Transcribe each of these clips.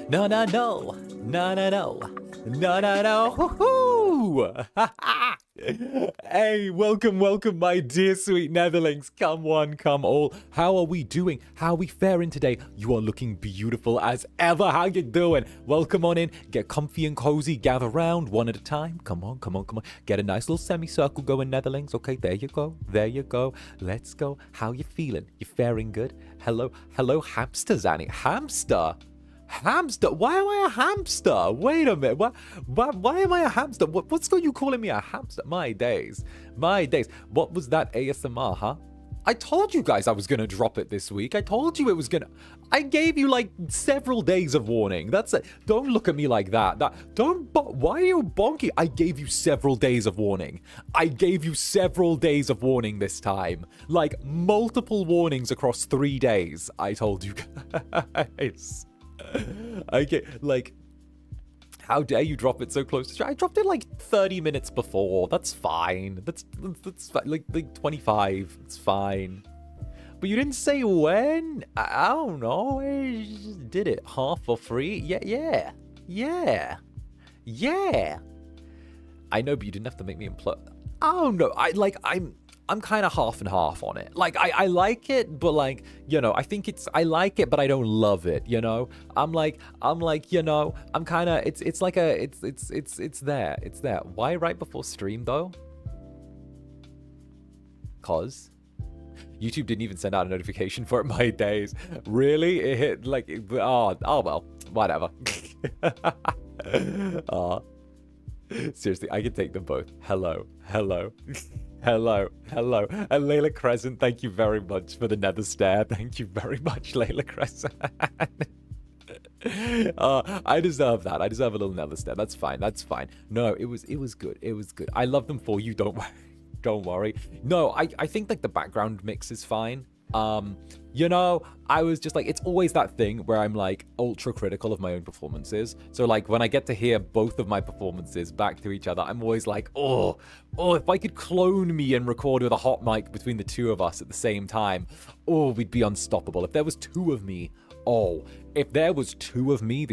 No, no, no. No, no, no. No, no, no. Woohoo! Hey, welcome, my dear sweet Netherlings. Come one, come all. How are we doing? How are we faring today? You are looking beautiful as ever. How you doing? Welcome on in. Get comfy and cozy. Gather round one at a time. Come on. Get a nice little semicircle going, Netherlings. Okay, there you go. Let's go. How you feeling? You faring good? Hello, hamster, Zanny. Hamster? Why am I a hamster? Wait a minute. Why am I a hamster? What's got you calling me a hamster? My days. What was that ASMR, huh? I told you guys I was gonna drop it this week. I told you it was gonna. I gave you like several days of warning. That's it. Don't look at me like that. Why are you bonky? I gave you several days of warning. This time. Like multiple warnings across 3 days. I told you guys. Like, how dare you drop it so close? I dropped it like 30 minutes before. That's fine. That's fine. Like 25. It's fine. But you didn't say when. I don't know. I just did it half for free. Yeah. I know, but you didn't have to make me implode. I don't know. I'm kind of half and half on it. Like, I like it, but like, you know, I like it, but I don't love it, you know? I'm like, you know, I'm kind of, it's there. Why right before stream though? Cause YouTube didn't even send out a notification for it. My days. Really? It hit like, oh well, whatever. Seriously, I can take them both. Hello. And 𝓂𝓸𝓾𝓻, thank you very much for the nether stare. Thank you very much, 𝓂𝓸𝓾𝓻. I deserve that. I deserve a little nether stare. That's fine. No, it was good. I love them for you. Don't worry. No, I think like the background mix is fine. You know, I was just like, it's always that thing where I'm like ultra critical of my own performances. So like when I get to hear both of my performances back to each other, I'm always like, oh, if I could clone me and record with a hot mic between the two of us at the same time, we'd be unstoppable. If there was two of me, the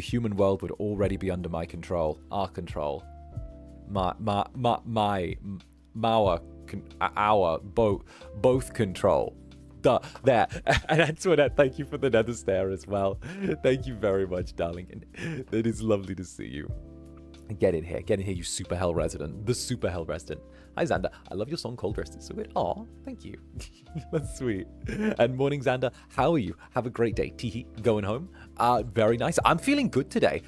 human world would already be under my control, our control, both control. There. And Antoinette, thank you for the nether stare as well. Thank you very much, darling. And it is lovely to see you. Get in here, you super hell resident. The super hell resident. Hi, Zander. I love your song, Cold Dressed. It's so good. Aw, thank you. That's sweet. And morning, Zander. How are you? Have a great day. Teehee, going home. Very nice. I'm feeling good today.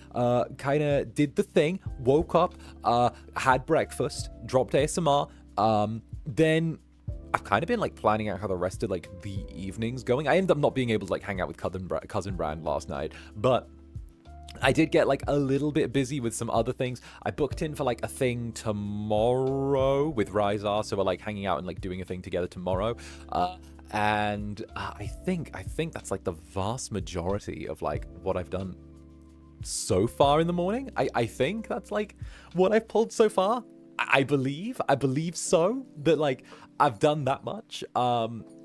Kind of did the thing. Woke up. Had breakfast. Dropped ASMR. Then I've kind of been like planning out how the rest of like the evening's going. I ended up not being able to like hang out with cousin Brand last night, but I did get like a little bit busy with some other things. I booked in for like a thing tomorrow with Ryzar, so we're like hanging out and like doing a thing together tomorrow. And I think that's like the vast majority of like what I've done so far in the morning. I think that's like what I've pulled so far. I believe so, that like I've done that much.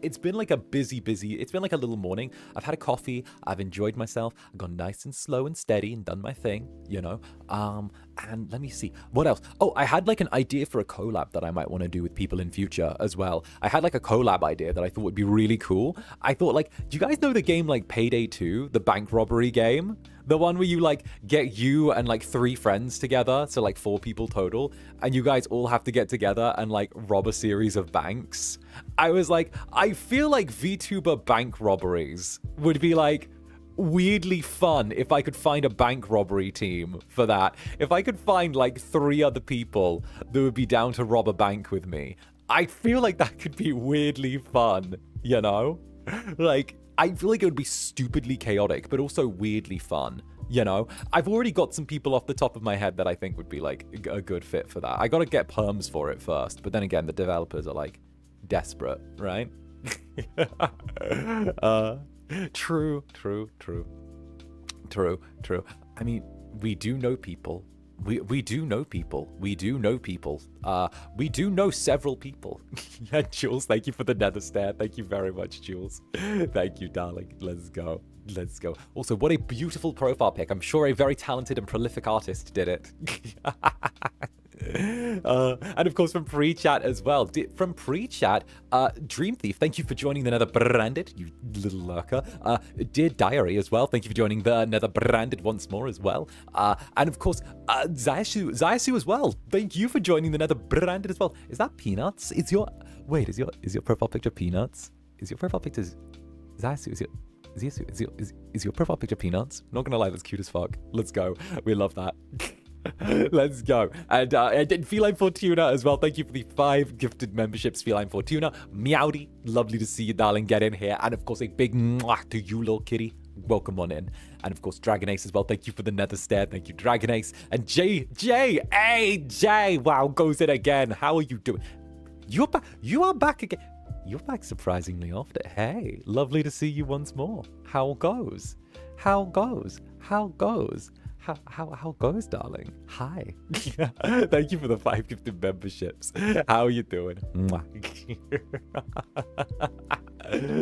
It's been like a busy, it's been like a little morning. I've had a coffee, I've enjoyed myself, I've gone nice and slow and steady and done my thing, you know. And let me see, what else? Oh, I had like an idea for a collab that I might want to do with people in future as well. I had like a collab idea that I thought would be really cool. I thought like, do you guys know the game like Payday 2, the bank robbery game? The one where you like get you and like 3 friends together, so like 4 people total, and you guys all have to get together and like rob a series of banks. I was like, I feel like VTuber bank robberies would be like weirdly fun if I could find a bank robbery team for that. If I could find like 3 other people that would be down to rob a bank with me, I feel like that could be weirdly fun, you know? Like, I feel like it would be stupidly chaotic, but also weirdly fun, you know? I've already got some people off the top of my head that I think would be like a good fit for that. I gotta get perms for it first, but then again, the developers are like desperate, right? True. I mean, we do know people. We do know people. We do know several people. Yeah, Jules, thank you for the nether stare. Thank you very much, Jules. Thank you, darling. Let's go. Let's go. Also, what a beautiful profile pic. I'm sure a very talented and prolific artist did it. And of course from pre-chat as well. From pre-chat, Dream Thief, thank you for joining the Nether-Branded, you little lurker. Dear Diary as well, thank you for joining the Nether-Branded once more as well. And of course, Zayasu as well, thank you for joining the Nether-Branded as well. Is that Peanuts? Is your profile picture Peanuts? Is your profile picture Zayasu? Is your profile picture Peanuts? Not gonna lie, that's cute as fuck. Let's go. We love that. Let's go. And Feline Fortuna as well. Thank you for the 5 gifted memberships, Feline Fortuna. Meowdy, lovely to see you, darling. Get in here. And of course, a big mwah to you, little kitty. Welcome on in. And of course, Dragon Ace as well. Thank you for the nether stare. Thank you, Dragon Ace. And Jay, wow, goes in again. How are you doing? You are back again. You're back surprisingly often. Hey, lovely to see you once more. How goes? How goes? How goes? How goes, darling? Hi. Thank you for the 5 gifted memberships. How are you doing?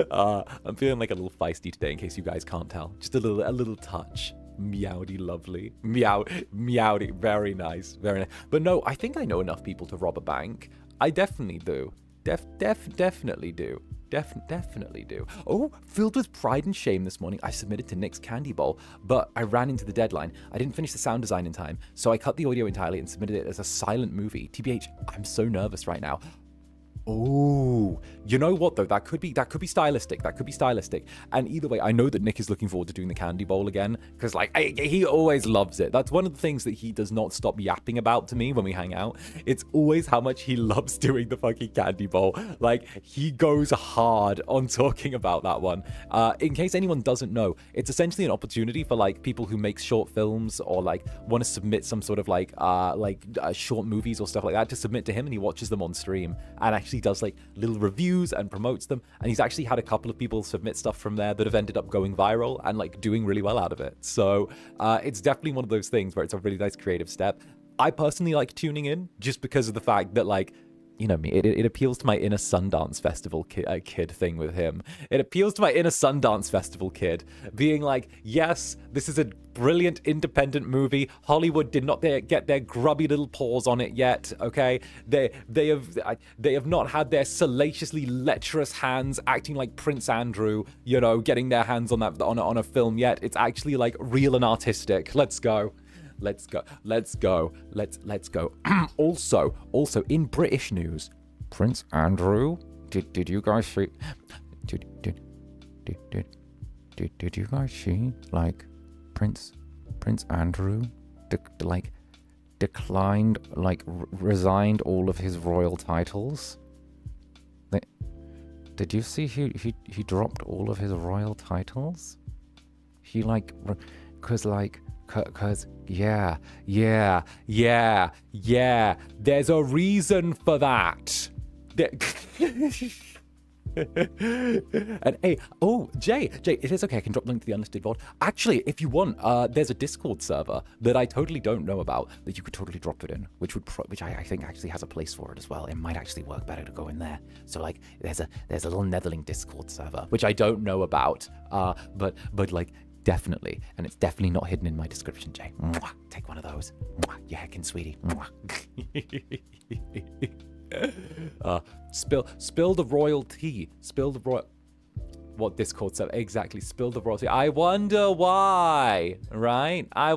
I'm feeling like a little feisty today, in case you guys can't tell. Just a little touch. Meowdy lovely. Meowdy. Very nice. Very nice. But no, I think I know enough people to rob a bank. I definitely do. Definitely do. Definitely do. Oh, filled with pride and shame this morning, I submitted to Nick's Candy Bowl, but I ran into the deadline. I didn't finish the sound design in time, so I cut the audio entirely and submitted it as a silent movie. TBH, I'm so nervous right now. Oh, you know what though? That could be stylistic. That could be stylistic. And either way, I know that Nick is looking forward to doing the candy bowl again because, like, he always loves it. That's one of the things that he does not stop yapping about to me when we hang out. It's always how much he loves doing the fucking candy bowl. Like, he goes hard on talking about that one. In case anyone doesn't know, it's essentially an opportunity for like people who make short films or like want to submit some sort of short movies or stuff like that to submit to him, and he watches them on stream and actually does like little reviews and promotes them. And he's actually had a couple of people submit stuff from there that have ended up going viral and like doing really well out of it. So it's definitely one of those things where it's a really nice creative step. I personally like tuning in just because of the fact that, like, you know me, it appeals to my inner Sundance Festival kid thing with him. It appeals to my inner Sundance Festival kid being like, yes, this is a brilliant independent movie. Hollywood did not get their grubby little paws on it yet, okay? They have not had their salaciously lecherous hands acting like Prince Andrew, you know, getting their hands on that on a film yet. It's actually like real and artistic. Let's go. Let's go. Also in British news, Prince Andrew, did you guys see did you guys see like Prince Andrew declined, like resigned all of his royal titles? Did you see he dropped all of his royal titles? He like cause yeah, there's a reason for that. And hey, oh, Jay, it is okay, I can drop the link to the unlisted VOD. Actually, if you want, there's a Discord server that I totally don't know about that you could totally drop it in, which I think actually has a place for it as well. It might actually work better to go in there. So like, there's a little Netherling Discord server, which I don't know about, but like, definitely, and it's definitely not hidden in my description, Jay. Mwah, take one of those. Mwah, you heckin' sweetie. Spill the royal tea. Spill the royal... What Discord said exactly? Spill the royal tea. I wonder why, right? I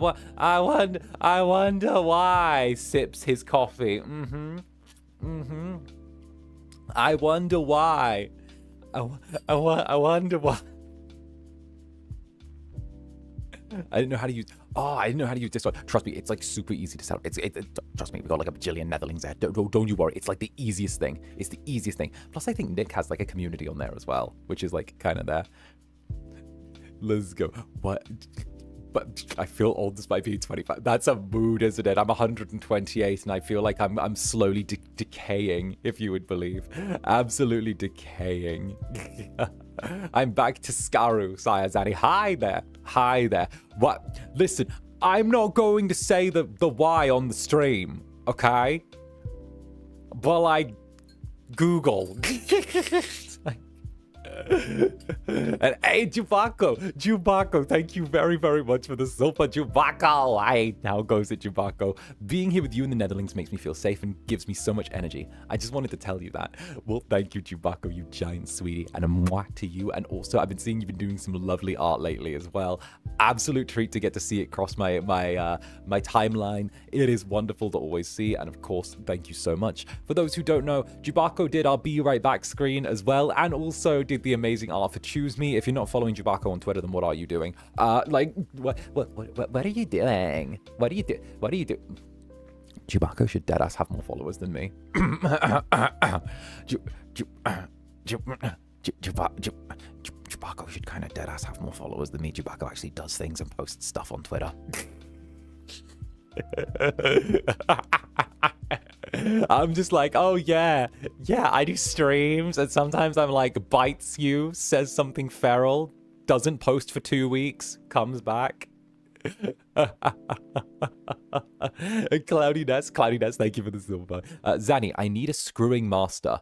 wonder why. Sips his coffee. I wonder why. I wonder why. I didn't know how to use. Oh, I didn't know how to use Discord. Trust me, it's like super easy to set up. Trust me, we got like a bajillion Netherlings there. Don't you worry. It's like the easiest thing. It's the easiest thing. Plus, I think Nick has like a community on there as well, which is like kind of there. Let's go. What? But I feel old despite being 25. That's a mood, isn't it? I'm 128 and I feel like I'm slowly decaying, if you would believe. Absolutely decaying. I'm back to Skaru, Sayazani. Hi there. What? Listen, I'm not going to say the why on the stream, okay? But like, Google. And hey, Chewbacca, thank you very, very much for the super, Chewbacca. Hey, how goes it, Chewbacca? Being here with you in the Netherlings makes me feel safe and gives me so much energy. I just wanted to tell you that. Well, thank you, Chewbacca, you giant sweetie, and a mwah to you. And also, I've been seeing you've been doing some lovely art lately as well. Absolute treat to get to see it cross my timeline. It is wonderful to always see, and of course, thank you so much. For those who don't know, Chewbacca did our Be Right Back screen as well, and also did the amazing art for Choose Me. If you're not following Chewbacca on Twitter, then what are you doing? What are you doing? What do you do? Chewbacca should deadass have more followers than me. Chewbacca should kind of deadass have more followers than me. Chewbacca actually does things and posts stuff on Twitter. I'm just like, oh yeah, I do streams, and sometimes I'm like, bites you, says something feral, doesn't post for 2 weeks, comes back. Cloudiness, thank you for the silver. Zanny, I need a screwing master.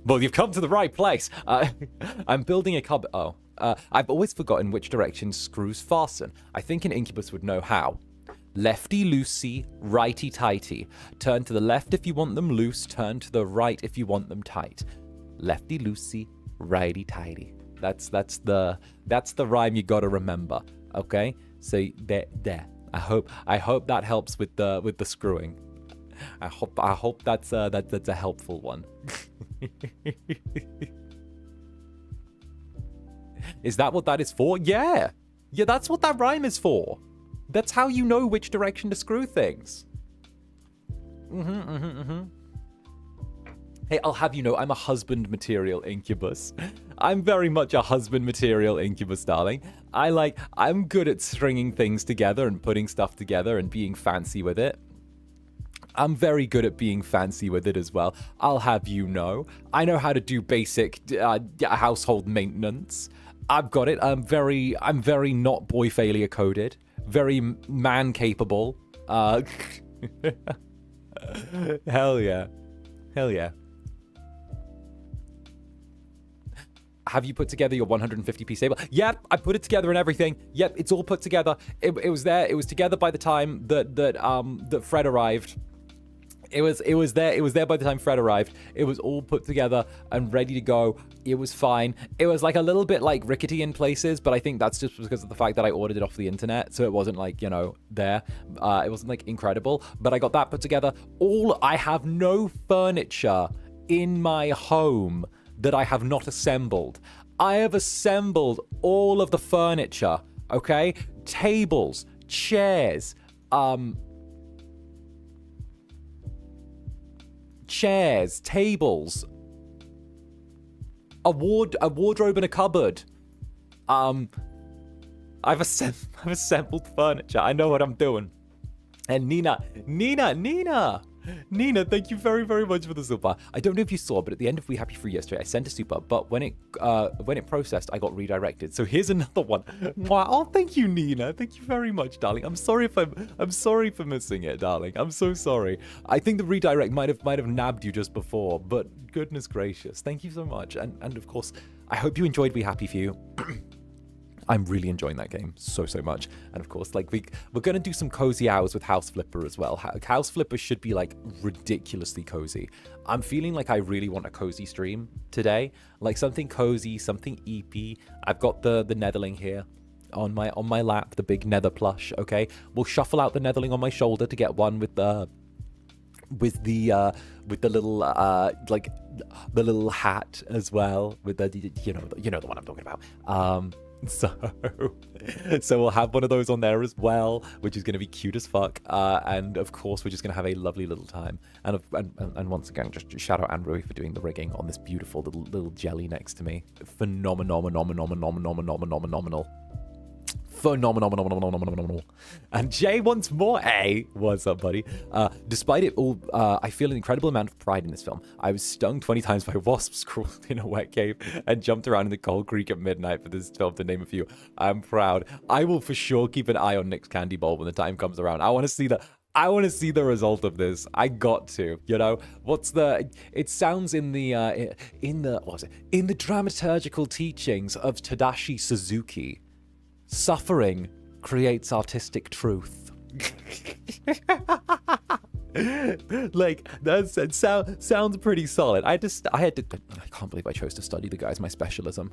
Well, you've come to the right place. I'm building a cupboard. I've always forgotten which direction screws fasten. I think an Incubus would know how. Lefty loosey, righty tighty. Turn to the left if you want them loose. Turn to the right if you want them tight. Lefty loosey, righty tighty. That's the rhyme you gotta remember. Okay, so there. I hope that helps with the screwing. I hope that's a helpful one. Is that what that is for? Yeah, that's what that rhyme is for. That's how you know which direction to screw things. Hey, I'll have you know, I'm a husband material Incubus. I'm very much a husband material Incubus, darling. I'm good at stringing things together and putting stuff together and being fancy with it. I'm very good at being fancy with it as well. I'll have you know. I know how to do basic household maintenance. I've got it. I'm very not boy failure coded. Very man capable. Hell yeah. Have you put together your 150p stable? Yep, I put it together and everything. Yep, it's all put together. It was there. It was together by the time that Fred arrived. It was there by the time Fred arrived. It was all put together and ready to go. It was fine. It was like a little bit like rickety in places, but I think that's just because of the fact that I ordered it off the internet, so it wasn't like, you know, there. It wasn't like incredible, but I got that put together. I have no furniture in my home that I have not assembled. I have assembled all of the furniture, okay? Tables, chairs, tables, a wardrobe and a cupboard. I've assembled furniture. I know what I'm doing. And Nina, thank you very, very much for the super. I don't know if you saw, but at the end of We Happy Free yesterday, I sent a super, but when it processed, I got redirected. So here's another one. Wow, oh, thank you, Nina. Thank you very much, darling. I'm sorry for missing it, darling. I'm so sorry. I think the redirect might have nabbed you just before, but goodness gracious, thank you so much. And of course, I hope you enjoyed We Happy For You. I'm really enjoying that game so much. And of course, like we're gonna do some cozy hours with House Flipper as well. House Flipper should be like ridiculously cozy. I'm feeling like I really want a cozy stream today, like something cozy, something EP. I've got the Netherling here on my lap, the big Nether plush. Okay, we'll shuffle out the Netherling on my shoulder to get one with the little like the little hat as well, with the you know the one I'm talking about. So we'll have one of those on there as well, which is going to be cute as fuck. And of course, we're just going to have a lovely little time. And once again, just shout out Andrew for doing the rigging on this beautiful little jelly next to me. Phenomenal. And Jay wants more. Hey, what's up, buddy? Despite it all, I feel an incredible amount of pride in this film. I was stung 20 times by wasps, crawled in a wet cave, and jumped around in the cold creek at midnight for this film, to name a few. I'm proud. I will for sure keep an eye on Nick's candy bowl when the time comes around. I want to see that. I want to see the result of this. I got to, you know. It sounds in the dramaturgical teachings of Tadashi Suzuki, suffering creates artistic truth. Like, sounds pretty solid. I can't believe I chose to study the guy as my specialism.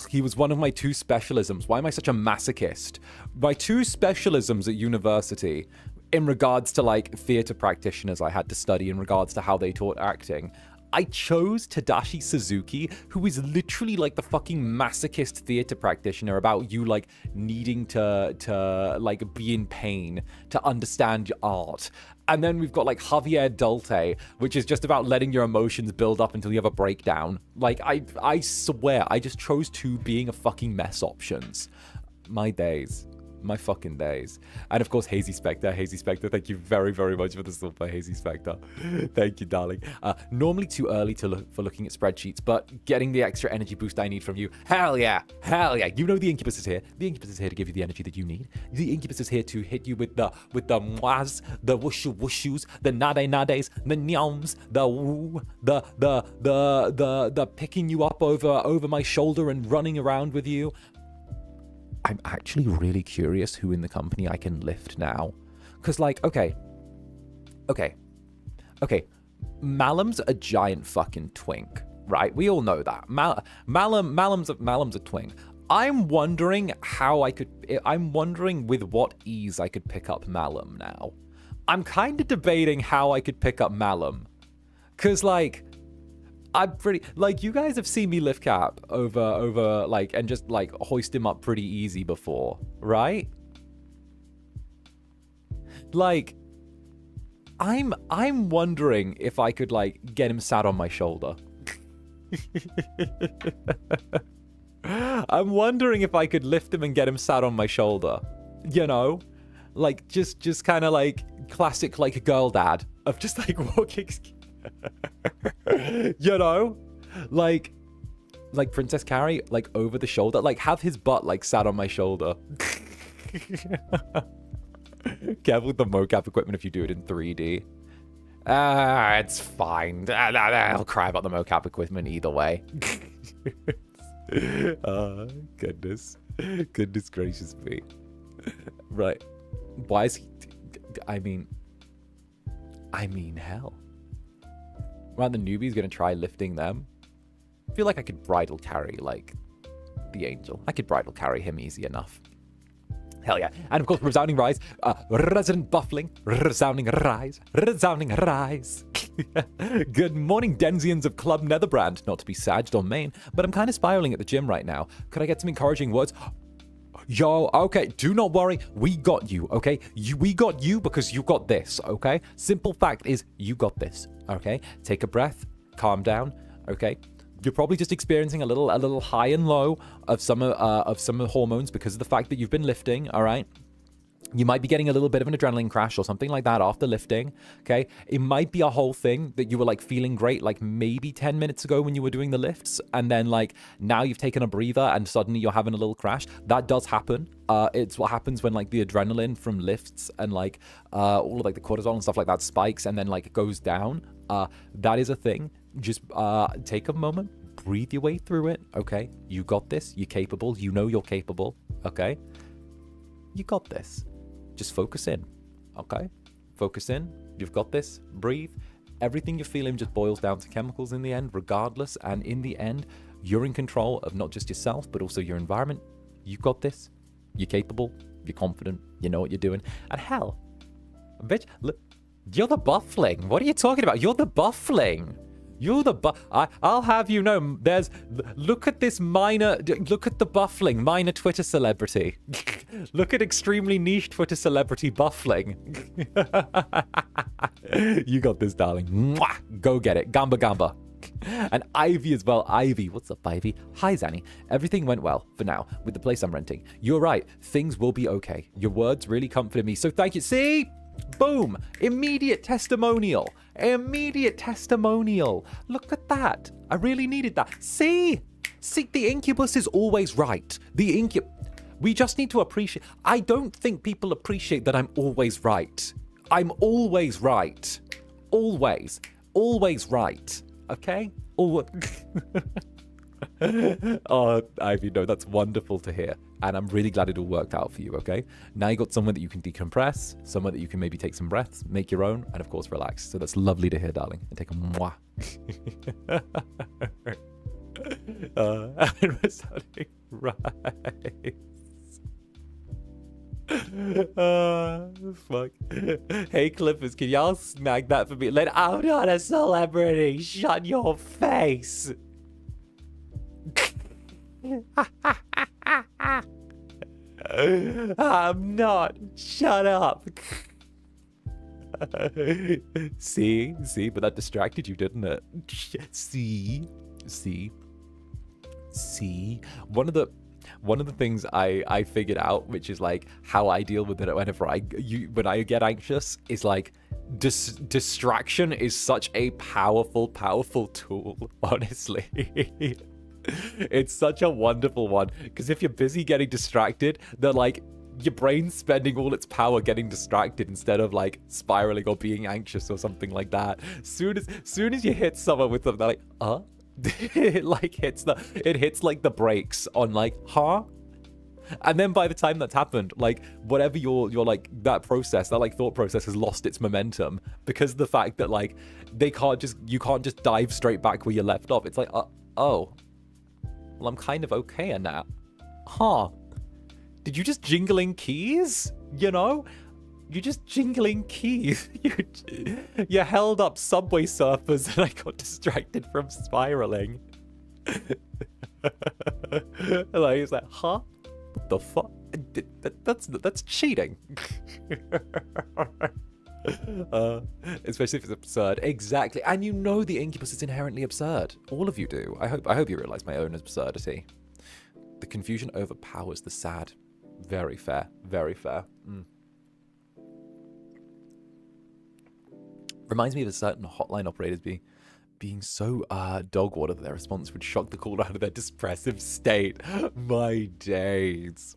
He was one of my 2 specialisms. Why am I such a masochist? My 2 specialisms at university, in regards to like theater practitioners I had to study in regards to how they taught acting, I chose Tadashi Suzuki, who is literally like the fucking masochist theater practitioner about you like needing to like be in pain to understand your art. And then we've got like 𝓂𝓸𝓼𝓽, which is just about letting your emotions build up until you have a breakdown. Like, I swear, I just chose 2 being a fucking mess options. My days. My fucking days. And of course, Hazy Spectre. Hazy Spectre, thank you very, very much for the super, Hazy Spectre. Thank you, darling. Normally too early for looking at spreadsheets, but getting the extra energy boost I need from you. Hell yeah. Hell yeah. You know the Incubus is here. The Incubus is here to give you the energy that you need. The Incubus is here to hit you with the mwahs, the whooshu whooshoos, the nade nades, the nyams, the woo, the picking you up over my shoulder and running around with you. I'm actually really curious who in the company I can lift now. Because, like, okay. Malum's a giant fucking twink, right? We all know that. Malum's a twink. I'm wondering with what ease I could pick up Malum now. I'm kind of debating how I could pick up Malum. Because, like, I'm pretty, like, you guys have seen me lift Cap over, like, and just, like, hoist him up pretty easy before, right? Like, I'm wondering if I could, like, get him sat on my shoulder. I'm wondering if I could lift him and get him sat on my shoulder. You know? Like, just kind of, like, classic, like, girl dad of just, like, walking... You know, like Princess Carrie, like over the shoulder, like have his butt like sat on my shoulder. Careful with the mocap equipment if you do it in 3D. It's fine. I'll cry about the mocap equipment either way. Goodness gracious me. Right, why is he? I mean, hell. Around the newbies gonna try lifting them. I feel like I could bridal carry like the angel. I could bridal carry him easy enough. Hell yeah. And of course, resounding rise, resident buffling, resounding rise. Good morning, Denzians of Club Netherbrand. Not to be sagged or main, but I'm kind of spiraling at the gym right now. Could I get some encouraging words? Yo, okay, do not worry. We got you, okay? We got you because you got this, okay? Simple fact is you got this, okay? Take a breath, calm down, okay? You're probably just experiencing a little high and low of some hormones because of the fact that you've been lifting, all right? You might be getting a little bit of an adrenaline crash or something like that after lifting, okay? It might be a whole thing that you were, like, feeling great, like, maybe 10 minutes ago when you were doing the lifts, and then, like, now you've taken a breather and suddenly you're having a little crash. That does happen. It's what happens when, like, the adrenaline from lifts and, like, all of, like, the cortisol and stuff like that spikes and then, like, it goes down. That is a thing. Just take a moment, breathe your way through it, okay? You got this. You're capable. You know you're capable, okay? You got this. Just focus in, okay? Focus in. You've got this. Breathe. Everything you're feeling just boils down to chemicals in the end, regardless. And in the end, you're in control of not just yourself, but also your environment. You got this. You're capable. You're confident. You know what you're doing. And hell, bitch, look, you're the buffling. What are you talking about? You're the buffling. You're the I'll have you know, look at the buffling, minor Twitter celebrity. Look at extremely niche Twitter celebrity buffling. You got this, darling. Mwah! Go get it. Gamba gamba. And Ivy as well. Ivy, what's up, Ivy? Hi, Zanny. Everything went well for now with the place I'm renting. You're right. Things will be okay. Your words really comforted me. So thank you. See? Boom. Immediate testimonial. Immediate testimonial. Look at that. I really needed that. See? The Incubus is always right. We just need to appreciate. I don't think people appreciate that I'm always right. I'm always right. Always. Always right. Okay? Oh, Ivy, no, that's wonderful to hear. And I'm really glad it all worked out for you, okay? Now you got somewhere that you can decompress, somewhere that you can maybe take some breaths, make your own, and of course relax. So that's lovely to hear, darling. And take a mwah. And we're starting right. Fuck. Hey, Clippers, can y'all snag that for me? I'm not a celebrity. Shut your face. I'm not. Shut up. See, but that distracted you, didn't it? See. One of the things I figured out, which is like how I deal with it whenever when I get anxious, is like distraction is such a powerful tool, honestly. It's such a wonderful one, because if you're busy getting distracted, then like your brain's spending all its power getting distracted instead of like spiraling or being anxious or something like that. Soon as you hit someone with something like it like hits like the brakes on like and then by the time that's happened, like whatever you're like that thought process has lost its momentum, because of the fact that like you can't just dive straight back where you left off. It's like oh, well, I'm kind of okay now. Did you just jingling keys? You know? You're just jingling keys. You held up Subway Surfers and I got distracted from spiraling. Like, it's like, what the fuck? That's cheating. Especially if it's absurd. Exactly. And you know the Incubus is inherently absurd. All of you do. I hope you realize my own absurdity. The confusion overpowers the sad. Very fair. Very fair. Reminds me of a certain hotline operators being so dog-water that their response would shock the caller out of their depressive state. My days.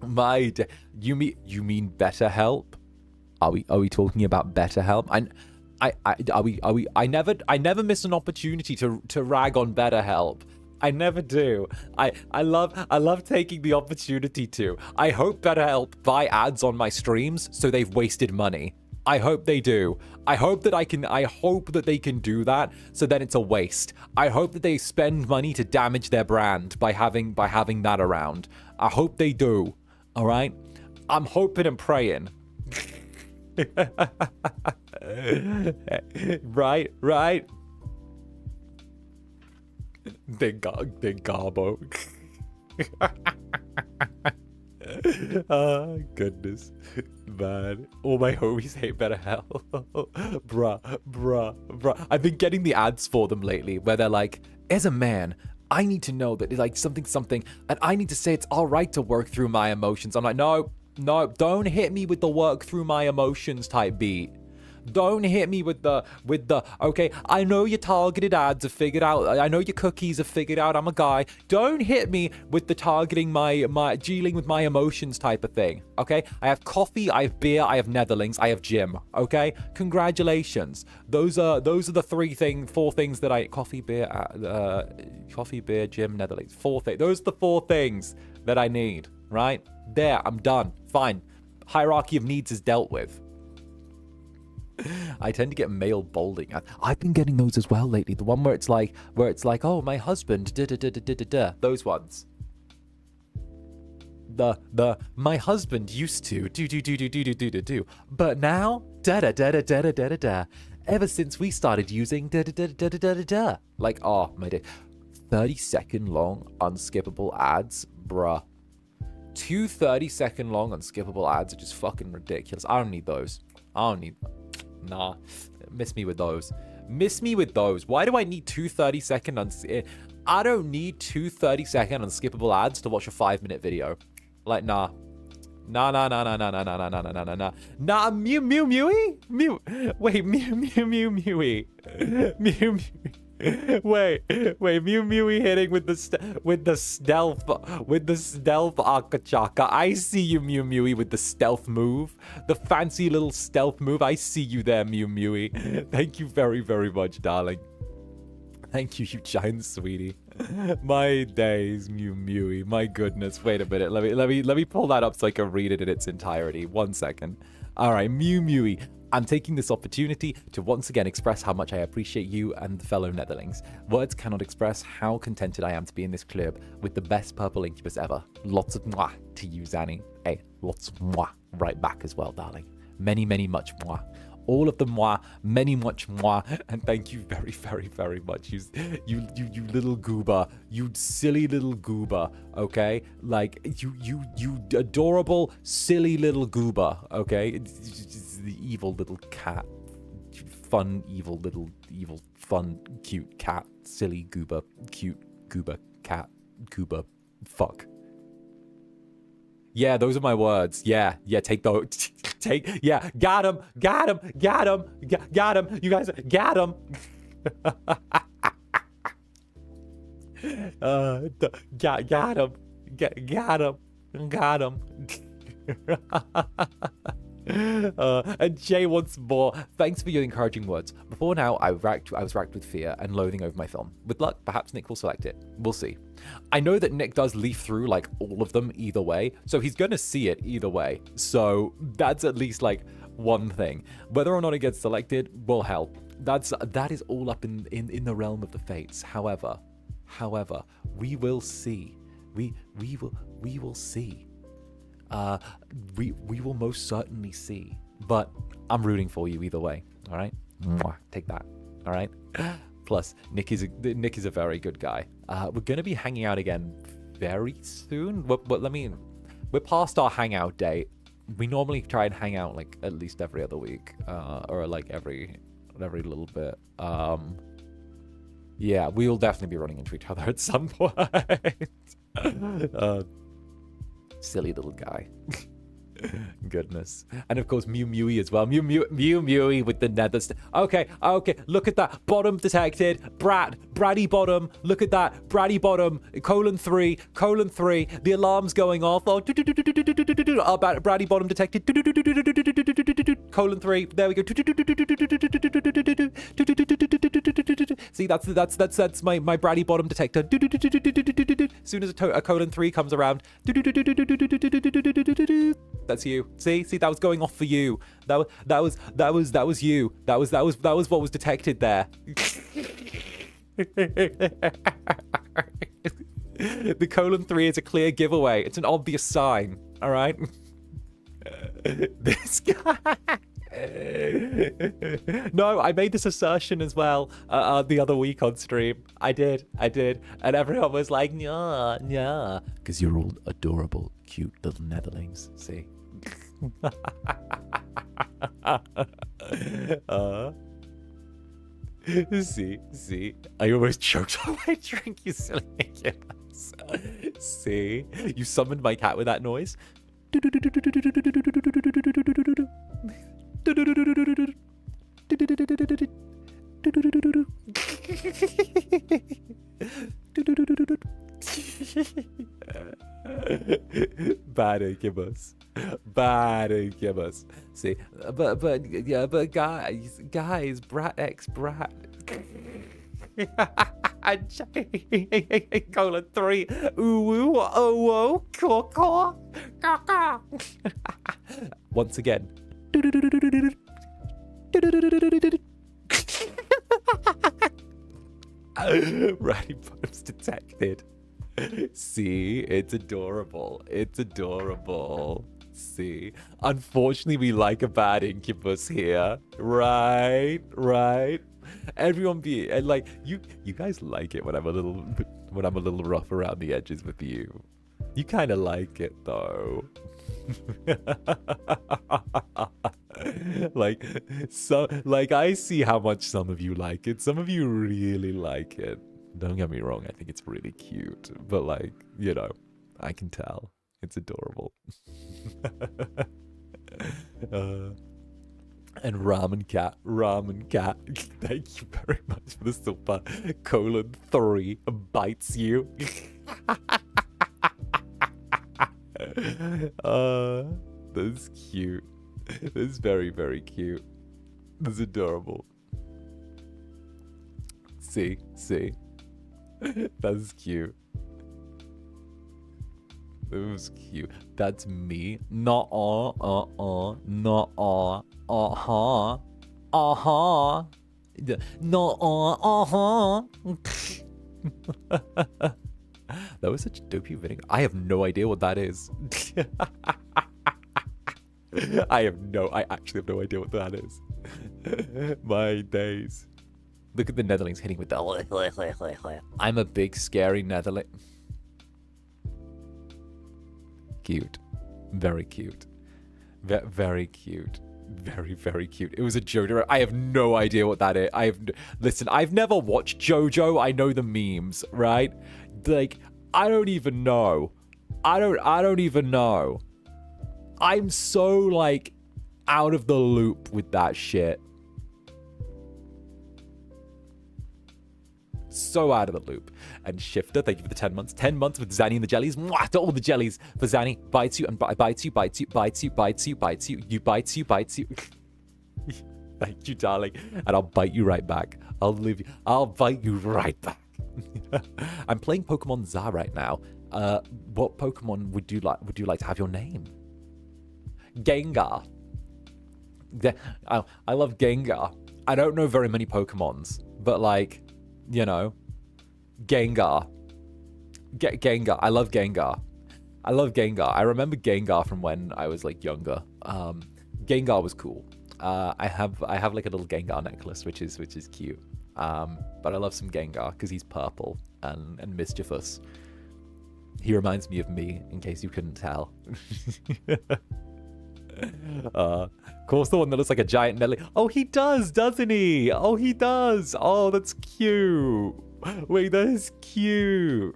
You mean BetterHelp? Are we talking about BetterHelp? I never miss an opportunity to rag on BetterHelp. I never do. I love taking the opportunity to. I hope BetterHelp buy ads on my streams so they've wasted money. I hope they do. I hope that they can do that, so then it's a waste. I hope that they spend money to damage their brand by having that around. I hope they do. All right? I'm hoping and praying. Right. Garbo. Oh, goodness. Man. All my homies hate BetterHelp. Bruh. I've been getting the ads for them lately where they're like, as a man, I need to know that it's like something, and I need to say it's all right to work through my emotions. I'm like, no, don't hit me with the work through my emotions type beat. Don't hit me with the okay, I know your targeted ads are figured out. I know your cookies are figured out. I'm a guy. Don't hit me with the targeting my dealing with my emotions type of thing. Okay? I have coffee, I have beer, I have Netherlings, I have gym. Okay? Congratulations. Those are the 4 things that I coffee, beer, gym, Netherlings. 4 things. Those are the 4 things that I need, right? There, I'm done. Fine. Hierarchy of needs is dealt with. I tend to get male bolding. I've been getting those as well lately. The one where it's like, oh, my husband, da. Those ones. The my husband used to do. But now, da. Ever since we started using da. Like, oh, my day. 30-second long unskippable ads, bruh. 2 30-second long unskippable ads are just fucking ridiculous. I don't need those. Nah, miss me with those. Why do I need 2 30-second I don't need 2 30-second unskippable ads to watch a 5-minute video. Like, nah. Nah, mew. Wait, mew. Wait, Mew Mewy hitting with the stealth Akachaka. I see you, Mew Mewy, with the stealth move, the fancy little stealth move. I see you there, Mew Mewy. Thank you very, very much, darling. Thank you, you giant sweetie. My days, Mew Mewy. My goodness. Wait a minute. Let me pull that up so I can read it in its entirety. 1 second. All right, Mew Mewy. I'm taking this opportunity to once again express how much I appreciate you and the fellow Netherlings. Words cannot express how contented I am to be in this club with the best purple incubus ever. Lots of mwah to you, Zanny. Hey, lots of mwah right back as well, darling. Many, many much mwah. All of the moi, many much moi, and thank you very, very, very much. You little goober, you silly little goober, okay? Like you adorable, silly little goober, okay? It's the evil little cat, fun, evil, fun, cute cat, silly goober, cute goober, cat, goober, fuck. Yeah, those are my words. Yeah, take those. Yeah, got him. You guys, got him. Got him. And Jay wants more. Thanks for your encouraging words. Before now, I was racked with fear and loathing over my film. With luck, perhaps Nick will select it. We'll see. I know that Nick does leaf through like all of them either way, so he's gonna see it either way. So that's at least like one thing. Whether or not it gets selected, well, hell, that is all up in the realm of the fates. However, we will see. We will see. We will most certainly see. But I'm rooting for you either way. All right, take that. All right. Plus, Nick is a very good guy. We're gonna be hanging out again very soon. But we're past our hangout date. We normally try and hang out like at least every other week, or like every little bit. Yeah, we will definitely be running into each other at some point. Silly little guy. Goodness. And of course Mew Mewy as well. Mew Mewy with the nether. Okay, look at that. Bottom detected. Bratty bottom. Look at that. Bratty bottom. :3. The alarm's going off. Oh, Bratty bottom detected. :3. There we go. See, that's my Bratty bottom detector. As soon as a :3 comes around. That's you. See, that was going off for you. That was you. That was what was detected there. The :3 is a clear giveaway. It's an obvious sign. All right. This guy. No, I made this assertion as well the other week on stream. I did, and everyone was like, "Nah," because you're all adorable, cute little Netherlings. See. See, I almost choked on my drink, you silly Incubus. See, you summoned my cat with that noise. Bad Incubus. See, but guys, Brat X Brat. :3. Ooh, oh, caw. Once again. Ratty bottoms detected. See, it's adorable. See, unfortunately, we like a bad Incubus here. Right. Everyone be and like you guys like it when I'm a little rough around the edges with you. You kind of like it though. like I see how much some of you like it. Some of you really like it. Don't get me wrong, I think it's really cute, but like, you know, I can tell. It's adorable. And Ramen Cat. Thank you very much for the super. 𝓂𝓸𝓼 bites you. That's cute. That's very, very cute. That's adorable. See? That's cute. That was cute. That's me. No, no, no, That was such a dopey video. I have no idea what that is. I actually have no idea what that is. My days. Look at the Netherlings hitting with the I'm a big scary Netherling. Cute. Very cute. Very cute. Very, very cute. It was a JoJo. I have no idea what that is. Listen, I've never watched JoJo. I know the memes, right? Like, I don't even know. I don't even know. I'm so, like, out of the loop with that shit. So out of the loop. And Shifter, thank you for the 10 months. 10 months with Zanny and the jellies. Mwah, to all the jellies for Zanny. Bites you and bites you. You bites you. Thank you, darling. And I'll bite you right back. I'll bite you right back. I'm playing Pokemon Za right now. What Pokemon would you like to have your name? Gengar. I love Gengar. I don't know very many Pokemons, but like, you know, Gengar. Gengar. I love Gengar. I remember Gengar from when I was like younger. Gengar was cool. I have like a little Gengar necklace, which is cute. But I love some Gengar because he's purple and mischievous. He reminds me of me, in case you couldn't tell. Of course, the one that looks like a giant Netherling. Oh, he does, doesn't he? Oh, he does. Oh, that's cute. Wait, that is cute.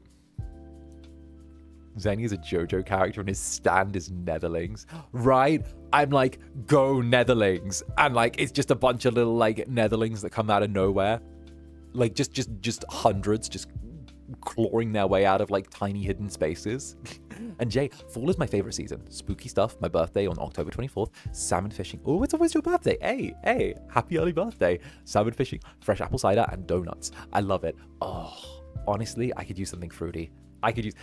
Zenny is a JoJo character and his stand is Netherlings. Right? I'm like, go Netherlings. And like, it's just a bunch of little like Netherlings that come out of nowhere. Like just hundreds just clawing their way out of like tiny hidden spaces. And Jay, fall is my favorite season. Spooky stuff. My birthday on October 24th. Salmon fishing. Oh, it's always your birthday. Hey, happy early birthday. Salmon fishing, fresh apple cider, and donuts. I love it. Oh, honestly, I could use something fruity. I could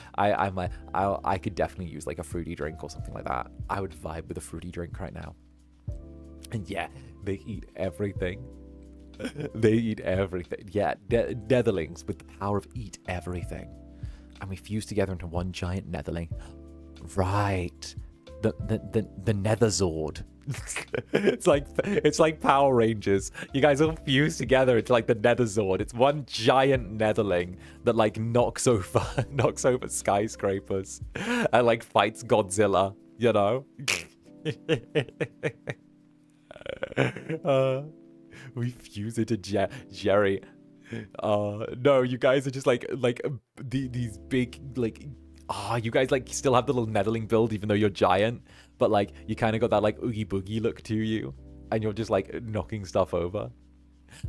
definitely use like a fruity drink or something like that. I would vibe with a fruity drink right now. And yeah, they eat everything. They eat everything. Yeah, Netherlings with the power of eat everything. And we fuse together into one giant Netherling. Right. The Nether-Zord. it's like Power Rangers. You guys all fuse together into like the Nether-Zord. It's one giant Netherling that like knocks over skyscrapers and like fights Godzilla, you know? We fuse into Jerry. No, you guys are just like these big like you guys like still have the little Netherling build even though you're giant, but like you kind of got that like oogie boogie look to you, and you're just like knocking stuff over.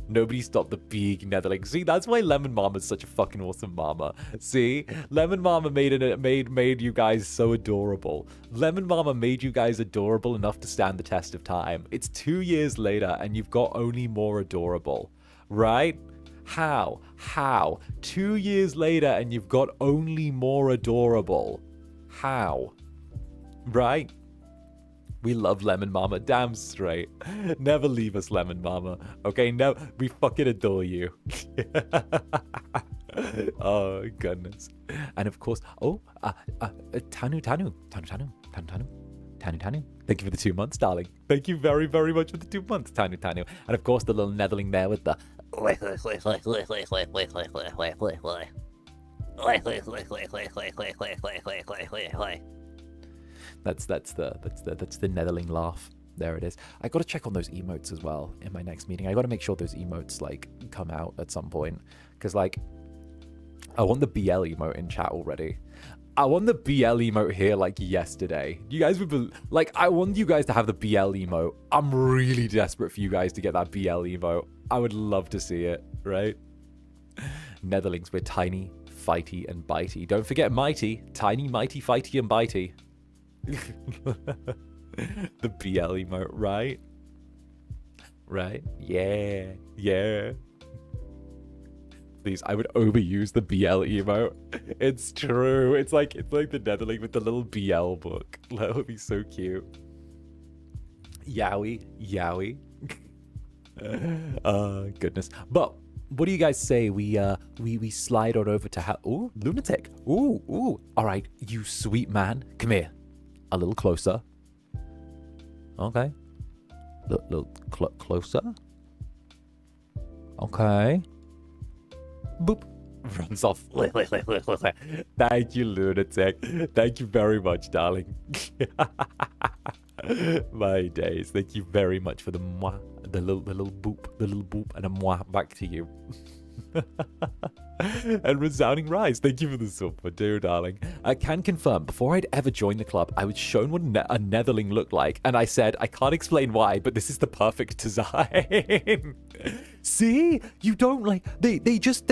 Nobody stopped the big Netherling. See, that's why Lemon Mama's such a fucking awesome mama. See, Lemon Mama made you guys so adorable. Lemon Mama made you guys adorable enough to stand the test of time. It's 2 years later and you've got only more adorable, right? How? 2 years later and you've got only more adorable. How? Right? We love Lemon Mama, damn straight. Never leave us, Lemon Mama. Okay, no, we fucking adore you. Oh, goodness. And of course, Tanu. Thank you for the 2 months, darling. Thank you very, very much for the 2 months, Tanu. And of course, the little Netherling there with the... That's the Netherling laugh. There it is. I got to check on those emotes as well in my next meeting. I got to make sure those emotes like come out at some point, because like I want the BL emote in chat already. I want the BL emote here like yesterday. You guys would be like, I want you guys to have the BL emote. I'm really desperate for you guys to get that BL emote. I would love to see it, right? Netherlings, we're tiny, fighty, and bitey. Don't forget mighty. Tiny, mighty, fighty, and bitey. The BL emote, right? Right? Yeah. Yeah. Please, I would overuse the BL emote. It's true. It's like the Netherling with the little BL book. That would be so cute. Yowie. Yowie. Goodness. But what do you guys say we slide on over to ooh, lunatic. Ooh. All right, you sweet man. Come here. A little closer. Okay. Little closer. Okay. Boop. Runs off. Thank you, lunatic. Thank you very much, darling. My days. Thank you very much for the mwah, the little boop, and a mwah back to you. And resounding rise. Thank you for the super, dear darling. I can confirm, before I'd ever joined the club, I was shown what a Netherling looked like, and I said, I can't explain why, but this is the perfect design. See? You don't like, they're just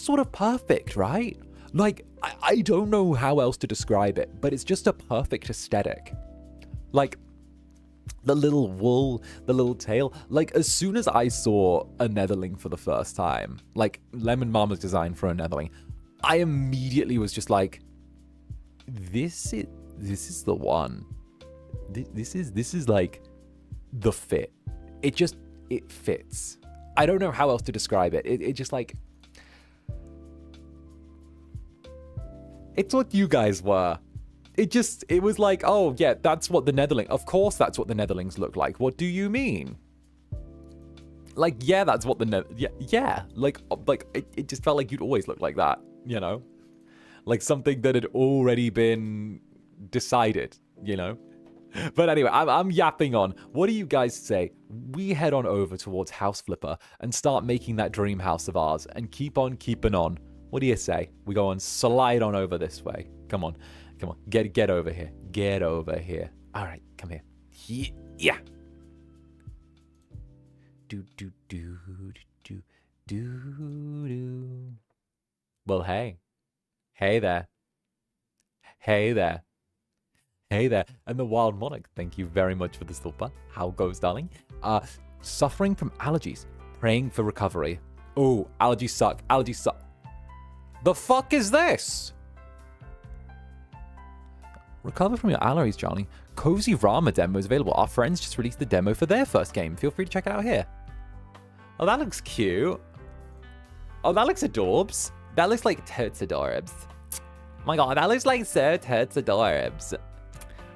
sort of perfect, right? Like, I don't know how else to describe it, but it's just a perfect aesthetic. Like, the little wool, the little tail. Like, as soon as I saw a Netherling for the first time, like Lemon Mama's design for a Netherling, I immediately was just like, this is the one. This is like the fit. It fits. I don't know how else to describe it. It just like, it's what you guys were. It was like, oh, yeah, that's what the Netherling... Of course that's what the Netherlings look like. What do you mean? Like, yeah, that's what the... Yeah. Like it just felt like you'd always look like that, you know? Like something that had already been decided, you know? But anyway, I'm yapping on. What do you guys say? We head on over towards House Flipper and start making that dream house of ours and keep on keeping on. What do you say? We go and slide on over this way. Come on. Come on, get over here. Get over here. All right, come here. Yeah. Do. Well, hey. Hey there. Hey there. Hey there. And the Wild Monarch, thank you very much for the super. How goes, darling? Suffering from allergies. Praying for recovery. Oh, allergies suck. Allergies suck. The fuck is this? Recover from your allergies, Johnny. Cozy Rama demo is available. Our friends just released the demo for their first game. Feel free to check it out here. Oh, that looks cute. Oh, that looks adorbs. That looks like totes adorbs. Oh my god, that looks like so totes adorbs.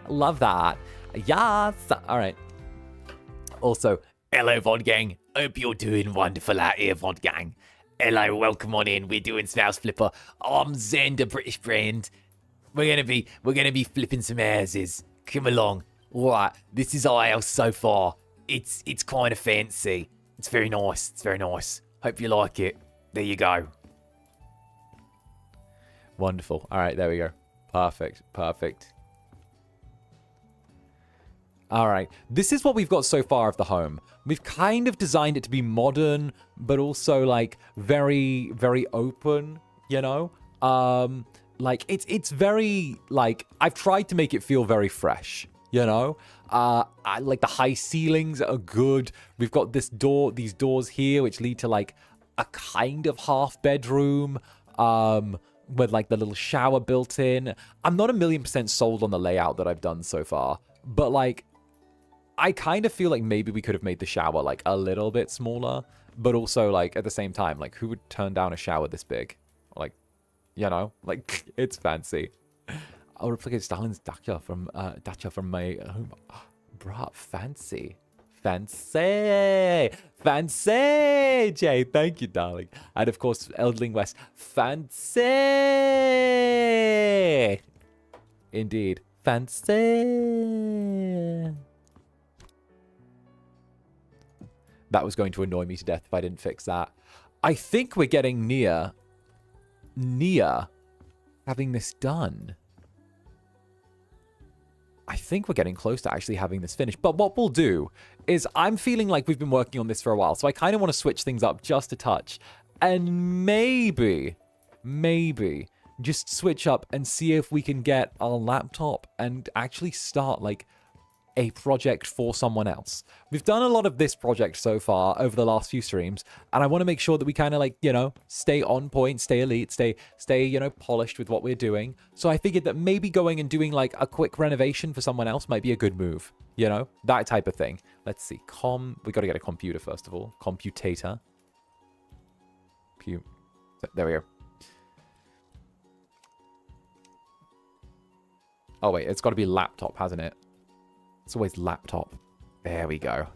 Love that. Yes. All right. Also, hello, VOD gang. Hope you're doing wonderful out here, VOD gang. Hello, welcome on in. We're doing House Flipper. I'm Zander, British brand. We're gonna be flipping some houses. Come along. All right, this is our house so far. It's kind of fancy. It's very nice. It's very nice. Hope you like it. There you go. Wonderful. All right, there we go. Perfect. All right, this is what we've got so far of the home. We've kind of designed it to be modern, but also like very, very open, you know? Like, it's very, like, I've tried to make it feel very fresh, you know? Like, the high ceilings are good. We've got these doors here, which lead to, like, a kind of half bedroom, with, like, the little shower built in. I'm not 1,000,000% sold on the layout that I've done so far, but, like, I kind of feel like maybe we could have made the shower, like, a little bit smaller, but also, like, at the same time, like, who would turn down a shower this big? Like, you know, like, it's fancy. I'll replicate Stalin's dacha from my home. Oh, bruh, fancy. Fancy, Jay. Thank you, darling. And of course, Eldling West. Fancy. Indeed. Fancy. That was going to annoy me to death if I didn't fix that. I think we're getting near having this done. I think we're getting close to actually having this finished. But what we'll do is I'm feeling like we've been working on this for a while. So I kind of want to switch things up just a touch. And maybe just switch up and see if we can get our laptop and actually start like a project for someone else. We've done a lot of this project so far over the last few streams, and I want to make sure that we kind of like, you know, stay on point, stay elite, stay, you know, polished with what we're doing. So I figured that maybe going and doing like a quick renovation for someone else might be a good move, you know, that type of thing. Let's see, we got to get a computer first of all, computator. There we go. Oh wait, it's got to be laptop, hasn't it? It's always laptop. There we go.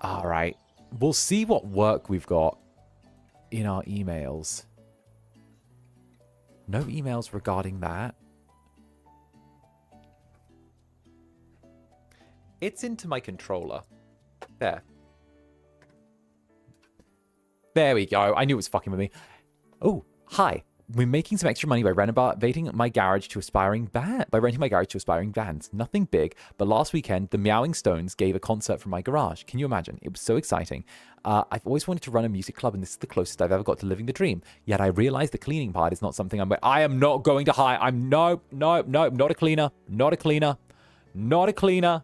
All right. We'll see what work we've got in our emails. No emails regarding that. It's into my controller. There. There we go. I knew it was fucking with me. Oh, hi. We're making some extra money by renovating my garage to aspiring bands. Nothing big, but last weekend, the Meowing Stones gave a concert from my garage. Can you imagine? It was so exciting. I've always wanted to run a music club, and this is the closest I've ever got to living the dream. Yet I realized the cleaning part is not something I am not going to hire. No, not a cleaner. Not a cleaner. Not a cleaner.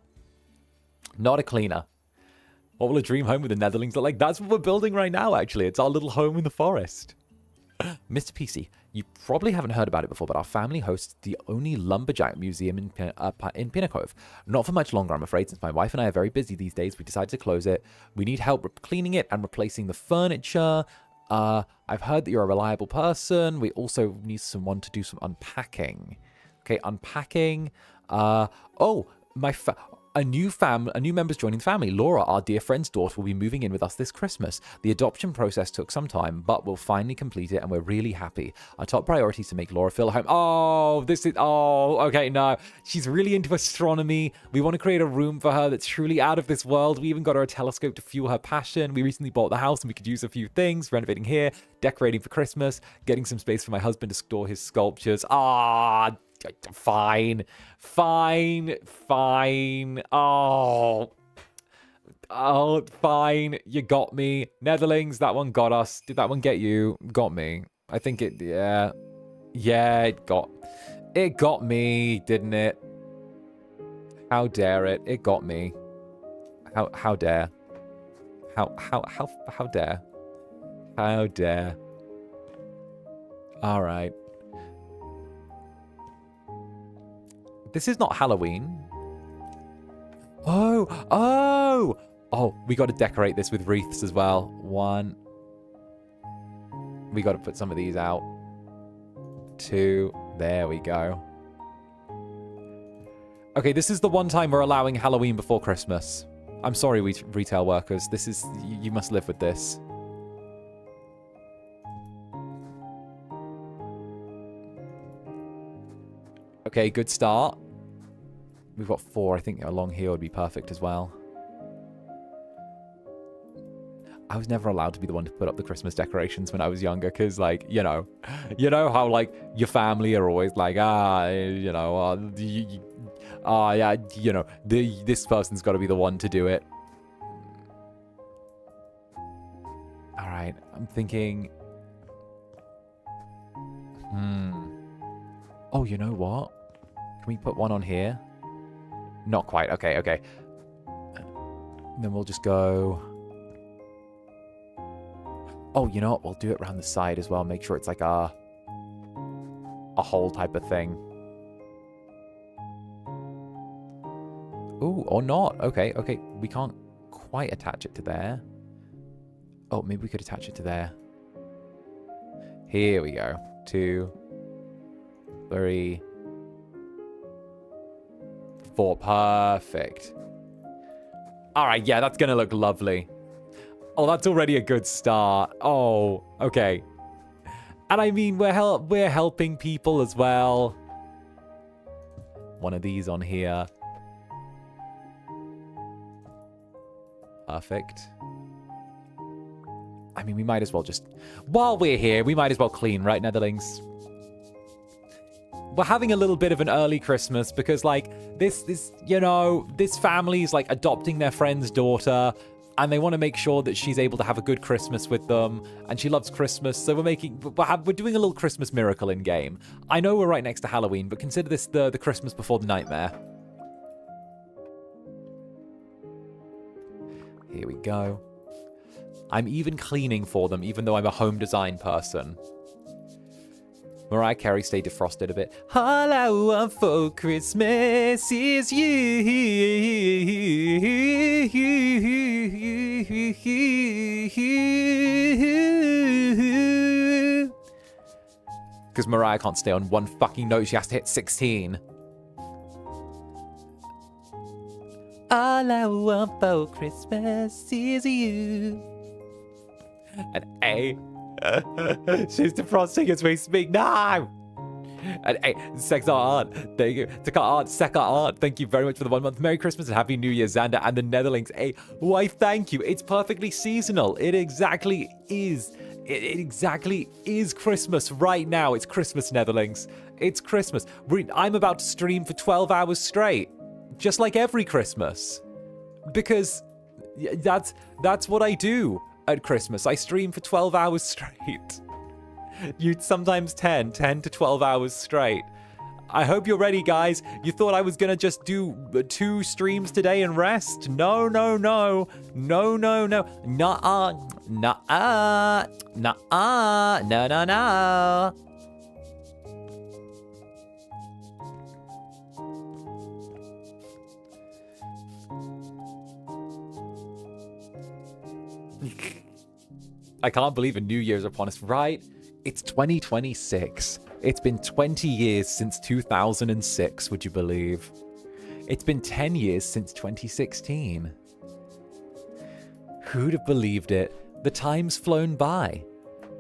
Not a cleaner. What will a dream home with the Netherlings look like? That's what we're building right now, actually. It's our little home in the forest. Mr. PC, you probably haven't heard about it before, but our family hosts the only lumberjack museum in Pinnacle. Not for much longer, I'm afraid, since my wife and I are very busy these days. We decided to close it. We need help cleaning it and replacing the furniture. I've heard that you're a reliable person. We also need someone to do some unpacking. Okay, unpacking. A new member's joining the family. Laura, our dear friend's daughter, will be moving in with us this Christmas. The adoption process took some time, but we'll finally complete it, and we're really happy. Our top priority is to make Laura feel at home. Okay, no. She's really into astronomy. We want to create a room for her that's truly out of this world. We even got her a telescope to fuel her passion. We recently bought the house, and we could use a few things. Renovating here, decorating for Christmas, getting some space for my husband to store his sculptures. Fine. Oh, fine. You got me. Netherlings, that one got us. Did that one get you? Got me. I think it, yeah. Yeah, it got me, didn't it? How dare it? It got me. How dare? How dare? How dare? All right. This is not Halloween. Oh, we got to decorate this with wreaths as well. We got to put some of these out. 2, there we go. Okay, this is the one time we're allowing Halloween before Christmas. I'm sorry, retail workers. You must live with this. Okay, good start. We've got 4. I think along here would be perfect as well. I was never allowed to be the one to put up the Christmas decorations when I was younger, because, like, you know how, like, your family are always like, this person's got to be the one to do it. All right, I'm thinking. Oh, you know what? Can we put one on here? Not quite. Okay. Then we'll just go. Oh, you know what? We'll do it around the side as well. Make sure it's like a hole type of thing. Ooh, or not. Okay. We can't quite attach it to there. Oh, maybe we could attach it to there. Here we go. 2, 3, 4. Perfect. All right, yeah, that's going to look lovely. Oh, that's already a good start. Oh, okay. And I mean, we're helping people as well. One of these on here. Perfect. I mean, we might as well just... While we're here, we might as well clean, right, Netherlings? we're having a little bit of an early Christmas because, like, this family's, like, adopting their friend's daughter, and they want to make sure that she's able to have a good Christmas with them, and she loves Christmas, so we're doing a little Christmas miracle in game. I know we're right next to Halloween, but consider this the Christmas before the nightmare. Here we go. I'm even cleaning for them, even though I'm a home design person. Mariah Carey, stay defrosted a bit. All I want for Christmas is you. Because Mariah can't stay on one fucking note. She has to hit 16. All I want for Christmas is you. And A. She's defrosting as we speak. No! And hey, Sex Art, thank you. Second Art, thank you very much for the 1 month. Merry Christmas and Happy New Year, Zander and the Netherlings. Hey, why thank you. It's perfectly seasonal. It exactly is. It exactly is Christmas right now. It's Christmas, Netherlings. It's Christmas. I'm about to stream for 12 hours straight. Just like every Christmas. Because that's what I do. At Christmas, I stream for 12 hours straight. Sometimes 10 to 12 hours straight. I hope you're ready, guys. You thought I was gonna just do 2 streams today and rest? No. Nuh-uh. No. I can't believe a New Year's upon us, right? It's 2026. It's been 20 years since 2006, would you believe? It's been 10 years since 2016. Who'd have believed it? The time's flown by.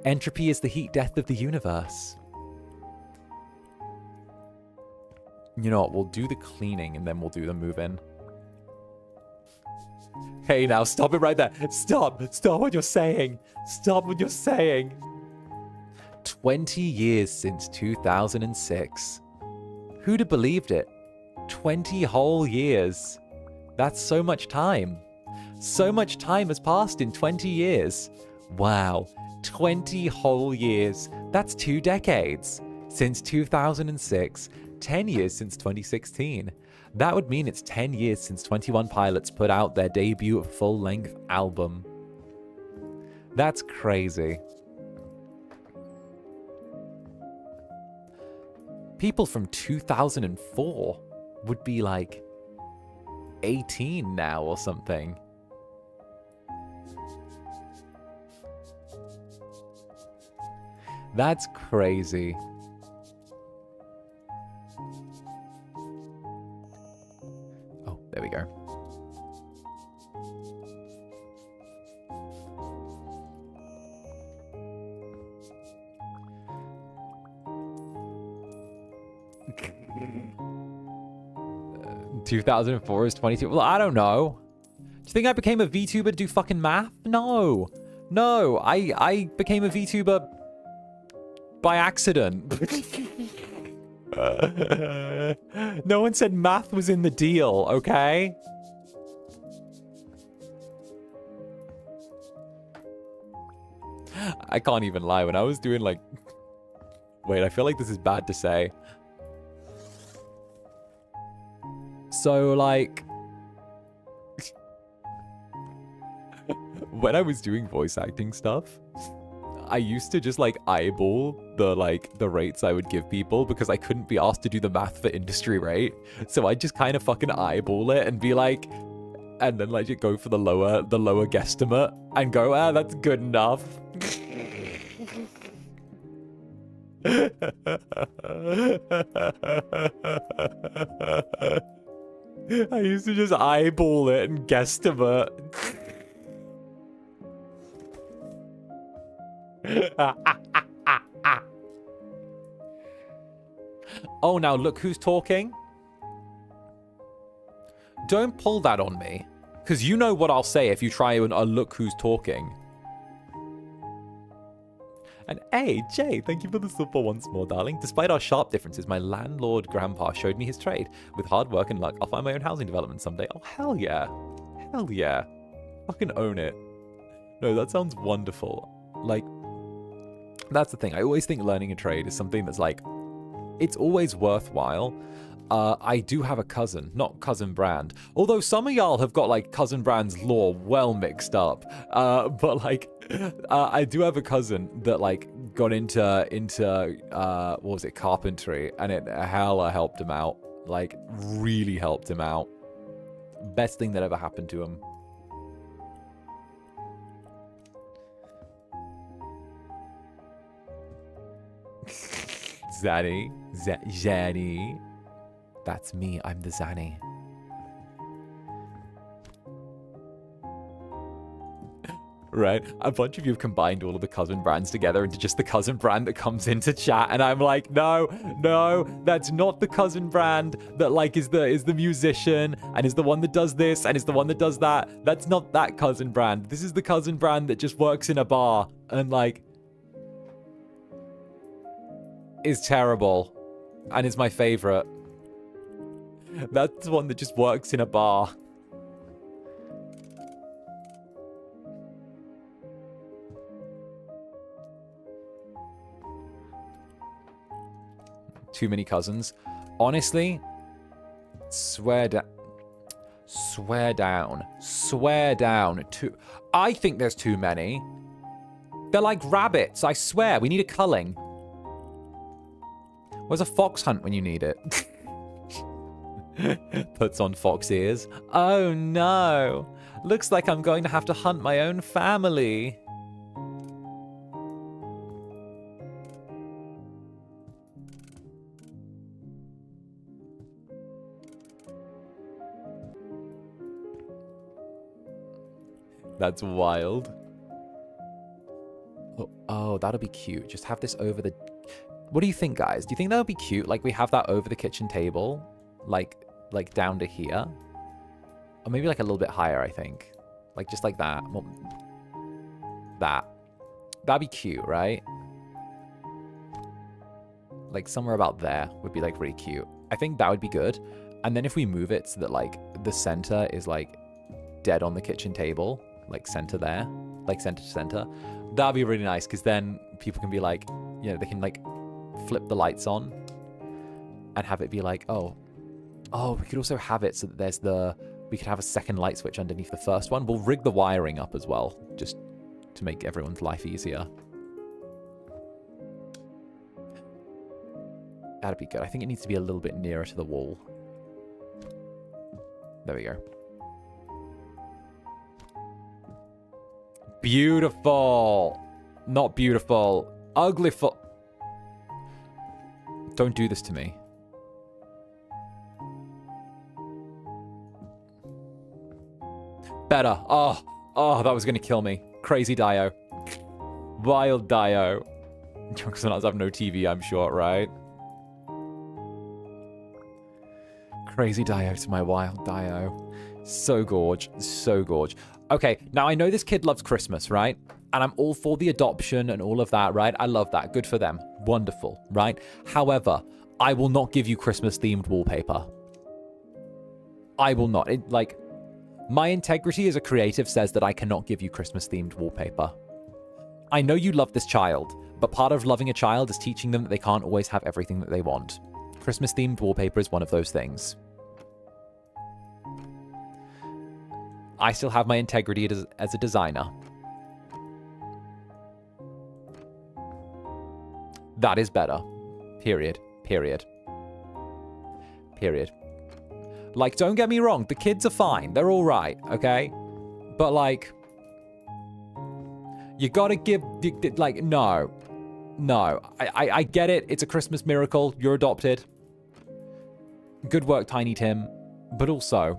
Entropy is the heat death of the universe. You know what? We'll do the cleaning and then we'll do the move-in. Hey, now, stop it right there. Stop what you're saying. Stop what you're saying. 20 years since 2006. Who'd have believed it? 20 whole years. That's so much time. So much time has passed in 20 years. Wow. 20 whole years. That's 2 decades. Since 2006. 10 years since 2016. That would mean it's 10 years since 21 Pilots put out their debut full-length album. That's crazy. People from 2004 would be like 18 now or something. That's crazy. There we go. Uh, 2004 is 22. Well, I don't know. Do you think I became a VTuber to do fucking math? No. No, I became a VTuber by accident. No one said math was in the deal, okay? I can't even lie. When I was doing like... Wait, I feel like this is bad to say. So, like... When I was doing voice acting stuff, I used to just like eyeball the rates I would give people because I couldn't be asked to do the math for industry rate. So I just kind of fucking eyeball it and be like, and then like you go for the lower guesstimate and go, ah, that's good enough. I used to just eyeball it and guesstimate. Oh, now look who's talking. Don't pull that on me, because you know what I'll say if you try and look who's talking. And hey, Jay, thank you for the super once more, darling. Despite our sharp differences, my landlord grandpa showed me his trade. With hard work and luck, I'll find my own housing development someday. Oh, hell yeah. Hell yeah. Fucking own it. No, that sounds wonderful. Like, that's the thing. I always think learning a trade is something that's like, it's always worthwhile. I do have a cousin, not Cousin Brand. Although some of y'all have got like Cousin Brand's lore well mixed up. But like, I do have a cousin that like got into what was it, carpentry, and it hella helped him out. Like, really helped him out. Best thing that ever happened to him. Zanny. Zanny. That's me. I'm the Zanny. Right? A bunch of you have combined all of the cousin brands together into just the cousin brand that comes into chat, and I'm like, no, that's not the cousin brand that like is the musician and is the one that does this and is the one that does that. That's not that cousin brand. This is the cousin brand that just works in a bar and like is terrible and is my favorite. That's the one that just works in a bar. Too many cousins. Honestly, swear down. I think there's too many. They're like rabbits, I swear. We need a culling. Where's a fox hunt when you need it? Puts on fox ears. Oh no. Looks like I'm going to have to hunt my own family. That's wild. Oh, that'll be cute. Just have this over the... What do you think, guys? Do you think that would be cute? Like, we have that over the kitchen table? Like down to here? Or maybe, like, a little bit higher, I think. Like, just like that. Well, that. That'd be cute, right? Like, somewhere about there would be, like, really cute. I think that would be good. And then if we move it so that, like, the center is, like, dead on the kitchen table... like center there, like center to center, that'd be really nice, because then people can be like, you know, they can like flip the lights on and have it be like, oh, we could also have it so that we could have a second light switch underneath the first one. We'll rig the wiring up as well, just to make everyone's life easier. That'd be good. I think it needs to be a little bit nearer to the wall. There we go. Beautiful. Not beautiful. Ugly for... Don't do this to me. Better. Oh, that was going to kill me. Crazy Dio. Wild Dio. Because I have no TV, I'm sure, right? Crazy Dio to my wild Dio. So gorge. So gorge. Okay, now I know this kid loves Christmas, right? And I'm all for the adoption and all of that, right? I love that. Good for them. Wonderful, right? However, I will not give you Christmas-themed wallpaper. I will not. My integrity as a creative says that I cannot give you Christmas-themed wallpaper. I know you love this child, but part of loving a child is teaching them that they can't always have everything that they want. Christmas-themed wallpaper is one of those things. I still have my integrity as a designer. That is better. Period. Period. Period. Like, don't get me wrong. The kids are fine. They're all right, okay? But, like, you gotta give... Like, no. No. I get it. It's a Christmas miracle. You're adopted. Good work, Tiny Tim. But also...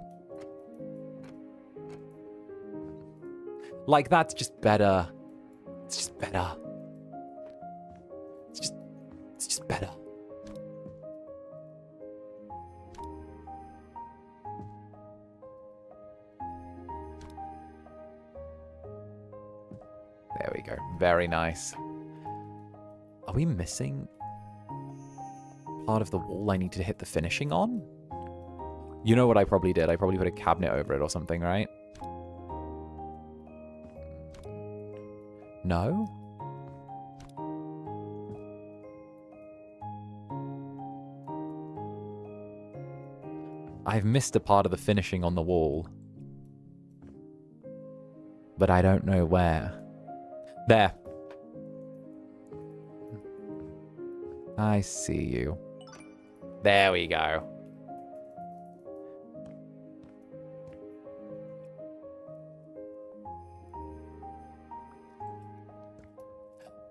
Like, that's just better. It's just better. It's just better. There we go. Very nice. Are we missing part of the wall I need to hit the finishing on? You know what I probably did? I probably put a cabinet over it or something, right? No? I've missed a part of the finishing on the wall. But I don't know where. There. I see you. There we go.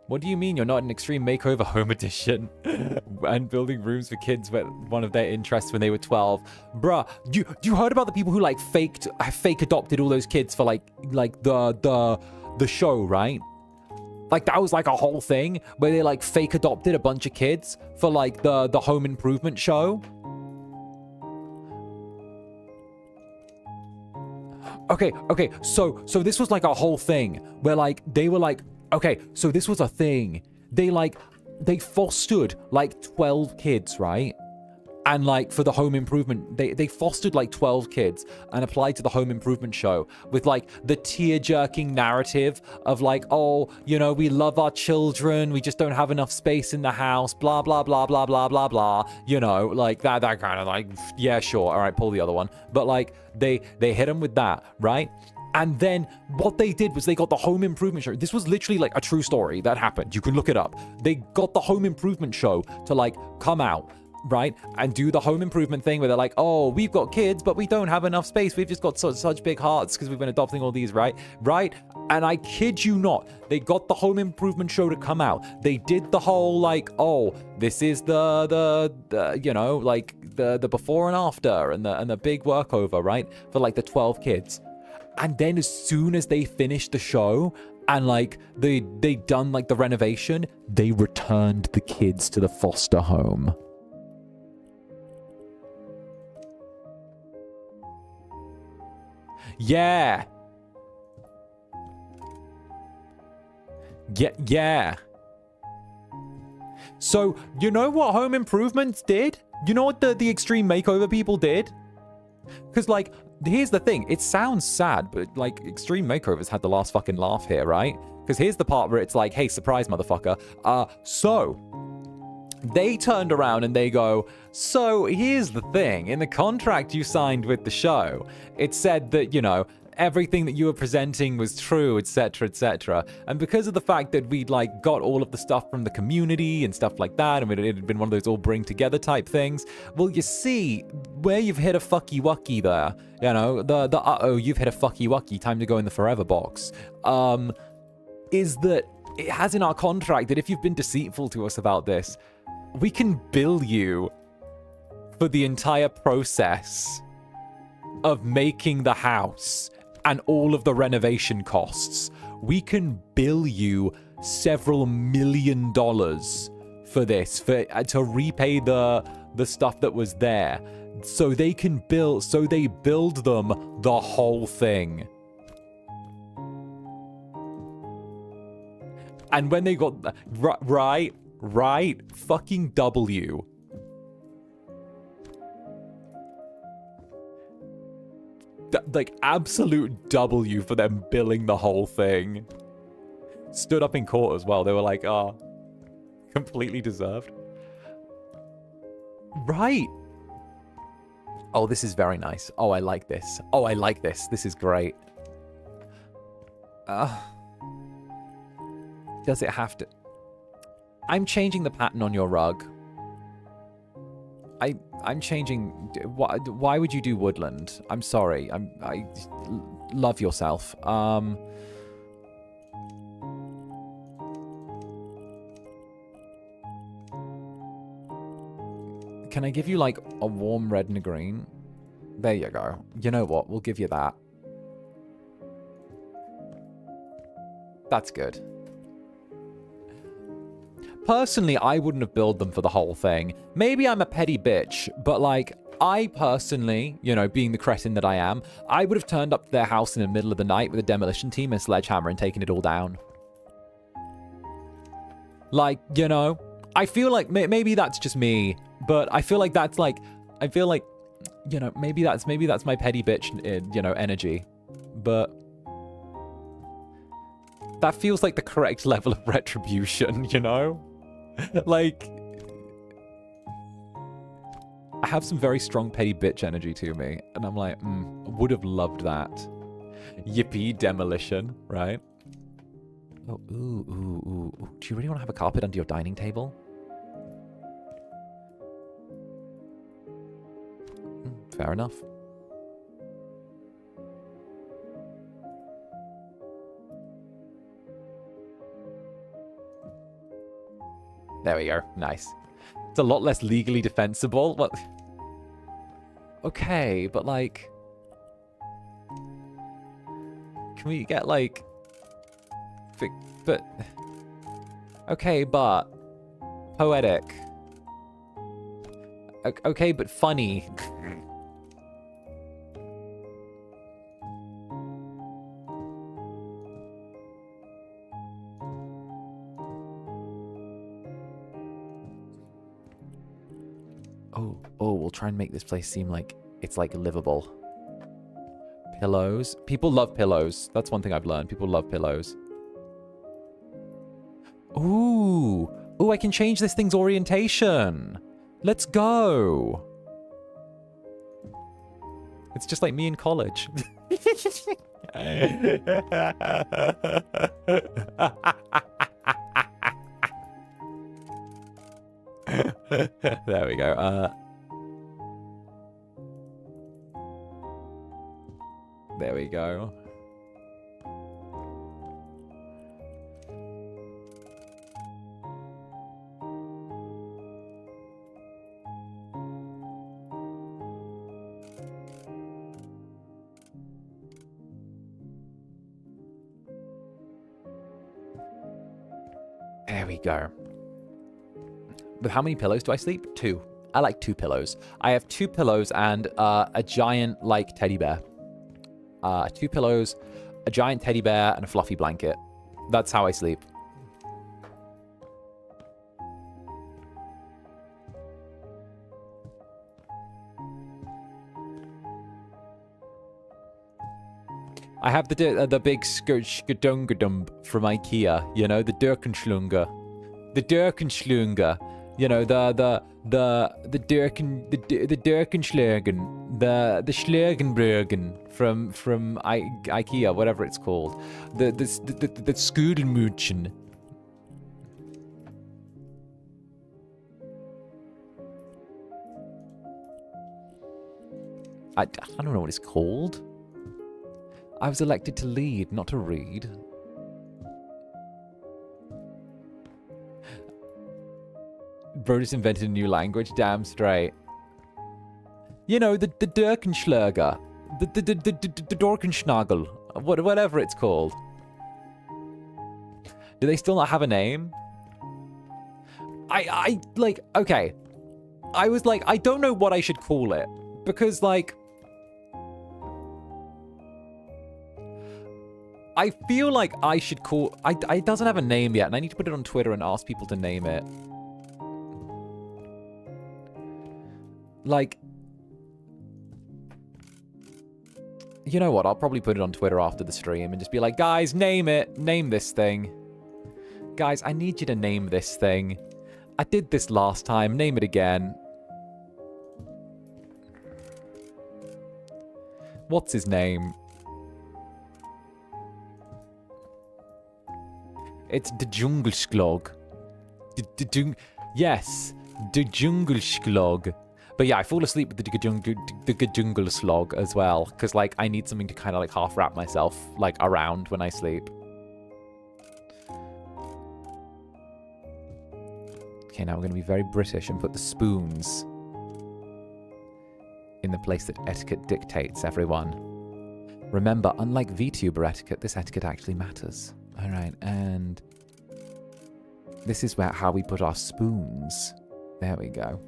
What do you mean you're not an Extreme Makeover Home Edition and building rooms for kids with one of their interests when they were 12? Bruh, you heard about the people who like fake adopted all those kids for like the show, right? Like that was like a whole thing where they like fake adopted a bunch of kids for like the home improvement show. Okay, so this was like a whole thing where like they were like, okay, so this was a thing. They fostered like 12 kids, right? And like for the home improvement, they fostered like 12 kids and applied to the home improvement show with like the tear-jerking narrative of like, oh, you know, we love our children, we just don't have enough space in the house, blah, blah, blah, blah, blah, blah, blah. You know, like that kind of like, yeah, sure. All right, pull the other one. But like they hit them with that, right? And then what they did was they got the home improvement show. This was literally like a true story that happened. You can look it up. They got the home improvement show to like come out, right? And do the home improvement thing where they're like, oh, we've got kids, but we don't have enough space. We've just got such big hearts because we've been adopting all these, right? And I kid you not, they got the home improvement show to come out. They did the whole like, oh, this is the you know, like the before and after and the big workover, right? For like the 12 kids. And then as soon as they finished the show and like they done like the renovation, they returned the kids to the foster home. Yeah. Yeah. So, you know what home improvements did? You know what the Extreme Makeover people did? Because like, here's the thing, it sounds sad, but like Extreme Makeovers had the last fucking laugh here, right? Because here's the part where it's like, hey, surprise, motherfucker. So they turned around and they go, so here's the thing, in the contract you signed with the show, it said that, you know, everything that you were presenting was true, etc., etc. And because of the fact that we'd like got all of the stuff from the community and stuff like that, and it had been one of those all bring together type things, well, you see where you've hit a fucky wucky there, you know, the uh-oh, you've hit a fucky wucky, time to go in the forever box, is that it has in our contract that if you've been deceitful to us about this, we can bill you for the entire process of making the house and all of the renovation costs. We can bill you several $1 million for this, to repay the stuff that was there. So they build them the whole thing. And when they got right, fucking W. Like absolute W for them billing the whole thing. Stood up in court as well. They were like, oh, completely deserved. Right. Oh, this is very nice. Oh, I like this. Oh, I like this. This is great. Does it have to? I'm changing the pattern on your rug. I'm changing. Why would you do woodland? I'm sorry. I love yourself. Can I give you like a warm red and a green? There you go. You know what? We'll give you that. That's good. Personally, I wouldn't have billed them for the whole thing. Maybe I'm a petty bitch, but like, I personally, you know, being the cretin that I am, I would have turned up to their house in the middle of the night with a demolition team and sledgehammer and taken it all down. Like, you know, I feel like maybe that's just me, but I feel like that's like, I feel like, you know, maybe that's my petty bitch, you know, energy, but that feels like the correct level of retribution, you know? Like, I have some very strong petty bitch energy to me, and I'm like, would have loved that. Yippee, demolition, right? Oh, ooh. Do you really want to have a carpet under your dining table? Fair enough. There we go. Nice. It's a lot less legally defensible. What? Okay, but like... Can we get like... But... Okay, but... Poetic. Okay, but funny. Oh, we'll try and make this place seem like it's like livable. Pillows. People love pillows. That's one thing I've learned. People love pillows. Ooh, I can change this thing's orientation. Let's go. It's just like me in college. There we go. There we go. There we go. With how many pillows do I sleep? 2. I like 2 pillows. I have 2 pillows and a giant, like, teddy bear. 2 pillows, a giant teddy bear, and a fluffy blanket. That's how I sleep. I have the big 𝓱𝓸𝓾𝓻 from IKEA, you know, the 𝓱𝓸𝓾𝓻. The 𝓱𝓸𝓾𝓻. You know, the 𝓱𝓸𝓾𝓻, the 𝓱𝓸𝓾𝓻 from IKEA, whatever it's called. The 𝓱𝓸𝓾𝓻. I don't know what it's called. I was elected to lead, not to read. Bro just invented a new language, damn straight. You know, the 𝓱𝓸𝓾𝓻, the 𝓱𝓸𝓾𝓻, whatever it's called. Do they still not have a name? I like, okay. I was like, I don't know what I should call it. Because, like... I feel like I should call... It doesn't have a name yet, and I need to put it on Twitter and ask people to name it. Like... You know what? I'll probably put it on Twitter after the stream and just be like, guys, name it. Name this thing. Guys, I need you to name this thing. I did this last time. Name it again. What's his name? It's the 𝓸𝓾𝓻. Yes, the 𝓸𝓾𝓻. But yeah, I fall asleep with the 𝓸𝓾𝓻 as well, because like I need something to kind of like half wrap myself like around when I sleep. Okay, now we're going to be very British and put the spoons in the place that etiquette dictates, everyone. Remember, unlike VTuber etiquette, this etiquette actually matters. All right, and this is how we put our spoons. There we go.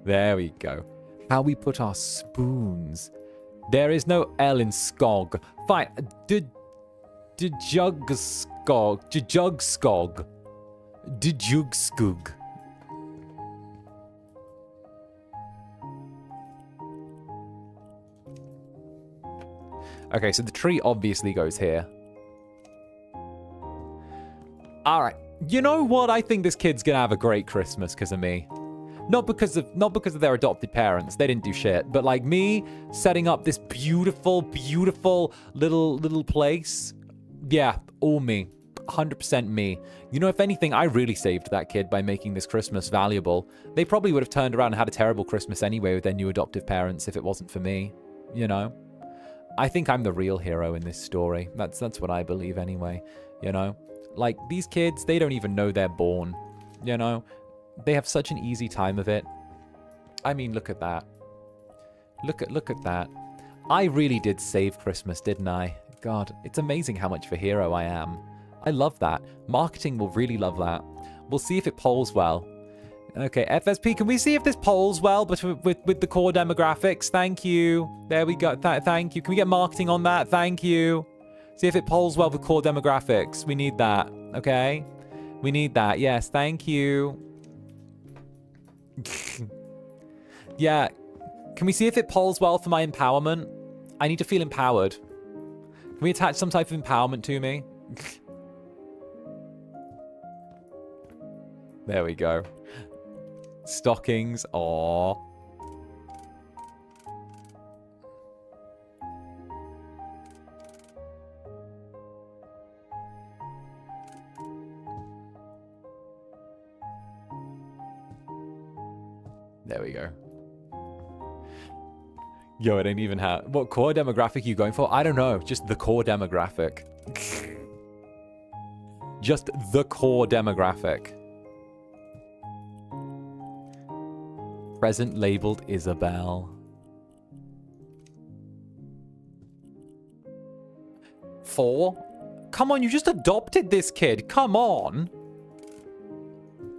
There we go. How we put our spoons There is no L in skog. Fine. Djugskog. Djugskog. Djugskog. Okay, so the tree obviously goes here. All right. You know what? I think this kid's gonna have a great Christmas because of me. Not because of their adopted parents. They didn't do shit. But like me setting up this beautiful, beautiful little place. Yeah, all me. 100% me. You know, if anything, I really saved that kid by making this Christmas valuable. They probably would have turned around and had a terrible Christmas anyway with their new adoptive parents if it wasn't for me. You know? I think I'm the real hero in this story. That's what I believe anyway. You know? Like, these kids, they don't even know they're born. You know? They have such an easy time of it. I mean, look at that. Look at that. I really did save Christmas, didn't I? God, it's amazing how much of a hero I am. I love that. Marketing will really love that. We'll see if it polls well. Okay, FSP, can we see if this polls well but with the core demographics? Thank you. There we go. Thank you. Can we get marketing on that? Thank you. See if it polls well with core demographics. We need that. Okay? We need that. Yes, thank you. Yeah. Can we see if it polls well for my empowerment? I need to feel empowered. Can we attach some type of empowerment to me? There we go. Stockings. Aww. There we go. Yo, I don't even have... What core demographic are you going for? I don't know. Just the core demographic. Just the core demographic. Present labeled Isabel. 4? Come on, you just adopted this kid. Come on.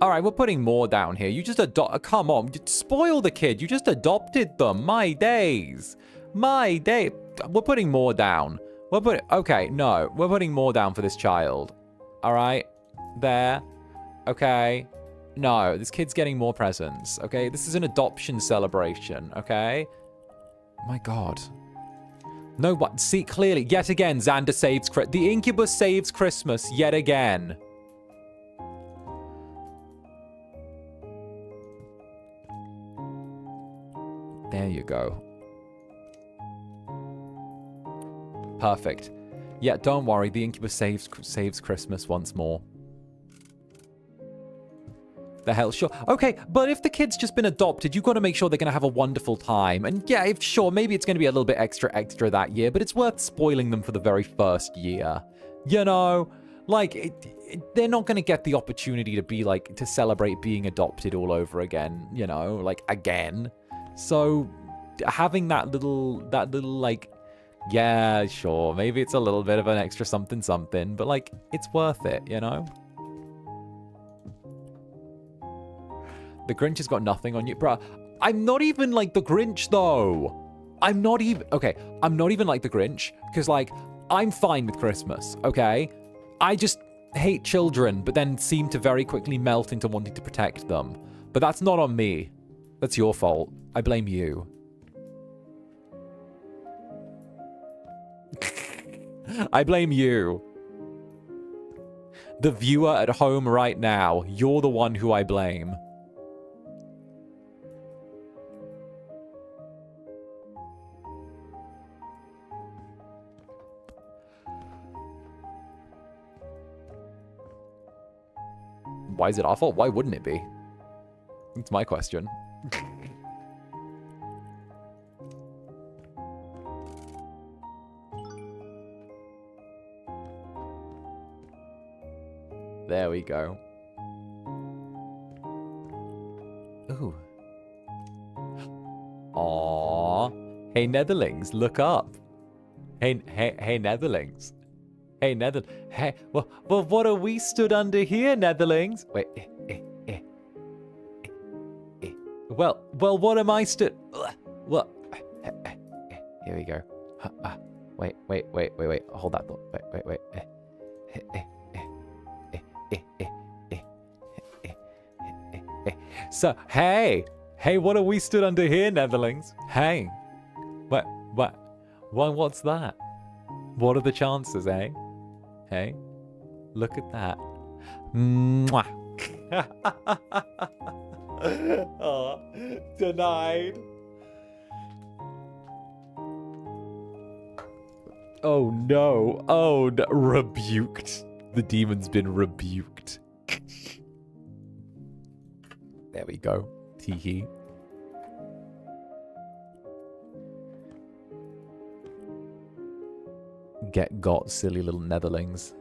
All right, we're putting more down here. You just come on, spoil the kid. You just adopted them. My days. My day. We're putting more down. Okay, no. We're putting more down for this child. All right. There. Okay. No, this kid's getting more presents. Okay, this is an adoption celebration. Okay. My God. No, what? See, clearly, yet again, Zander saves... The Incubus saves Christmas yet again. There you go. Perfect. Yeah, don't worry. The Incubus saves Christmas once more. The hell, sure. Okay, but if the kid's just been adopted, you've got to make sure they're going to have a wonderful time. And yeah, if sure, maybe it's going to be a little bit extra that year, but it's worth spoiling them for the very first year. You know? Like, they're not going to get the opportunity to be, like, to celebrate being adopted all over again. You know? Like, again. So, having that little, like, yeah, sure, maybe it's a little bit of an extra something, but, like, it's worth it, you know? The Grinch has got nothing on you. Bruh, I'm not even like the Grinch, though. I'm not even like the Grinch, because, like, I'm fine with Christmas, okay? I just hate children, but then seem to very quickly melt into wanting to protect them. But that's not on me. That's your fault. I blame you. I blame you. The viewer at home right now, you're the one who I blame. Why is it our fault? Why wouldn't it be? That's my question. There we go. Ooh. Aww. Hey, Netherlings, look up. Hey, Netherlings. Hey, Hey, well, what are we stood under here, Netherlings? Wait, Well, what am I stood... Well, Here we go. Wait. Hold that thought. Wait. So, hey, what are we stood under here, Netherlings? Hey, what's that? What are the chances, eh? Hey, look at that. Mwah. Oh, denied. Oh no. Oh, no. Rebuked. The demon's been rebuked. There we go. Teehee. Get got, silly little Netherlings.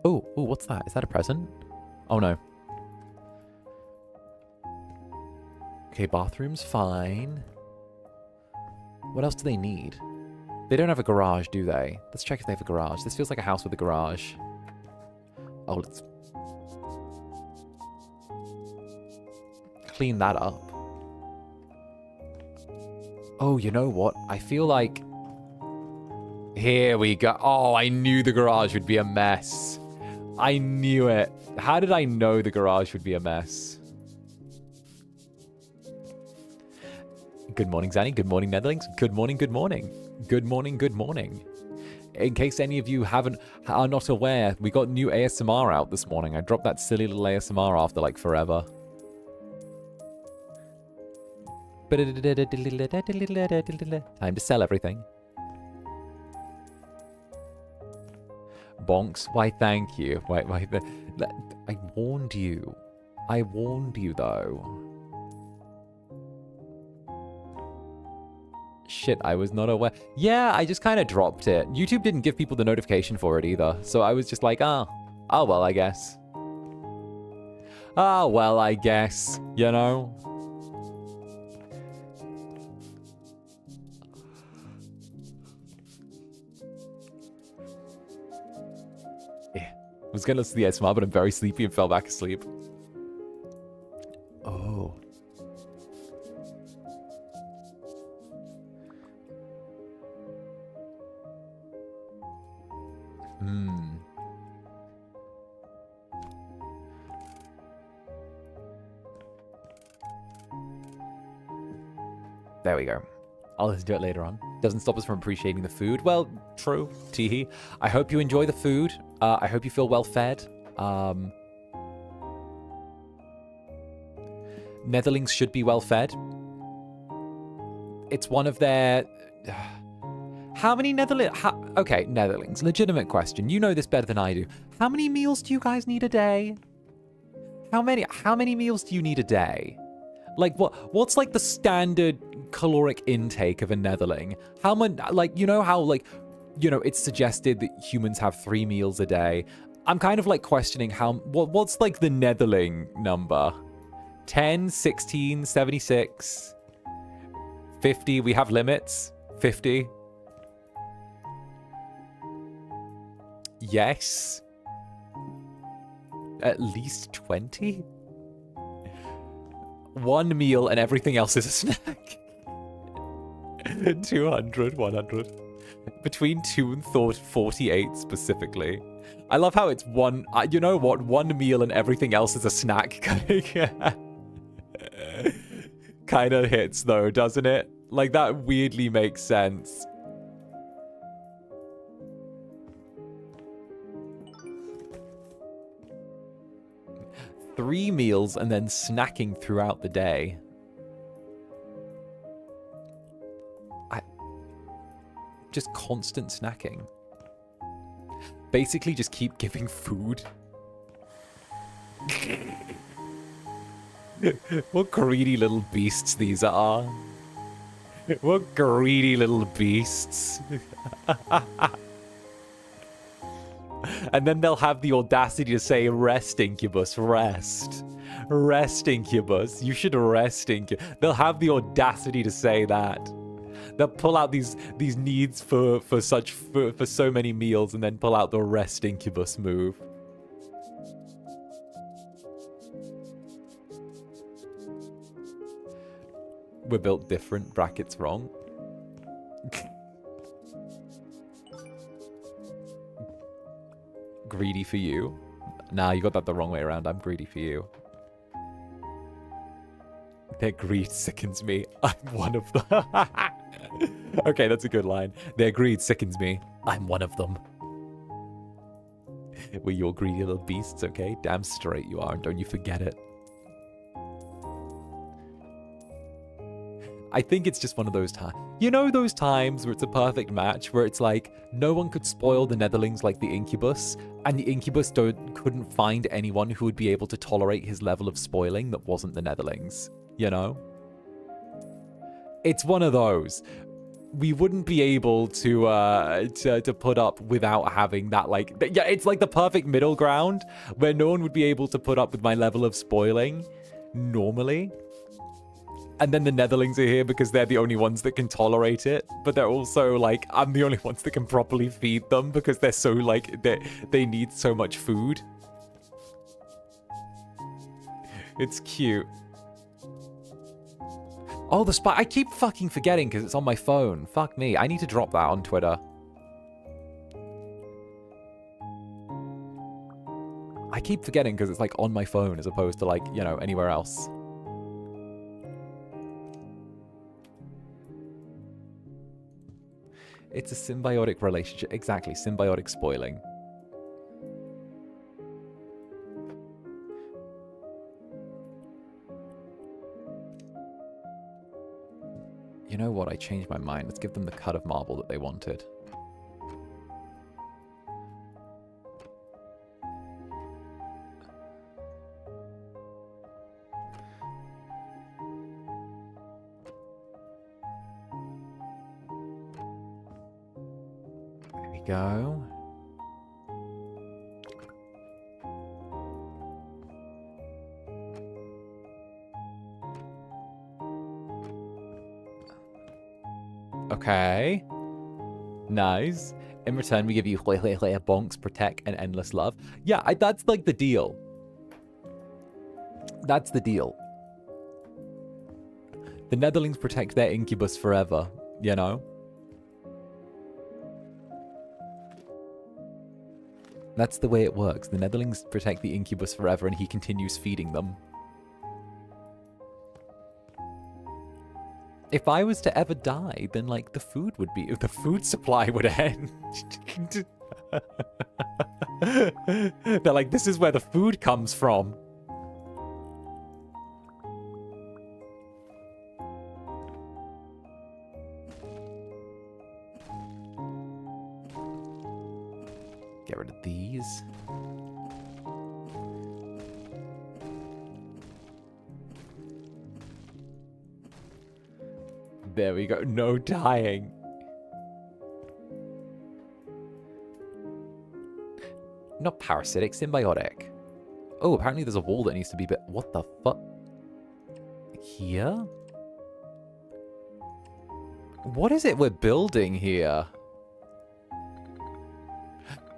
Oh, what's that? Is that a present? Oh no. Okay, bathroom's fine. What else do they need? They don't have a garage, do they? Let's check if they have a garage. This feels like a house with a garage. Oh, let's clean that up. Oh, you know what? I feel like... Here we go. Oh, I knew the garage would be a mess. I knew it. How did I know the garage would be a mess? Good morning, Zanny. Good morning, Netherlings. Good morning, good morning. Good morning, good morning. In case any of you are not aware, we got new ASMR out this morning. I dropped that silly little ASMR after like forever. Time to sell everything. Bonks. Why, thank you. Why, I warned you. I warned you, though. Shit, I was not aware. Yeah, I just kind of dropped it. YouTube didn't give people the notification for it either. So I was just like, oh well, I guess. Oh, well, I guess. You know? Yeah. I was going to listen to the ASMR, but I'm very sleepy and fell back asleep. Oh. There we go. I'll just do it later on. Doesn't stop us from appreciating the food. Well, true. Teehee. I hope you enjoy the food. I hope you feel well fed. Netherlings should be well fed. It's one of their... How many Okay, Netherlings. Legitimate question. You know this better than I do. How many meals do you guys need a day? How many meals do you need a day? Like, what's like the standard caloric intake of a Netherling? How much, like, you know how, like, you know, it's suggested that humans have 3 meals a day. I'm kind of like questioning what's like the Netherling number? 10, 16, 76, 50. We have limits. 50. Yes. At least 20? 1 meal and everything else is a snack. 200, 100. Between 2 and 48 specifically. I love how it's one, you know what? 1 meal and everything else is a snack. Kind of hits though, doesn't it? Like that weirdly makes sense. Three meals and then snacking throughout the day. Just constant snacking. Basically just keep giving food. What greedy little beasts these are. What greedy little beasts. And then they'll have the audacity to say, rest, Incubus, rest. Rest, Incubus. You should rest, Incubus. They'll have the audacity to say that. They'll pull out these needs for so many meals and then pull out the rest, Incubus move. We're built different. Brackets wrong. Greedy for you. Nah, you got that the wrong way around. I'm greedy for you. Their greed sickens me. I'm one of them. Okay, that's a good line. Their greed sickens me. I'm one of them. We're your greedy little beasts, okay? Damn straight you are, and don't you forget it. I think it's just one of those times. You know those times where it's a perfect match, where it's like, no one could spoil the Netherlings like the Incubus, and the Incubus couldn't find anyone who would be able to tolerate his level of spoiling that wasn't the Netherlings, you know? It's one of those. We wouldn't be able to put up without having that, like... Yeah, it's like the perfect middle ground, where no one would be able to put up with my level of spoiling, normally. And then the Netherlings are here because they're the only ones that can tolerate it. But they're also, like, I'm the only ones that can properly feed them because they're so, like, they need so much food. It's cute. Oh, the spy. I keep fucking forgetting because it's on my phone. Fuck me. I need to drop that on Twitter. I keep forgetting because it's, like, on my phone as opposed to, like, you know, anywhere else. It's a symbiotic relationship. Exactly. Symbiotic spoiling. You know what? I changed my mind. Let's give them the cut of marble that they wanted. There we go. Okay. Nice. In return, we give you bonks, protect, and endless love. Yeah, that's like the deal. That's the deal. The Netherlings protect their Incubus forever, you know? That's the way it works. The Netherlings protect the Incubus forever and he continues feeding them. If I was to ever die, then, like, the food supply would end. They're like, this is where the food comes from. Get rid of these. There we go. No dying. Not parasitic, symbiotic. Oh, apparently there's a wall that needs to be built. What the fuck? Here? What is it we're building here?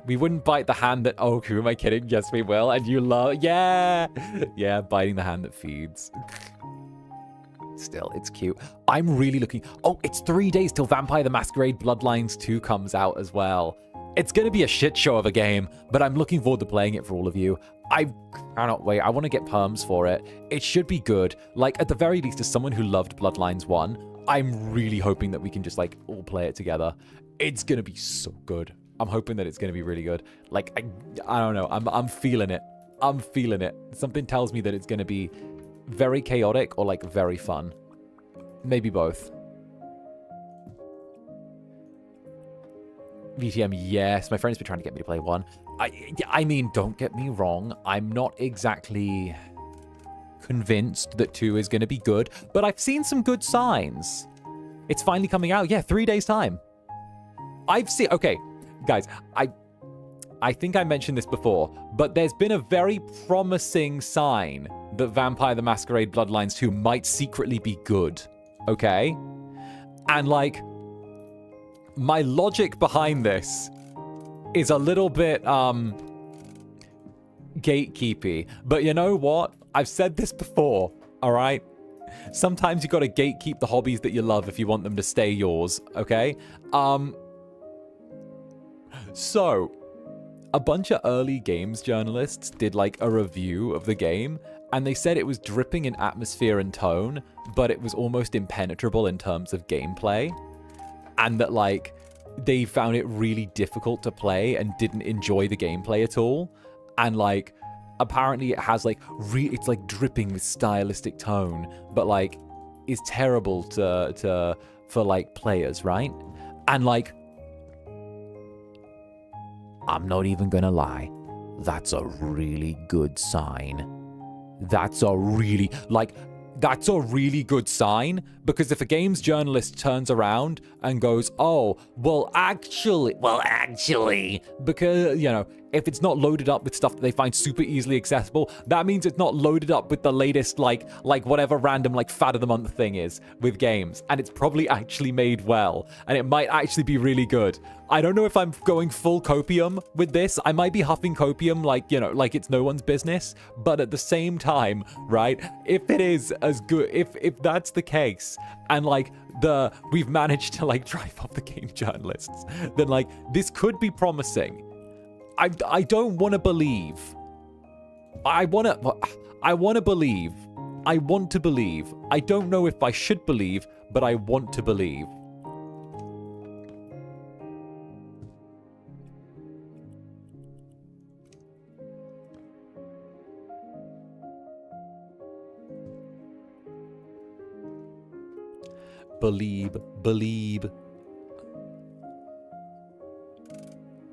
We wouldn't bite the hand that... Oh, who am I kidding? Yes, we will. And you love... Yeah! Yeah, biting the hand that feeds. Still, it's cute. I'm really looking... Oh, it's 3 days till Vampire the Masquerade Bloodlines 2 comes out as well. It's going to be a shit show of a game, but I'm looking forward to playing it for all of you. I cannot wait. I want to get perms for it. It should be good. Like, at the very least, as someone who loved Bloodlines 1, I'm really hoping that we can just, like, all play it together. It's going to be so good. I'm hoping that it's going to be really good. Like, I don't know. I'm feeling it. I'm feeling it. Something tells me that it's going to be very chaotic or, like, very fun. Maybe both. VTM, yes. My friend's been trying to get me to play 1. I mean, don't get me wrong. I'm not exactly convinced that 2 is going to be good, but I've seen some good signs. It's finally coming out. Yeah, 3 days' time. I've seen... Okay, guys, I think I mentioned this before, but there's been a very promising sign that Vampire the Masquerade Bloodlines 2 might secretly be good, okay? And, like, my logic behind this is a little bit, gatekeepy. But you know what? I've said this before, all right? Sometimes you got to gatekeep the hobbies that you love if you want them to stay yours, okay? So, a bunch of early games journalists did like a review of the game, and they said it was dripping in atmosphere and tone, but it was almost impenetrable in terms of gameplay. And that like, they found it really difficult to play and didn't enjoy the gameplay at all. And like, apparently it has like it's like dripping with stylistic tone, but like is terrible for like players, right? And like, I'm not even gonna lie, that's a really good sign. That's a really good sign, because if a games journalist turns around and goes, oh, well actually, because, you know, if it's not loaded up with stuff that they find super easily accessible, that means it's not loaded up with the latest, like whatever random, like, fad of the month thing is with games. And it's probably actually made well. And it might actually be really good. I don't know if I'm going full copium with this. I might be huffing copium, like, you know, like it's no one's business. But at the same time, right, if it is as good, if that's the case, and like we've managed to like drive off the game journalists, then like this could be promising. I don't want to believe. I want to believe. I want to believe. I don't know if I should believe, but I want to believe. Believe.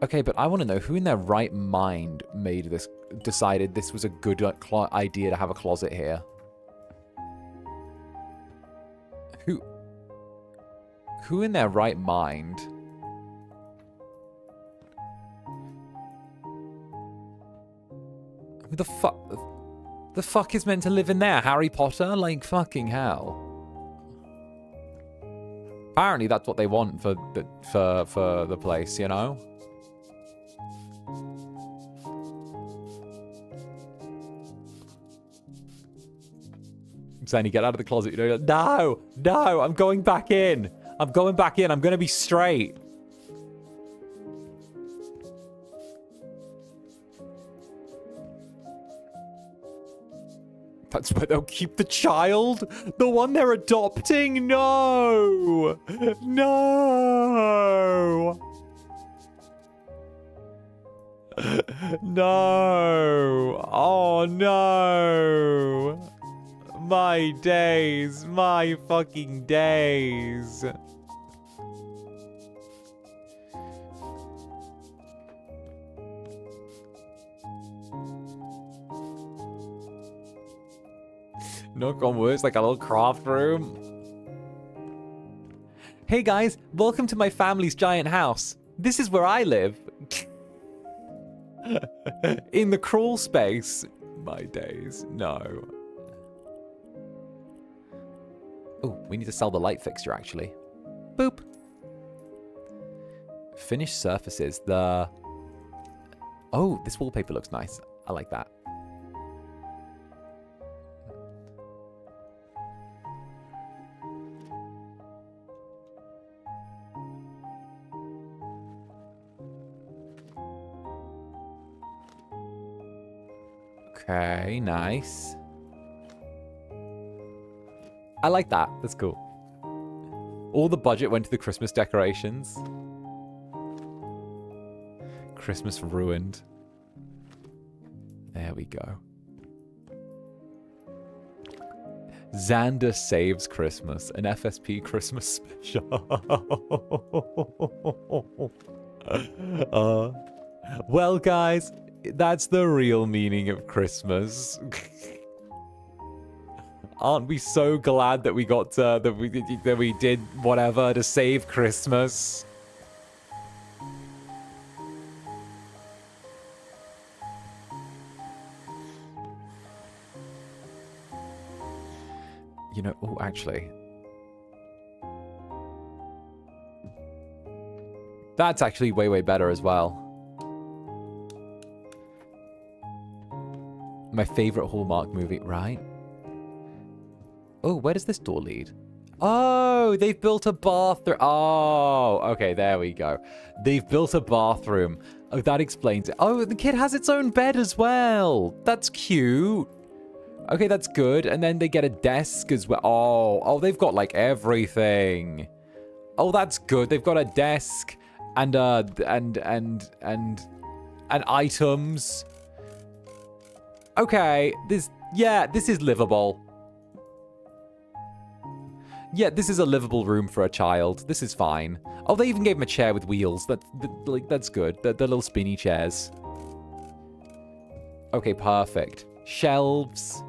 Okay, but I want to know who in their right mind decided this was a good idea to have a closet here. Who in their right mind? Who the fuck is meant to live in there? Harry Potter? Like, fucking hell. Apparently that's what they want for the place, you know? Saying you get out of the closet, you know, no, I'm going back in. I'm going to be straight. That's where they'll keep the child? The one they're adopting? No! No! No! Oh, no! My days. My fucking days. Knock on wood, it's like a little craft room. Hey guys, welcome to my family's giant house. This is where I live. In the crawl space. My days, no. Oh, we need to sell the light fixture, actually. Boop. Finished surfaces. Oh, this wallpaper looks nice. I like that. Okay, nice. I like that. That's cool. All the budget went to the Christmas decorations. Christmas ruined. There we go. Zander saves Christmas. An FSP Christmas special. Well, guys, that's the real meaning of Christmas. Aren't we so glad that we got that we did whatever to save Christmas? You know, oh, actually. That's actually way, way better as well. My favorite Hallmark movie, right? Oh, where does this door lead? Oh, they've built a bathroom. Oh, okay, there we go. They've built a bathroom. Oh, that explains it. Oh, the kid has its own bed as well. That's cute. Okay, that's good. And then they get a desk as well. Oh, they've got like everything. Oh, that's good. They've got a desk and items. Okay, this is livable. Yeah, this is a livable room for a child. This is fine. Oh, they even gave him a chair with wheels. That's good. The little spinny chairs. Okay, perfect. Shelves.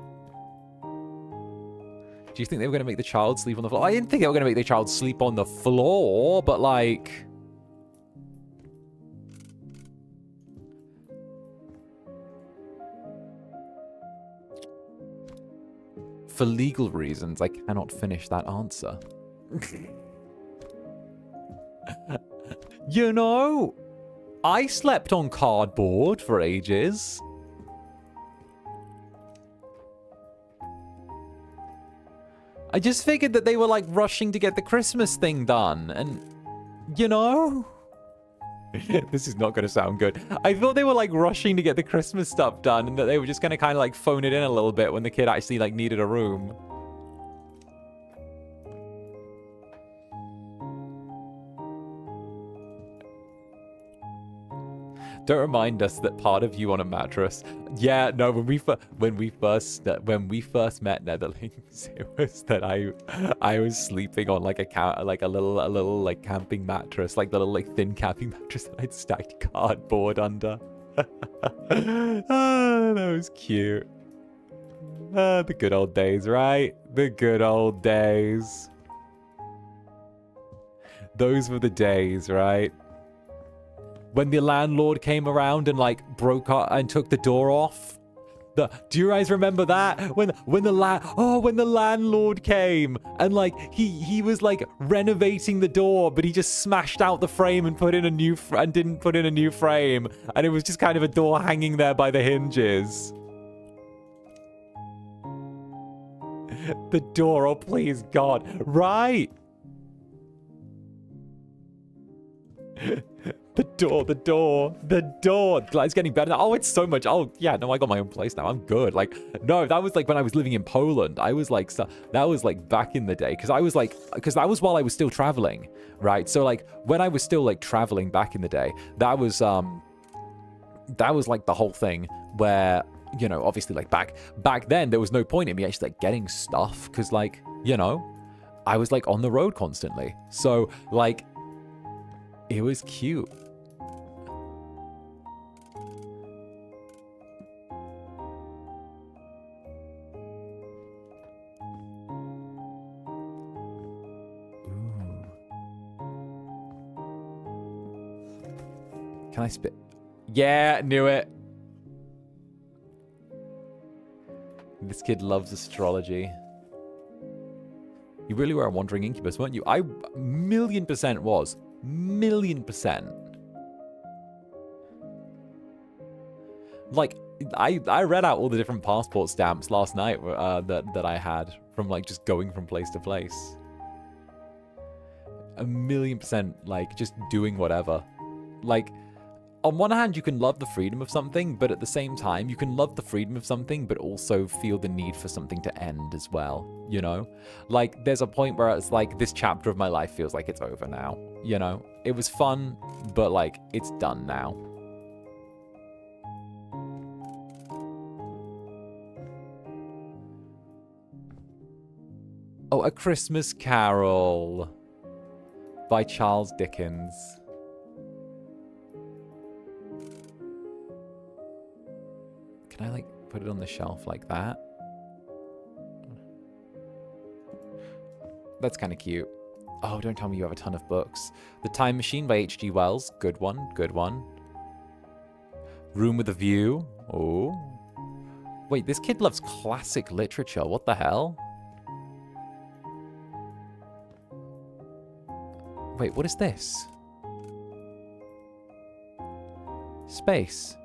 Do you think they were going to make the child sleep on the floor? I didn't think they were going to make the child sleep on the floor, but like... For legal reasons, I cannot finish that answer. You know, I slept on cardboard for ages. I just figured that they were like rushing to get the Christmas thing done, and you know, this is not going to sound good. I thought they were like rushing to get the Christmas stuff done, and that they were just going to kind of like phone it in a little bit when the kid actually like needed a room. Don't remind us that part of you on a mattress. Yeah, no. When we first met Netherlings, it was that I was sleeping on like a little like camping mattress, like the little like thin camping mattress that I'd stacked cardboard under. Oh, that was cute. The good old days, right? The good old days. Those were the days, right? When the landlord came around and like broke up and took the door off. Do you guys remember that? When the landlord came and like he was like renovating the door, but he just smashed out the frame and put in a new didn't put in a new frame, and it was just kind of a door hanging there by the hinges. The door, oh please God, right? The door. It's getting better. Oh, it's so much. Oh, yeah, no, I got my own place now. I'm good. Like, no, that was like when I was living in Poland. I was like, that was like back in the day. Because that was while I was still traveling, right? So like when I was still like traveling back in the day, that was like the whole thing where, you know, obviously like back then there was no point in me actually like getting stuff. Because like, you know, I was like on the road constantly. So like, it was cute. Can I spit? Yeah, knew it. This kid loves astrology. You really were a wandering incubus, weren't you? I ~1,000,000% was. ~1,000,000%. Like, I read out all the different passport stamps last night that I had from like just going from place to place. 1,000,000%, like just doing whatever. Like, on one hand, you can love the freedom of something, but at the same time, you can love the freedom of something, but also feel the need for something to end as well, you know? Like, there's a point where it's like, this chapter of my life feels like it's over now, you know? It was fun, but like, it's done now. Oh, A Christmas Carol by Charles Dickens. Can I, like, put it on the shelf like that? That's kind of cute. Oh, don't tell me you have a ton of books. The Time Machine by H.G. Wells. Good one, good one. Room with a View. Oh. Wait, this kid loves classic literature. What the hell? Wait, what is this? Space.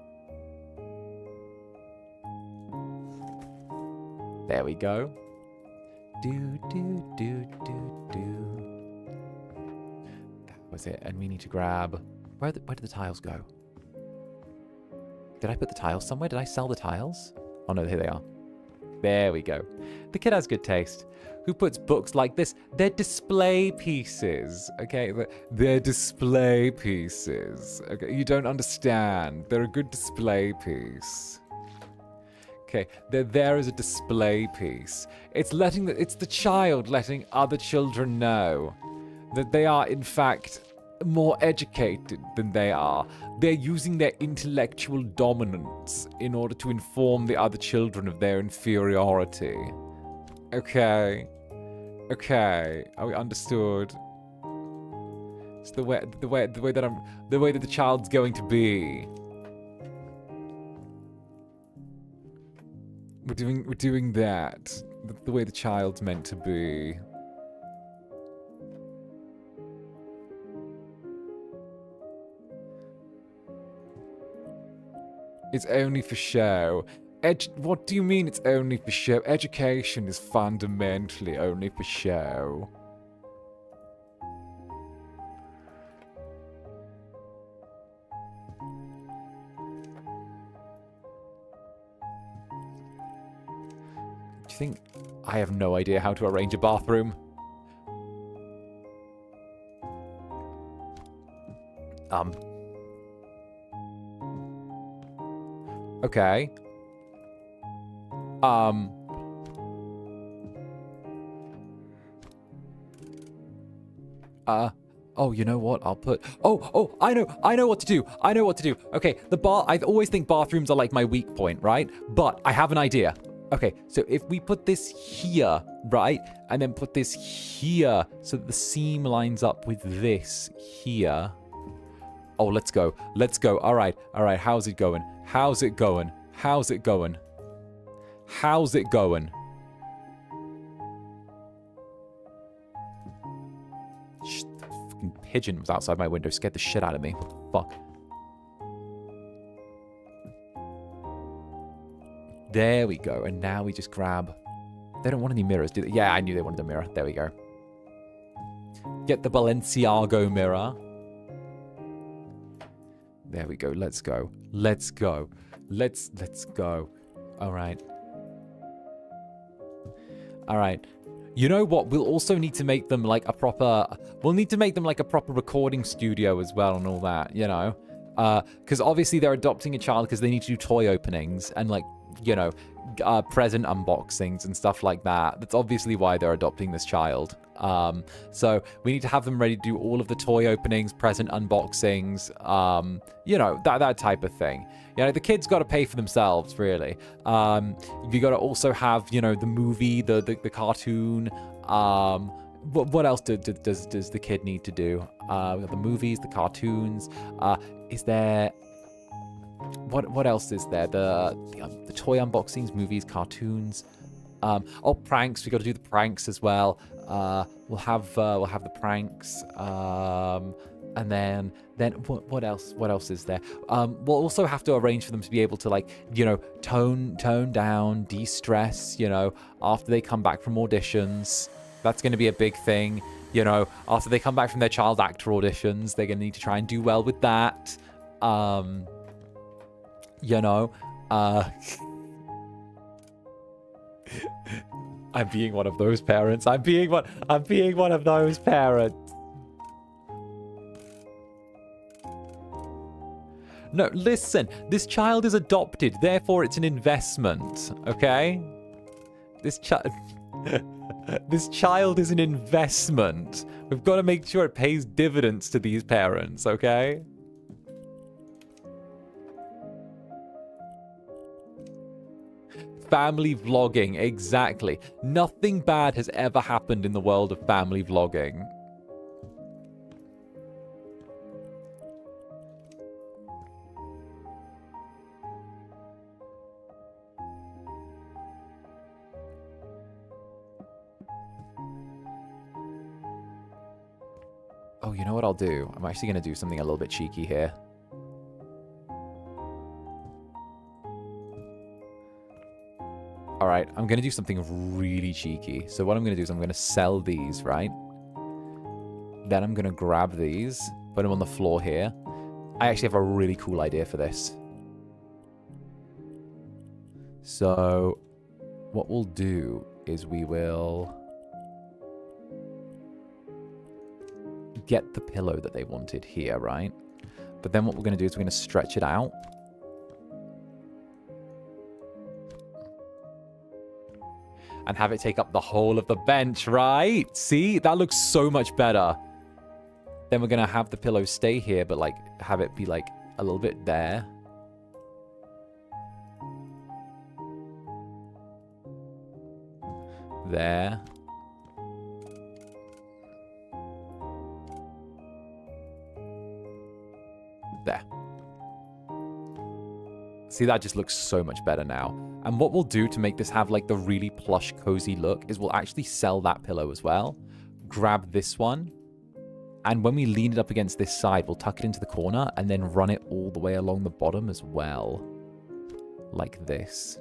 There we go. Do, do, do, do, do. That was it. And we need to grab... Where did the tiles go? Did I put the tiles somewhere? Did I sell the tiles? Oh no, here they are. There we go. The kid has good taste. Who puts books like this? They're display pieces, okay? They're display pieces, okay? You don't understand. They're a good display piece. Okay, they're there as a display piece. It's the child letting other children know that they are, in fact, more educated than they are. They're using their intellectual dominance in order to inform the other children of their inferiority. Okay. Okay. Are we understood? It's the way that the child's going to be. We're doing that. The way the child's meant to be. It's only for show. What do you mean it's only for show? Education is fundamentally only for show. Do you think I have no idea how to arrange a bathroom? Okay. Oh, you know what? I'll put... Oh, I know what to do. I know what to do. Okay, I always think bathrooms are like my weak point, right? But I have an idea. Okay, so if we put this here, right? And then put this here so that the seam lines up with this here. Oh, let's go. Let's go. All right. How's it going? How's it going? How's it going? How's it going? Shh, the fucking pigeon was outside my window. Scared the shit out of me. What the fuck? There we go. And now we just grab... They don't want any mirrors, do they? Yeah, I knew they wanted a mirror. There we go. Get the Balenciaga mirror. There we go. Let's go. Let's go. Let's go. All right. All right. You know what? We'll also need to make them like a proper... We'll need to make them like a proper recording studio as well and all that, you know? Because obviously they're adopting a child because they need to do toy openings and like, you know, present unboxings and stuff like that. That's obviously why they're adopting this child. So we need to have them ready to do all of the toy openings, present unboxings, you know, that type of thing. You know, the kids got to pay for themselves, really. You got to also have, you know, the movie, the cartoon. What else does the kid need to do? The movies, the cartoons. Is there... What else is there? The toy unboxings, movies, cartoons. Oh, pranks. We got to do the pranks as well. We'll have the pranks. And then what else? What else is there? We'll also have to arrange for them to be able to, like, you know, tone down, de-stress. You know, after they come back from auditions, that's going to be a big thing. You know, after they come back from their child actor auditions, they're going to need to try and do well with that. You know, I'm being one of those parents. I'm being one of those parents. No, listen. This child is adopted, therefore it's an investment. Okay? This child is an investment. We've got to make sure it pays dividends to these parents. Okay? Family vlogging, exactly. Nothing bad has ever happened in the world of family vlogging. Oh, you know what I'll do? I'm actually going to do something a little bit cheeky here. All right, I'm going to do something really cheeky. So what I'm going to do is I'm going to sell these, right? Then I'm going to grab these, put them on the floor here. I actually have a really cool idea for this. So what we'll do is we will get the pillow that they wanted here, right? But then what we're going to do is we're going to stretch it out. And have it take up the whole of the bench, right? See? That looks so much better. Then we're going to have the pillow stay here, but, like, have it be, like, a little bit there. There. There. See, that just looks so much better now. And what we'll do to make this have, like, the really plush, cozy look is we'll actually sell that pillow as well. Grab this one. And when we lean it up against this side, we'll tuck it into the corner and then run it all the way along the bottom as well. Like this.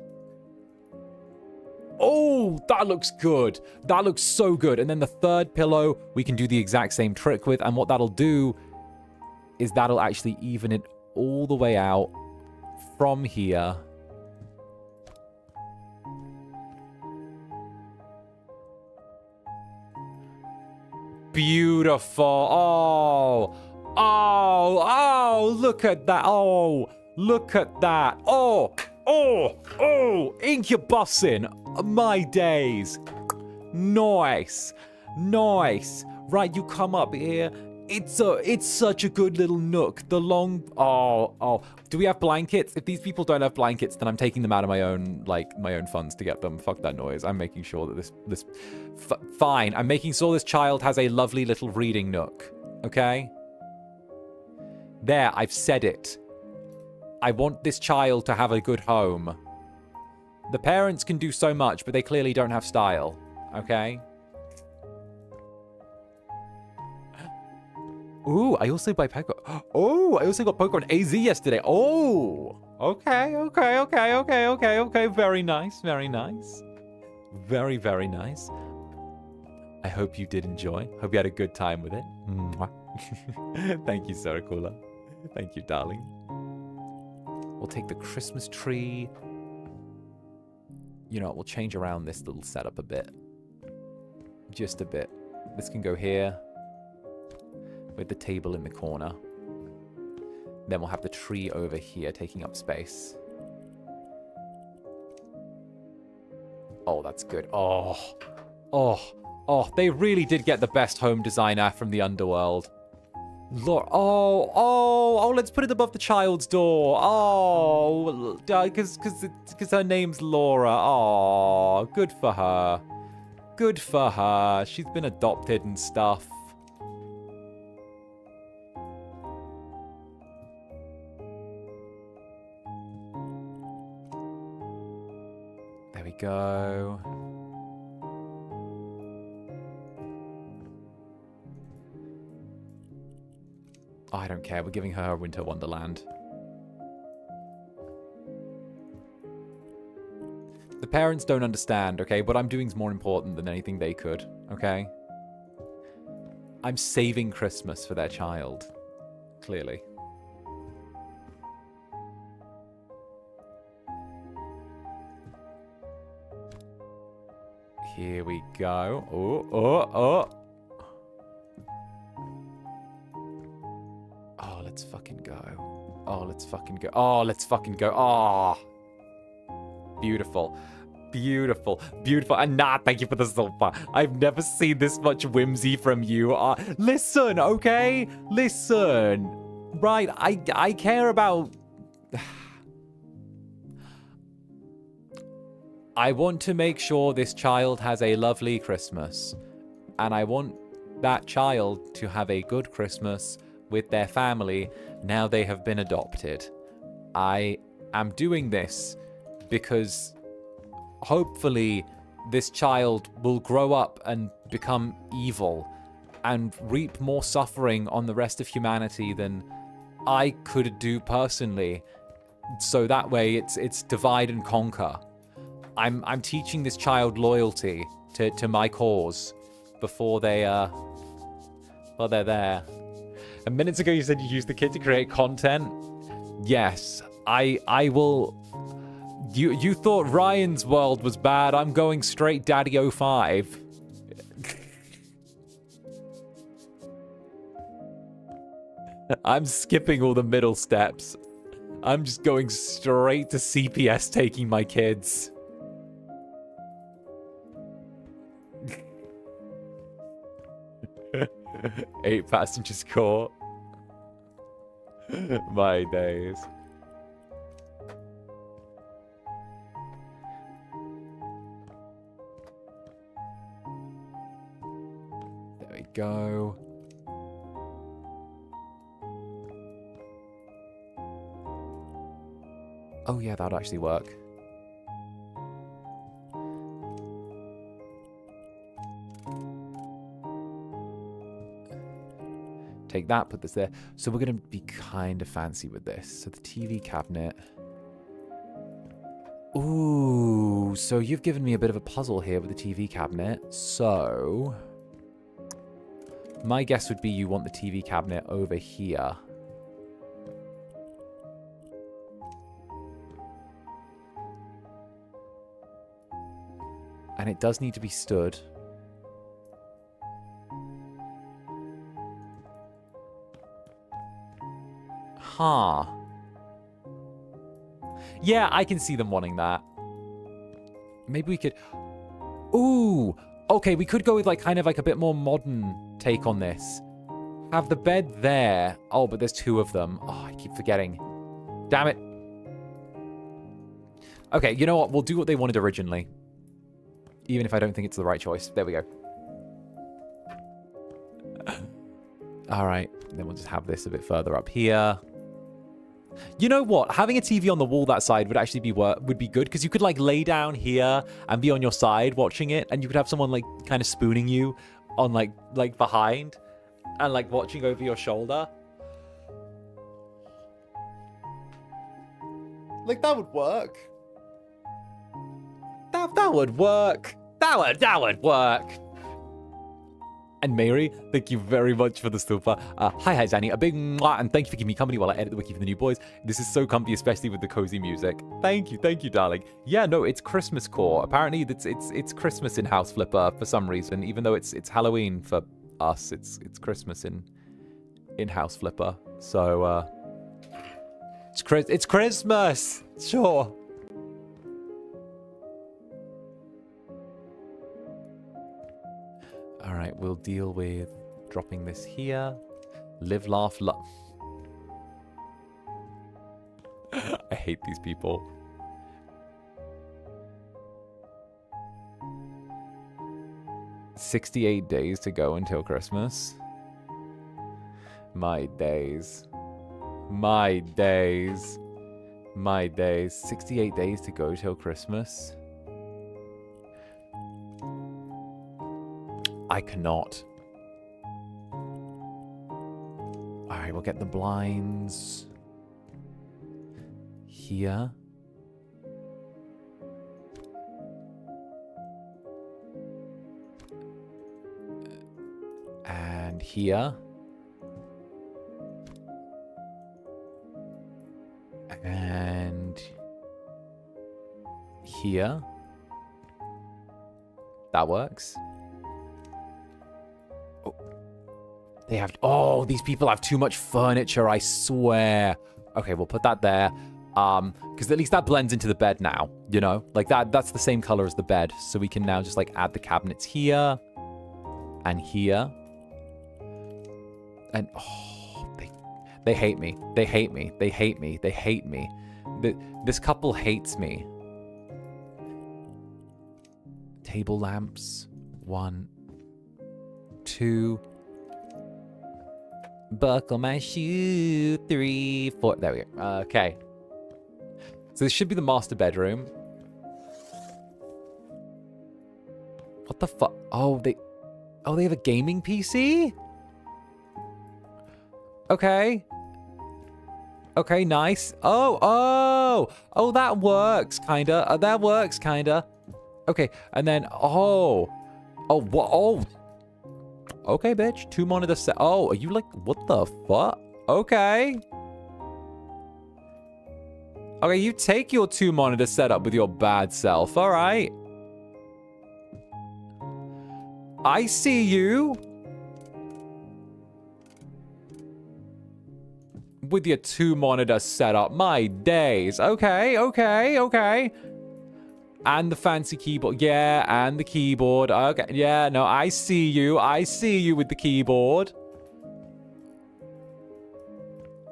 Oh, that looks good. That looks so good. And then the third pillow, we can do the exact same trick with. And what that'll do is that'll actually even it all the way out from here. Beautiful. Oh, oh, oh, look at that. Oh, look at that. Oh, oh, oh, Incubusing. My days. Nice. Nice. Right, you come up here. It's such a good little nook. The long... Oh, oh. Do we have blankets? If these people don't have blankets, then I'm taking them out of my own, like, my own funds to get them. Fuck that noise. I'm making sure that this... Fine. I'm making sure this child has a lovely little reading nook. Okay? There, I've said it. I want this child to have a good home. The parents can do so much, but they clearly don't have style. Okay? Ooh, I also buy Pokemon. Oh, I also got Pokemon AZ yesterday. Oh, okay, okay, okay, okay, okay, okay. Very nice, very nice. Very, very nice. I hope you did enjoy. Hope you had a good time with it. Thank you, 𝓱𝓸𝓼𝓽. Thank you, darling. We'll take the Christmas tree. You know what? We'll change around this little setup a bit. Just a bit. This can go here. With the table in the corner. Then we'll have the tree over here taking up space. Oh, that's good. Oh, oh, oh, they really did get the best home designer from the underworld. Laura, oh, let's put it above the child's door. Oh, because her name's Laura. Oh, good for her. Good for her. She's been adopted and stuff. There we go. Oh, I don't care. We're giving her a winter wonderland. The parents don't understand, okay? What I'm doing is more important than anything they could, okay? I'm saving Christmas for their child, clearly. Here we go. Oh, oh, oh. Oh, let's fucking go. Oh, let's fucking go. Oh, let's fucking go. Oh. Beautiful. Beautiful. Beautiful. And thank you for the silver. I've never seen this much whimsy from you. Listen, okay? Listen. Right, I care about... I want to make sure this child has a lovely Christmas. And I want that child to have a good Christmas with their family now they have been adopted. I am doing this because hopefully this child will grow up and become evil and reap more suffering on the rest of humanity than I could do personally. So that way it's divide and conquer. I'm teaching this child loyalty to my cause before they well, they're there. And minutes ago you said you used the kid to create content. Yes, I will. You thought Ryan's world was bad. I'm going straight Daddy 05. I'm skipping all the middle steps. I'm just going straight to CPS taking my kids. Eight passengers caught. My days. There we go. Oh yeah, that would actually work. Take that, put this there. So we're going to be kind of fancy with this. So the TV cabinet. Ooh, so you've given me a bit of a puzzle here with the TV cabinet. So my guess would be you want the TV cabinet over here. And it does need to be stood. Huh. Yeah, I can see them wanting that. Maybe we could... Ooh! Okay, we could go with like kind of like a bit more modern take on this. Have the bed there. Oh, but there's two of them. Oh, I keep forgetting. Damn it. Okay, you know what? We'll do what they wanted originally. Even if I don't think it's the right choice. There we go. All right. Then we'll just have this a bit further up here. You know what? Having a TV on the wall that side would actually be good, because you could like lay down here and be on your side watching it, and you could have someone like kind of spooning you on like behind and like watching over your shoulder. Like that would work. That would work. That would work. And Mary, thank you very much for the super. Hi, Zanny. A big mwah, and thank you for giving me company while I edit the wiki for the new boys. This is so comfy, especially with the cozy music. Thank you, darling. Yeah, no, it's Christmas core. Apparently, it's Christmas in House Flipper for some reason, even though it's Halloween for us. It's Christmas in House Flipper. So it's Christmas. Sure. All right, we'll deal with dropping this here. Live, laugh, love. I hate these people. "68 days to go until Christmas." My days. My days. My days. 68 days to go till Christmas. I cannot. Alright, we'll get the blinds here. And here. And here. That works. They have... Oh, these people have too much furniture, I swear. Okay, we'll put that there. Because at least that blends into the bed now, you know? Like, that's the same color as the bed. So we can now just, like, add the cabinets here. And here. And... Oh, they hate me. They hate me. They hate me. They hate me. This couple hates me. Table lamps. 1, 2... Buckle my shoe. 3, 4. There we go. Okay. So this should be the master bedroom. What the fuck? Oh, they have a gaming PC? Okay. Okay, nice. Oh, that works, kinda. That works, kinda. Okay, and then, what? Oh, okay, bitch. 2 monitor set. Oh, are you like, what the fuck? Okay. Okay, you take your 2 monitor setup with your bad self. All right. I see you. With your 2 monitor setup. My days. Okay, okay, okay. And the fancy keyboard. Yeah, and the keyboard. Okay, yeah, no, I see you. I see you with the keyboard.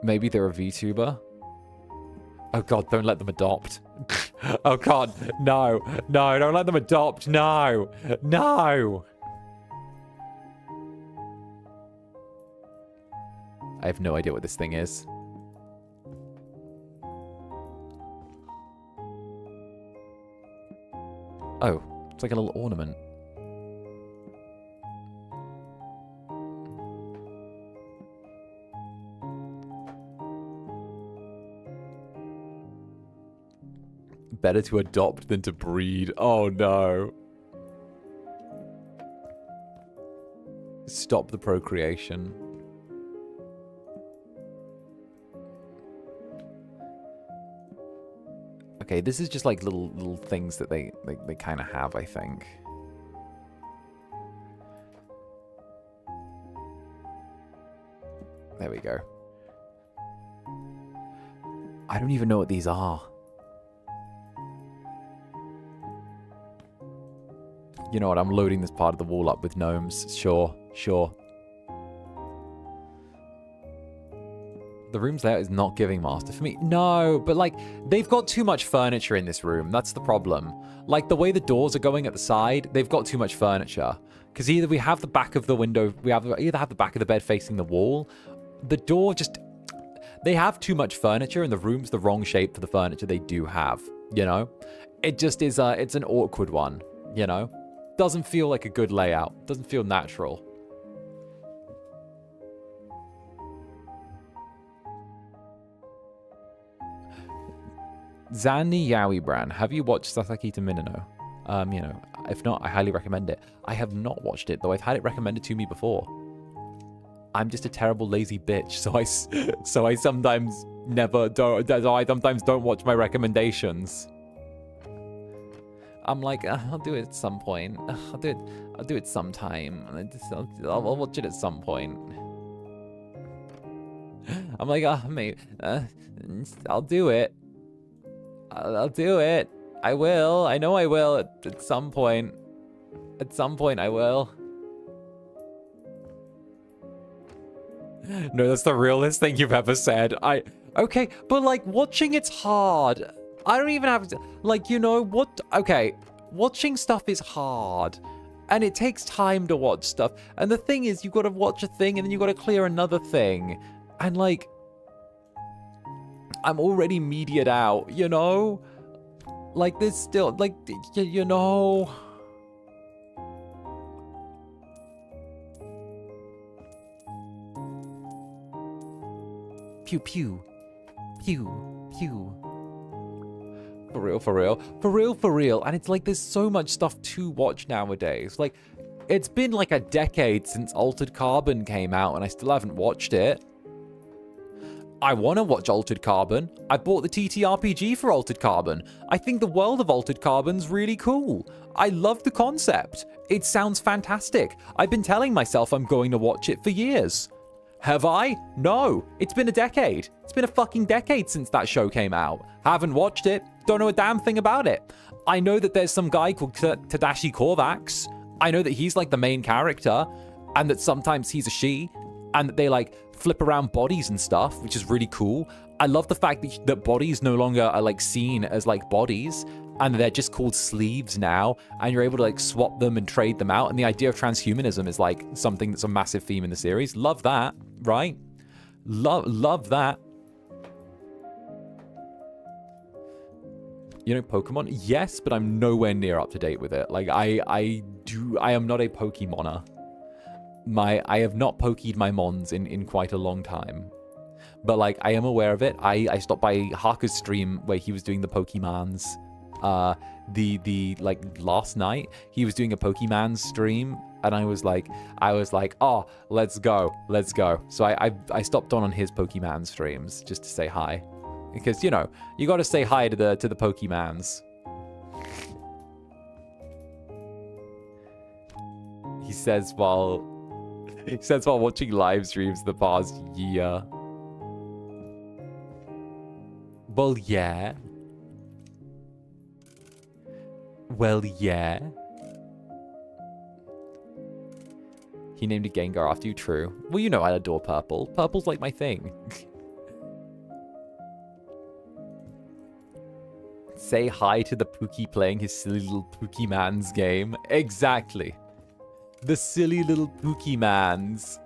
Maybe they're a VTuber. Oh god, don't let them adopt. Oh god, no. No, don't let them adopt. No. No. I have no idea what this thing is. Oh, it's like a little ornament. Better to adopt than to breed. Oh no. Stop the procreation. Okay, this is just like little things that they kind of have, I think. There we go. I don't even know what these are. You know what? I'm loading this part of the wall up with gnomes. Sure, sure. The room's layout is not giving master for me. No, but like, they've got too much furniture in this room. That's the problem. Like, the way the doors are going at the side, they've got too much furniture. Because either we have the back of the window, either have the back of the bed facing the wall. The door just... They have too much furniture, and the room's the wrong shape for the furniture they do have, you know? It just is, it's an awkward one, you know? Doesn't feel like a good layout. Doesn't feel natural. Zander have you watched Sasaki to Minano? You know, if not, I highly recommend it. I have not watched it, though I've had it recommended to me before. I'm just a terrible lazy bitch, so I sometimes I sometimes don't watch my recommendations. I'm like, I'll do it at some point. I'll do it sometime. I'll watch it at some point. I'm like, maybe, I'll do it. I'll do it. I will. I know I will at some point. At some point I will. No, that's the realest thing you've ever said. Okay, but like watching it's hard. I don't even have to, like, you know what? Okay, watching stuff is hard. And it takes time to watch stuff. And the thing is, you've got to watch a thing and then you've got to clear another thing. And like, I'm already mediated out, you know? Like, there's still, like, you know... Pew, pew. Pew, pew. For real, for real. For real, for real. And it's like, there's so much stuff to watch nowadays. Like, it's been like a decade since Altered Carbon came out, and I still haven't watched it. I want to watch Altered Carbon. I bought the TTRPG for Altered Carbon. I think the world of Altered Carbon's really cool. I love the concept. It sounds fantastic. I've been telling myself I'm going to watch it for years. Have I? No. It's been a decade. It's been a fucking decade since that show came out. Haven't watched it. Don't know a damn thing about it. I know that there's some guy called Tadashi Korvax. I know that he's like the main character, and that sometimes he's a she, and that they like flip around bodies and stuff, which is really cool. I love the fact that bodies no longer are like seen as like bodies, and they're just called sleeves now, and you're able to like swap them and trade them out. And the idea of transhumanism is like something that's a massive theme in the series. Love that, right? Love that. You know Pokemon? Yes, but I'm nowhere near up to date with it. Like I am not a Pokemoner. I have not pokeyed my mons in quite a long time. but like I am aware of it. I stopped by Harker's stream where he was doing the Pokemons. The like last night he was doing a Pokemon stream, and I was like, oh, let's go. So I stopped on his Pokemon streams just to say hi, because you know you got to say hi to the Pokemons. He says while watching live streams the past year. Well, yeah. He named a Gengar after you, true. Well, you know I adore purple. Purple's like my thing. Say hi to the Pookie playing his silly little Pokemans game. Exactly. The silly little Pokemans.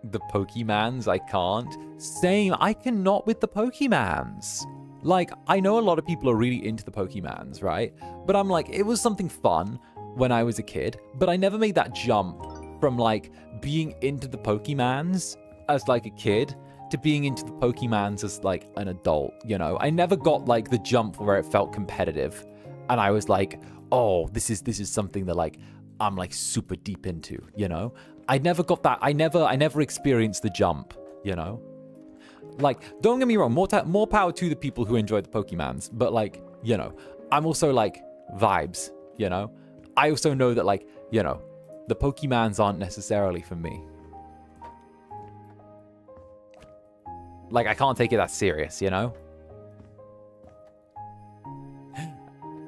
The Pokemans, I can't. Same, I cannot with the Pokemans. Like, I know a lot of people are really into the Pokemans, right? But I'm like, it was something fun when I was a kid, but I never made that jump from like being into the Pokemans as like a kid to being into the Pokemans as like an adult, you know? I never got like the jump where it felt competitive. And I was like, oh, this is something that like I'm like super deep into, you know? I never got that. I never experienced the jump, you know? Like, don't get me wrong, more power to the people who enjoy the Pokemans, but like, you know, I'm also like vibes, you know? I also know that like, you know, the Pokemans aren't necessarily for me. Like, I can't take it that serious, you know?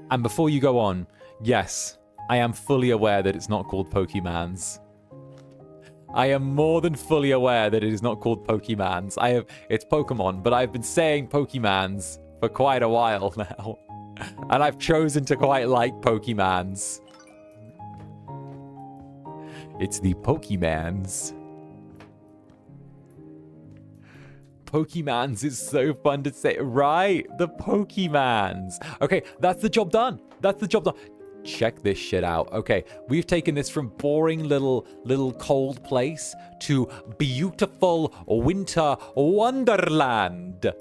And before you go on, yes, I am fully aware that it's not called Pokemans. I am more than fully aware that it is not called Pokemans. It's Pokemon, but I've been saying Pokemans for quite a while now. And I've chosen to quite like Pokemans. It's the Pokemans. Pokemans is so fun to say. Right, the Pokemans. Okay, that's the job done. Check this shit out. Okay, we've taken this from boring little cold place to beautiful winter wonderland.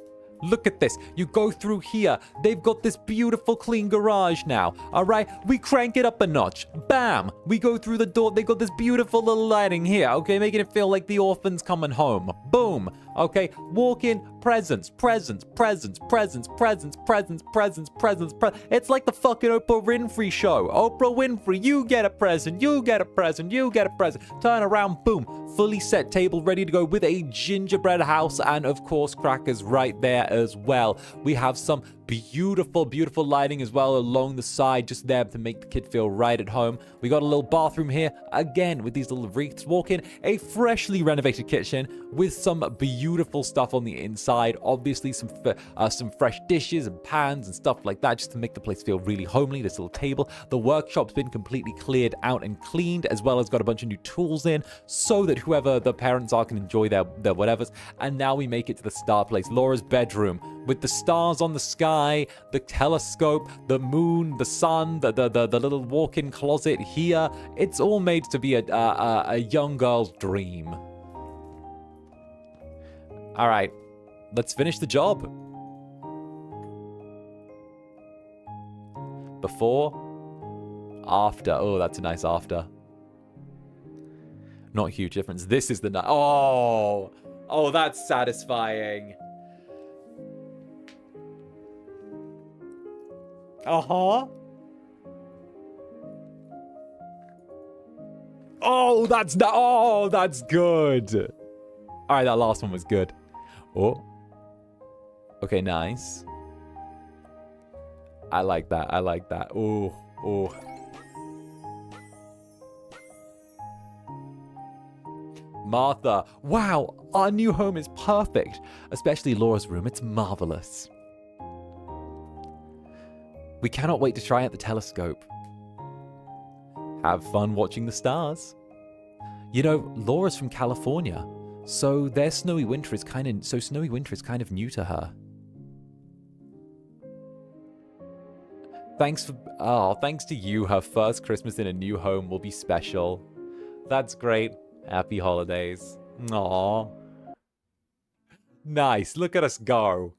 Look at this. You go through here. They've got this beautiful clean garage now. All right, we crank it up a notch. Bam! We go through the door. They got this beautiful little lighting here. Okay, making it feel like the orphan's coming home. Boom. Okay, walk in, presents. It's like the fucking Oprah Winfrey show. Oprah Winfrey, you get a present. Turn around, boom. Fully set table, ready to go with a gingerbread house and, of course, crackers right there as well. We have some beautiful lighting as well along the side, just there to make the kid feel right at home. We got a little bathroom here, again, with these little wreaths. Walk in, a freshly renovated kitchen with some beautiful stuff on the inside. Obviously, some fresh dishes and pans and stuff like that, just to make the place feel really homely. This little table. The workshop's been completely cleared out and cleaned, as well as got a bunch of new tools in, so that whoever the parents are can enjoy their whatevers. And now we make it to the star place, Laura's bedroom, with the stars on the sky, the telescope, the moon, the sun, the little walk-in closet here. It's all made to be a young girl's dream. All right, let's finish the job. Before, after. Oh, that's a nice after. Not a huge difference. This is the oh, that's satisfying. Uh-huh. Oh, that's good. All right, that last one was good. Oh. Okay, nice. I like that. Oh. Martha. Wow, our new home is perfect. Especially Laura's room. It's marvelous. We cannot wait to try out the telescope. Have fun watching the stars. You know, Laura's from California, so their snowy winter is kind of new to her. Thanks to you. Her first Christmas in a new home will be special. That's great. Happy holidays. Aww. Nice. Look at us go.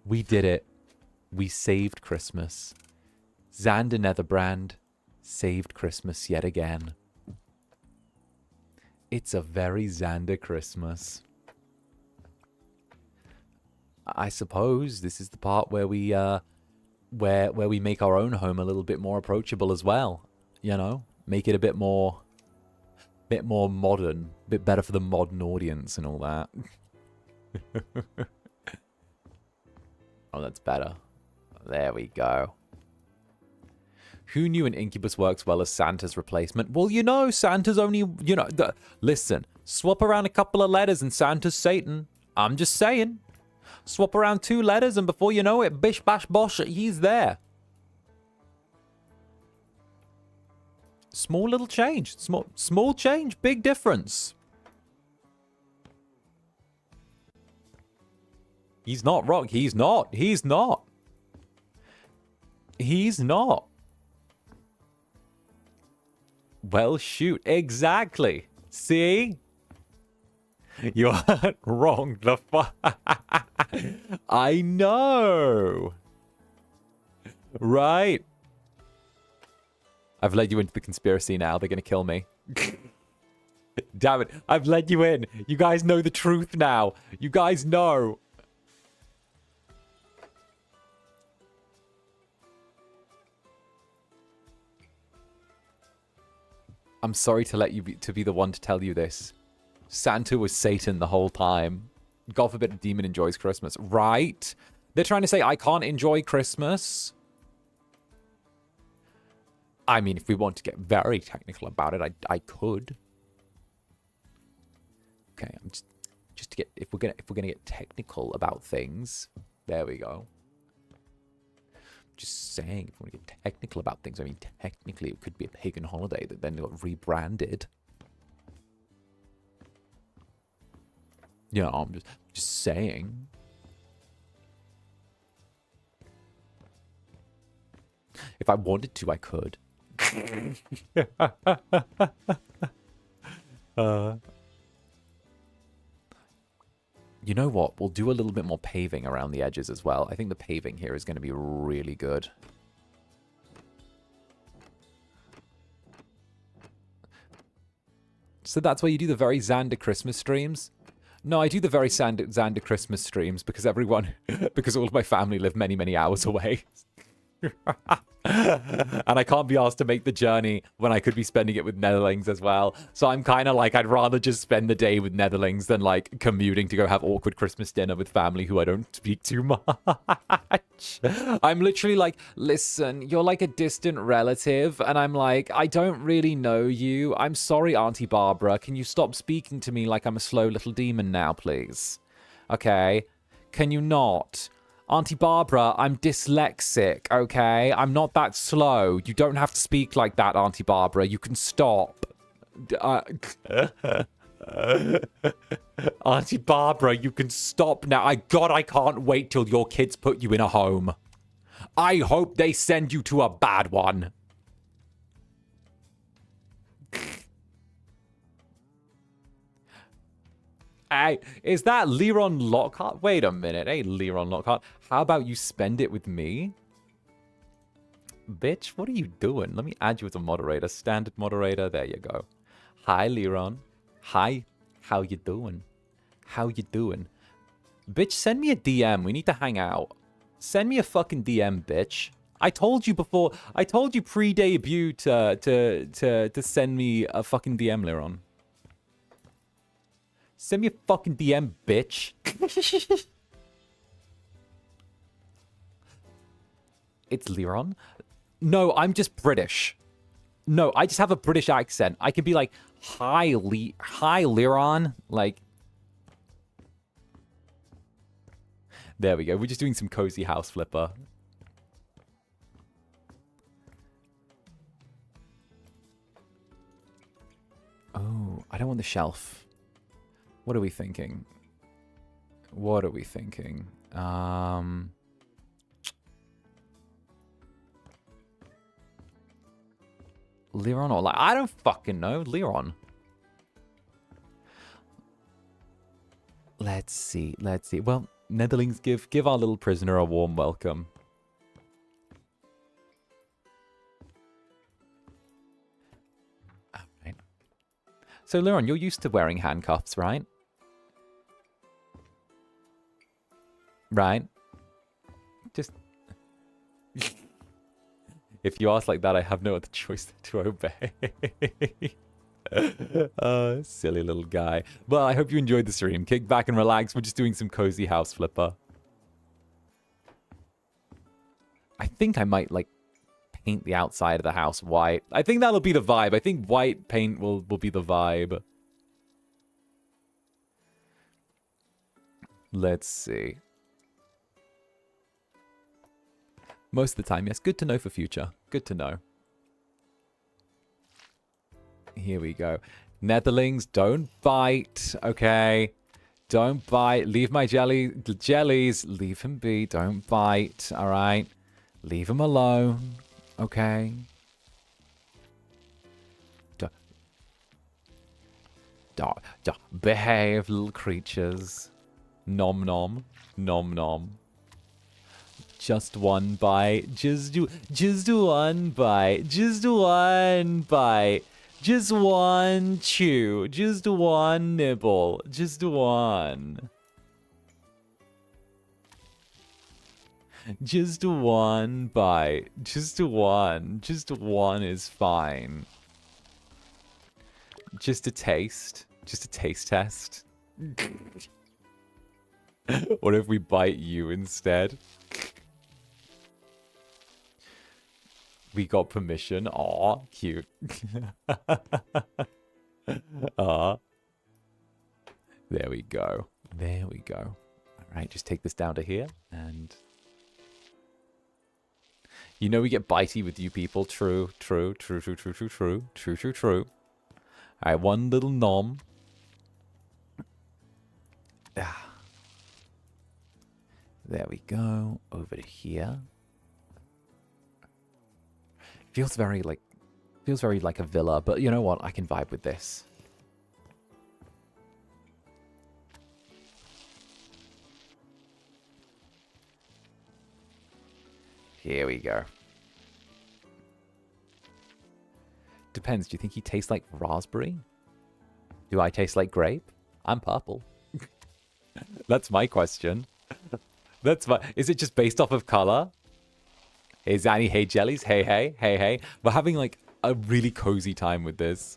We did it. We saved Christmas. Zander Netherbrand saved Christmas yet again. It's a very Zander Christmas. I suppose this is the part where we where we make our own home a little bit more approachable as well. You know, make it a bit more modern, a bit better for the modern audience and all that. Oh, that's better. There we go. Who knew an Incubus works well as Santa's replacement? Well, you know, Santa's only, you know, listen, swap around a couple of letters and Santa's Satan. I'm just saying. Swap around 2 letters and before you know it, bish bash bosh, he's there. Small little change. Small change, big difference. He's not wrong. He's not. He's not. He's not. Well, shoot. Exactly. See? You aren't wrong. The I know. Right. I've led you into the conspiracy now. They're going to kill me. Damn it. I've led you in. You guys know the truth now. You guys know. I'm sorry to let you be the one to tell you this. Santa was Satan the whole time. God forbid a demon enjoys Christmas. Right? They're trying to say I can't enjoy Christmas. I mean, if we want to get very technical about it, I could. Okay, I'm just to get if we're gonna get technical about things. There we go. Just saying, if we want to get technical about things, I mean, technically it could be a pagan holiday that then got rebranded. You know, I'm just saying. If I wanted to, I could. You know what? We'll do a little bit more paving around the edges as well. I think the paving here is going to be really good. So that's why you do the very Zander Christmas streams? No, I do the very Zander Christmas streams because because all of my family live many, many hours away. And I can't be asked to make the journey when I could be spending it with Netherlings as well. So I'm kind of like, I'd rather just spend the day with Netherlings than like commuting to go have awkward Christmas dinner with family who I don't speak too much. I'm literally like, listen, you're like a distant relative. And I'm like, I don't really know you. I'm sorry, Auntie Barbara. Can you stop speaking to me like I'm a slow little demon now, please? Okay. Can you not? Auntie Barbara, I'm dyslexic, okay? I'm not that slow. You don't have to speak like that, Auntie Barbara. You can stop. Auntie Barbara, you can stop now. God, I can't wait till your kids put you in a home. I hope they send you to a bad one. Hey, is that 𝓂𝓸𝓾𝓻? Wait a minute. Hey, 𝓂𝓸𝓾𝓻. How about you spend it with me? Bitch, what are you doing? Let me add you as a moderator. Standard moderator. There you go. Hi, 𝓂𝓸. Hi. How you doing? How you doing? Bitch, send me a DM. We need to hang out. Send me a fucking DM, bitch. I told you before. I told you pre-debut to send me a fucking DM, 𝓂𝓸. Send me a fucking DM, bitch. It's 𝓂𝓸. No, I'm just British. No, I just have a British accent. I could be like, hi, 𝓂𝓸. Like, there we go. We're just doing some cozy house flipper. Oh, I don't want the shelf. What are we thinking? What are we thinking? Liron or like, I don't fucking know. Liron. Let's see. Let's see. Well, Netherlings, give our little prisoner a warm welcome. All right. So, Liron, you're used to wearing handcuffs, right? Right? Just... If you ask like that, I have no other choice than to obey. Silly little guy. Well, I hope you enjoyed the stream. Kick back and relax. We're just doing some cozy house flipper. I think I might, like, paint the outside of the house white. I think that'll be the vibe. I think white paint will be the vibe. Let's see. Most of the time, yes. Good to know for future. Good to know. Here we go. Netherlings, don't bite, okay? Don't bite. Leave my jellies. Leave him be. Don't bite, all right? Leave him alone, okay? Behave, little creatures. Nom nom. Nom nom. Just one bite. Just one bite. Just one bite. Just one chew. Just one nibble. Just one. Just one bite. Just one. Just one is fine. Just a taste. Just a taste test. What if we bite you instead? We got permission. Aw, cute. Aw. There we go. There we go. All right, just take this down to here. And... You know we get bitey with you people. True, true, true, true, true, true, true, true, true, true. All right, one little nom. There we go. Over to here. Feels very like a villa, but you know what? I can vibe with this. Here we go. Depends. Do you think he tastes like raspberry? Do I taste like grape? I'm purple. That's my question. That's my... Is it just based off of color? Hey, Zanny, hey, Jellies, hey, hey, hey, hey. We're having, like, a really cozy time with this.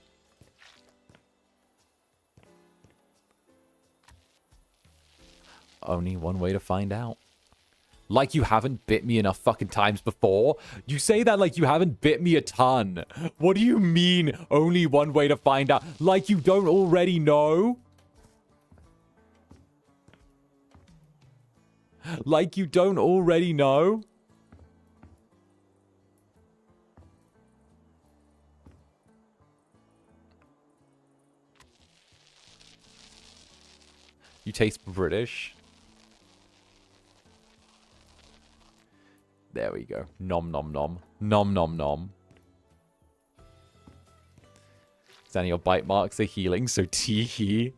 Only one way to find out. Like you haven't bit me enough fucking times before? You say that like you haven't bit me a ton. What do you mean, only one way to find out? Like you don't already know? Like you don't already know? You taste British. There we go. Nom nom nom. Nom nom nom. Zanny, your bite marks are healing, so tee-hee.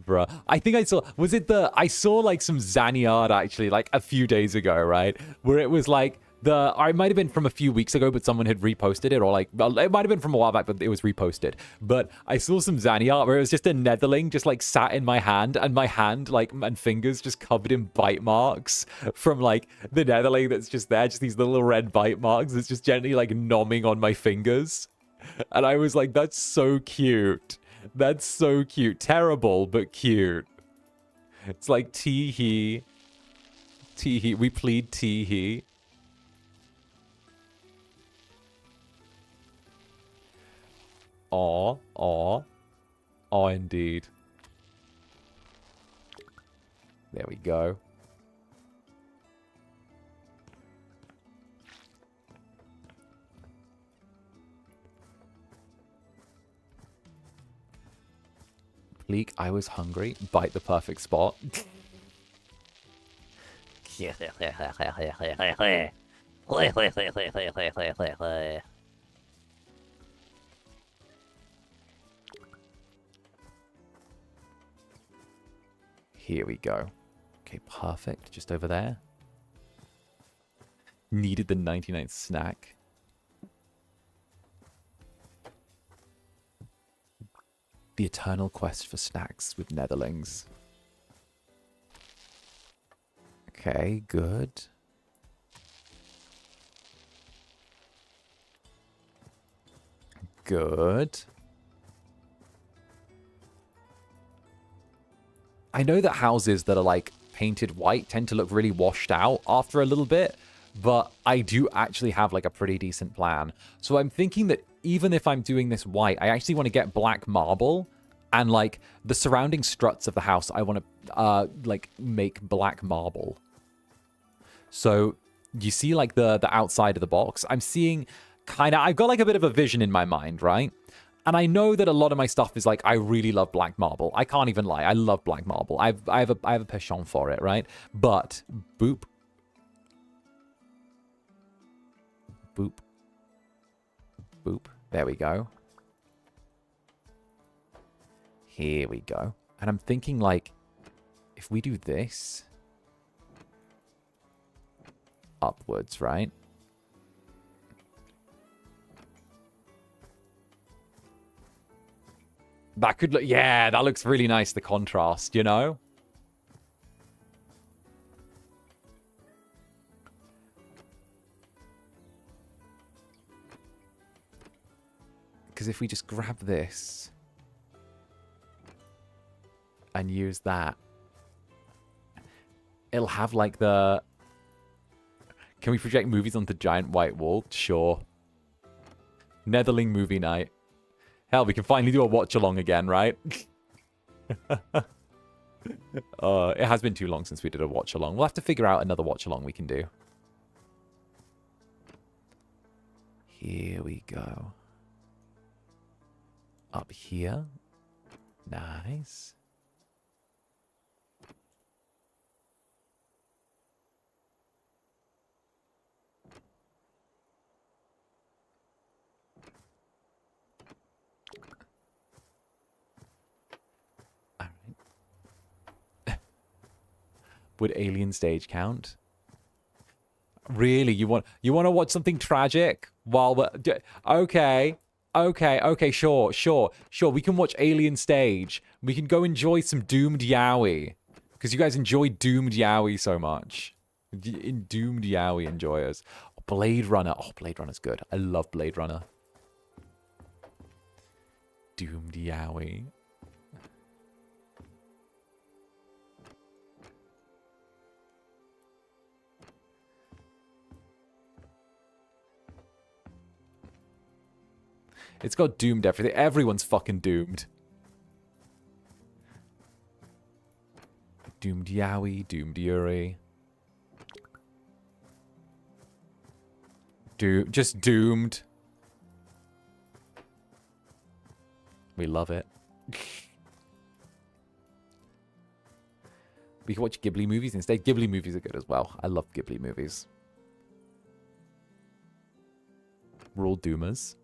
Bruh. I think I saw... Was it the... I saw, like, some Zanny art, actually, like, a few days ago, right? Where it was, like... Or it might have been from a few weeks ago, but someone had reposted it, or like, it might have been from a while back, but it was reposted. But I saw some Zanny art where it was just a Netherling just like sat in my hand, and my hand, like, and fingers just covered in bite marks from like the Netherling that's just there, just these little red bite marks that's just gently like nomming on my fingers. And I was like, that's so cute. That's so cute. Terrible, but cute. It's like tee-hee. Tee-hee. We plead tee-hee. Aw, aw. Aw, indeed. There we go. Pleek, I was hungry. Bite the perfect spot. Here we go. Okay, perfect. Just over there. Needed the 99th snack. The eternal quest for snacks with Netherlings. Okay, good. Good. I know that houses that are like painted white tend to look really washed out after a little bit, but I do actually have like a pretty decent plan. So I'm thinking that even if I'm doing this white, I actually want to get black marble, and like the surrounding struts of the house, I want to like make black marble. So you see like the outside of the box, I'm seeing kind of, I've got like a bit of a vision in my mind, right? And I know that a lot of my stuff is like, I really love black marble. I can't even lie. I love black marble. I have a penchant for it, right? But boop. Boop. Boop. There we go. Here we go. And I'm thinking like, if we do this upwards, right? That could look, yeah, that looks really nice, the contrast, you know? Because if we just grab this and use that, it'll have like the... Can we project movies onto giant white wall? Sure. Netherling movie night. Hell, we can finally do a watch-along again, right? It has been too long since we did a watch-along. We'll have to figure out another watch-along we can do. Here we go. Up here. Nice. Would Alien Stage count? Really? You want to watch something tragic while we're... Okay. Sure. We can watch Alien Stage. We can go enjoy some Doomed Yowie. Because you guys enjoy Doomed Yowie so much. Doomed Yowie enjoyers. Blade Runner. Oh, Blade Runner's good. I love Blade Runner. Doomed Yowie. It's got doomed everything. Everyone's fucking doomed. Doomed Yowie, Doomed Yuri. Just doomed. We love it. We can watch Ghibli movies instead. Ghibli movies are good as well. I love Ghibli movies. We're all doomers.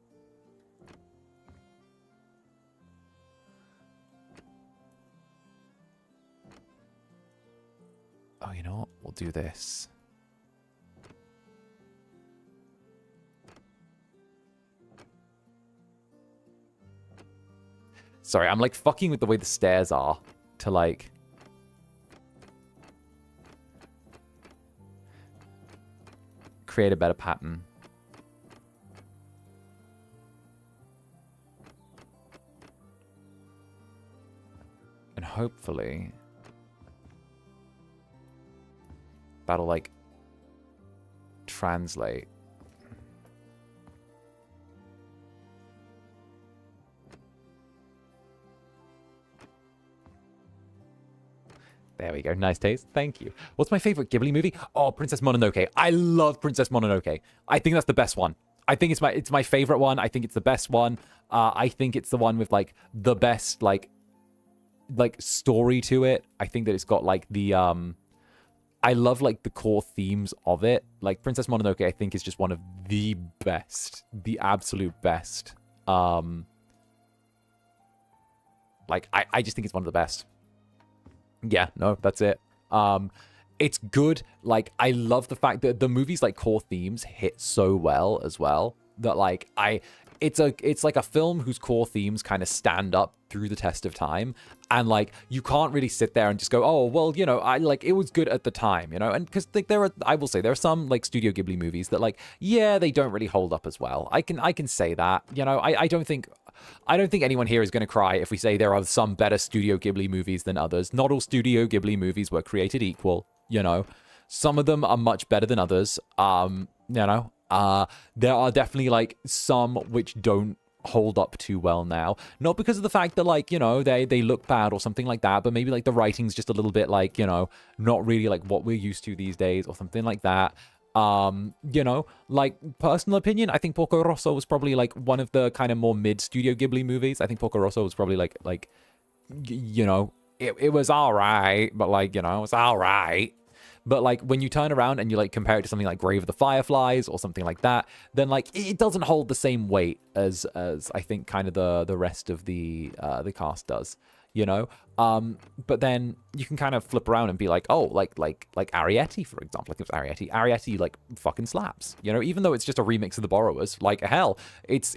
Oh, you know what? We'll do this. Sorry, I'm like fucking with the way the stairs are to like... create a better pattern. And hopefully... that'll like translate. There we go. Nice taste. Thank you. What's my favorite Ghibli movie? Oh, Princess Mononoke. I love Princess Mononoke. I think that's the best one. I think it's my favorite one. I think it's the best one. I think it's the one with like the best like story to it. I think that it's got like the I love like the core themes of it. Like Princess Mononoke, I think is just one of the best, the absolute best. Like I just think it's one of the best. Yeah, no, that's it. It's good. Like I love the fact that the movie's like core themes hit so well as well that like it's like a film whose core themes kind of stand up through the test of time, and like you can't really sit there and just go, oh well, you know, I like it was good at the time, you know, and because like I will say there are some like Studio Ghibli movies that like, yeah, they don't really hold up as well. I can say that, you know. I don't think anyone here is going to cry if we say there are some better Studio Ghibli movies than others. Not all Studio Ghibli movies were created equal, you know. Some of them are much better than others. You know, there are definitely like some which don't hold up too well now. Not because of the fact that like, you know, they look bad or something like that, but maybe like the writing's just a little bit like, you know, not really like what we're used to these days or something like that. You know, like personal opinion, I think Porco Rosso was probably like one of the kind of more mid Studio Ghibli movies. I think Porco Rosso was probably like you know, it was all right, but like, you know, it was all right. But like when you turn around and you like compare it to something like Grave of the Fireflies or something like that, then like it doesn't hold the same weight as I think kind of the rest of the cast does, you know. But then you can kind of flip around and be like, oh, like Arrietty, for example. Like it was Arrietty. Arrietty like fucking slaps, you know, even though it's just a remix of The Borrowers. Like hell, it's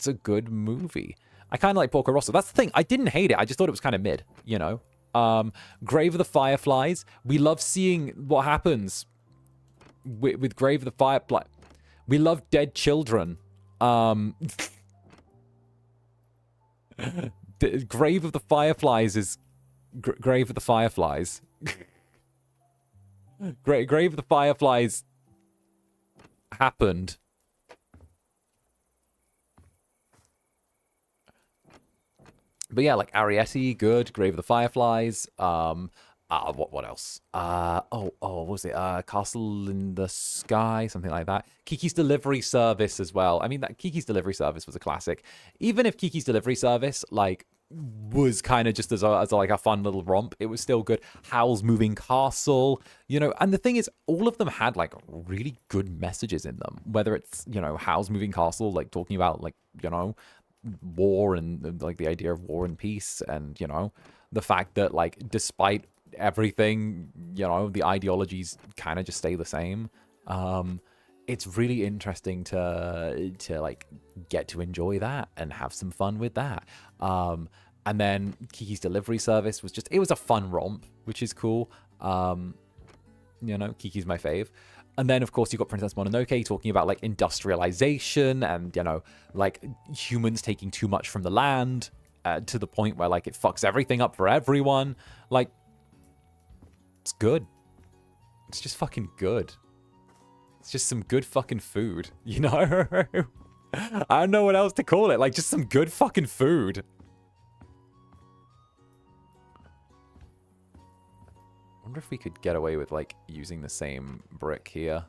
a good movie. I kind of like Porco Rosso. That's the thing. I didn't hate it. I just thought it was kind of mid, you know. Grave of the Fireflies. We love seeing what happens with Grave of the Fireflies. We love dead children. Grave of the Fireflies is Grave of the Fireflies. Grave of the Fireflies happened. But yeah, like Arrietty, good. Grave of the Fireflies. What else? What was it? Castle in the Sky, something like that. Kiki's Delivery Service as well. I mean, that Kiki's Delivery Service was a classic. Even if Kiki's Delivery Service like was kind of just as like a fun little romp, it was still good. Howl's Moving Castle, you know. And the thing is, all of them had like really good messages in them. Whether it's, you know, Howl's Moving Castle, like talking about like, you know, war and like the idea of war and peace, and you know, the fact that like despite everything, you know, the ideologies kind of just stay the same. It's really interesting to like get to enjoy that and have some fun with that. And then Kiki's Delivery Service was just, it was a fun romp, which is cool. You know, Kiki's my fave. And then, of course, you've got Princess Mononoke talking about, like, industrialization and, you know, like, humans taking too much from the land to the point where, like, it fucks everything up for everyone. Like, it's good. It's just fucking good. It's just some good fucking food, you know? I don't know what else to call it. Like, just some good fucking food. I wonder if we could get away with, like, using the same brick here.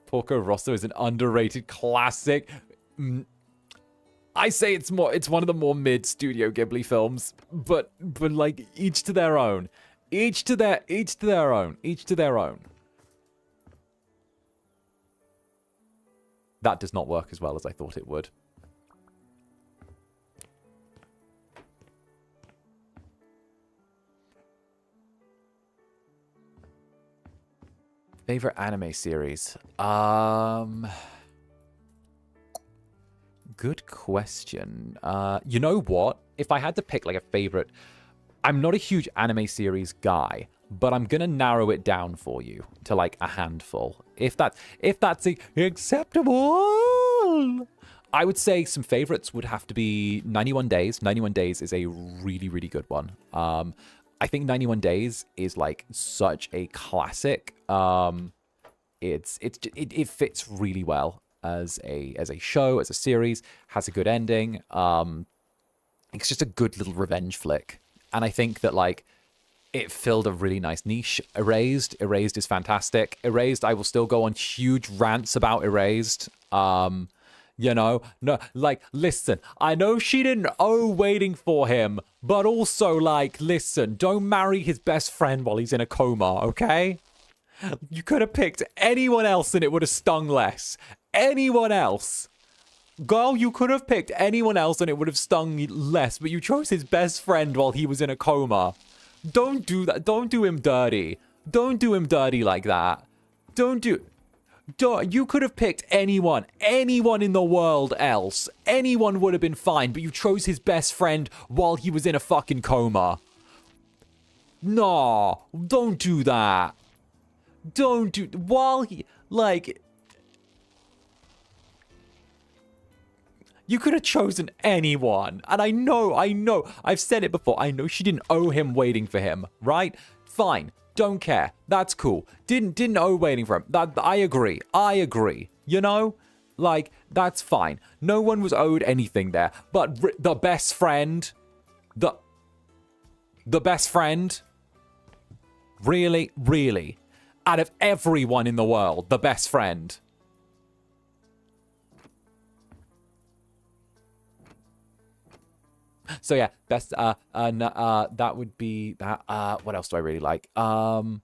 Porco Rosso is an underrated classic. I say it's one of the more mid Studio Ghibli films, but like each to their own. Each to their own. That does not work as well as I thought it would. Favorite anime series? Good question. You know what? If I had to pick like a favorite, I'm not a huge anime series guy, but I'm gonna narrow it down for you to like a handful. If that's acceptable. I would say some favorites would have to be 91 Days. 91 Days is a really, really good one. I think 91 Days is like such a classic. It fits really well as a show, as a series, has a good ending. It's just a good little revenge flick. And I think that like it filled a really nice niche. Erased is fantastic. Erased, I will still go on huge rants about Erased. You know, no, like, listen, I know she didn't owe waiting for him, but also, like, listen, don't marry his best friend while he's in a coma, okay? You could have picked anyone else and it would have stung less. Anyone else. Girl, you could have picked anyone else and it would have stung less, but you chose his best friend while he was in a coma. Don't do that. Don't do him dirty. Don't do him dirty like that. You could have picked anyone in the world else. Anyone would have been fine, but you chose his best friend while he was in a fucking coma. No, don't do that. While he, like, you could have chosen anyone. And I know, I've said it before. I know she didn't owe him waiting for him, right? Fine. Don't care. That's cool. Didn't owe waiting for him. I agree. You know? Like, that's fine. No one was owed anything there. But the best friend, the best friend, really, out of everyone in the world, the best friend. So yeah, best that would be that. What else do I really like? Overlord.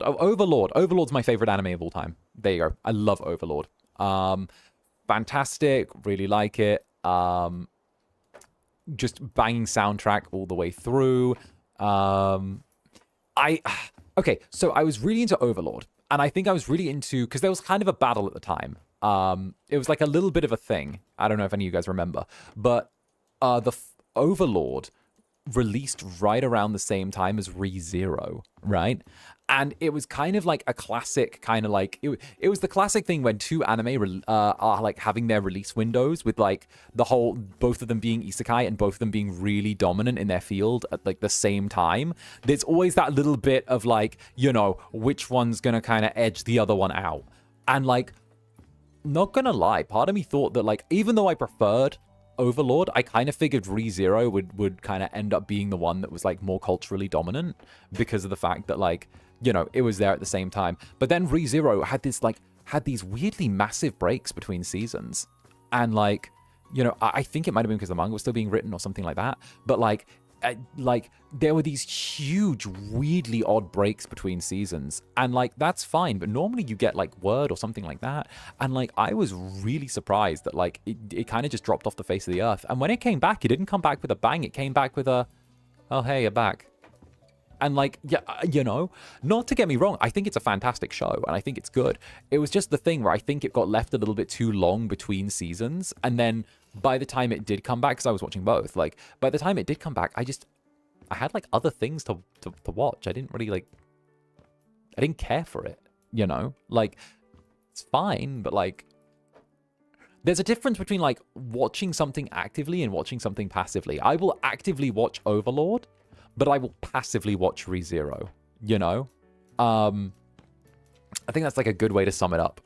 Oh, Overlord. Overlord's my favorite anime of all time. There you go. I love Overlord. Fantastic. Really like it. Just banging soundtrack all the way through. Okay, so I was really into Overlord, and I think I was really into, because there was kind of a battle at the time. It was like a little bit of a thing. I don't know if any of you guys remember, but Overlord released right around the same time as ReZero, right? And it was kind of like a classic, kind of like, it was the classic thing when two anime are like having their release windows with like both of them being isekai and both of them being really dominant in their field at like the same time. There's always that little bit of like, you know, which one's gonna kind of edge the other one out. And like, not gonna lie, part of me thought that like, even though I preferred Overlord, I kind of figured ReZero would kind of end up being the one that was like more culturally dominant because of the fact that like, you know, it was there at the same time. But then ReZero had these weirdly massive breaks between seasons. And like, you know, I think it might have been because the manga was still being written or something like that. But like there were these huge, weirdly odd breaks between seasons. And like, that's fine. But normally you get like Word or something like that. And like, I was really surprised that like, it kind of just dropped off the face of the earth. And when it came back, it didn't come back with a bang. It came back with a, oh, hey, you're back. And like, yeah, you know, not to get me wrong, I think it's a fantastic show and I think it's good. It was just the thing where I think it got left a little bit too long between seasons. And then by the time it did come back, because I was watching both, like by the time it did come back, I had like other things to watch. I didn't care for it, you know, like it's fine, but like there's a difference between like watching something actively and watching something passively. I will actively watch Overlord, but I will passively watch ReZero, you know? I think that's like a good way to sum it up.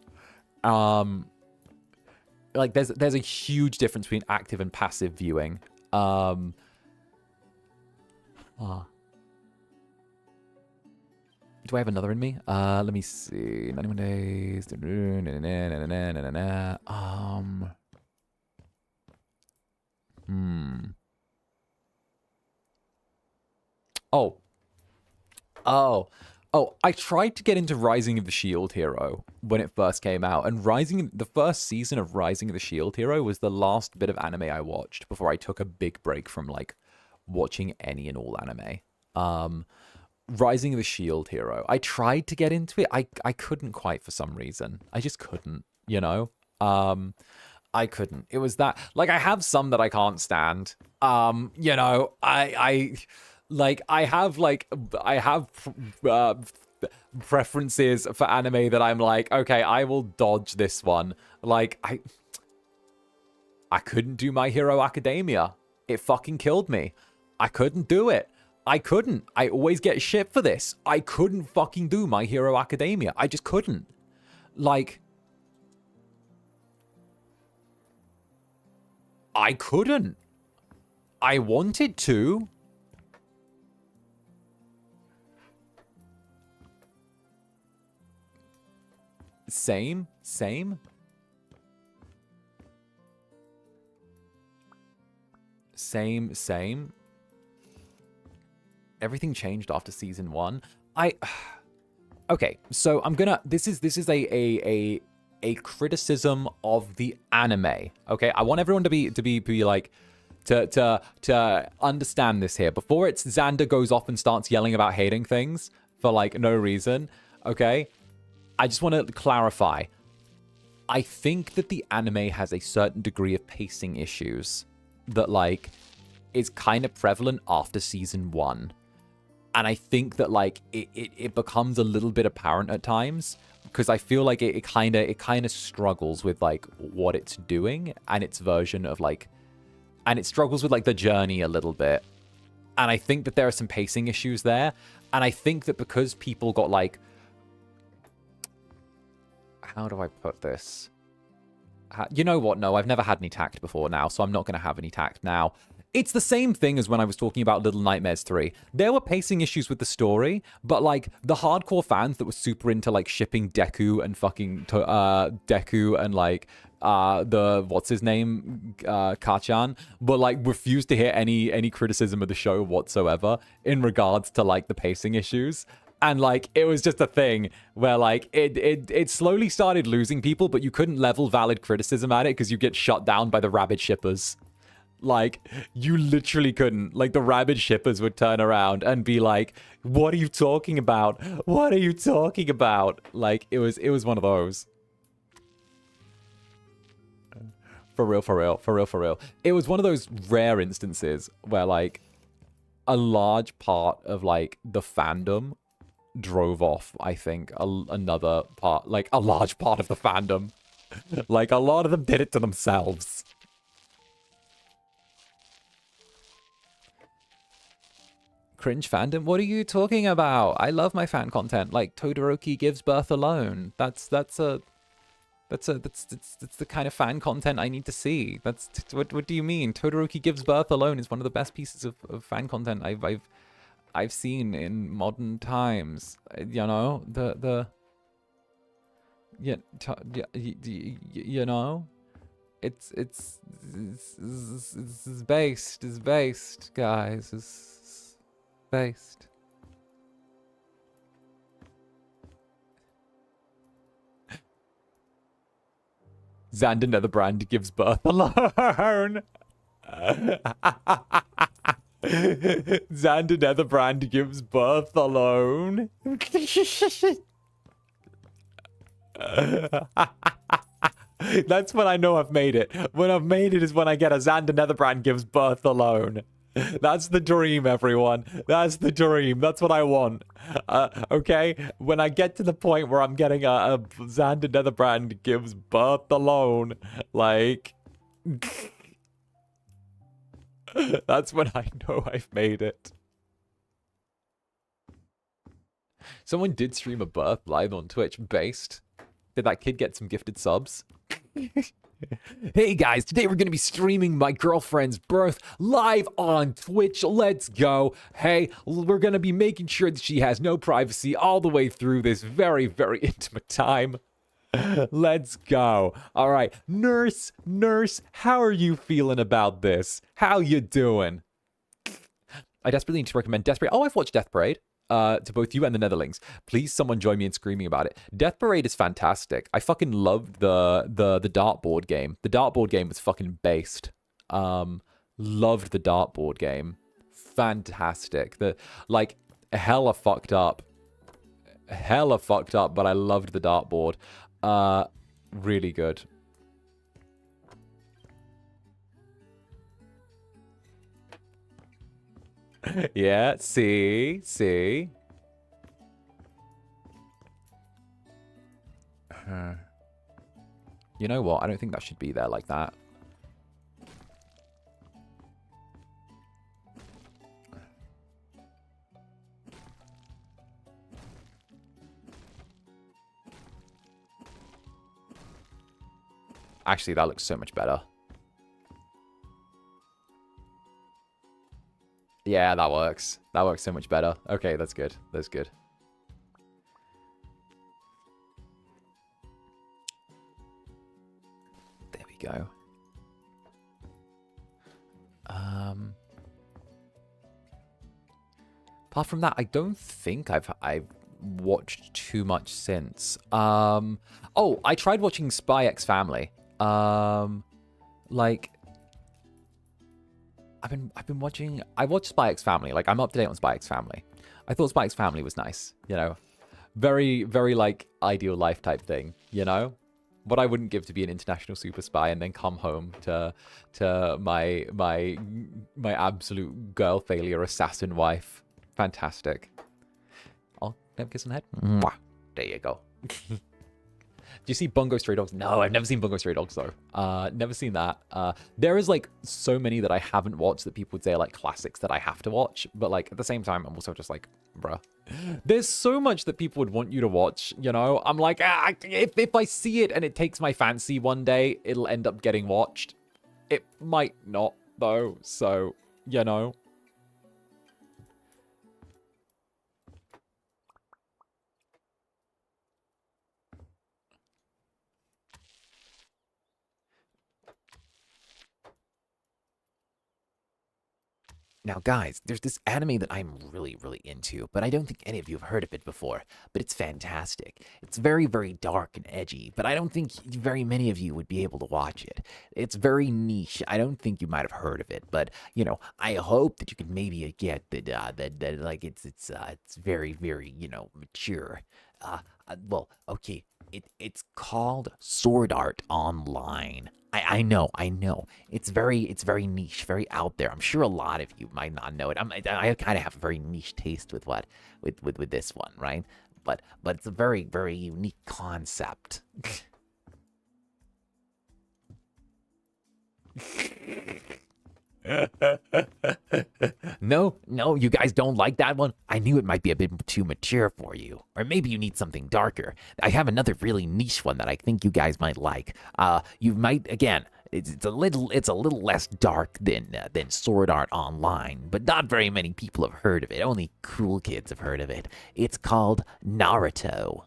Like there's a huge difference between active and passive viewing. Do I have another in me? Let me see. 91 days. Oh, I tried to get into Rising of the Shield Hero when it first came out, and the first season of Rising of the Shield Hero was the last bit of anime I watched before I took a big break from like watching any and all anime. Rising of the Shield Hero. I tried to get into it. I couldn't quite for some reason. I just couldn't, you know? I couldn't. It was that, like, I have some that I can't stand. You know, I have preferences for anime that I'm like, okay, I will dodge this one. Like, I couldn't do My Hero Academia. It fucking killed me. I couldn't do it. I couldn't. I always get shit for this. I couldn't fucking do My Hero Academia. I just couldn't. Like, I couldn't. I wanted to. Same. Everything changed after season 1. Okay, so I'm gonna. This is a criticism of the anime. Okay, I want everyone to be like to understand this here before it's Zander goes off and starts yelling about hating things for like no reason. Okay, I just want to clarify. I think that the anime has a certain degree of pacing issues that like is kind of prevalent after season 1. And I think that like it becomes a little bit apparent at times because I feel like it kind of struggles with like what it's doing and its version of like, and it struggles with like the journey a little bit. And I think that there are some pacing issues there. And I think that because people got like, how do I put this? You know what? No, I've never had any tact before now, so I'm not going to have any tact now. It's the same thing as when I was talking about Little Nightmares 3. There were pacing issues with the story, but like the hardcore fans that were super into like shipping Deku and fucking Deku and like the what's his name 𝓂𝓻, but like refused to hear any criticism of the show whatsoever in regards to like the pacing issues. And like it was just a thing where like it slowly started losing people, but you couldn't level valid criticism at it because you get shut down by the rabid shippers. Like, you literally couldn't. Like, the rabid shippers would turn around and be like, what are you talking about? What are you talking about? Like, it was one of those. For real. It was one of those rare instances where, like, a large part of, like, the fandom drove off, I think, another part. Like, a large part of the fandom. Like, a lot of them did it to themselves. Cringe fandom? What are you talking about? I love my fan content. Like Todoroki gives birth alone. That's the kind of fan content I need to see. That's what do you mean? Todoroki gives birth alone is one of the best pieces of fan content I've seen in modern times. You know, you know, it's based, guys. It's based. Zander Netherbrand gives birth alone. Zander Netherbrand gives birth alone. That's when I know I've made it. When I've made it is when I get a Zander Netherbrand gives birth alone. That's the dream, everyone. That's the dream. That's what I want. Okay? When I get to the point where I'm getting a Zander Netherbrand gives birth alone, like... that's when I know I've made it. Someone did stream a birth live on Twitch. Based. Did that kid get some gifted subs? Hey guys, today we're going to be streaming my girlfriend's birth live on Twitch. Let's go. Hey, we're going to be making sure that she has no privacy all the way through this very, very intimate time. Let's go. All right, nurse, how are you feeling about this? How you doing? I desperately need to recommend Death Parade. Oh, I've watched Death Parade. To both you and the Netherlings. Please, someone join me in screaming about it. Death Parade is fantastic. I fucking loved the dartboard game. The dartboard game was fucking based. Loved the dartboard game. Fantastic. Like, hella fucked up, but I loved the dartboard. Really good. Yeah, see. You know what? I don't think that should be there like that. Actually, that looks so much better. Yeah, that works. That works so much better. Okay, that's good. That's good. Apart from that, I don't think I've watched too much since. Oh, I tried watching Spy X Family. Like, I've been watching. I watched Spy X Family. Like, I'm up to date on Spy X Family. I thought Spy X Family was nice. You know, very like ideal life type thing. You know, what I wouldn't give to be an international super spy and then come home to my absolute girl failure assassin wife. Fantastic. Oh, never kiss on the head. Mwah. There you go. Do you see Bungo Stray Dogs? No, I've never seen Bungo Stray Dogs though. Never seen that. There is like so many that I haven't watched that people would say are like classics that I have to watch. But like at the same time, I'm also just like, bruh. There's so much that people would want you to watch, you know? I'm like, if I see it and it takes my fancy one day, it'll end up getting watched. It might not though, so, you know. Now, guys, there's this anime that I'm really into, but I don't think any of you have heard of it before, but it's fantastic. It's very dark and edgy, but I don't think very many of you would be able to watch it. It's very niche. I don't think you might have heard of it, but, you know, I hope that you could maybe get that like, it's very, you know, mature. Well, okay, it's called Sword Art Online. I know. It's very niche, very out there. I'm sure a lot of you might not know it. I kind of have a very niche taste with with this one, right? But it's a very unique concept. No, you guys don't like that one? I knew it might be a bit too mature for you. Or maybe you need something darker. I have another really niche one that I think you guys might like. You might, again, it's a little less dark than Sword Art Online, but not very many people have heard of it. Only cool kids have heard of it. It's called Naruto.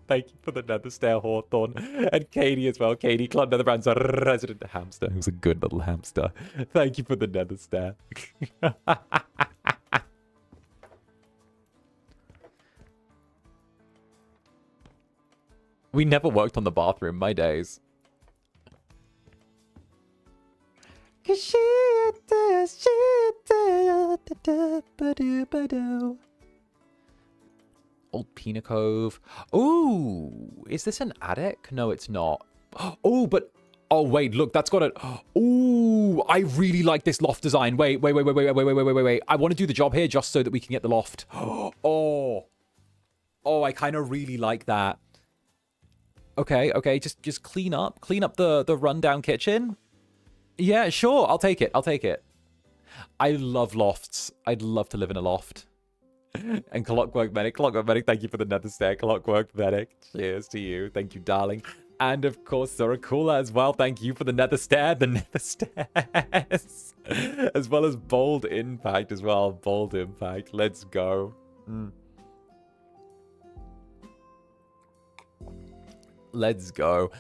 Thank you for the nether stair, Hawthorne. And Katie as well. Katie, Club Netherbrand's a resident hamster. Who's a good little hamster. Thank you for the nether stair. We never worked on the bathroom, my days. Old Pina Cove. Ooh, is this an attic? No, it's not. Oh, but... Oh, wait, look, that's got a... Ooh, I really like this loft design. Wait. I want to do the job here just so that we can get the loft. Oh, I kind of really like that. Okay, just clean up the rundown kitchen. Yeah, sure, I'll take it. I love lofts. I'd love to live in a loft. And Clockwork Medic, thank you for the nether stair. Clockwork Medic, cheers to you. Thank you, darling. And of course, Zorakula as well. Thank you for the nether stair, the nether stairs. As well as Bold Impact as well. Bold Impact, let's go. Let's go.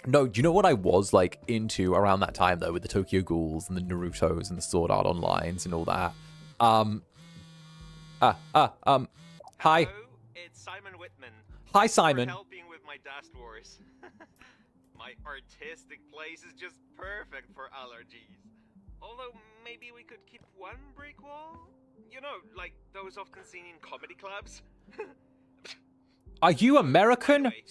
No, do you know what I was like into around that time though, with the Tokyo Ghouls and the Narutos and the Sword Art Onlines and all that? Hi. Hello, it's Simon Whitman. Hi, Simon. For helping with my Dust Wars. My artistic place is just perfect for allergies. Although maybe we could keep one brick wall? You know, like those often seen in comedy clubs. Are you American, Anyway,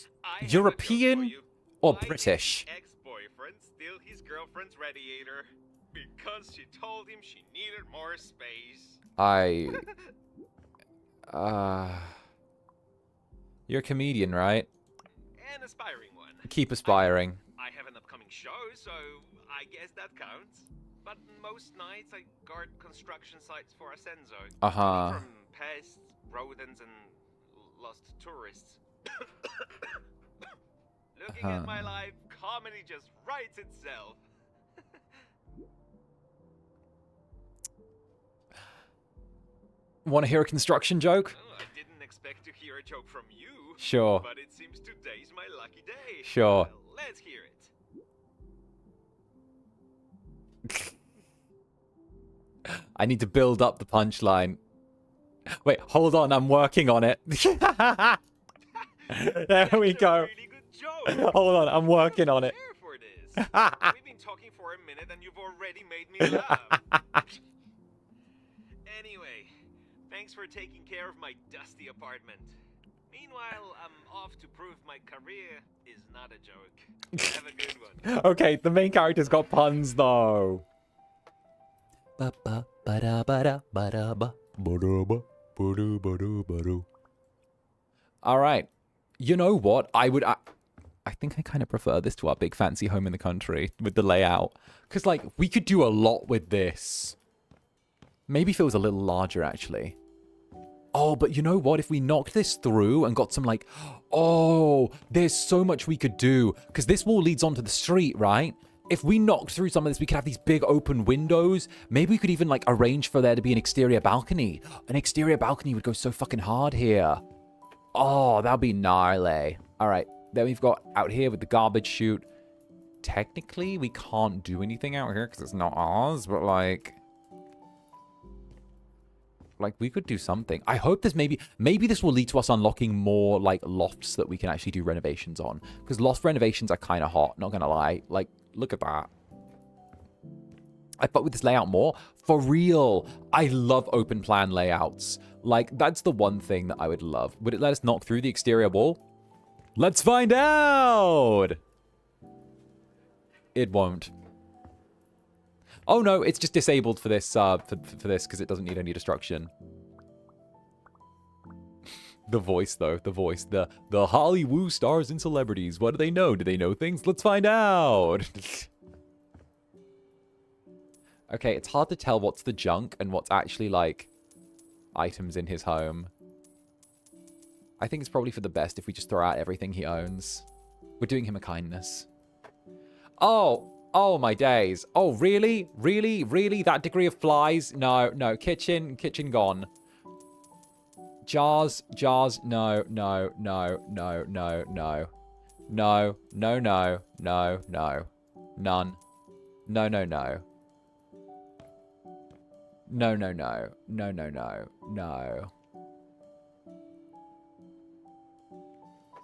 European, or Why British? did ex-boyfriend steal his girlfriend's radiator? Because she told him she needed more space. You're a comedian, right? An aspiring one. Keep aspiring. I have an upcoming show, so I guess that counts. But most nights I guard construction sites for Ascenso. From pests, rodents, and lost tourists. Looking at my life, comedy just writes itself. Want to hear a construction joke? Oh, I didn't expect to hear a joke from you. Sure. But it seems today's my lucky day. Sure. Well, let's hear it. I need to build up the punchline. Wait, hold on. I'm working on it. There we go. Really good joke. Hold on. I'm working on it. Prepare for this. We've been talking for a minute and you've already made me laugh. Anyway, thanks for taking care of my dusty apartment. Meanwhile, I'm off to prove my career is not a joke. Have a good one. Okay, the main character's got puns though. All right. You know what? I think I kind of prefer this to our big fancy home in the country with the layout. Because, like, we could do a lot with this. Maybe if it was a little larger, actually. Oh, but you know what? If we knocked this through and got some, like... Oh, there's so much we could do. Because this wall leads onto the street, right? If we knocked through some of this, we could have these big open windows. Maybe we could even, like, arrange for there to be an exterior balcony. An exterior balcony would go so fucking hard here. Oh, that'd be gnarly. All right. Then we've got out here with the garbage chute. Technically, we can't do anything out here because it's not ours, but, like, we could do something. I hope this maybe this will lead to us unlocking more, like, lofts that we can actually do renovations on. Because loft renovations are kind of hot, not gonna lie. Like, look at that. I fuck with this layout more. For real, I love open plan layouts. Like, that's the one thing that I would love. Would it let us knock through the exterior wall? Let's find out! It won't. Oh no, it's just disabled for this, for this, because it doesn't need any destruction. The voice, though, the voice. The Hollywood stars and celebrities. What do they know? Do they know things? Let's find out! Okay, it's hard to tell what's the junk and what's actually, like, items in his home. I think it's probably for the best if we just throw out everything he owns. We're doing him a kindness. Oh my days. Oh, really? Really? Really? That degree of flies? No, no. Kitchen gone. Jars, no, no, no, no, no, no. No, no, no, no, no. None. No, no, no. No, no, no. No, no, no. No.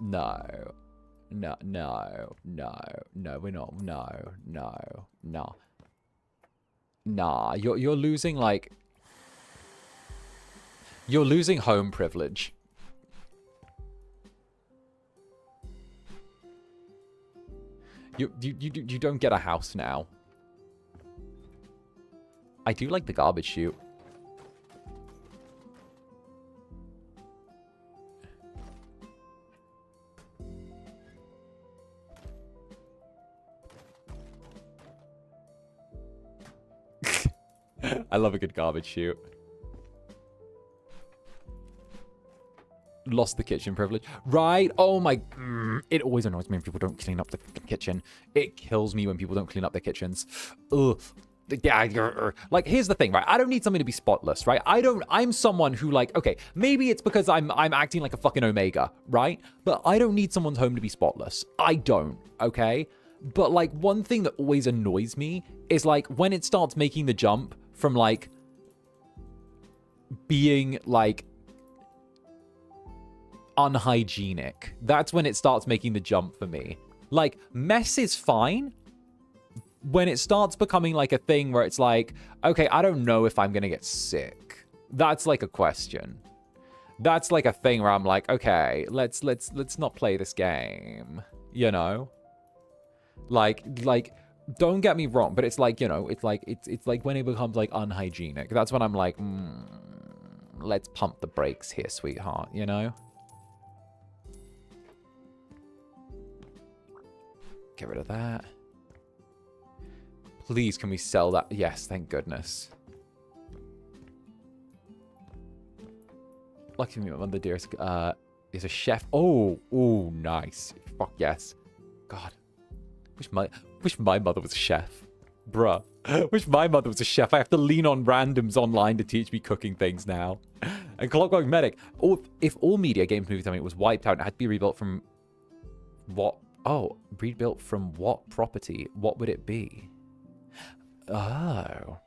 No. No, no, no, no, we're not. No, no, no. Nah, you're losing, like... You're losing home privilege. You don't get a house now. I do like the garbage chute. I love a good garbage chute. Lost the kitchen privilege. Right? Oh my... It always annoys me when people don't clean up the kitchen. It kills me when people don't clean up their kitchens. Ugh. Yeah, like, here's the thing, right? I don't need something to be spotless, right? I'm someone who, like, okay, maybe it's because I'm acting like a fucking Omega, right? But I don't need someone's home to be spotless. I don't, okay? But, like, one thing that always annoys me is, like, when it starts making the jump from, like, being, like, unhygienic. That's when it starts making the jump for me. Like, mess is fine. When it starts becoming, like, a thing where it's like, okay, I don't know if I'm gonna get sick. That's, like, a question. That's, like, a thing where I'm like, okay, let's not play this game. You know? Like, don't get me wrong, but it's like, you know, it's like when it becomes, like, unhygienic. That's when I'm like, let's pump the brakes here, sweetheart, you know? Get rid of that. Please, can we sell that? Yes, thank goodness. Lucky me, my mother dearest is a chef. Oh, nice. Fuck yes. God. Wish my mother was a chef. Bruh. Wish my mother was a chef. I have to lean on randoms online to teach me cooking things now. And Clockwork Medic. If all media, games, movies, I mean, it was wiped out and had to be rebuilt from what? Oh, rebuilt from what property? What would it be? Oh.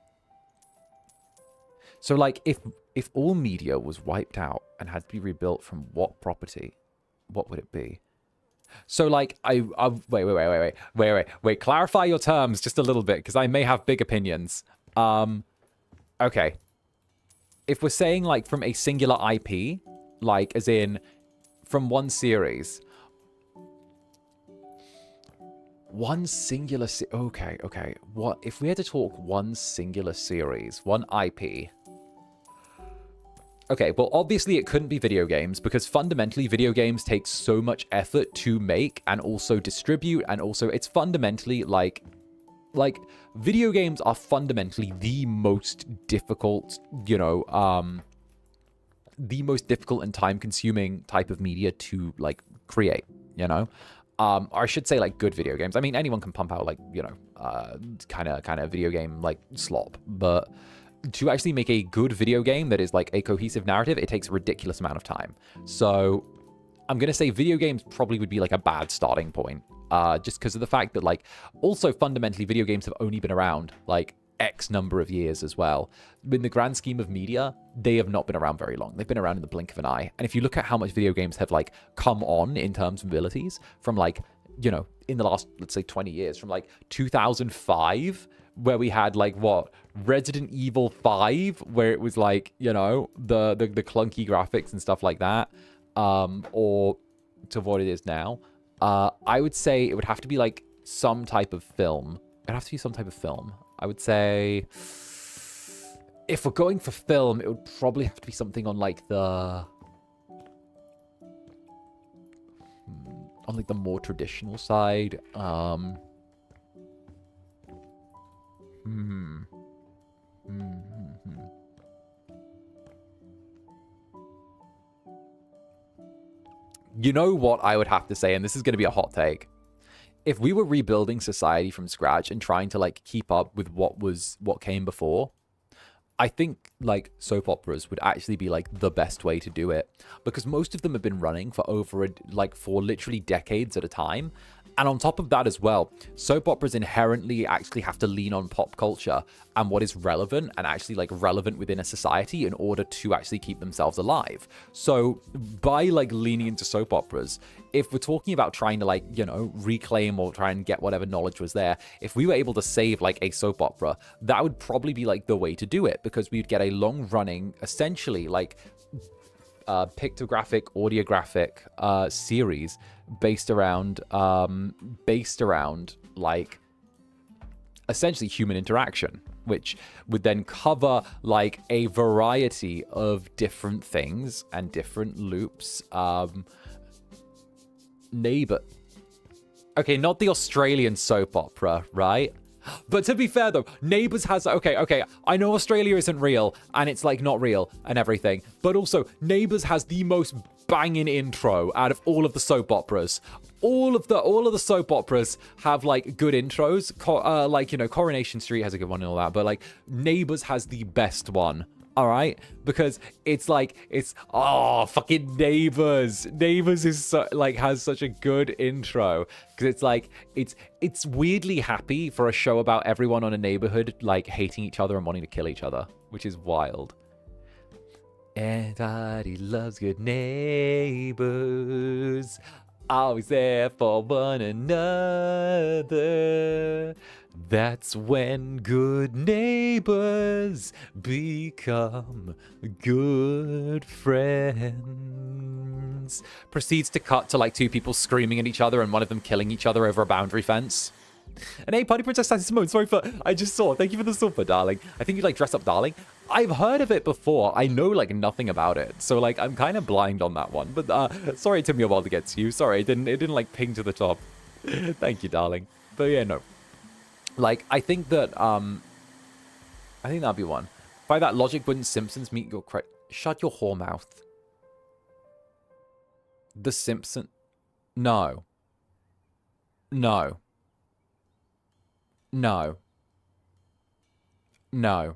So like if all media was wiped out and had to be rebuilt from what property, what would it be? So like wait, clarify your terms just a little bit because I may have big opinions. Okay. If we're saying like from a singular IP, like as in from one series, one singular okay. What if we had to talk one singular series, one IP? Okay, well, obviously it couldn't be video games because fundamentally video games take so much effort to make and also distribute, and also it's fundamentally like video games are fundamentally the most difficult, you know, the most difficult and time-consuming type of media to like create, you know. Or I should say like good video games. I mean, anyone can pump out like, you know, kind of video game like slop, but to actually make a good video game that is like a cohesive narrative, it takes a ridiculous amount of time. So I'm going to say video games probably would be like a bad starting point. Just because of the fact that like also fundamentally video games have only been around like X number of years as well. In the grand scheme of media, they have not been around very long. They've been around in the blink of an eye. And if you look at how much video games have like come on in terms of abilities from like, you know, in the last, let's say 20 years, from like 2005, where we had like what Resident Evil 5, where it was like, you know, the clunky graphics and stuff like that, or to what it is now. I would say it would have to be like some type of film. It'd have to be some type of film. I would say if we're going for film, it would probably have to be something on like the more traditional side. You know what I would have to say, and this is going to be a hot take. If we were rebuilding society from scratch and trying to like keep up with what came before, I think like soap operas would actually be like the best way to do it, because most of them have been running for for literally decades at a time. And on top of that as well, soap operas inherently actually have to lean on pop culture and what is relevant and actually like relevant within a society in order to actually keep themselves alive. So by like leaning into soap operas, if we're talking about trying to like, you know, reclaim or try and get whatever knowledge was there, if we were able to save like a soap opera, that would probably be like the way to do it, because we'd get a long running, essentially like pictographic, audiographic series based around like essentially human interaction, which would then cover like a variety of different things and different loops. Okay, not the Australian soap opera, right? But to be fair though, Neighbours has, okay, I know Australia isn't real and it's like not real and everything, but also Neighbours has the most banging intro out of all of the soap operas. All of the soap operas have like good intros. Like, you know, Coronation Street has a good one and all that, but like Neighbours has the best one. All right, because it's like fucking Neighbours is so, like has such a good intro, because it's like it's weirdly happy for a show about everyone on a neighborhood like hating each other and wanting to kill each other, which is wild. Everybody loves good neighbors, always there for one another. That's when good neighbors become good friends. Proceeds to cut to like two people screaming at each other and one of them killing each other over a boundary fence. And hey, Party Princess Simone, sorry for, I just saw, thank you for the super, darling. I think you like dress up, darling. I've heard of it before. I know like nothing about it. So like, I'm kind of blind on that one. But sorry it took me a while to get to you. Sorry, it didn't like ping to the top. Thank you, darling. But yeah, no. Like, I think that, I think that'd be one. By that logic, wouldn't Simpsons meet your shut your whore mouth. The Simpson. No. No. No. No.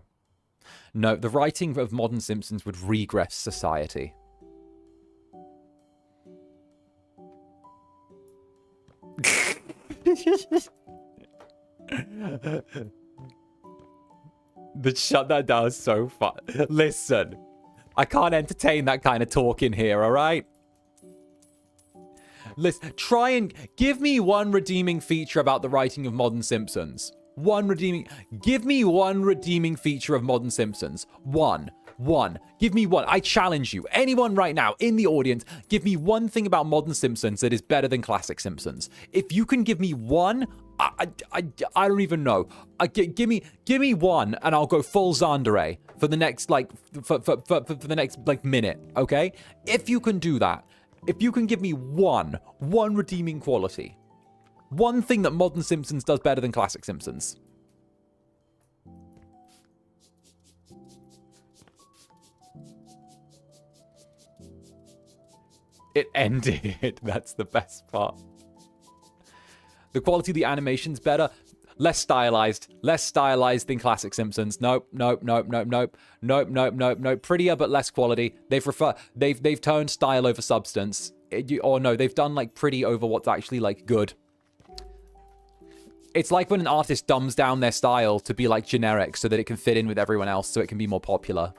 No, the writing of modern Simpsons would regress society. The shut that down is so fun. Listen, I can't entertain that kind of talk in here, all right? Listen, try and give me one redeeming feature about the writing of Modern Simpsons. Give me one redeeming feature of Modern Simpsons. One. Give me one. I challenge you. Anyone right now in the audience, give me one thing about Modern Simpsons that is better than classic Simpsons. If you can give me one, I don't even know. Give me one, and I'll go full Zander for the next for the next minute. Okay? If you can do that, if you can give me one redeeming quality, one thing that Modern Simpsons does better than classic Simpsons. It ended. That's the best part. The quality of the animation's better. Less stylized than classic Simpsons. Nope. Prettier but less quality. They've turned style over substance. Or no, they've done like pretty over what's actually like good. It's like when an artist dumbs down their style to be like generic so that it can fit in with everyone else so it can be more popular.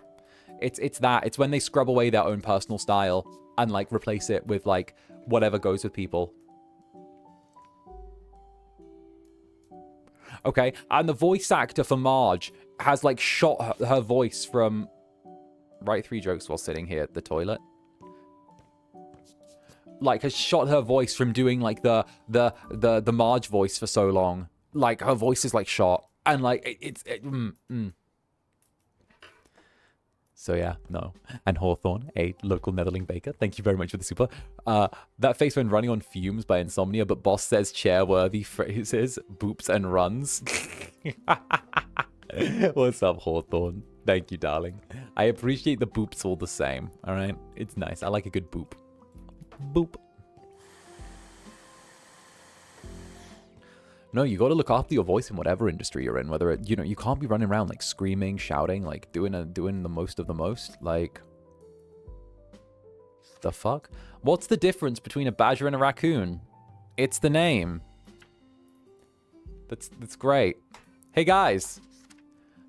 It's that. It's when they scrub away their own personal style and like replace it with like whatever goes with people. Okay, and the voice actor for Marge has like shot her voice from... Write 3 jokes while sitting here at the toilet. Like, has shot her voice from doing like the Marge voice for so long. Like, her voice is like shot. And like, So yeah, no. And Hawthorne, a local Netherling baker, thank you very much for the super. That face when running on fumes by insomnia, but boss says chair-worthy phrases, boops and runs. What's up, Hawthorne? Thank you, darling. I appreciate the boops all the same, all right? It's nice. I like a good boop. Boop. No, you got to look after your voice in whatever industry you're in. Whether it, you can't be running around like screaming, shouting, like doing the most of the most. Like, the fuck? What's the difference between a badger and a raccoon? It's the name. That's great. Hey guys,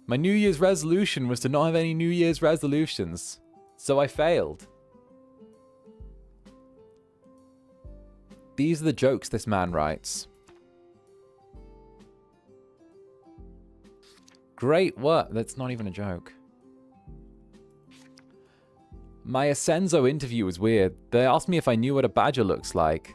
my New Year's resolution was to not have any New Year's resolutions, so I failed. These are the jokes this man writes. Great work. That's not even a joke. My Ascenso interview was weird. They asked me if I knew what a badger looks like.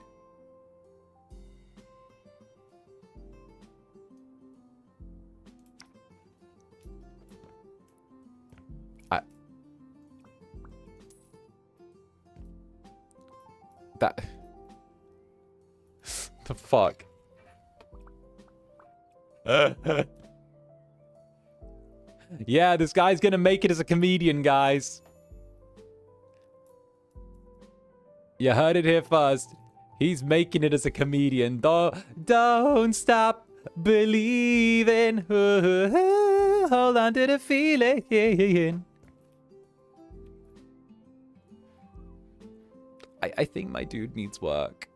The fuck? Yeah, this guy's gonna make it as a comedian, guys. You heard it here first. He's making it as a comedian. Don't stop believing. Hold on to the feeling. I think my dude needs work.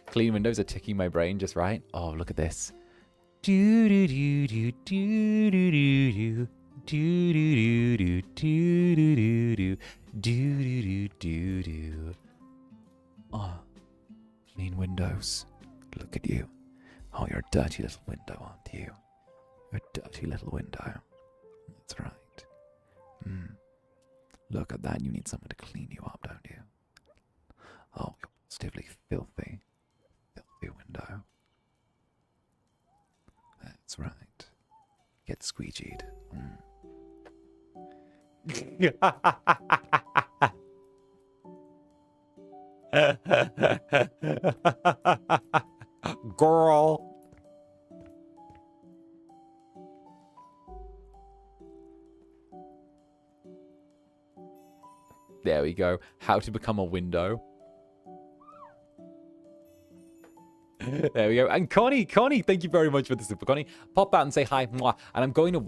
Clean windows are ticking my brain just right. Oh, look at this. Do do do do do do do do do do do do do do do do. Oh, clean windows. Look at you. Oh, you're a dirty little window, aren't you? You're a dirty little window. That's right. Look at that. You need someone to clean you up, don't you? Oh, you're positively filthy. Window. That's right. Get squeegeed. Girl. There we go. How to become a window. There we go. And Connie, thank you very much for the super. Connie, pop out and say hi. Mwah. And I'm going to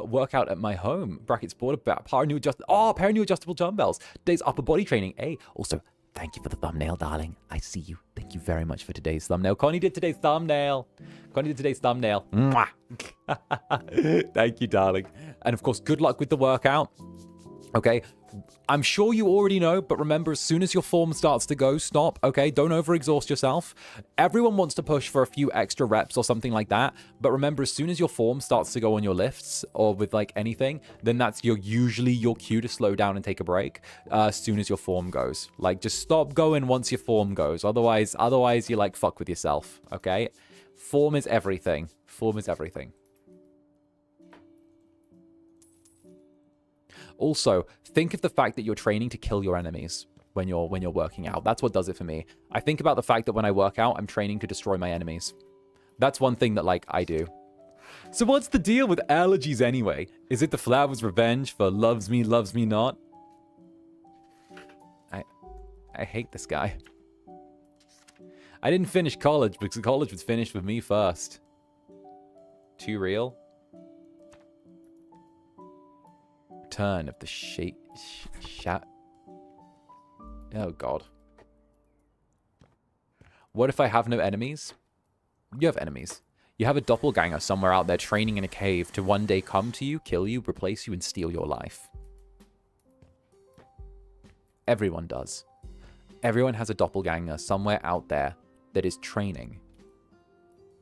work out at my home. Brackets board about pair new adjustable dumbbells. Today's upper body training. Also, Thank you for the thumbnail, darling. I see you. Thank you very much for today's thumbnail. Connie did today's thumbnail. Mwah. Thank you, darling. And of course, good luck with the workout. Okay, I'm sure you already know, but remember, as soon as your form starts to go, stop, okay? Don't overexhaust yourself. Everyone wants to push for a few extra reps or something like that, but remember, as soon as your form starts to go on your lifts or with, like, anything, then that's usually your cue to slow down and take a break as soon as your form goes. Like, just stop going once your form goes. Otherwise, you, like, fuck with yourself, okay? Form is everything. Form is everything. Also, think of the fact that you're training to kill your enemies when you're working out. That's what does it for me. I think about the fact that when I work out, I'm training to destroy my enemies. That's one thing that, like, I do. So what's the deal with allergies anyway? Is it the flower's revenge for loves me not? I hate this guy. I didn't finish college because college was finished with me first. Too real? Turn of the oh god. What if I have no enemies? You have enemies. You have a doppelganger somewhere out there training in a cave to one day come to you, kill you, replace you, and steal your life. Everyone does. Everyone has a doppelganger somewhere out there that is training.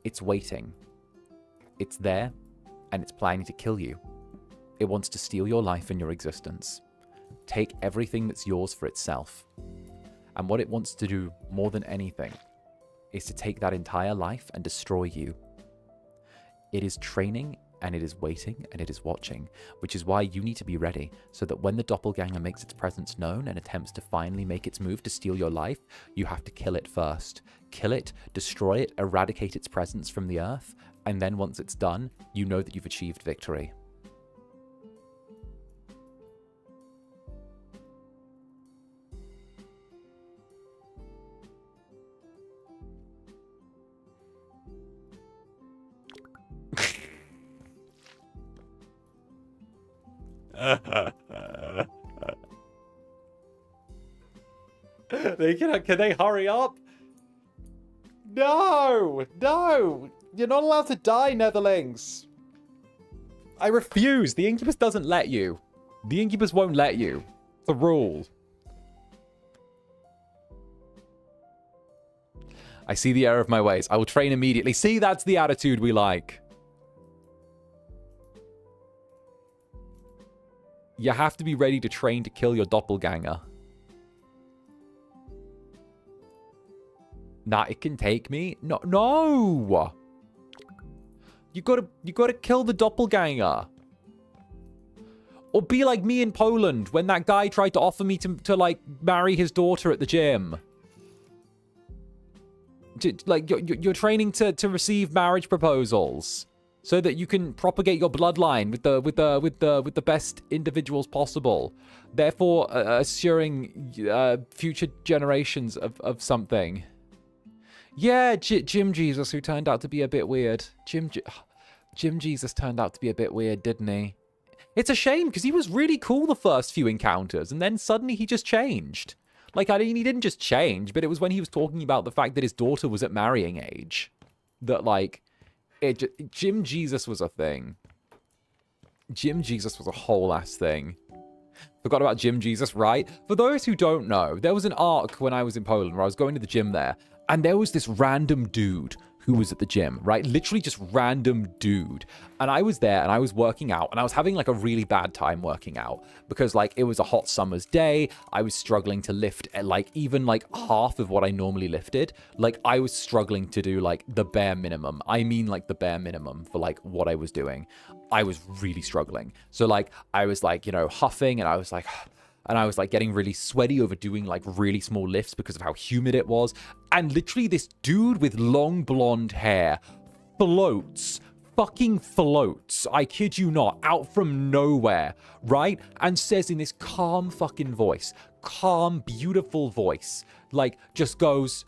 It's waiting. It's there, and it's planning to kill you. It wants to steal your life and your existence. Take everything that's yours for itself. And what it wants to do more than anything is to take that entire life and destroy you. It is training, and it is waiting, and it is watching, which is why you need to be ready, so that when the doppelganger makes its presence known and attempts to finally make its move to steal your life, you have to kill it first. Kill it, destroy it, eradicate its presence from the earth, and then once it's done, you know that you've achieved victory. Can they hurry up? No! No! You're not allowed to die, Netherlings! I refuse! The Incubus doesn't let you. The Incubus won't let you. It's a rule. I see the error of my ways. I will train immediately. See, that's the attitude we like. You have to be ready to train to kill your doppelganger. Nah, it can take me. No, no! You gotta kill the doppelganger. Or be like me in Poland when that guy tried to offer me to like marry his daughter at the gym. Like you're training to receive marriage proposals so that you can propagate your bloodline with the best individuals possible, therefore assuring future generations of something. Yeah, Jim Jesus, who turned out to be a bit weird. Jim Jesus turned out to be a bit weird, didn't he? It's a shame, because he was really cool the first few encounters, and then suddenly he just changed. Like, I mean, he didn't just change, but it was when he was talking about the fact that his daughter was at marrying age that, like, Jim Jesus was a thing. Jim Jesus was a whole-ass thing. Forgot about Jim Jesus, right? For those who don't know, there was an arc when I was in Poland where I was going to the gym there, and there was this random dude who was at the gym, right? Literally just random dude. And I was there and I was working out and I was having like a really bad time working out because like it was a hot summer's day. I was struggling to lift like even like half of what I normally lifted. Like I was struggling to do like the bare minimum. I mean like the bare minimum for like what I was doing. I was really struggling. So like I was like, you know, huffing and I was like getting really sweaty over doing like really small lifts because of how humid it was. And literally this dude with long blonde hair fucking floats, I kid you not, out from nowhere, right? And says in this calm fucking voice, calm, beautiful voice, like just goes,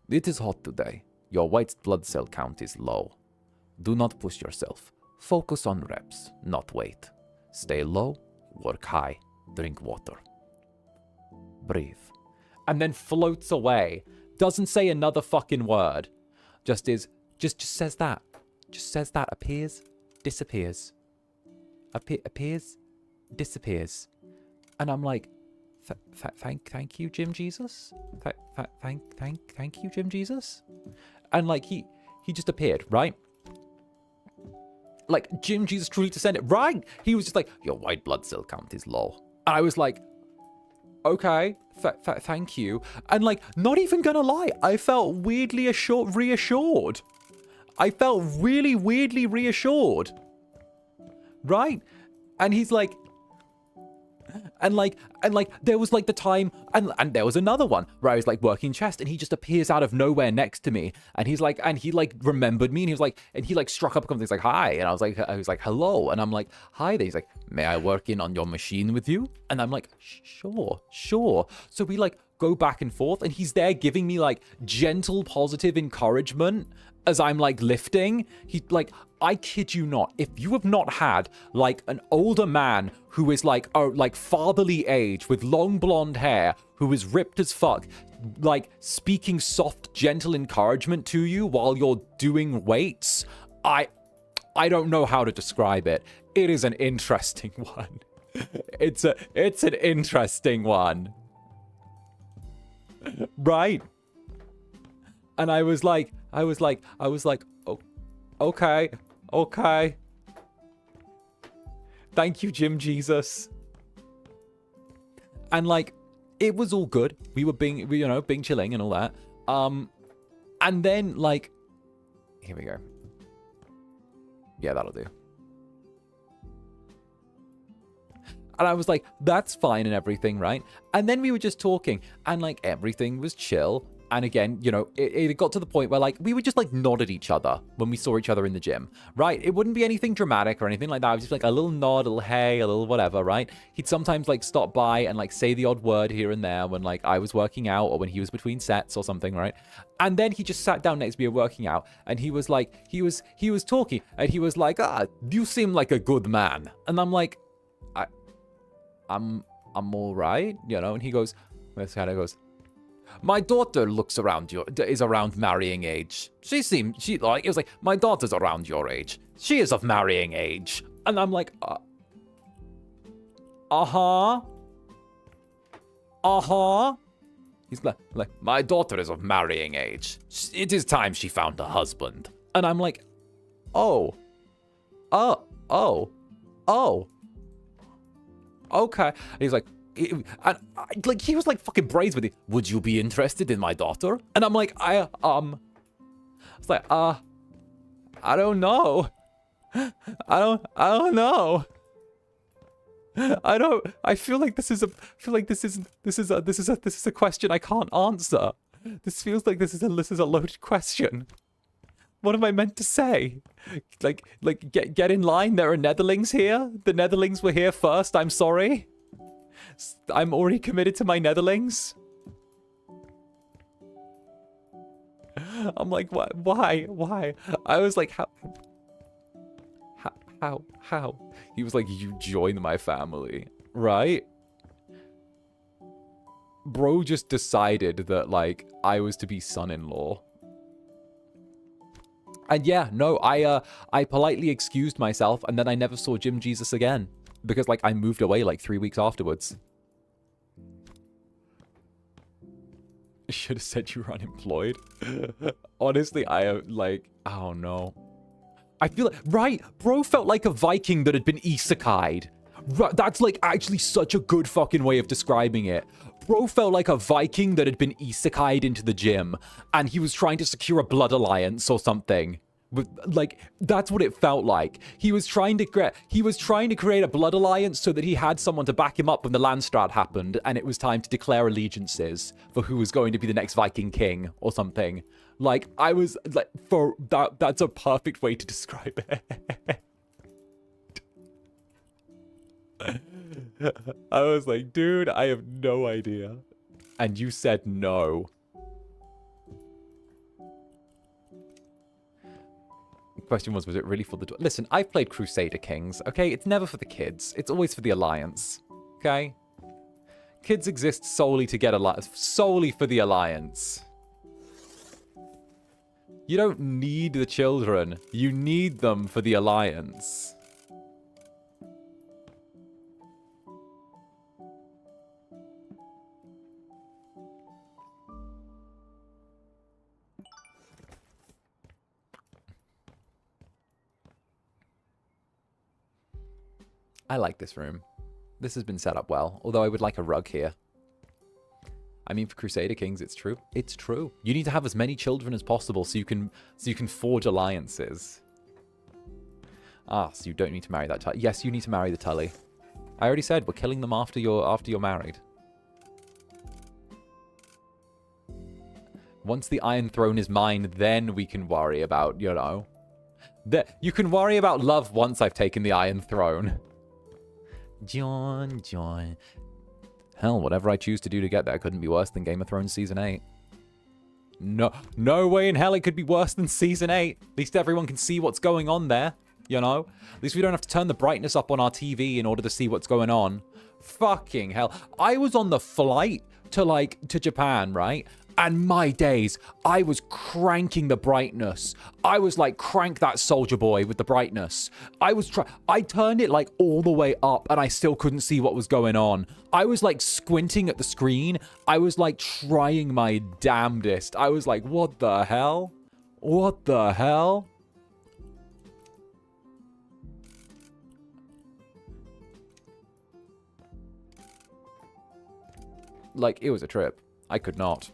"It is hot today. Your white blood cell count is low. Do not push yourself. Focus on reps, not weight. Stay low, work high. Drink water. Breathe." and then floats away. Doesn't say another fucking word. Just says that. Just says that. Appears, disappears. Appears, disappears. And I'm like, thank you, Jim Jesus. Thank you, Jim Jesus. And like he just appeared, right? Like Jim Jesus truly descended, right? He was just like, your white blood cell count is low. And I was like, okay, thank you. And like, not even gonna lie, I felt weirdly reassured. I felt really weirdly reassured. Right? And he's like, and there was like the time, and there was another one where I was like working chest, and he just appears out of nowhere next to me, and he's like, and he like remembered me, and he was like, and he like struck up something. He's like, hi, and I was like, hello, and I'm like, hi there. He's like, may I work in on your machine with you? And I'm like, sure. So we like go back and forth, and he's there giving me like gentle positive encouragement as I'm like lifting. He like, I kid you not, if you have not had like an older man who is like fatherly age with long blonde hair, who is ripped as fuck, like speaking soft, gentle encouragement to you while you're doing weights, I don't know how to describe it. It is an interesting one. It's an interesting one. Right? And I was like, oh, okay. Thank you, Jim Jesus. And like, it was all good. We were being chilling and all that. And then like, here we go. Yeah, that'll do. And I was like, that's fine and everything, right? And then we were just talking, and like everything was chill. And again, you know, it got to the point where like we would just like nod at each other when we saw each other in the gym, right? It wouldn't be anything dramatic or anything like that. It was just like a little nod, a little hey, a little whatever, right? He'd sometimes like stop by and like say the odd word here and there when like I was working out or when he was between sets or something, right? And then he just sat down next to me working out, and he was like, he was talking, and he was like, you seem like a good man. And I'm like, I'm all right, you know? And he goes, this kind of goes, my daughter is around marrying age. It was like, my daughter's around your age. She is of marrying age. And I'm like, uh-huh. He's like, my daughter is of marrying age. It is time she found a husband. And I'm like, oh. Okay. And he's like, like he was like fucking brazen with it. Would you be interested in my daughter? And I'm like, I was like, I don't know. I don't know. I feel like this is a question I can't answer. This feels like this is a loaded question. What am I meant to say? Like get in line. There are Netherlings here. The Netherlings were here first. I'm sorry. I'm already committed to my Netherlings. I'm like, why? I was like, how? He was like, you join my family, right? Bro just decided that like I was to be son-in-law. And yeah, no, I politely excused myself, and then I never saw Jim Jesus again because like I moved away like 3 weeks afterwards. Should have said you were unemployed. Honestly, I don't know. I feel like, right, bro felt like a Viking that had been isekai'd. That's like actually such a good fucking way of describing it. Bro felt like a Viking that had been isekai'd into the gym, and he was trying to secure a blood alliance or something. Like, that's what it felt like. He was trying to create a blood alliance so that he had someone to back him up when the Landstrat happened, and it was time to declare allegiances for who was going to be the next Viking king or something. Like, I was like, for that's a perfect way to describe it. I was like, dude, I have no idea. And you said no. The question was it really for the... Listen, I've played Crusader Kings, okay? It's never for the kids. It's always for the Alliance, okay? Kids exist solely to get solely for the alliance. You don't need the children. You need them for the alliance. I like this room. This has been set up well, although I would like a rug here. I mean, for Crusader Kings, it's true. It's true. You need to have as many children as possible so you can forge alliances. Ah, so you don't need to marry that Tully. Yes, you need to marry the Tully. I already said we're killing them after you're married. Once the Iron Throne is mine, then we can worry about, you know. You can worry about love once I've taken the Iron Throne. John. Hell, whatever I choose to do to get there couldn't be worse than Game of Thrones Season 8. No way in hell it could be worse than Season 8. At least everyone can see what's going on there, you know? At least we don't have to turn the brightness up on our TV in order to see what's going on. Fucking hell. I was on the flight to Japan, right? And my days, I was cranking the brightness. I was like, crank that Soulja Boy with the brightness. I turned it like all the way up and I still couldn't see what was going on. I was like squinting at the screen. I was like trying my damnedest. I was like, what the hell? What the hell? Like, it was a trip. I could not.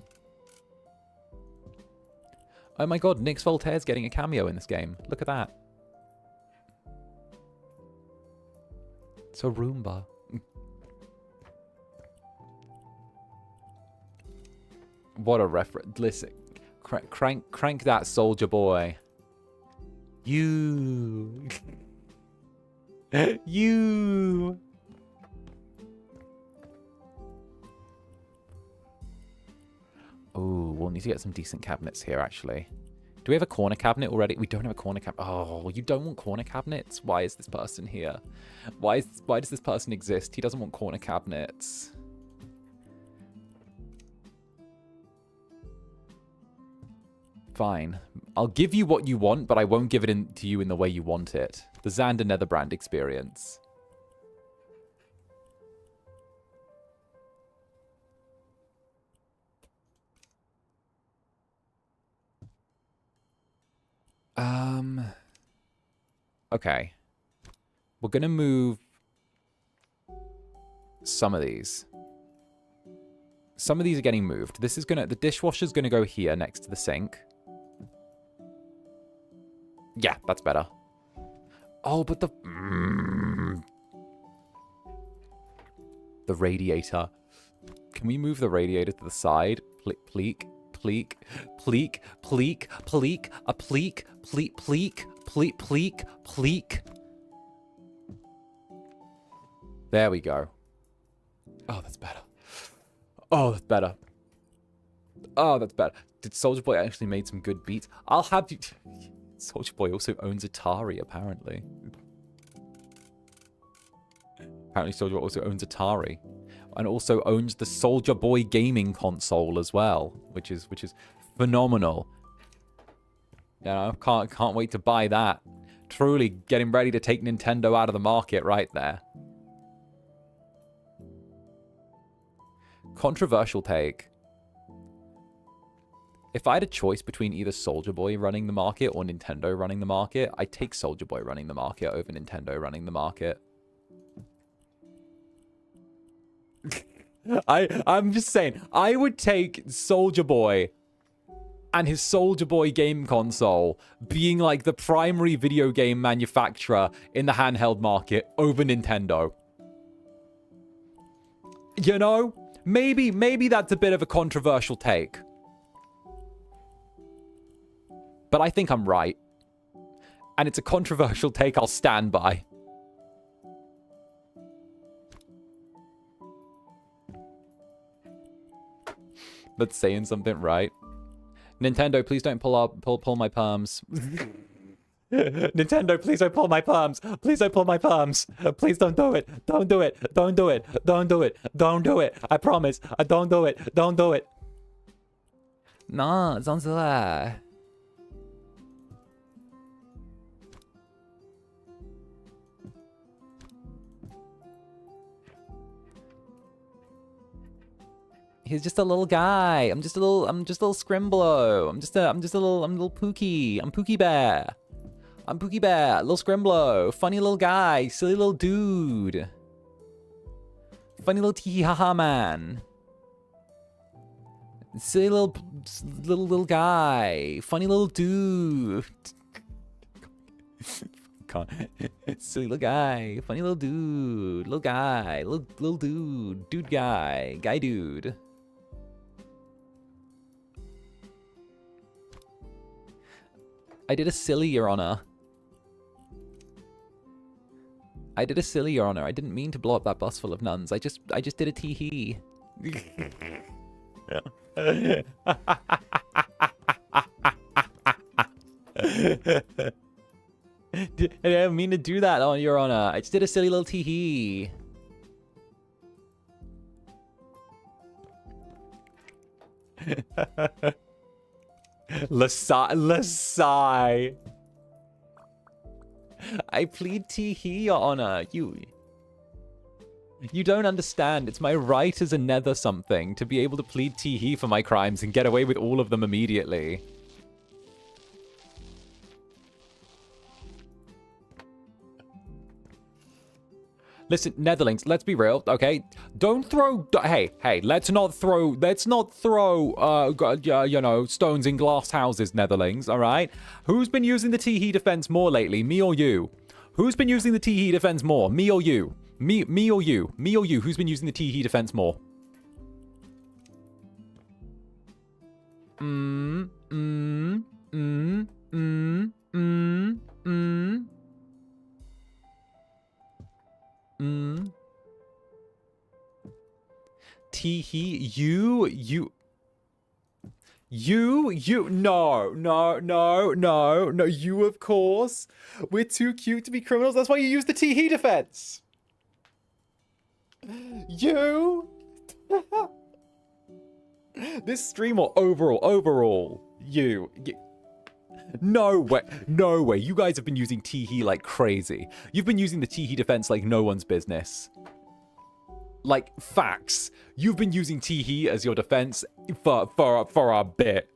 Oh my god, Nyx Voltaire's getting a cameo in this game. Look at that. It's a Roomba. What a reference. Listen, crank that Soulja Boy. You. You. Oh, we'll need to get some decent cabinets here, actually. Do we have a corner cabinet already? We don't have a corner cabinet. Oh, you don't want corner cabinets? Why is this person here? Why does this person exist? He doesn't want corner cabinets. Fine. I'll give you what you want, but I won't give it to you in the way you want it. The Zander Netherbrand experience. Okay. We're gonna move some of these. Some of these are getting moved. The dishwasher's gonna go here next to the sink. Yeah, that's better. Oh, but the radiator. Can we move the radiator to the side? Pleek. Pleek, pleek, pleek, pleek, a pleek, pleek, pleek, pleek, pleek, pleek. There we go. Oh, that's better. Oh, that's better. Oh, that's better. Did Soulja Boy actually made some good beats? I'll have you... Soulja Boy also owns Atari, apparently. Apparently Soulja Boy also owns Atari. And also owns the Soulja Boy gaming console as well, which is phenomenal. You know, can't wait to buy that. Truly getting ready to take Nintendo out of the market right there. Controversial take. If I had a choice between either Soulja Boy running the market or Nintendo running the market, I'd take Soulja Boy running the market over Nintendo running the market. I'm just saying, I would take Soulja Boy and his Soulja Boy game console being like the primary video game manufacturer in the handheld market over Nintendo. You know, maybe that's a bit of a controversial take. But I think I'm right. And it's a controversial take I'll stand by. That's saying something right. Nintendo, please don't pull my perms. Nintendo, please don't pull my perms. Please don't pull my perms. Please don't do it. Don't do it. Don't do it. Don't do it. Don't do it. I promise. I don't do it. Don't do it. No, Zander. He's just a little guy. I'm just a little Scrimblow. I'm a little Pookie. I'm Pookie Bear. I'm Pookie Bear, little Scrimblow. Funny little guy, silly little dude. Funny little tee haha man. Silly little guy. Funny little dude. Can't. Silly little guy. Funny little dude. Little guy. Little dude. Dude guy. Guy dude. I did a silly, Your Honor. I did a silly, Your Honor. I didn't mean to blow up that bus full of nuns. I just did a tee-hee. I didn't mean to do that, Your Honor. I just did a silly little tee-hee. Lasai. I plead tee-hee, Your Honor. You don't understand. It's my right as a nether something to be able to plead tee-hee for my crimes and get away with all of them immediately. Listen, Netherlings, let's be real, okay? Don't throw... Hey, let's not throw, you know, stones in glass houses, Netherlings, all right? Who's been using the tee-hee defense more lately, me or you? Who's been using the tee-hee defense more, me or you? Me or you? Me or you? Who's been using the tee-hee defense more? Tee-hee, you, no, you, of course. We're too cute to be criminals. That's why you use the tee-hee defense. You. This stream or overall, you. No way. You guys have been using tee-hee like crazy. You've been using the tee-hee defense like no one's business. Like, facts. You've been using tee-hee as your defense for a bit.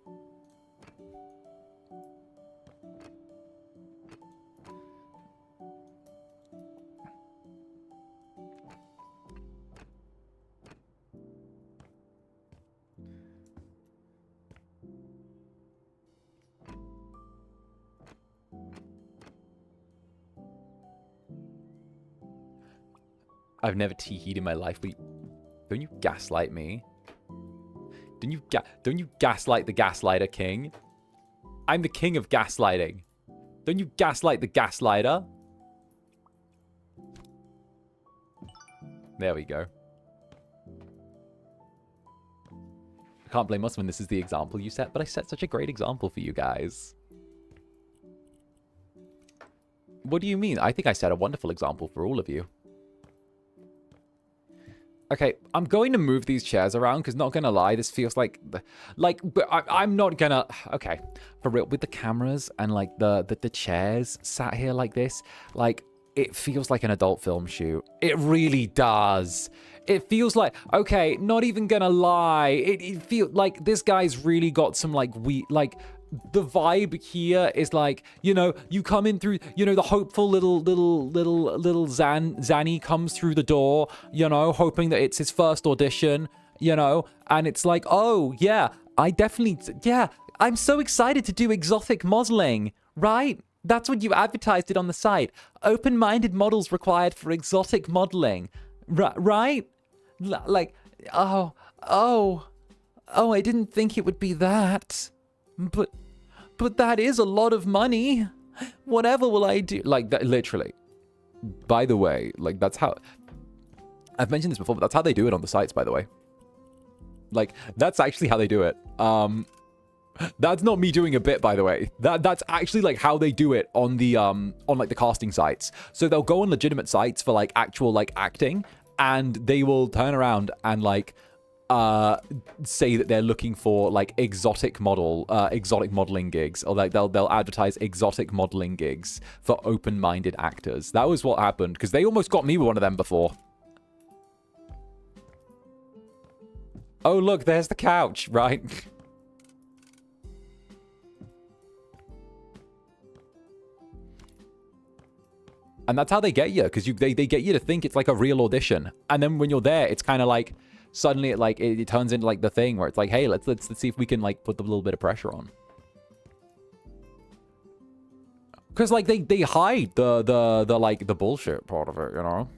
I've never tee-heed in my life, but don't you gaslight me? Don't you gaslight the gaslighter king? I'm the king of gaslighting. Don't you gaslight the gaslighter? There we go. I can't blame us when this is the example you set, but I set such a great example for you guys. What do you mean? I think I set a wonderful example for all of you. Okay, I'm going to move these chairs around because not gonna lie, this feels like but I'm not gonna. Okay, for real, with the cameras and like the chairs sat here like this, like it feels like an adult film shoot. It really does. It feels like, okay, not even gonna lie, it feels like this guy's really got some like the vibe here is like, you know, you come in through, you know, the hopeful little Zanny comes through the door, you know, hoping that it's his first audition, you know, and it's like, oh, yeah, I'm so excited to do exotic modeling, right? That's what you advertised it on the site. Open-minded models required for exotic modeling, right? Like, oh, I didn't think it would be that. But that is a lot of money. Whatever will I do? Like, that, literally. By the way, like, that's how... I've mentioned this before, but that's how they do it on the sites, by the way. Like, that's actually how they do it. That's not me doing a bit, by the way. That's actually like how they do it on the on like the casting sites. So they'll go on legitimate sites for like actual like acting, and they will turn around and like say that they're looking for like exotic modeling gigs, or like they'll advertise exotic modeling gigs for open-minded actors. That was what happened, because they almost got me with one of them before. Oh look, there's the couch, right? And that's how they get you, because they get you to think it's like a real audition, and then when you're there, it's kind of like suddenly it turns into like the thing where it's like, hey, let's see if we can like put a little bit of pressure on. Because like they hide the like the bullshit part of it, you know.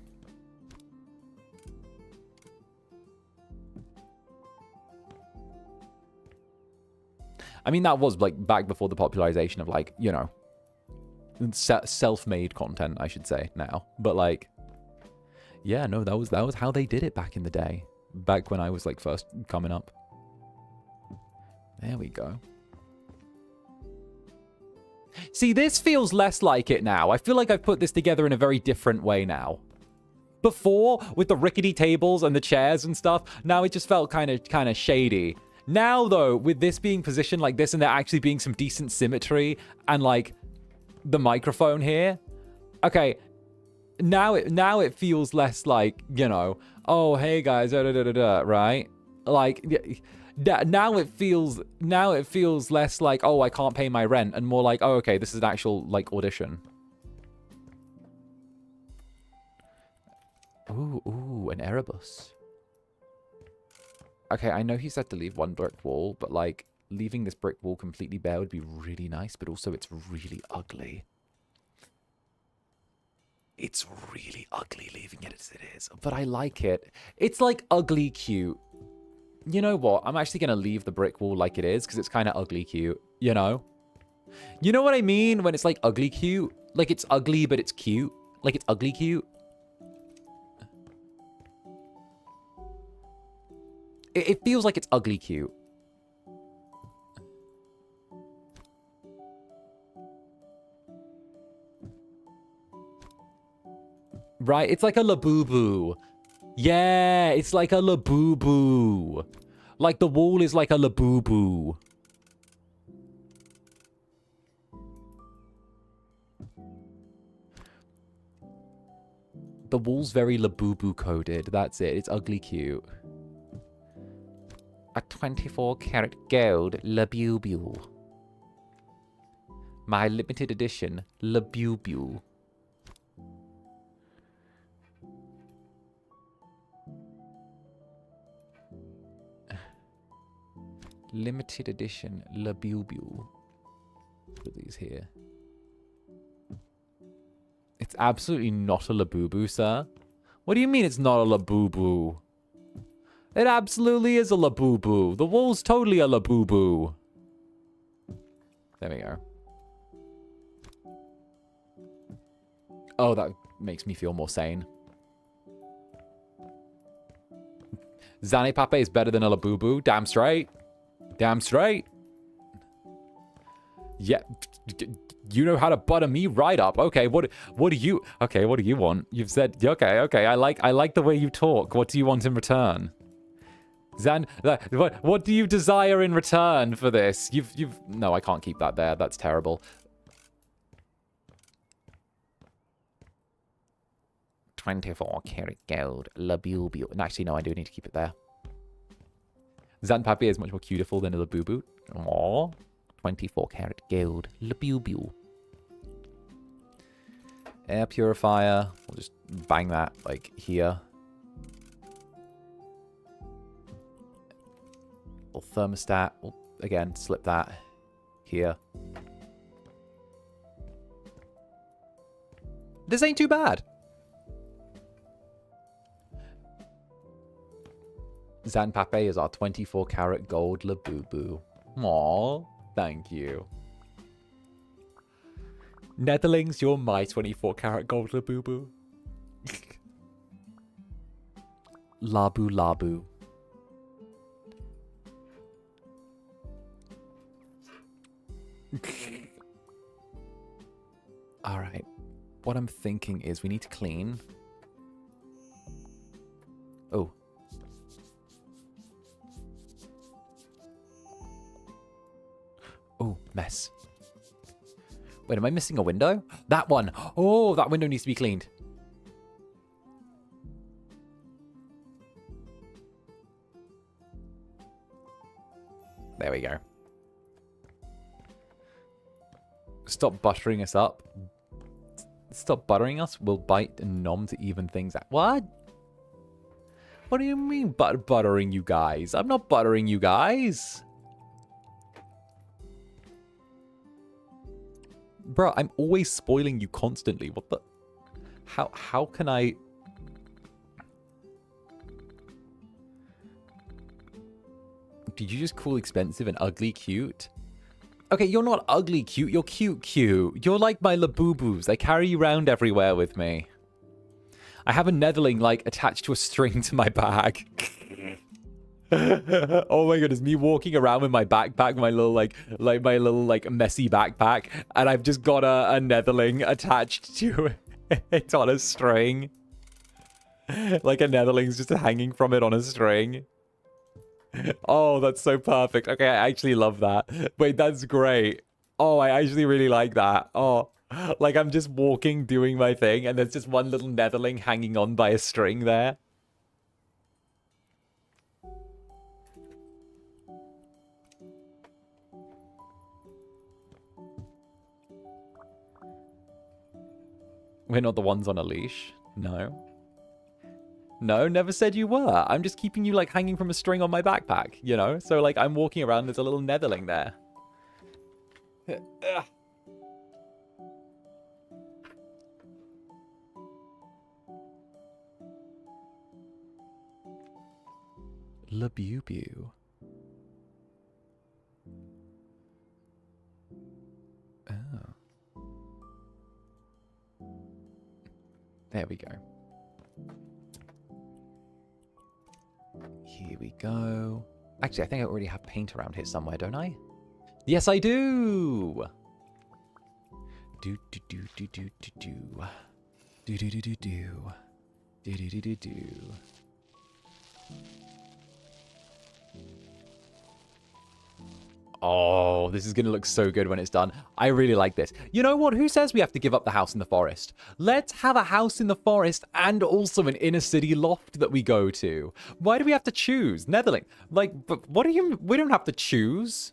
I mean, that was like back before the popularization of like, you know, self-made content, I should say now. But like, yeah, no, that was how they did it back in the day. Back when I was like first coming up. There we go. See, this feels less like it now. I feel like I've put this together in a very different way now. Before, with the rickety tables and the chairs and stuff, now it just felt kind of shady. Now, though, with this being positioned like this and there actually being some decent symmetry and, like, the microphone here. Okay, now it feels less like, you know, oh, hey, guys, right? Like, now it feels less like, oh, I can't pay my rent, and more like, oh, okay, this is an actual, like, audition. Ooh, an Erebus. Okay, I know he said to leave one brick wall, but, like, leaving this brick wall completely bare would be really nice, but also it's really ugly. It's really ugly leaving it as it is, but I like it. It's, like, ugly cute. You know what? I'm actually going to leave the brick wall like it is, because it's kind of ugly cute, you know? You know what I mean when it's, like, ugly cute? Like, it's ugly, but it's cute. Like, it's ugly cute. It feels like it's ugly cute. Right? It's like a Labubu. Yeah, it's like a Labubu. Like the wall is like a Labubu. The wall's very Labubu coded. That's it. It's ugly cute. A 24-karat gold Labubu. My limited edition Labubu. Limited edition Labubu. Put these here. It's absolutely not a Labubu, sir. What do you mean it's not a Labubu? It absolutely is a Labubu. The wall's totally a Labubu. There we go. Oh, that makes me feel more sane. Zane Pape is better than a Labubu. Damn straight. Damn straight. Yeah. You know how to butter me right up. Okay, what do you... Okay, what do you want? You've said... Okay. I like the way you talk. What do you want in return? Zan, what do you desire in return for this? You've no, I can't keep that there. That's terrible. $24-karat gold Labubu. And actually, no, I do need to keep it there. Zan Papi is much more beautiful than a Labubu. Aww. 24-karat gold Labubu. Air purifier. We'll just bang that like here. Thermostat, we'll again slip that here. This ain't too bad. Zan Pape is our 24-karat gold Labubu. Aww, thank you. Netherlings, you're my 24-karat gold Labubu. Labu. All right. What I'm thinking is we need to clean. Oh. Oh, mess. Wait, am I missing a window? That one. Oh, that window needs to be cleaned. There we go. Stop buttering us up. Stop buttering us. We'll bite and nom to even things out. What? What do you mean buttering you guys? I'm not buttering you guys. Bro, I'm always spoiling you constantly. What the? How can I? Did you just call expensive and ugly cute? Okay, you're not ugly cute. You're cute cute. You're like my Labubu's. I carry you around everywhere with me. I have a Netherling, like, attached to a string to my bag. Oh my goodness, me walking around with my backpack, my little, like, messy backpack, and I've just got a Netherling attached to it on a string. Like a Netherling's just hanging from it on a string. Oh, that's so perfect. Okay, I actually love that. Wait, that's great. Oh, I actually really like that. Oh, like I'm just walking, doing my thing, and there's just one little Netherling hanging on by a string there. We're not the ones on a leash. No. No, never said you were. I'm just keeping you, like, hanging from a string on my backpack, you know? So, like, I'm walking around, there's a little Netherling there. Labubu. Oh. There we go. Here we go. Actually, I think I already have paint around here somewhere, don't I? Yes, I do! Do do do do do do do. Do do do do do. Do do do do do. Oh, this is going to look so good when it's done. I really like this. You know what? Who says we have to give up the house in the forest? Let's have a house in the forest and also an inner city loft that we go to. Why do we have to choose? Netherling. Like, but what do you... We don't have to choose.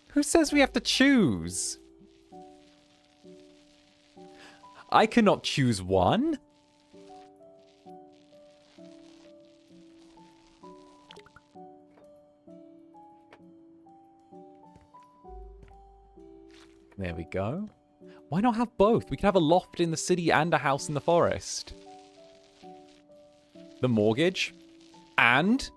Who says we have to choose? I cannot choose one. There we go. Why not have both? We can have a loft in the city and a house in the forest. The mortgage. And...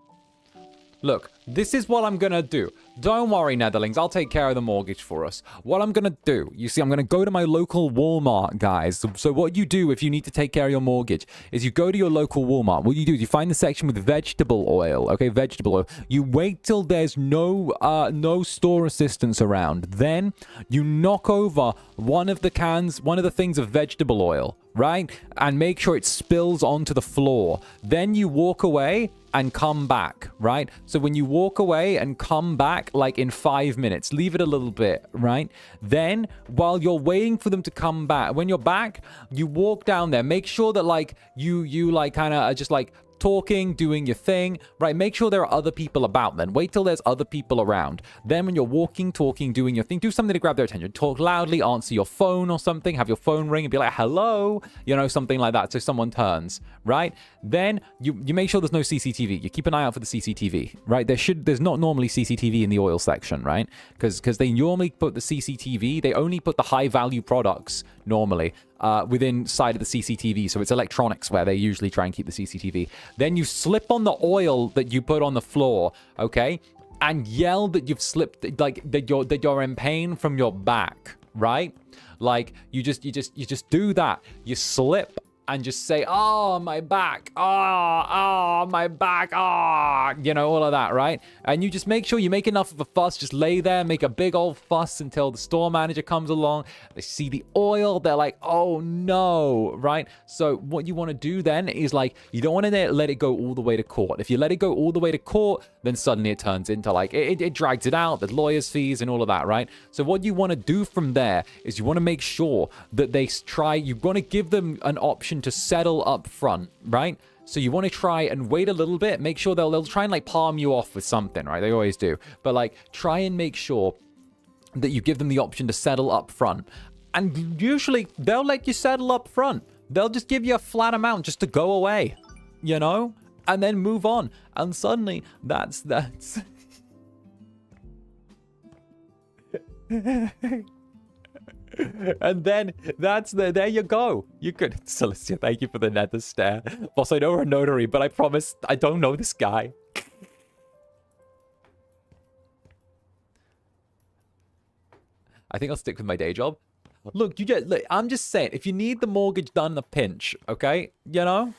Look, this is what I'm going to do. Don't worry, Netherlings. I'll take care of the mortgage for us. What I'm going to do, you see, I'm going to go to my local Walmart, guys. So what you do if you need to take care of your mortgage is you go to your local Walmart. What you do is you find the section with vegetable oil, okay, vegetable oil. You wait till there's no store assistance around. Then you knock over one of the cans, one of the things of vegetable oil, right? And make sure it spills onto the floor. Then you walk away and come back, right? So when you walk away and come back, like in 5 minutes, leave it a little bit, right? Then while you're waiting for them to come back, when you're back, you walk down there, make sure that like you like kind of just like talking, doing your thing, right? Make sure there are other people about then. Wait till there's other people around. Then when you're walking, talking, doing your thing, do something to grab their attention. Talk loudly, answer your phone or something, have your phone ring and be like, hello, you know, something like that. So someone turns, right? Then you make sure there's no CCTV. You keep an eye out for the CCTV, right? There's not normally CCTV in the oil section, right? Because they normally put the CCTV, they only put the high value products normally within side of the CCTV. So it's electronics where they usually try and keep the CCTV. Then you slip on the oil that you put on the floor, okay? And yell that you've slipped, like that you're in pain from your back, right? Like you just do that. You slip and just say, oh, my back, oh, my back, you know, all of that, right? And you just make sure you make enough of a fuss, just lay there, make a big old fuss until the store manager comes along. They see the oil, they're like, oh no, right? So what you want to do then is like, you don't want to let it go all the way to court. If you let it go all the way to court, then suddenly it turns into like, it drags it out, the lawyer's fees and all of that, right? So what you want to do from there is you want to make sure that they try, you want to give them an option to settle up front, right? So you want to try and wait a little bit, make sure they'll try and like palm you off with something, right? They always do. But like try and make sure that you give them the option to settle up front. And usually they'll let you settle up front. They'll just give you a flat amount just to go away, you know? And then move on. And suddenly that's and then there you go. You could, Celestia, thank you for the nether stare. Boss, I know we're a notary, but I promise I don't know this guy. I think I'll stick with my day job. Look, look, I'm just saying, if you need the mortgage done in a pinch, okay? You know?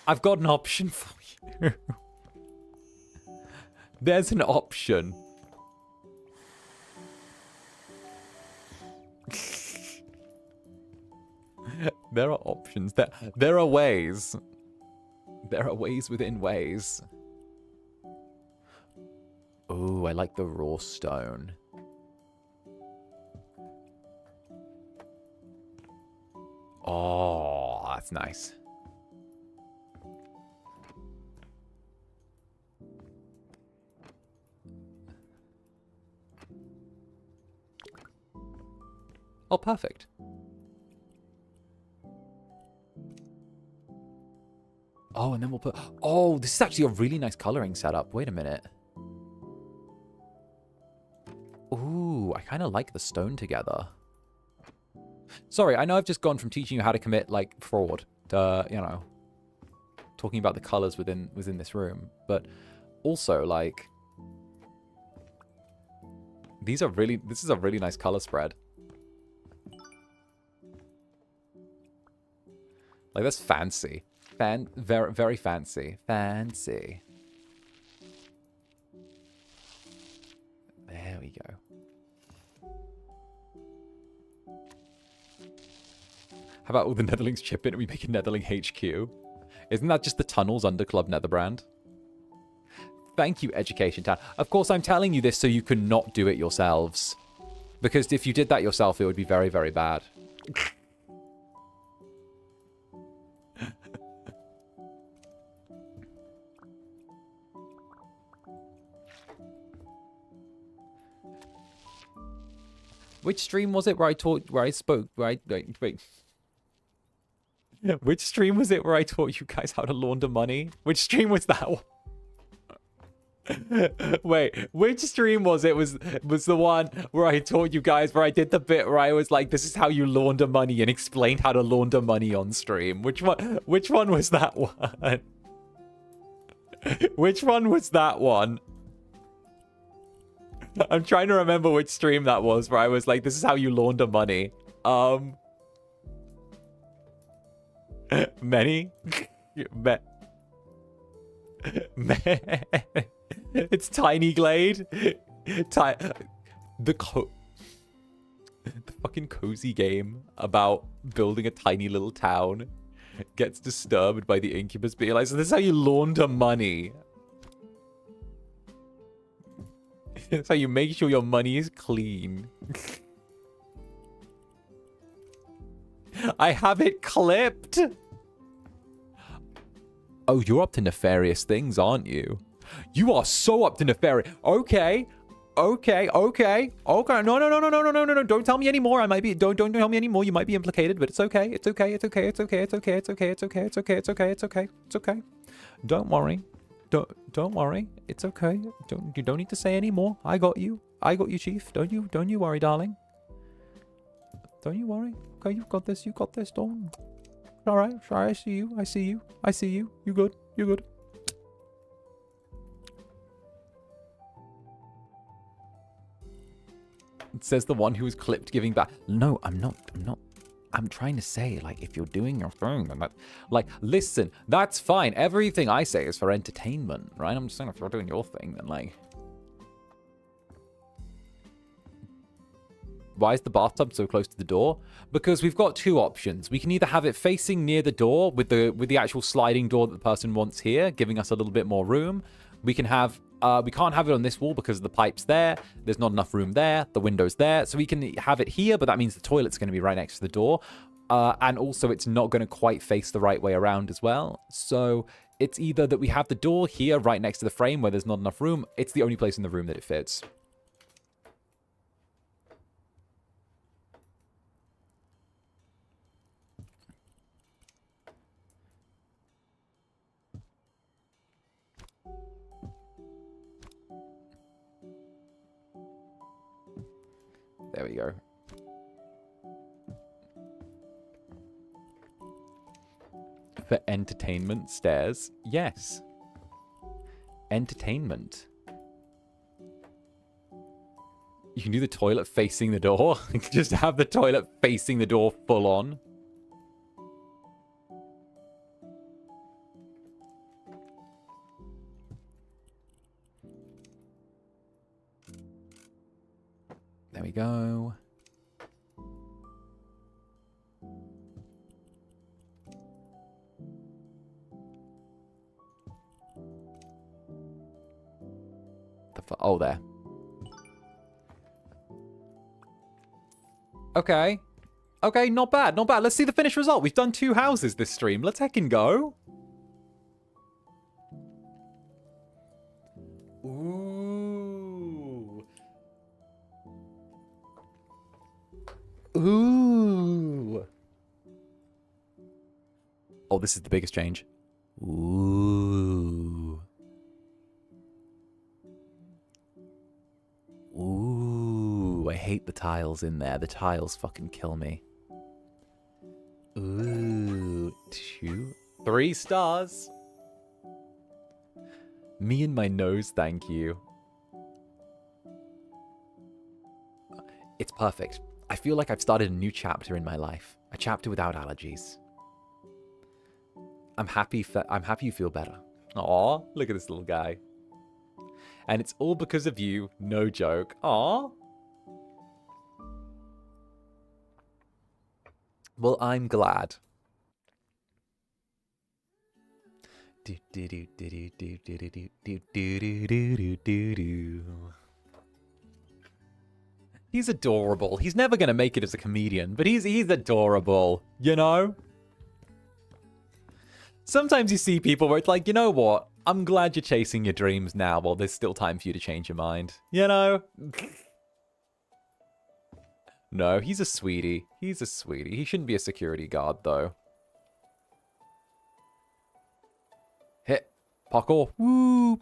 I've got an option for you. There's an option. There are options. There are ways. There are ways within ways. Oh, I like the raw stone. Oh, that's nice. Oh, perfect. Oh, and then we'll put... Oh, this is actually a really nice coloring setup. Wait a minute. Ooh, I kind of like the stone together. Sorry, I know I've just gone from teaching you how to commit, like, fraud to, you know, talking about the colors within this room. But also, like, this is a really nice color spread. Like, that's fancy. Very, very fancy. Fancy. There we go. How about all the Netherlings chip in and we make a Netherling HQ? Isn't that just the tunnels under Club Netherbrand? Thank you, Education Town. Of course, I'm telling you this so you can not do it yourselves. Because if you did that yourself, it would be very, very bad. Which stream was it where I spoke, wait. Which stream was it where I taught you guys how to launder money? Which stream was that one? Wait, which stream was it? Was the one where I taught you guys, where I did the bit where I was like, this is how you launder money and explained how to launder money on stream? Which one was that one? Which one was that one? I'm trying to remember which stream that was where I was like, this is how you launder money. Many? It's Tiny Glade. The fucking cozy game about building a tiny little town gets disturbed by the Incubus being like, so this is how you launder money. That's how you make sure your money is clean. I have it clipped. Oh, you're up to nefarious things, aren't you? You are so up to nefarious. Okay. No. Don't tell me anymore. I might be. Don't tell me anymore. You might be implicated, but it's okay. It's okay. Don't worry. Don't worry. It's okay. You don't need to say anymore. I got you. Chief. Don't you worry, darling. Don't you worry. Okay, you've got this. You got this. Don't. All right. I see you. You good. It says the one who was clipped giving back. No, I'm not. I'm trying to say, like, if you're doing your thing, then that, like, listen, that's fine. Everything I say is for entertainment, right? I'm just saying if you're doing your thing, then, like... Why is the bathtub so close to the door? Because we've got two options. We can either have it facing near the door with the actual sliding door that the person wants here, giving us a little bit more room. We can have... we can't have it on this wall because the pipe's there. There's not enough room there. The window's there. So we can have it here, but that means the toilet's going to be right next to the door. And also it's not going to quite face the right way around as well. So it's either that we have the door here right next to the frame where there's not enough room. It's the only place in the room that it fits. There we go. For entertainment, stairs. Yes. Entertainment. You can do the toilet facing the door. Just have the toilet facing the door full on. There we go. Oh, there. Okay. Okay, not bad, not bad. Let's see the finished result. We've done 2 houses this stream. Let's heckin' go. Ooh. Ooh. Oh, this is the biggest change. Ooh. Ooh, I hate the tiles in there. The tiles fucking kill me. Ooh, 2, 3 stars. Me and my nose, thank you. It's perfect. I feel like I've started a new chapter in my life. A chapter without allergies. I'm happy you feel better. Aw, look at this little guy. And it's all because of you, no joke. Aw. Well, I'm glad. He's adorable. He's never gonna make it as a comedian, but he's adorable, you know? Sometimes you see people where it's like, you know what? I'm glad you're chasing your dreams now while there's still time for you to change your mind. You know? No, he's a sweetie. He's a sweetie. He shouldn't be a security guard, though. Hit. Parkour. Woo!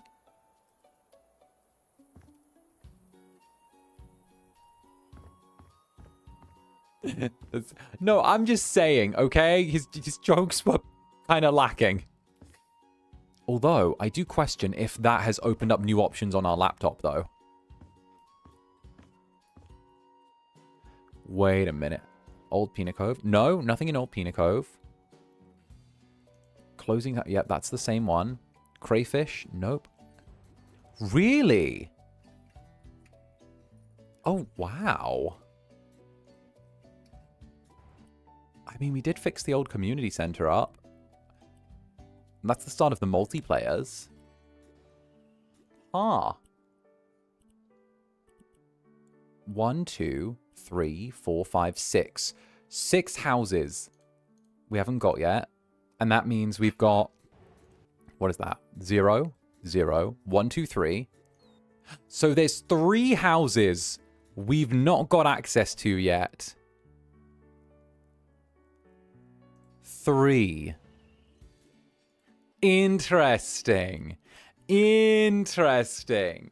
No, I'm just saying, okay? His jokes were kind of lacking. Although, I do question if that has opened up new options on our laptop, though. Wait a minute. Old Peanut Cove? No, nothing in Old Peanut Cove. Closing... Yep, that's the same one. Crayfish? Nope. Really? Oh, wow. I mean, we did fix the old community center up. And that's the start of the multiplayers. Ah. 1, 2, 3, 4, 5, 6. 6 houses we haven't got yet. And that means we've got... What is that? 0, 0, 1, 2, 3. So there's 3 houses we've not got access to yet. 3. Interesting. Interesting.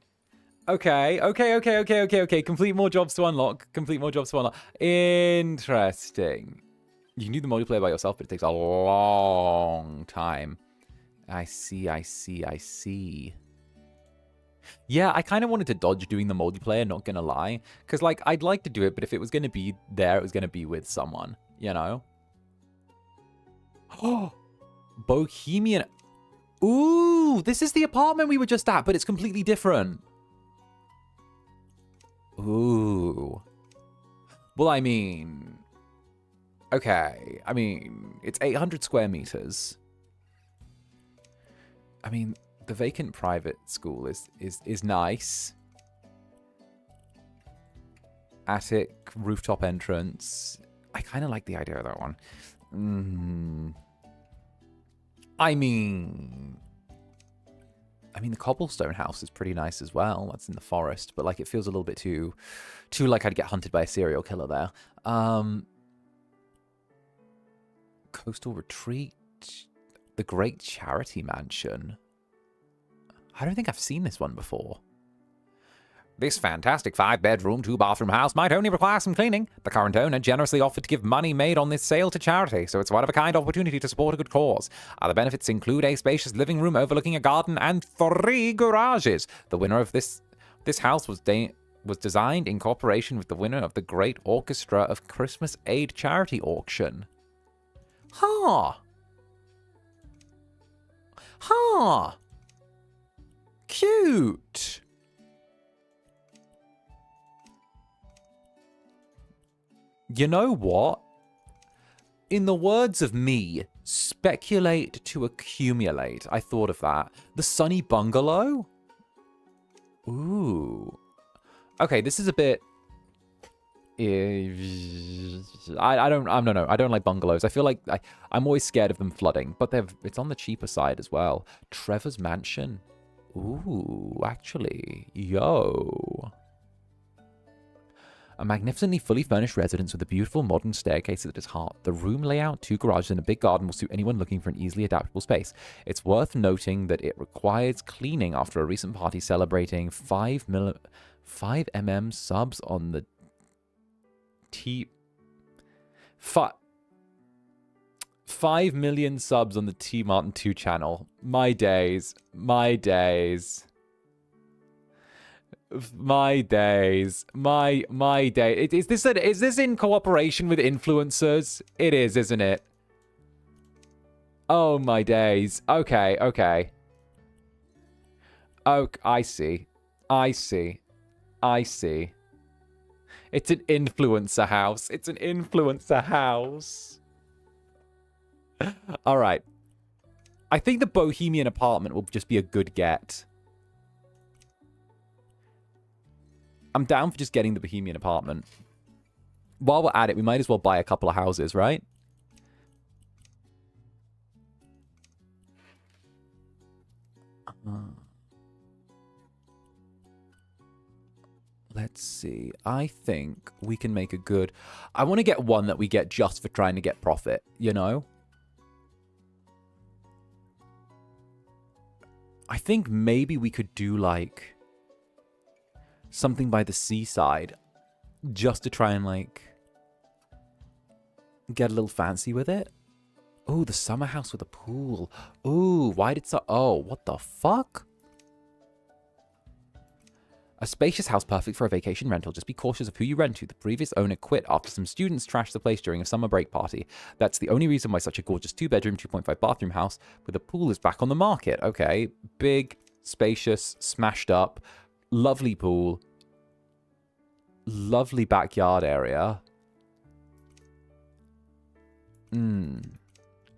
Okay. Complete more jobs to unlock. Complete more jobs to unlock. Interesting. You can do the multiplayer by yourself, but it takes a long time. I see. Yeah, I kind of wanted to dodge doing the multiplayer, not gonna lie. Because, like, I'd like to do it, but if it was gonna be there, it was gonna be with someone. you know? Oh, Bohemian. Ooh, this is the apartment we were just at, but it's completely different. Ooh. Well, I mean... Okay, I mean, it's 800 square meters. I mean, the vacant private school is nice. Attic, rooftop entrance. I kind of like the idea of that one. I mean, the cobblestone house is pretty nice as well. That's in the forest, but like it feels a little bit too like I'd get hunted by a serial killer there. Coastal Retreat, the Great Charity Mansion. I don't think I've seen this one before. This fantastic 5-bedroom, 2-bathroom house might only require some cleaning. The current owner generously offered to give money made on this sale to charity, so it's a one-of-a-kind opportunity to support a good cause. Other benefits include a spacious living room overlooking a garden and 3 garages. The winner of this house was designed in cooperation with the winner of the Great Orchestra of Christmas Aid Charity Auction. Huh. Huh. Cute. You know what? In the words of me, speculate to accumulate. I thought of that. The Sunny Bungalow? Ooh. Okay, this is a bit... I don't like bungalows. I feel like I'm always scared of them flooding, but it's on the cheaper side as well. Trevor's Mansion. Ooh, actually, yo. A magnificently fully furnished residence with a beautiful modern staircase at its heart. The room layout, 2 garages, and a big garden will suit anyone looking for an easily adaptable space. It's worth noting that it requires cleaning after a recent party celebrating 5 mm subs on the 5 million subs on the T Martin 2 channel. My days. My days. My days. My day. Is this in cooperation with influencers? It is, isn't it? Oh my days. Okay, okay. Oh, I see. I see. I see. It's an influencer house. It's an influencer house. All right. I think the Bohemian apartment will just be a good get. I'm down for just getting the Bohemian apartment. While we're at it, we might as well buy a couple of houses, right? Let's see. I think we can make a good... I want to get one that we get just for trying to get profit, you know? I think maybe we could do, like, something by the seaside just to try and, like, get a little fancy with it. Oh, the summer house with a pool. Oh, why did so... Oh, what the fuck? A spacious house perfect for a vacation rental. Just be cautious of who you rent to. The previous owner quit after some students trashed the place during a summer break party. That's the only reason why such a gorgeous 2-bedroom, 2.5 bathroom house with a pool is back on the market. Okay. Big, spacious, smashed up, lovely pool, lovely backyard area.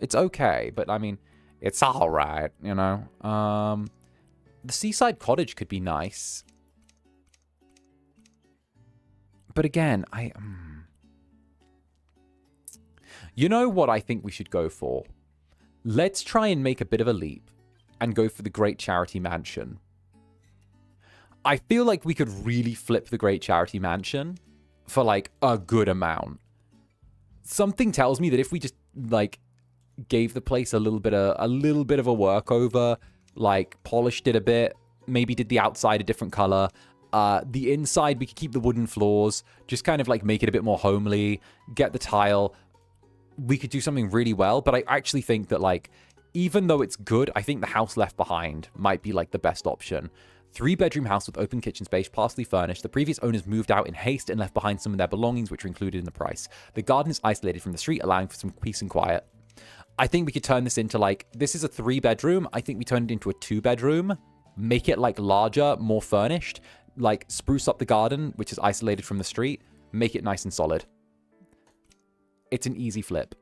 It's okay, but I mean, it's all right, you know. The seaside cottage could be nice. But again, you know what I think we should go for? Let's try and make a bit of a leap and go for the Great Charity Mansion. I feel like we could really flip the Great Charity Mansion for, like, a good amount. Something tells me that if we just, like, gave the place a little bit of a work over, like, polished it a bit, maybe did the outside a different color... the inside, we could keep the wooden floors, just kind of like make it a bit more homely, get the tile. We could do something really well, but I actually think that, like, even though it's good, I think the house left behind might be like the best option. 3-bedroom house with open kitchen space, partially furnished. The previous owners moved out in haste and left behind some of their belongings, which were included in the price. The garden is isolated from the street, allowing for some peace and quiet. I think we could turn this into, like, this is a 3-bedroom. I think we turn it into a 2-bedroom. Make it, like, larger, more furnished. Like, spruce up the garden, which is isolated from the street. Make it nice and solid. It's an easy flip.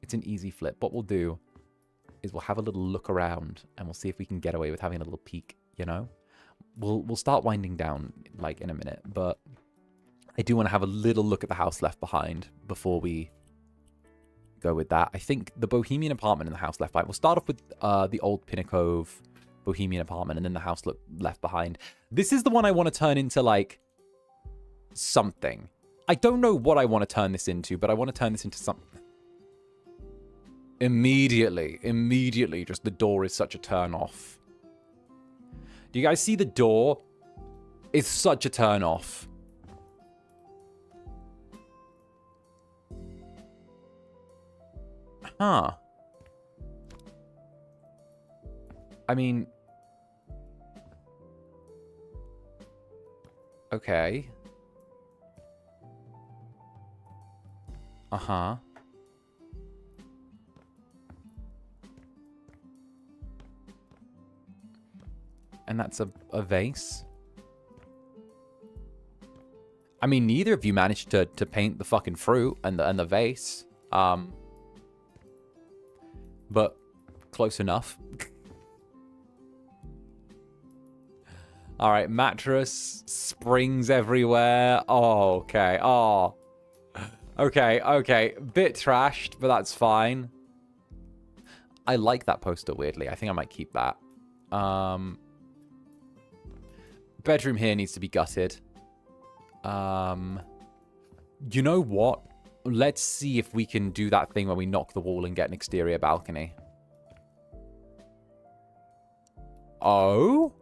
It's an easy flip. What we'll do is we'll have a little look around and we'll see if we can get away with having a little peek, you know? We'll start winding down, like, in a minute, but I do want to have a little look at the house left behind before we go with that. I think the Bohemian apartment in the house left behind. We'll start off with the old Pinacove Bohemian apartment and then the house left behind. This is the one I want to turn into, like, something. I don't know what I want to turn this into, but I want to turn this into something. Immediately, just the door is such a turn off. Do you guys see the door? It's such a turn off. Huh. I mean... Okay. Uh-huh. And that's a vase. I mean, neither of you managed to paint the fucking fruit and the vase. But close enough. All right, mattress, springs everywhere. Oh, okay. Oh. Okay. Bit trashed, but that's fine. I like that poster, weirdly. I think I might keep that. Bedroom here needs to be gutted. You know what? Let's see if we can do that thing where we knock the wall and get an exterior balcony. Oh?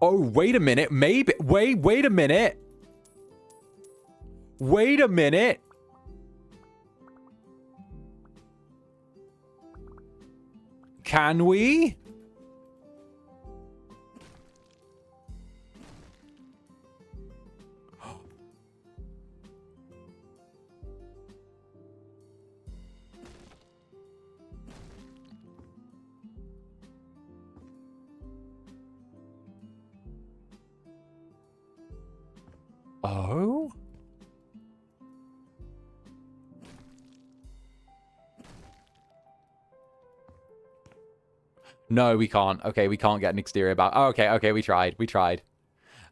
Oh, wait a minute. Maybe. Wait a minute. Wait a minute. Can we? Oh? No, we can't. Okay, we can't get an exterior balcony. Oh, okay, we tried.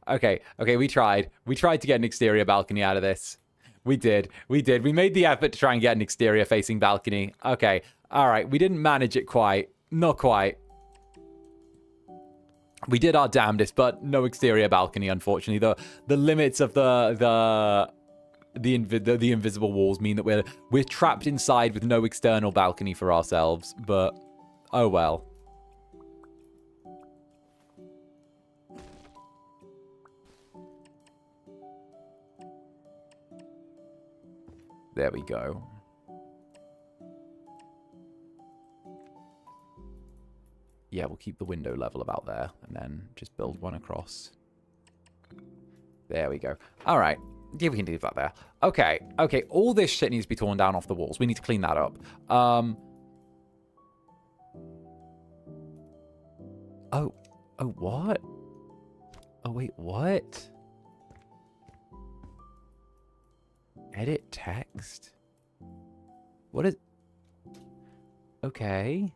Okay, we tried. We tried to get an exterior balcony out of this. We did. We made the effort to try and get an exterior facing balcony. Okay, all right. We didn't manage it quite. Not quite. We did our damnedest, but no exterior balcony, unfortunately. The limits of the invisible walls mean that we're trapped inside with no external balcony for ourselves. But oh well. There we go. Yeah, we'll keep the window level about there and then just build one across. There we go. All right. Yeah, we can do that there. Okay. All this shit needs to be torn down off the walls. We need to clean that up. Oh, what? Oh, wait, what? Edit text? What is... Okay.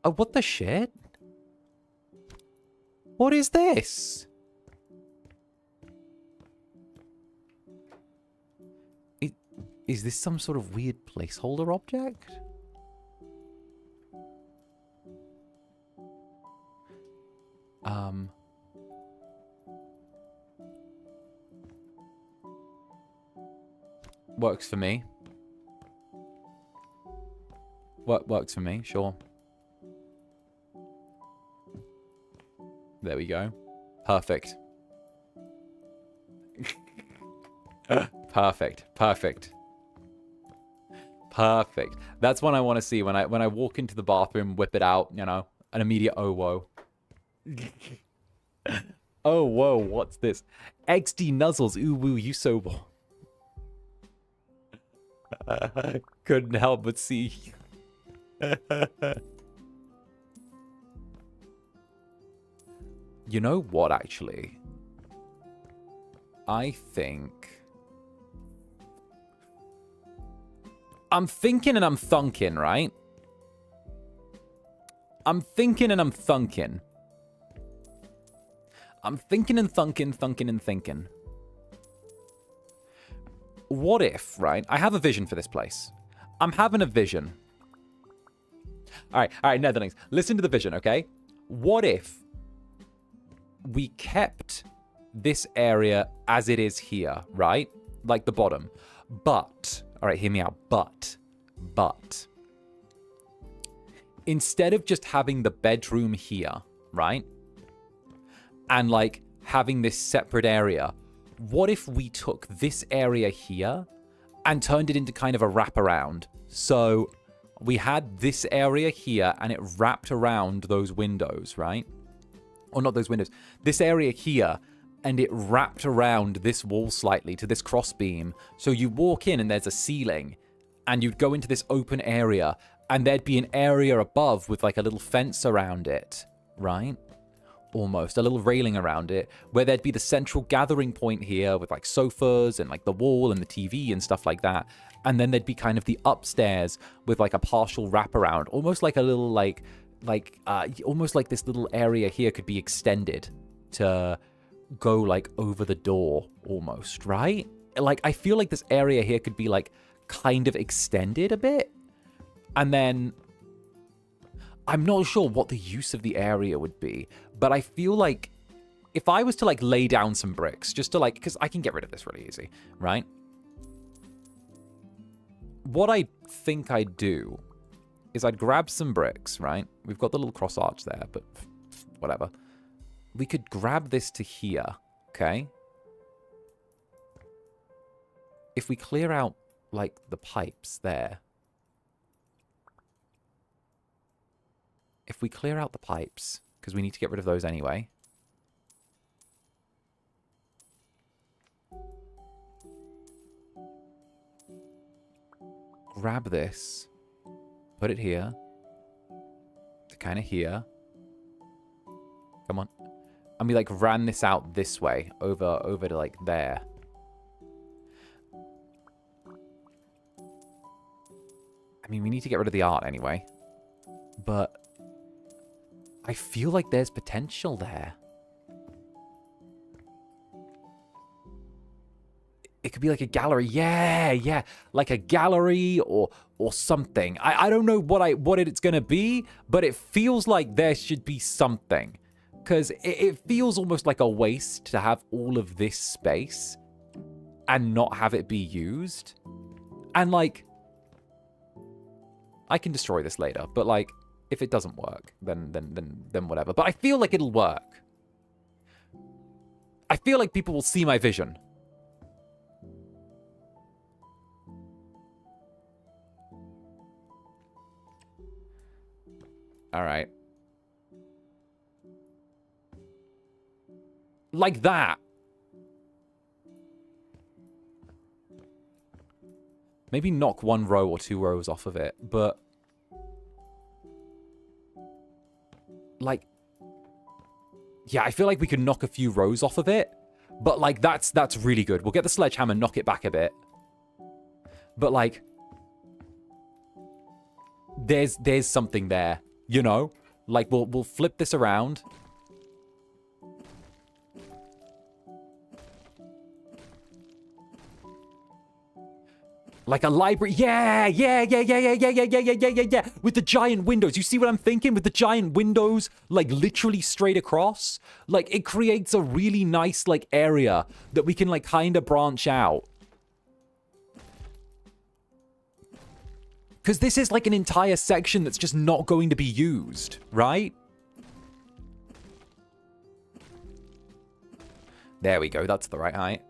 Oh, what the shit? What is this? Is this some sort of weird placeholder object? Works for me. Works for me, sure. There we go. Perfect. Perfect. Perfect. Perfect. That's what I want to see when I walk into the bathroom, whip it out, you know, an immediate oh whoa. Oh whoa, what's this? XD nuzzles, ooh woo, you so couldn't help but see. You know what, actually? I think... I'm thinking and I'm thunking, right? I'm thinking and I'm thunking. I'm thinking and thunking, thunking and thinking. What if, right? I have a vision for this place. I'm having a vision. All right, Netherlings. Listen to the vision, okay? What if we kept this area as it is here, right? Like the bottom. But, all right, hear me out. But, instead of just having the bedroom here, right? And like having this separate area, what if we took this area here and turned it into kind of a wraparound? So we had this area here and it wrapped around those windows, right? Or not those windows. This area here, and it wrapped around this wall slightly to this crossbeam. So you walk in and there's a ceiling, and you'd go into this open area, and there'd be an area above with like a little fence around it, right? Almost a little railing around it, where there'd be the central gathering point here with like sofas and like the wall and the TV and stuff like that. And then there'd be kind of the upstairs with like a partial wraparound, almost like a little almost like this little area here could be extended to go like over the door almost, right? Like I feel like this area here could be like kind of extended a bit. And then I'm not sure what the use of the area would be, but I feel like if I was to like lay down some bricks just to like, because I can get rid of this really easy, right? What I think I'd do is I'd grab some bricks, right? We've got the little cross arch there, but whatever. We could grab this to here, okay? If we clear out, like, the pipes there. If we clear out the pipes, because we need to get rid of those anyway. Grab this. Put it here. To kind of here. Come on. And we like ran this out this way. Over to like there. I mean, we need to get rid of the art anyway. But I feel like there's potential there. It could be like a gallery. Yeah. Like a gallery or something. I don't know what it's going to be, but it feels like there should be something. Because it feels almost like a waste to have all of this space and not have it be used. And like, I can destroy this later, but like, if it doesn't work, then whatever. But I feel like it'll work. I feel like people will see my vision. All right. Like that. Maybe knock one row or two rows off of it, but like, yeah, I feel like we could knock a few rows off of it, but like that's really good. We'll get the sledgehammer, knock it back a bit, but like, there's something there, you know? Like we'll flip this around. Like a library. Yeah. With the giant windows. You see what I'm thinking? With the giant windows, like literally straight across. Like it creates a really nice like area that we can like kind of branch out. Because this is like an entire section that's just not going to be used, right? There we go. That's the right height.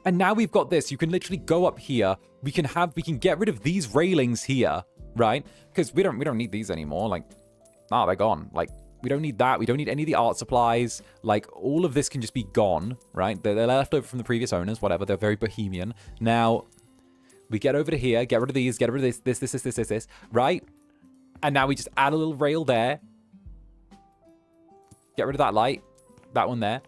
And now we've got this. You can literally go up here. We can get rid of these railings here, right? Because we don't need these anymore. Like, nah, they're gone. Like, we don't need that. We don't need any of the art supplies. Like, all of this can just be gone, right? They're left over from the previous owners, whatever. They're very bohemian. Now, we get over to here, get rid of these, get rid of this, right? And now we just add a little rail there. Get rid of that light. That one there.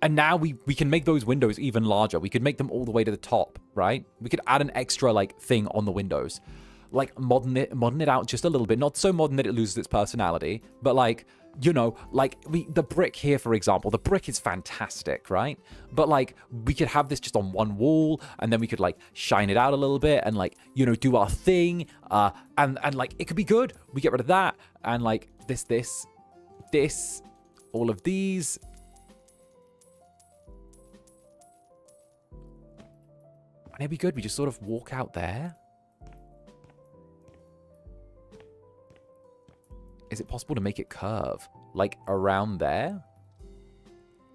And now we can make those windows even larger. We could make them all the way to the top, right? We could add an extra, like, thing on the windows. Like, modern it out just a little bit. Not so modern that it loses its personality, but, like, you know, like, the brick here, for example, the brick is fantastic, right? But, like, we could have this just on one wall, and then we could, like, shine it out a little bit and, like, you know, do our thing, and like, it could be good. We get rid of that, and, like, this, all of these. And it'd be good. We just sort of walk out there. Is it possible to make it curve? Like, around there?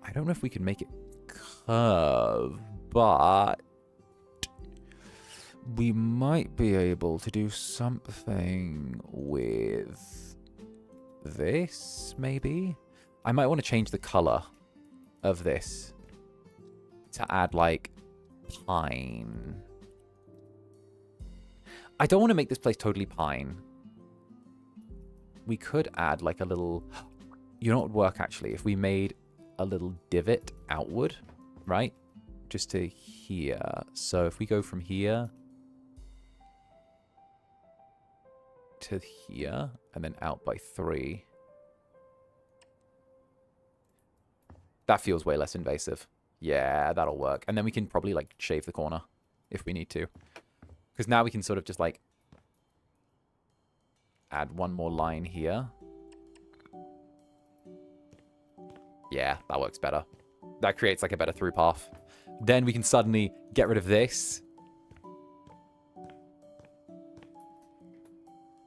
I don't know if we can make it curve, but we might be able to do something with this, maybe? I might want to change the color of this to add, like, pine. I don't want to make this place totally pine. We could add like a little, you know what would work actually? If we made a little divot outward, right? Just to here. So if we go from here to here and then out by 3. That feels way less invasive. Yeah, that'll work. And then we can probably, like, shave the corner if we need to. Because now we can sort of just, like, add one more line here. Yeah, that works better. That creates, like, a better through path. Then we can suddenly get rid of this.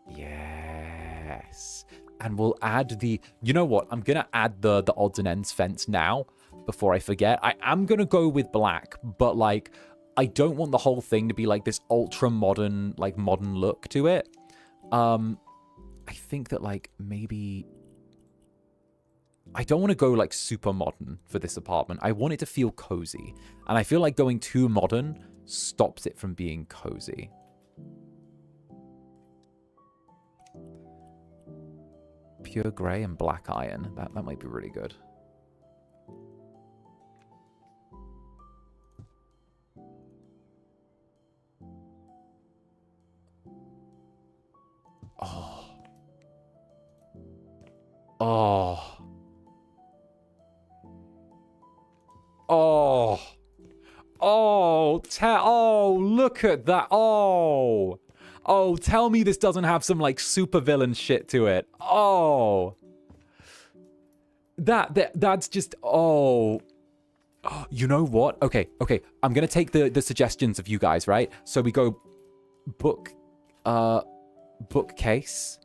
Yes. And we'll add the... You know what? I'm going to add the odds and ends fence now. Before I forget, I am going to go with black, but, like, I don't want the whole thing to be, like, this ultra modern, like, modern look to it. I think that, like, maybe... I don't want to go, like, super modern for this apartment. I want it to feel cozy. And I feel like going too modern stops it from being cozy. Pure grey and black iron. That might be really good. Oh. Oh. Oh. Oh. Oh, look at that. Oh. Oh, tell me this doesn't have some, like, super villain shit to it. Oh. That's just... Oh. You know what? Okay. I'm going to take the suggestions of you guys, right? So we go bookcase.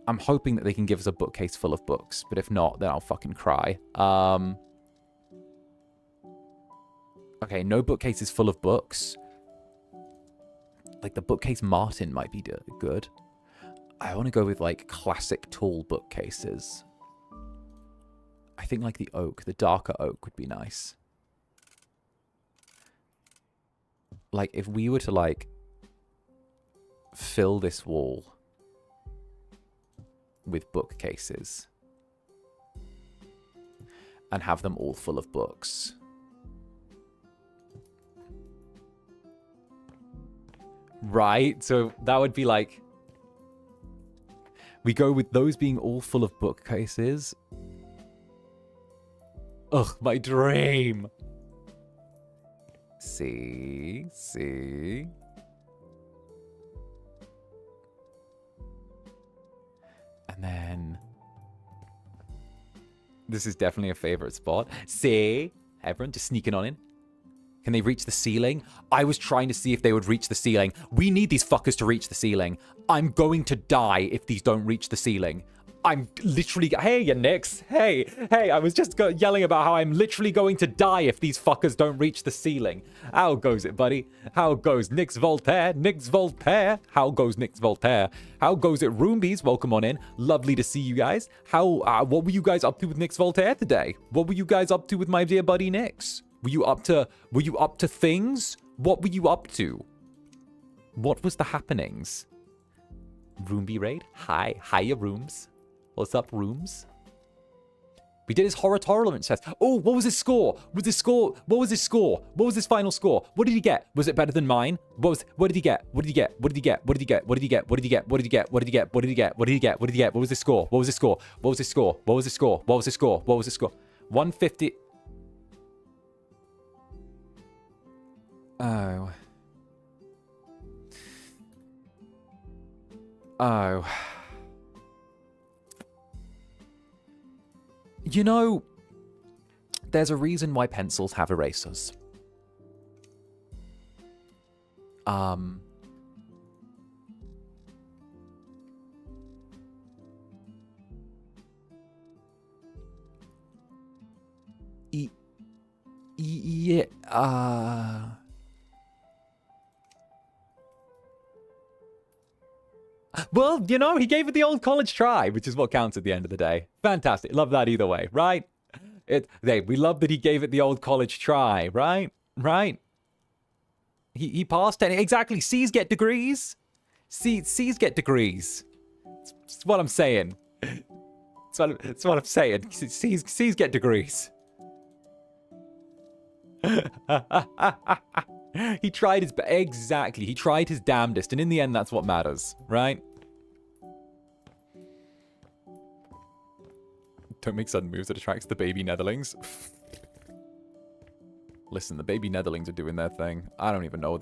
I'm hoping that they can give us a bookcase full of books, but if not, then I'll fucking cry. Okay, no bookcases full of books. Like, the bookcase Martin might be good. I want to go with, like, classic tall bookcases. I think, like, the oak, the darker oak would be nice. Like, if we were to, like, fill this wall with bookcases and have them all full of books. Right? So that would be like... We go with those being all full of bookcases. Ugh, my dream. See? And then... This is definitely a favorite spot. See? Everyone just sneaking on in. Can they reach the ceiling? I was trying to see if they would reach the ceiling. We need these fuckers to reach the ceiling. I'm going to die if these don't reach the ceiling. I'm literally... Hey, you Nix. Hey, I was just yelling about how I'm literally going to die if these fuckers don't reach the ceiling. How goes it, buddy? How goes Nix Voltaire? Nix Voltaire? How goes Nix Voltaire? How goes it, Roombies? Welcome on in. Lovely to see you guys. What were you guys up to with Nix Voltaire today? What were you guys up to with my dear buddy Nix? Were you up to things? What were you up to? What was the happenings? Roomby raid? Hiya rooms. What's up, rooms? We did his horror tournament test. Oh, what was his score? What was his score? What was his final score? What did he get? Was it better than mine? What did he get? What did he get? What did he get? What did he get? What did he get? What did he get? What did he get? What did he get? What did he get? What did he get? What did he get? What was his score? What was his score? What was his score? What was his score? What was his score? What was his score? 150. Oh. You know, there's a reason why pencils have erasers. Yeah, well, you know, he gave it the old college try, which is what counts at the end of the day. Fantastic. Love that either way, right? We love that he gave it the old college try, right? Right? He passed 10. Exactly. C's get degrees. C's get degrees. That's what I'm saying. That's what I'm saying. C's get degrees. He tried his... Exactly. He tried his damnedest, and in the end, that's what matters, right? Don't make sudden moves that attracts the baby Netherlings. Listen, the baby Netherlings are doing their thing. I don't even know.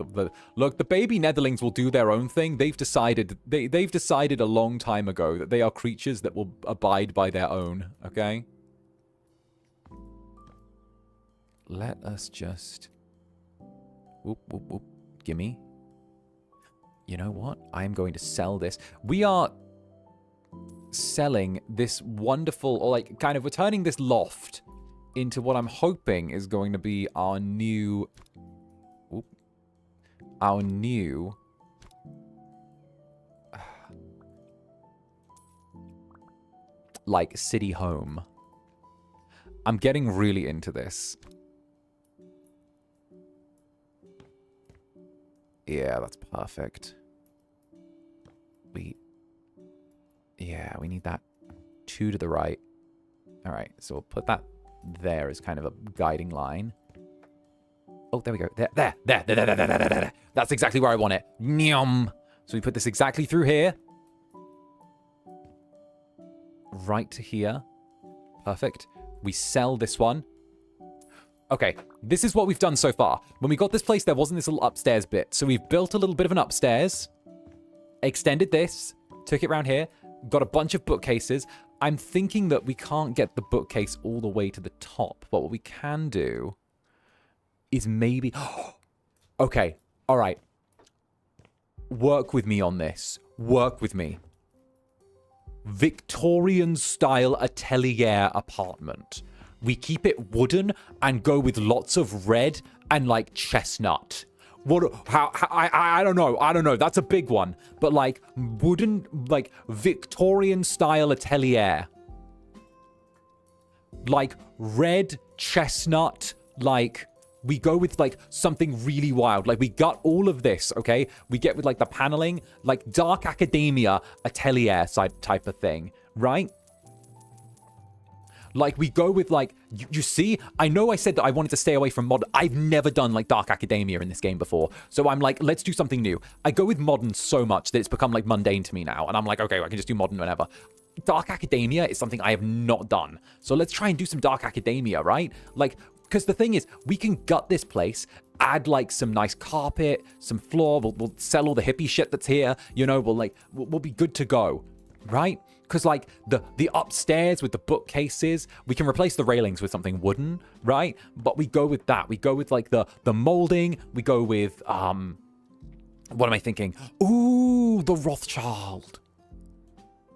Look, the baby Netherlings will do their own thing. They've decided a long time ago that they are creatures that will abide by their own, okay? Let us just... Whoop, whoop, whoop. Gimme. You know what? I'm going to sell this. We are selling this wonderful, or like, kind of, we're turning this loft into what I'm hoping is going to be our new... Whoop, our new... like, city home. I'm getting really into this. Yeah, that's perfect. Yeah, we need that 2 to the right. All right, so we'll put that there as kind of a guiding line. Oh, there we go. There. That's exactly where I want it. Nyum. So we put this exactly through here. Right to here. Perfect. We sell this one. Okay, this is what we've done so far. When we got this place, there wasn't this little upstairs bit. So we've built a little bit of an upstairs. Extended this. Took it around here. Got a bunch of bookcases. I'm thinking that we can't get the bookcase all the way to the top. But what we can do is maybe... Okay, all right. Work with me on this. Work with me. Victorian-style atelier apartment. We keep it wooden and go with lots of red and, like, chestnut. I don't know. That's a big one. But, like, wooden, like, Victorian-style atelier. Like, red, chestnut, like... We go with, like, something really wild. Like, we got all of this, okay? We get with, like, the paneling, like, dark academia atelier side type of thing, right? Like, we go with, like, you see? I know I said that I wanted to stay away from modern. I've never done, like, dark academia in this game before. So I'm like, let's do something new. I go with modern so much that it's become, like, mundane to me now. And I'm like, okay, I can just do modern whenever. Dark academia is something I have not done. So let's try and do some dark academia, right? Like... Because the thing is, we can gut this place, add, like, some nice carpet, some floor, we'll sell all the hippie shit that's here, you know, we'll be good to go, right? Because, like, the upstairs with the bookcases, we can replace the railings with something wooden, right? But we go with that. We go with, like, the molding. We go with, what am I thinking? Ooh, the Rothschild.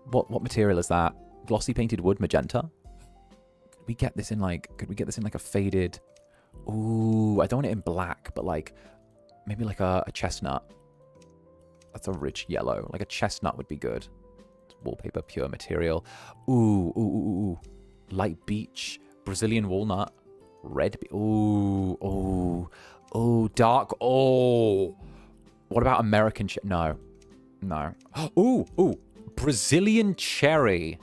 What material is that? Glossy painted wood, magenta? Could we get this in, like, a faded... Ooh, I don't want it in black, but, like, maybe, like, a chestnut. That's a rich yellow. Like, a chestnut would be good. Wallpaper, pure material. Ooh. Light beech, Brazilian walnut, red. Ooh, dark. Oh, what about American? No. Ooh, Brazilian cherry.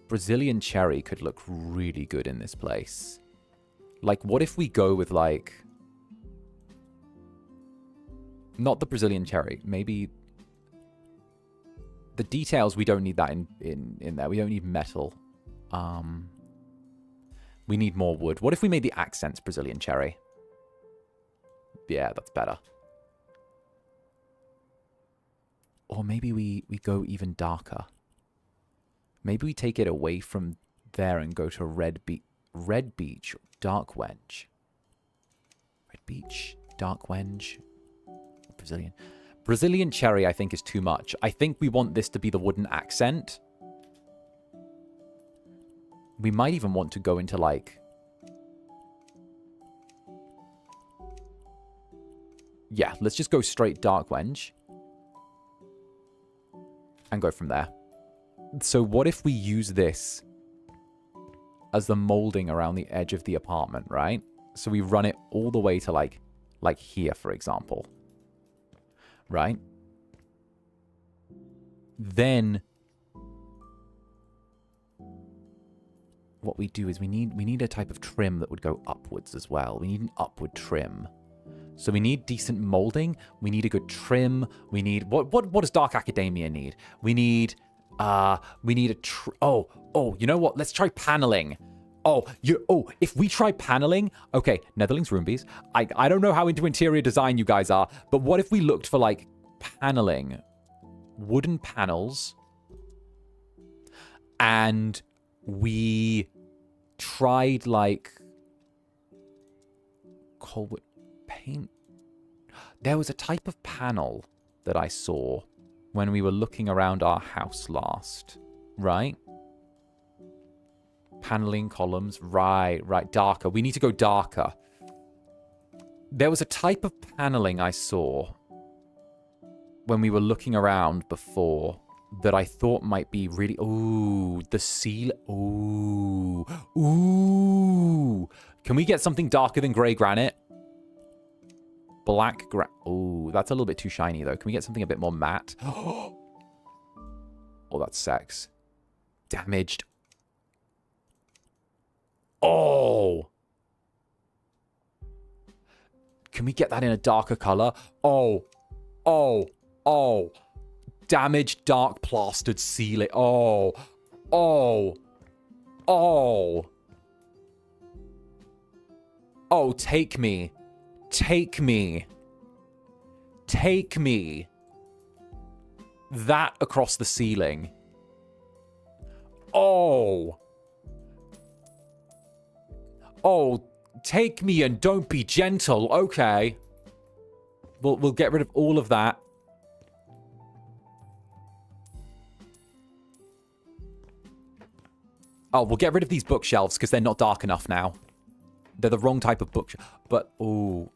Brazilian cherry could look really good in this place. Like, what if we go with, like... Not the Brazilian cherry. Maybe... The details, we don't need that in there. We don't need metal. We need more wood. What if we made the accents Brazilian cherry? Yeah, that's better. Or maybe we go even darker. Maybe we take it away from there and go to red beech, dark wenge. Red beech, dark wenge. Brazilian cherry, I think, is too much. I think we want this to be the wooden accent. We might even want to go into, like... Yeah, let's just go straight dark wenge. And go from there. So what if we use this as the molding around the edge of the apartment, right? So we run it all the way to, like here, for example. Right? Then what we do is we need a type of trim that would go upwards as well. We need an upward trim. So we need decent molding. We need a good trim. We need what does Dark Academia need? We need a you know what? Let's try paneling. If we try paneling, okay, Netherling's Roombies. I don't know how into interior design you guys are, but what if we looked for, like, paneling, wooden panels, and we tried, like, cold paint? There was a type of panel that I saw when we were looking around our house last, right? Paneling columns, right, darker. We need to go darker. There was a type of paneling I saw when we were looking around before that I thought might be really... Ooh, the seal... Ooh. Can we get something darker than grey granite? Black granite. Ooh, that's a little bit too shiny, though. Can we get something a bit more matte? Oh, that's sex. Damaged. Oh! Can we get that in a darker color? Oh! Damaged, dark, plastered ceiling. Oh! Oh, take me. Take me. That across the ceiling. Oh, take me and don't be gentle. Okay. We'll get rid of all of that. Oh, we'll get rid of these bookshelves because they're not dark enough now. They're the wrong type of bookshelf. But, ooh.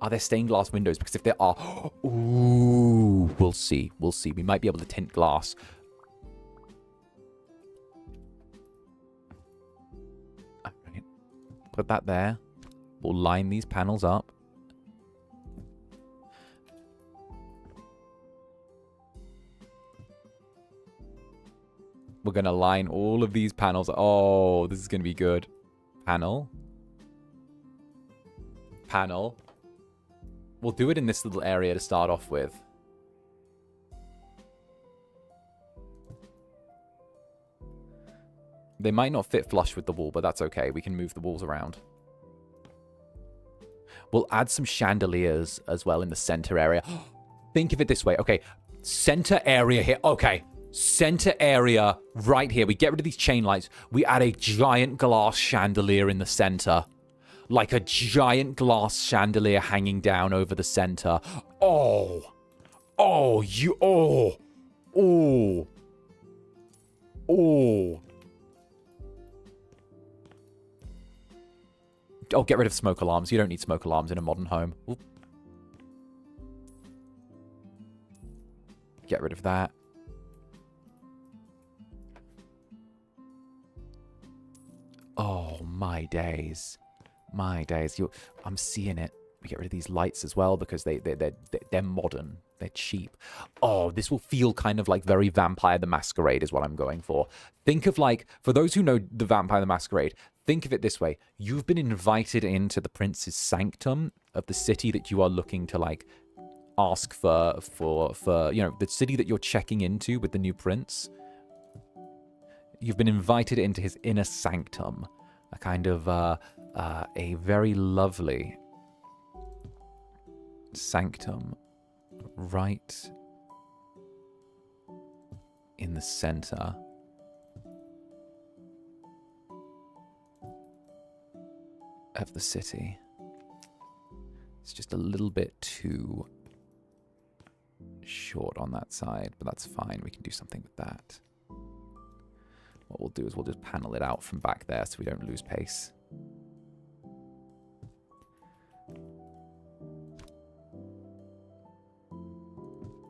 Are there stained glass windows? Because if there are... Ooh. We'll see. We might be able to tint glass. Alright. Put that there. We'll line these panels up. We're going to line all of these panels. Oh, this is going to be good. Panel. We'll do it in this little area to start off with. They might not fit flush with the wall, but that's okay. We can move the walls around. We'll add some chandeliers as well in the center area. Think of it this way. Okay, center area here. Okay, center area right here. We get rid of these chain lights. We add a giant glass chandelier in the center. Like a giant glass chandelier hanging down over the center. Oh. Oh, you... Oh. Oh. Oh. Oh, get rid of smoke alarms. You don't need smoke alarms in a modern home. Oop. Get rid of that. Oh, my days. My days. I'm seeing it. We get rid of these lights as well because they're modern. They're cheap. Oh, this will feel kind of like very Vampire the Masquerade is what I'm going for. Think of like, for those who know the Vampire the Masquerade, think of it this way. You've been invited into the prince's sanctum of the city that you are looking to like ask for, you know, the city that you're checking into with the new prince. You've been invited into his inner sanctum. A kind of, a very lovely sanctum right in the center of the city. It's just a little bit too short on that side, but that's fine. We can do something with that. What we'll do is we'll just panel it out from back there so we don't lose pace.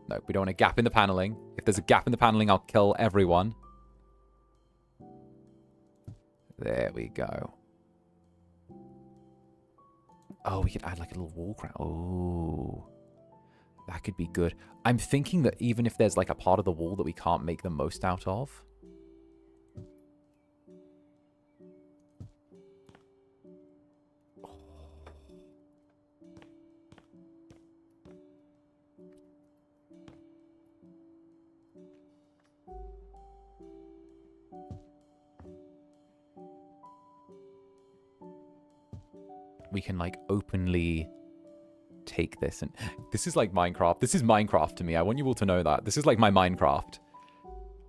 No, we don't want a gap in the paneling. If there's a gap in the paneling, I'll kill everyone. There we go. Oh, we could add like a little wall crown. Oh, that could be good. I'm thinking that even if there's like a part of the wall that we can't make the most out of, we can like openly take this. And this is like Minecraft. This is Minecraft to me. I want you all to know that. This is like my Minecraft.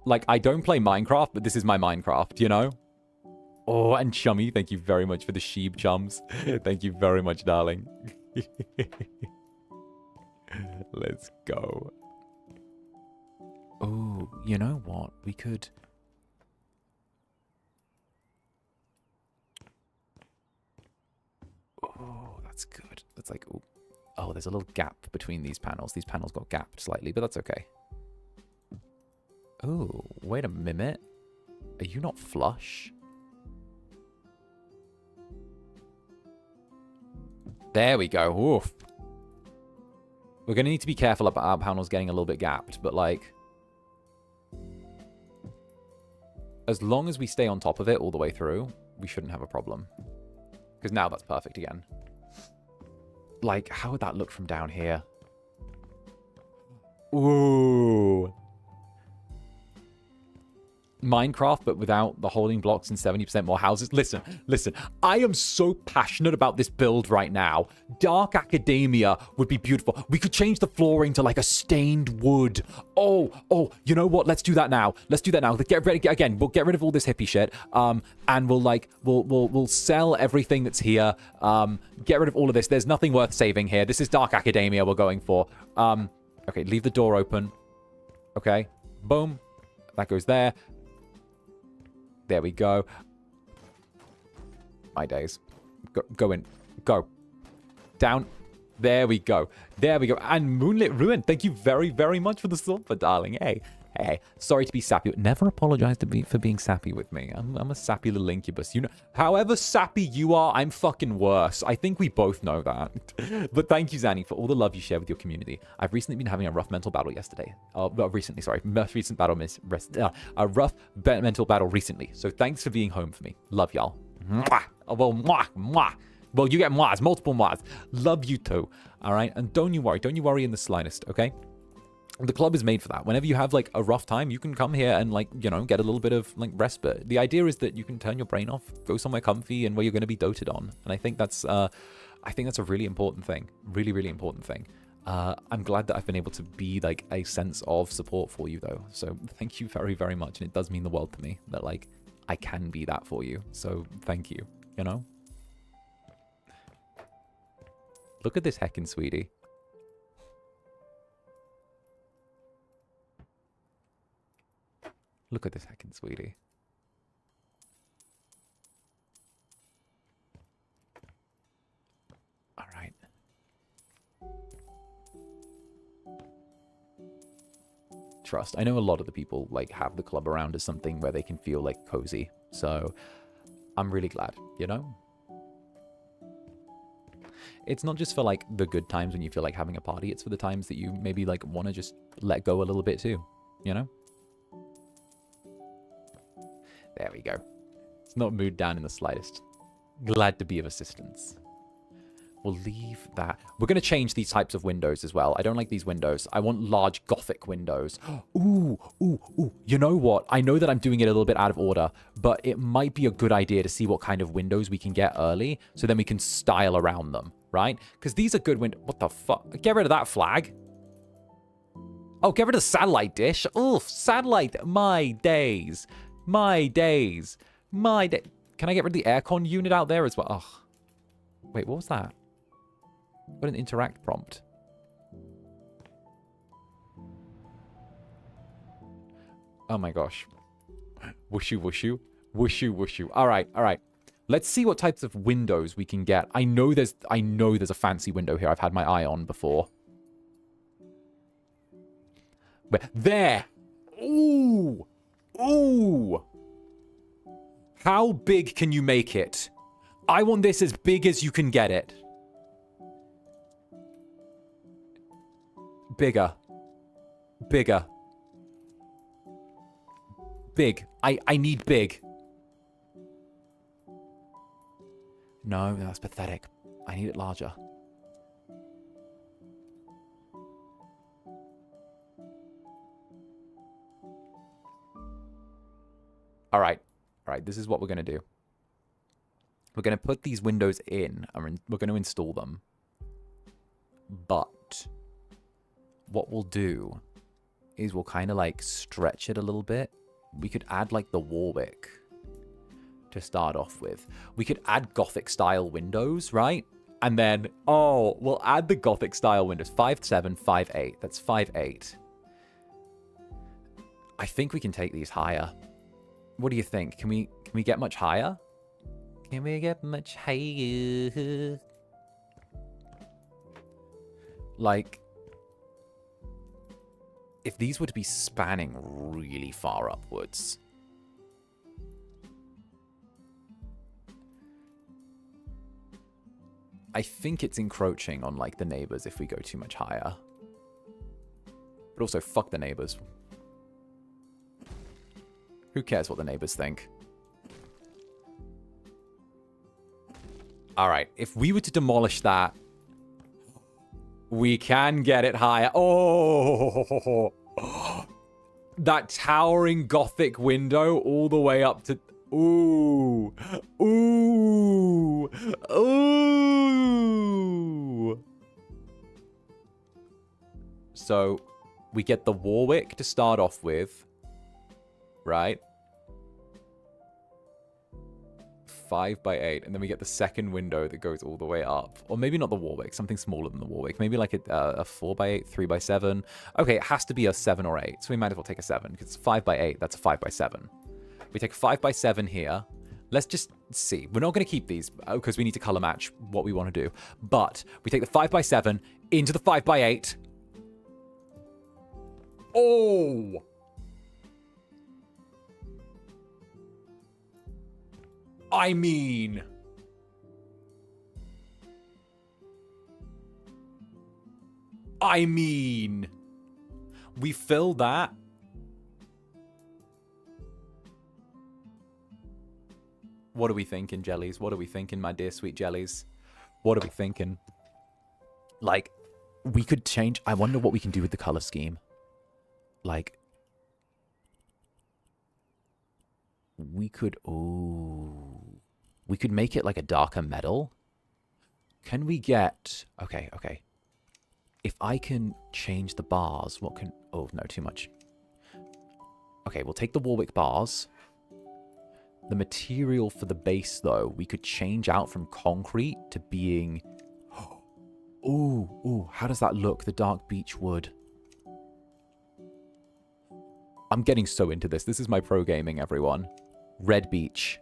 Like, I don't play Minecraft, but this is my Minecraft, you know? Oh, and Chummy, thank you very much for the sheep chums. Thank you very much, darling. Let's go. Oh, you know what? We could... Oh, that's good. That's like... Oh, there's a little gap between these panels. These panels got gapped slightly, but that's okay. Oh, wait a minute. Are you not flush? There we go. Oof. We're going to need to be careful about our panels getting a little bit gapped, but like... As long as we stay on top of it all the way through, we shouldn't have a problem. Because now that's perfect again. Like, how would that look from down here? Ooh. Minecraft, but without the holding blocks and 70% more houses. Listen. I am so passionate about this build right now. Dark Academia would be beautiful. We could change the flooring to like a stained wood. Oh, you know what? Let's do that now. Get ready again. We'll get rid of all this hippie shit. And we'll sell everything that's here. Get rid of all of this. There's nothing worth saving here. This is Dark Academia we're going for. Okay, leave the door open. Okay, boom. That goes there. There we go. My days. Go in. Go. Down. There we go. And Moonlit Ruin, thank you very, very much for the sulfur, darling. Hey. Sorry to be sappy. Never apologize for being sappy with me. I'm a sappy little incubus. You know, however sappy you are, I'm fucking worse. I think we both know that. But thank you, Zanny, for all the love you share with your community. I've recently been having a rough mental battle yesterday. Most recent battle a rough mental battle recently. So thanks for being home for me. Love y'all. Mwah. Well, mwah, mwah. Well, you get mwahs, multiple mwahs. Love you too. All right, and don't you worry in the slightest. Okay. The club is made for that. Whenever you have like a rough time, you can come here and like, you know, get a little bit of like respite. The idea is that you can turn your brain off, go somewhere comfy and where you're going to be doted on. And I think that's a really important thing. Really, really important thing. I'm glad that I've been able to be like a sense of support for you though. So thank you very, very much. And it does mean the world to me that like I can be that for you. So thank you, you know? Look at this heckin' sweetie. Look at this heckin' sweetie. All right. Trust. I know a lot of the people like have the club around as something where they can feel like cozy. So I'm really glad, you know? It's not just for like the good times when you feel like having a party. It's for the times that you maybe like want to just let go a little bit too, you know? There we go. It's not mood down in the slightest. Glad to be of assistance. We'll leave that. We're going to change these types of windows as well. I don't like these windows. I want large Gothic windows. Ooh, ooh, ooh. You know what? I know that I'm doing it a little bit out of order, but it might be a good idea to see what kind of windows we can get early, so then we can style around them, right? Because these are good windows. What the fuck? Get rid of that flag. Oh, get rid of the satellite dish. Oof, satellite. My days. My days. My day. Can I get rid of the aircon unit out there as well? Oh. Wait, what was that? What an interact prompt. Oh my gosh. Whooshu, whooshu. Whooshu, whooshu. All right, all right. Let's see what types of windows we can get. I know there's a fancy window here I've had my eye on before. But there. Ooh. Ooh. How big can you make it? I want this as big as you can get it. Bigger. Bigger. Big. I need big. No, that's pathetic. I need it larger. All right. All right, this is what we're going to do. We're going to put these windows in, and we're going to install them. But what we'll do is we'll kind of like stretch it a little bit. We could add like the Warwick to start off with. We could add Gothic style windows, right? And then, oh, we'll add the Gothic style windows. 5'7", 5'8". That's 5'8". I think we can take these higher. What do you think? Can we get much higher? Can we get much higher? Like, if these were to be spanning really far upwards. I think it's encroaching on, like, the neighbors if we go too much higher. But also, fuck the neighbors. Who cares what the neighbors think? All right, if we were to demolish that, we can get it higher. Oh, that towering Gothic window all the way up to... Ooh, ooh, ooh. So we get the Warwick to start off with, right? 5x8, and then we get the second window that goes all the way up. Or maybe not the Warwick, something smaller than the Warwick. Maybe like a 4x8, 3x7. Okay, it has to be a 7 or 8, so we might as well take a 7, because it's 5x8, that's a 5x7. We take 5x7 here. Let's just see. We're not going to keep these, because we need to color match what we want to do. But we take the 5x7 into the 5x8. Oh! I mean... we fill that. What are we thinking, jellies? What are we thinking, my dear sweet jellies? What are we thinking? Like, we could change... I wonder what we can do with the color scheme. like, we could, ooh, we could make it like a darker metal. Can we get, okay, okay. If I can change the bars, what can, oh, no, too much. Okay, we'll take the Warwick bars. The material for the base, though, we could change out from concrete to being... Ooh, ooh, how does that look? The dark beech wood. I'm getting so into this. This is my pro gaming, everyone. Red beech.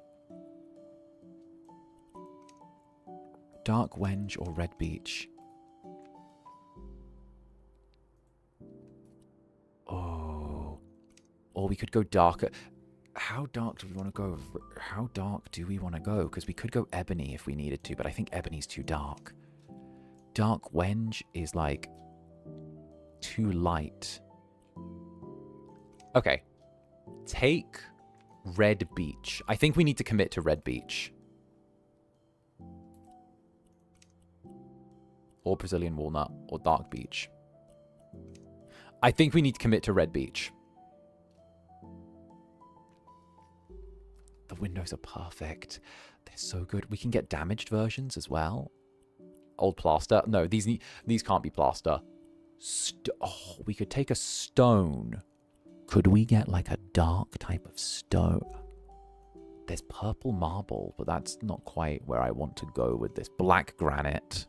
Dark wenge or red beech? Oh. Or we could go darker. How dark do we want to go? How dark do we want to go? Because we could go ebony if we needed to, but I think ebony's too dark. Dark wenge is like too light. Okay. Take red beech. I think we need to commit to red beech. Or Brazilian walnut or dark beech. I think we need to commit to red beech. The windows are perfect. They're so good. We can get damaged versions as well. Old plaster. No, these can't be plaster. Oh, we could take a stone. Could we get like a dark type of stone? There's purple marble, but that's not quite where I want to go with this. Black granite.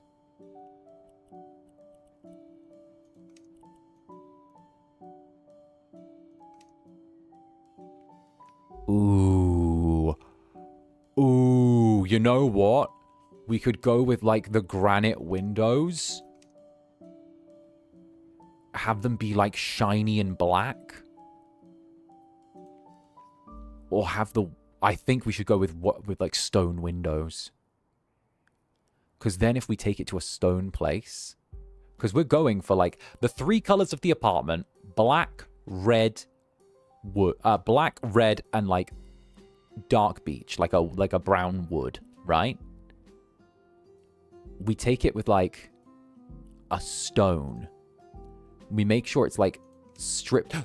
Ooh. Ooh, you know what? We could go with, like, the granite windows. Have them be, like, shiny and black. Or have the... I think we should go with, like, stone windows. Because then if we take it to a stone place... Because we're going for, like, the 3 colors of the apartment. Black, red... wood, black, red, and like dark beech, like a brown wood, right? We take it with like a stone. We make sure it's like stripped.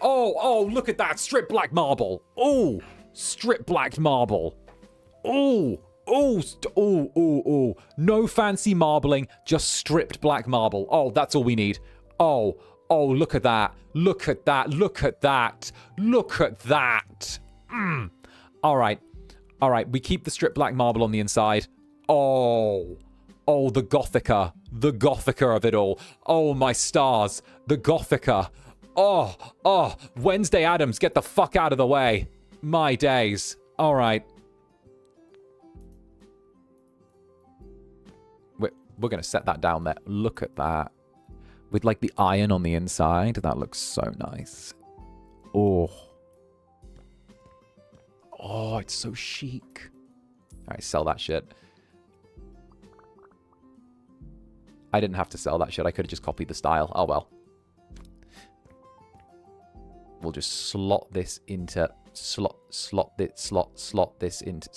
Oh, look at that, stripped black marble. Oh, stripped black marble. Oh, no fancy marbling, just stripped black marble. Oh, that's all we need. Oh, look at that. Look at that. Look at that. Look at that. All right. We keep the stripped black marble on the inside. Oh, the Gothica. The Gothica of it all. Oh, my stars. The Gothica. Oh, Wednesday Addams, get the fuck out of the way. My days. All right. We're going to set that down there. Look at that. With, like, the iron on the inside. That looks so nice. Oh, it's so chic. All right, sell that shit. I didn't have to sell that shit. I could have just copied the style. Oh, well. We'll just slot this into... slot this into...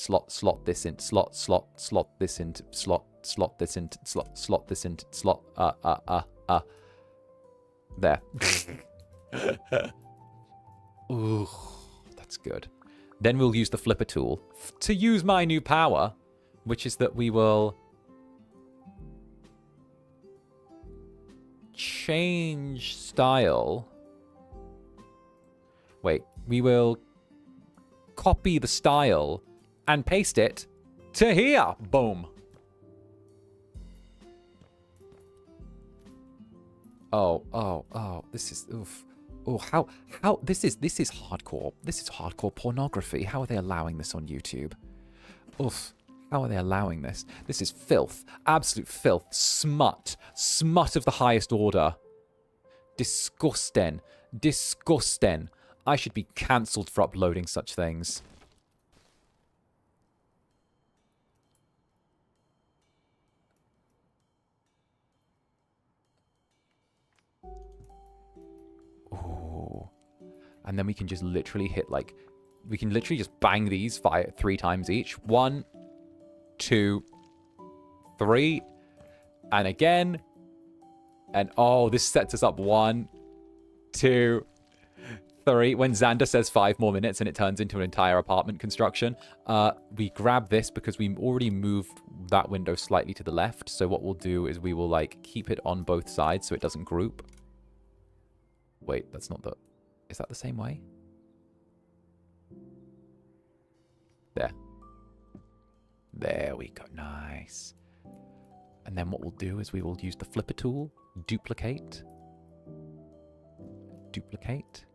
There. Ooh, that's good. Then we'll use the flipper tool to use my new power, which is that we will change style. Wait, we will copy the style and paste it to here. Boom. Oh, this is, oof. Oh, how, this is hardcore. This is hardcore pornography. How are they allowing this on YouTube? Oof, how are they allowing this? This is filth. Absolute filth. Smut. Smut of the highest order. Disgusting. Disgusting. I should be cancelled for uploading such things. And then we can just literally hit, like... We can literally just bang these 3 times each. 1, 2, 3. And again. And, oh, this sets us up. 1, 2, 3. When Zander says 5 more minutes and it turns into an entire apartment construction, we grab this because we already moved that window slightly to the left. So what we'll do is we will, like, keep it on both sides so it doesn't group. Wait, that's not the... Is that the same way? There. There we go. Nice. And then what we'll do is we will use the flipper tool. Duplicate. Duplicate.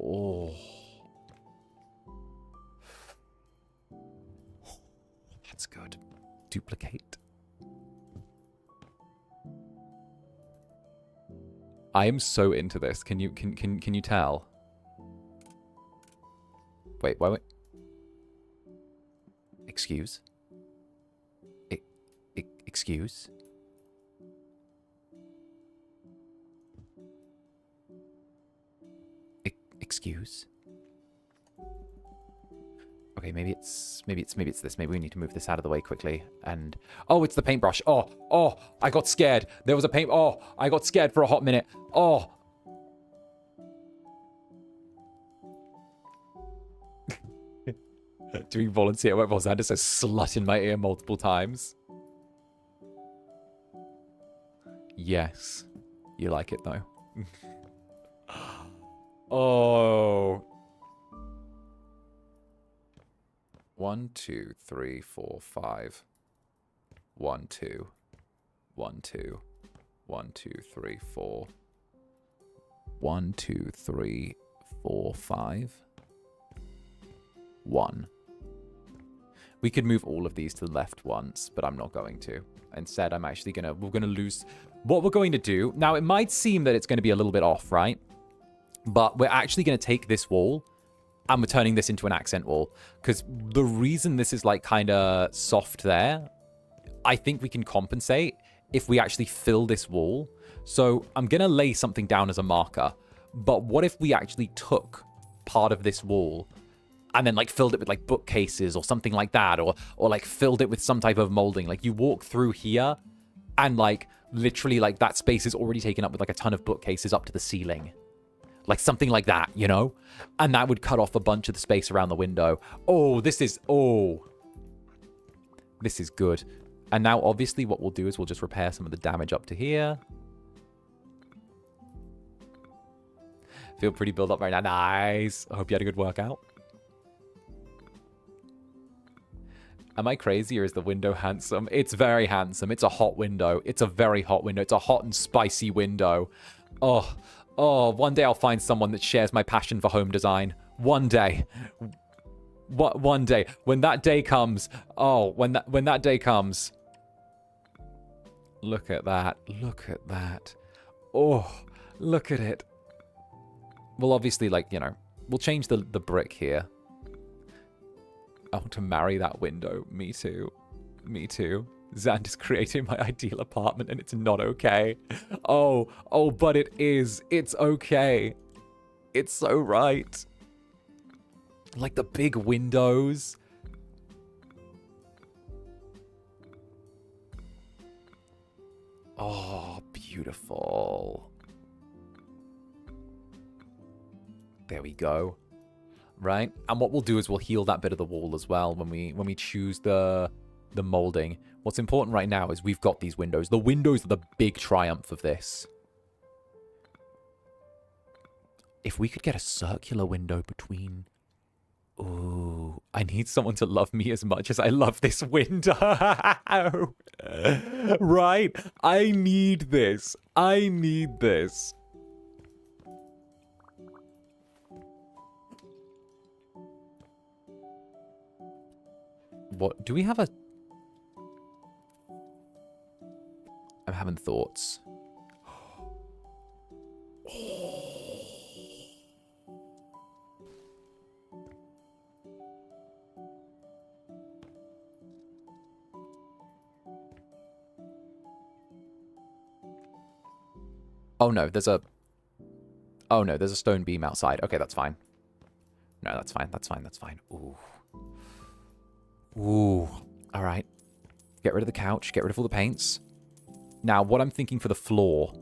Oh. That's good. Duplicate. I am so into this. Can you tell? Wait. Excuse? Excuse? Excuse? Okay, maybe it's this. Maybe we need to move this out of the way quickly. And oh, it's the paintbrush. Oh, I got scared. There was a paint. Oh, I got scared for a hot minute. Oh. Doing volunteer work while Zander says slut in my ear multiple times. Yes. You like it though. Oh. 1, 2, 3, 4, 5. 1, 2. 1, 2. 1, 2, 3, 4. 1, 2, 3, 4, 5. 1. We could move all of these to the left once, but I'm not going to. Instead, I'm actually we're gonna lose what we're going to do. Now, it might seem that it's going to be a little bit off, right? But we're actually going to take this wall and we're turning this into an accent wall. Because the reason this is like kind of soft there, I think we can compensate if we actually fill this wall. So I'm going to lay something down as a marker. But what if we actually took part of this wall and then like filled it with like bookcases or something like that, or like filled it with some type of molding? Like you walk through here and like literally like that space is already taken up with like a ton of bookcases up to the ceiling. Like something like that, you know? And that would cut off a bunch of the space around the window. Oh, this is good. And now obviously what we'll do is we'll just repair some of the damage up to here. Feel pretty built up right now. Nice. I hope you had a good workout. Am I crazy or is the window handsome? It's very handsome. It's a hot window. It's a very hot window. It's a hot and spicy window. Oh, one day I'll find someone that shares my passion for home design. One day. One day. When that day comes. Oh, when that day comes. Look at that. Look at that. Oh, look at it. Well, obviously, like, you know, we'll change the brick here. I want to marry that window. Me too. Me too. Zander's creating my ideal apartment and it's not okay. Oh, but it is. It's okay. It's so right. Like the big windows. Oh, beautiful. There we go. Right? And what we'll do is we'll heal that bit of the wall as well when we choose the molding. What's important right now is we've got these windows. The windows are the big triumph of this. If we could get a circular window between... Ooh, I need someone to love me as much as I love this window. Right? I need this. I need this. What? Do we have a... I'm having thoughts. Oh no, there's a... Oh no, there's a stone beam outside. Okay, that's fine. No, that's fine, that's fine, that's fine. Ooh. Ooh. Alright. Get rid of the couch, get rid of all the paints. Now, what I'm thinking for the floor...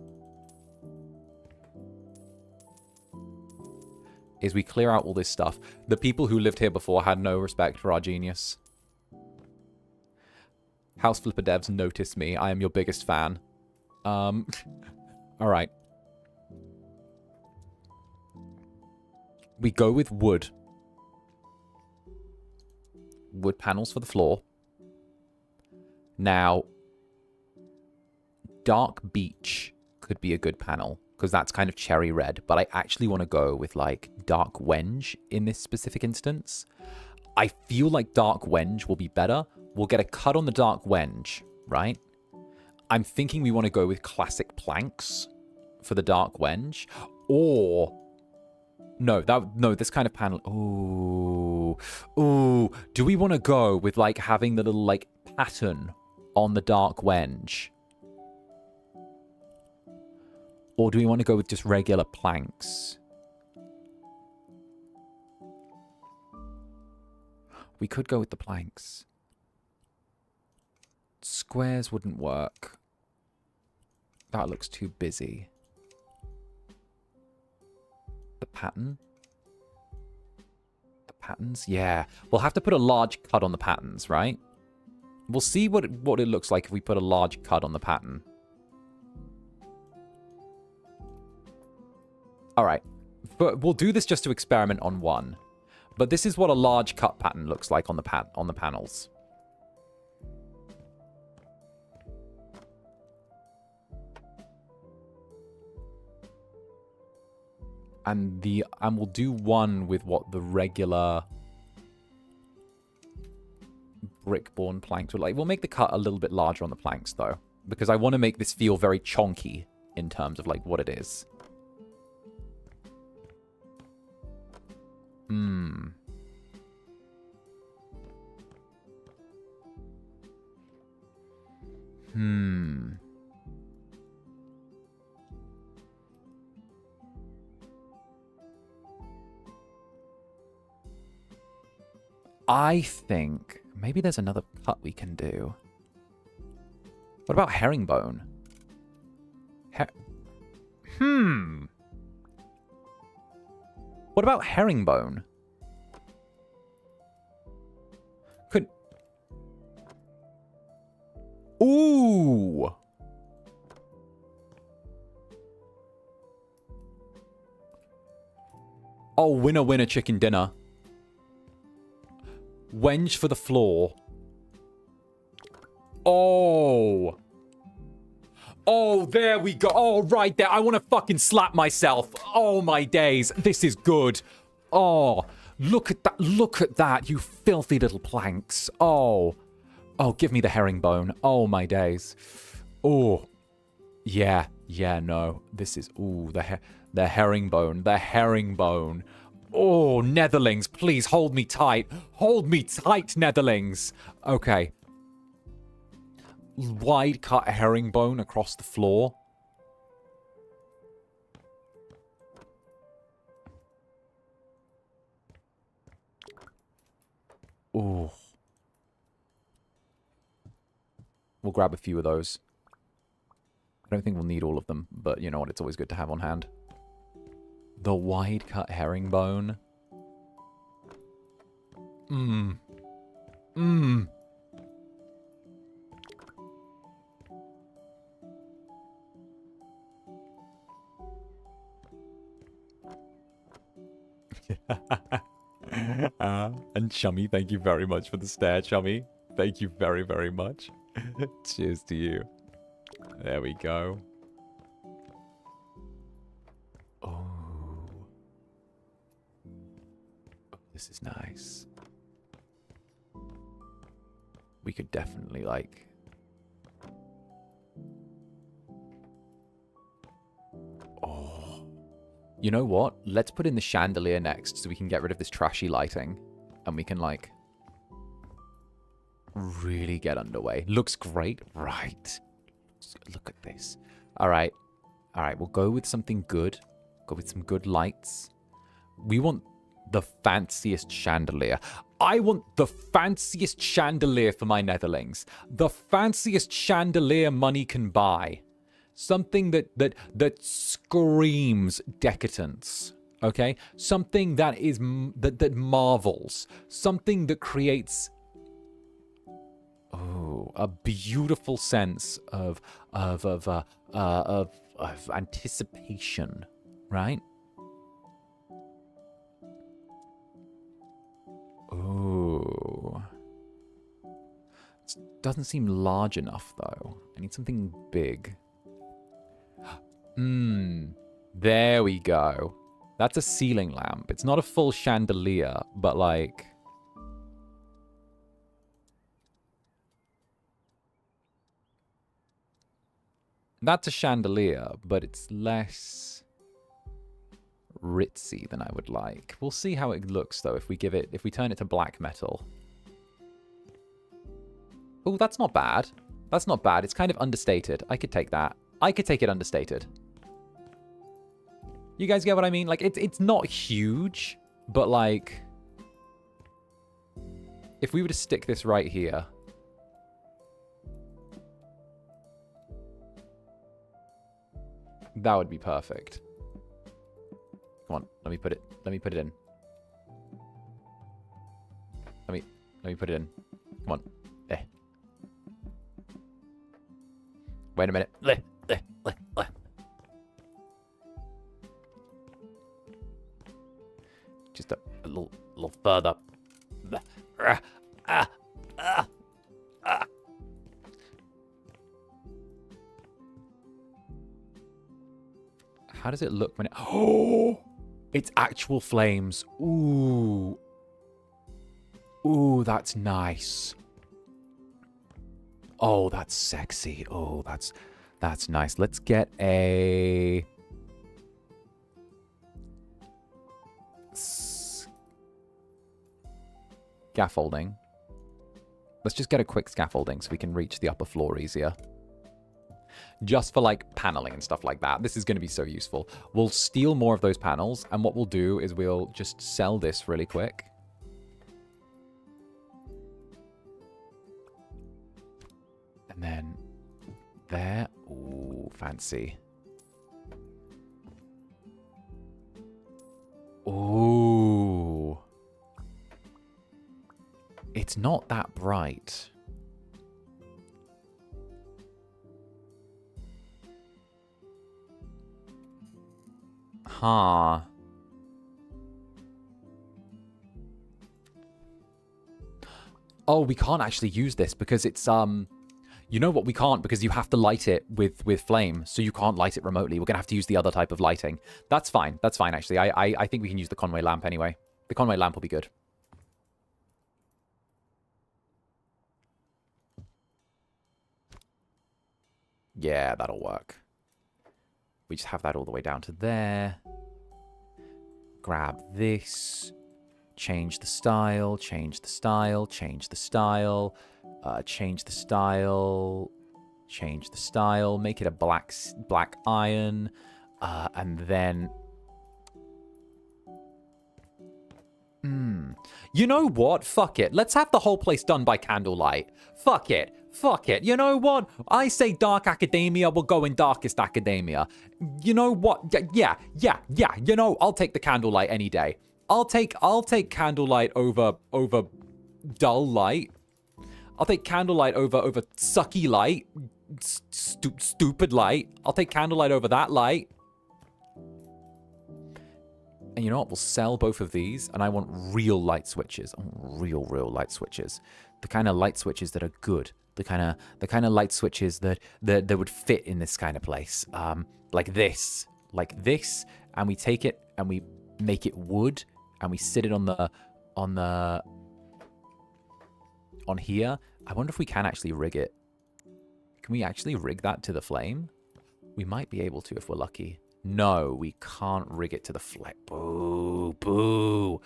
is we clear out all this stuff. The people who lived here before had no respect for our genius. House Flipper devs, notice me. I am your biggest fan. All right. We go with wood. Wood panels for the floor. Now, dark beach could be a good panel, because that's kind of cherry red, but I actually want to go with, like, dark wenge in this specific instance. I feel like dark wenge will be better. We'll get a cut on the dark wenge, right? I'm thinking we want to go with classic planks for the dark wenge, or... No, this kind of panel... Ooh. Do we want to go with, like, having the little, like, pattern on the dark wenge? Or do we want to go with just regular planks? We could go with the planks. Squares wouldn't work. That looks too busy. The pattern? The patterns? Yeah. We'll have to put a large cut on the patterns, right? We'll see what it looks like if we put a large cut on the pattern. Alright. But we'll do this just to experiment on one. But this is what a large cut pattern looks like on the panels. And we'll do one with what the regular brick-born planks would like. We'll make the cut a little bit larger on the planks, though, because I want to make this feel very chonky in terms of, like, what it is. I think maybe there's another cut we can do. What about herringbone? What about herringbone? Ooh! Oh, winner, winner, chicken dinner. Wenge for the floor. Oh. Oh, there we go. Oh, right there. I want to fucking slap myself. Oh, my days. This is good. Oh, look at that. Look at that, you filthy little planks. Oh. Oh, give me the herringbone. Oh, my days. Oh. Yeah. Yeah, no. This is... Ooh, the herringbone. The herringbone. Oh, Netherlings, please hold me tight. Hold me tight, Netherlings. Okay. Wide cut herringbone across the floor. Ooh. We'll grab a few of those. I don't think we'll need all of them, but you know what? It's always good to have on hand. The wide cut herringbone. And Chummy, thank you very much for the stare, Chummy. Thank you very, very much. Cheers to you. There we go. Oh. This is nice. We could definitely, like... Oh. You know what? Let's put in the chandelier next so we can get rid of this trashy lighting. And we can, like... really get underway. Looks great. Right. Look at this. Alright. Alright, we'll go with something good. Go with some good lights. We want the fanciest chandelier. I want the fanciest chandelier for my Netherlings. The fanciest chandelier money can buy. Something that screams decadence. Okay? Something that is that marvels. Something that creates a beautiful sense of anticipation, right? Ooh. It doesn't seem large enough, though. I need something big. There we go. That's a ceiling lamp. It's not a full chandelier, but like... That's a chandelier, but it's less ritzy than I would like. We'll see how it looks, though, if we turn it to black metal. Oh, that's not bad. That's not bad. It's kind of understated. I could take that. I could take it understated. You guys get what I mean? Like, it's not huge, but like... If we were to stick this right here... That would be perfect. Come on, let me put it in. Let me put it in. Come on. There. Wait a minute. Just a little further. How does it look when it... Oh! It's actual flames. Ooh. Ooh, that's nice. Oh, that's sexy. Oh, that's nice. Let's get a... Scaffolding. Let's just get a quick scaffolding so we can reach the upper floor easier. Just for like paneling and stuff like that. This is going to be so useful. We'll steal more of those panels, and what we'll do is we'll just sell this really quick. And then there. Ooh, fancy. Ooh. It's not that bright. Huh. Oh, we can't actually use this because it's, you know what, we can't because you have to light it with flame, so you can't light it remotely. We're going to have to use the other type of lighting. That's fine, actually. I think we can use the Conway lamp anyway. The Conway lamp will be good. Yeah, that'll work. We just have that all the way down to there. Grab this. Change the style. Change the style. Change the style. Change the style. Change the style. Make it a black iron. And then... You know what? Fuck it. Let's have the whole place done by candlelight. Fuck it. Fuck it. You know what? I say dark academia, we'll go in darkest academia. You know what? Yeah. You know, I'll take the candlelight any day. I'll take candlelight over dull light. I'll take candlelight over sucky light. Stupid light. I'll take candlelight over that light. And you know what? We'll sell both of these, and I want real light switches. I want real light switches. The kind of light switches that are good. The kind of light switches that would fit in this kind of place. Like this, and we take it and we make it wood, and we sit it on here. I wonder if we can actually rig it. Can we actually rig that to the flame? We might be able to if we're lucky. No, we can't rig it to the flame. Boo, boo,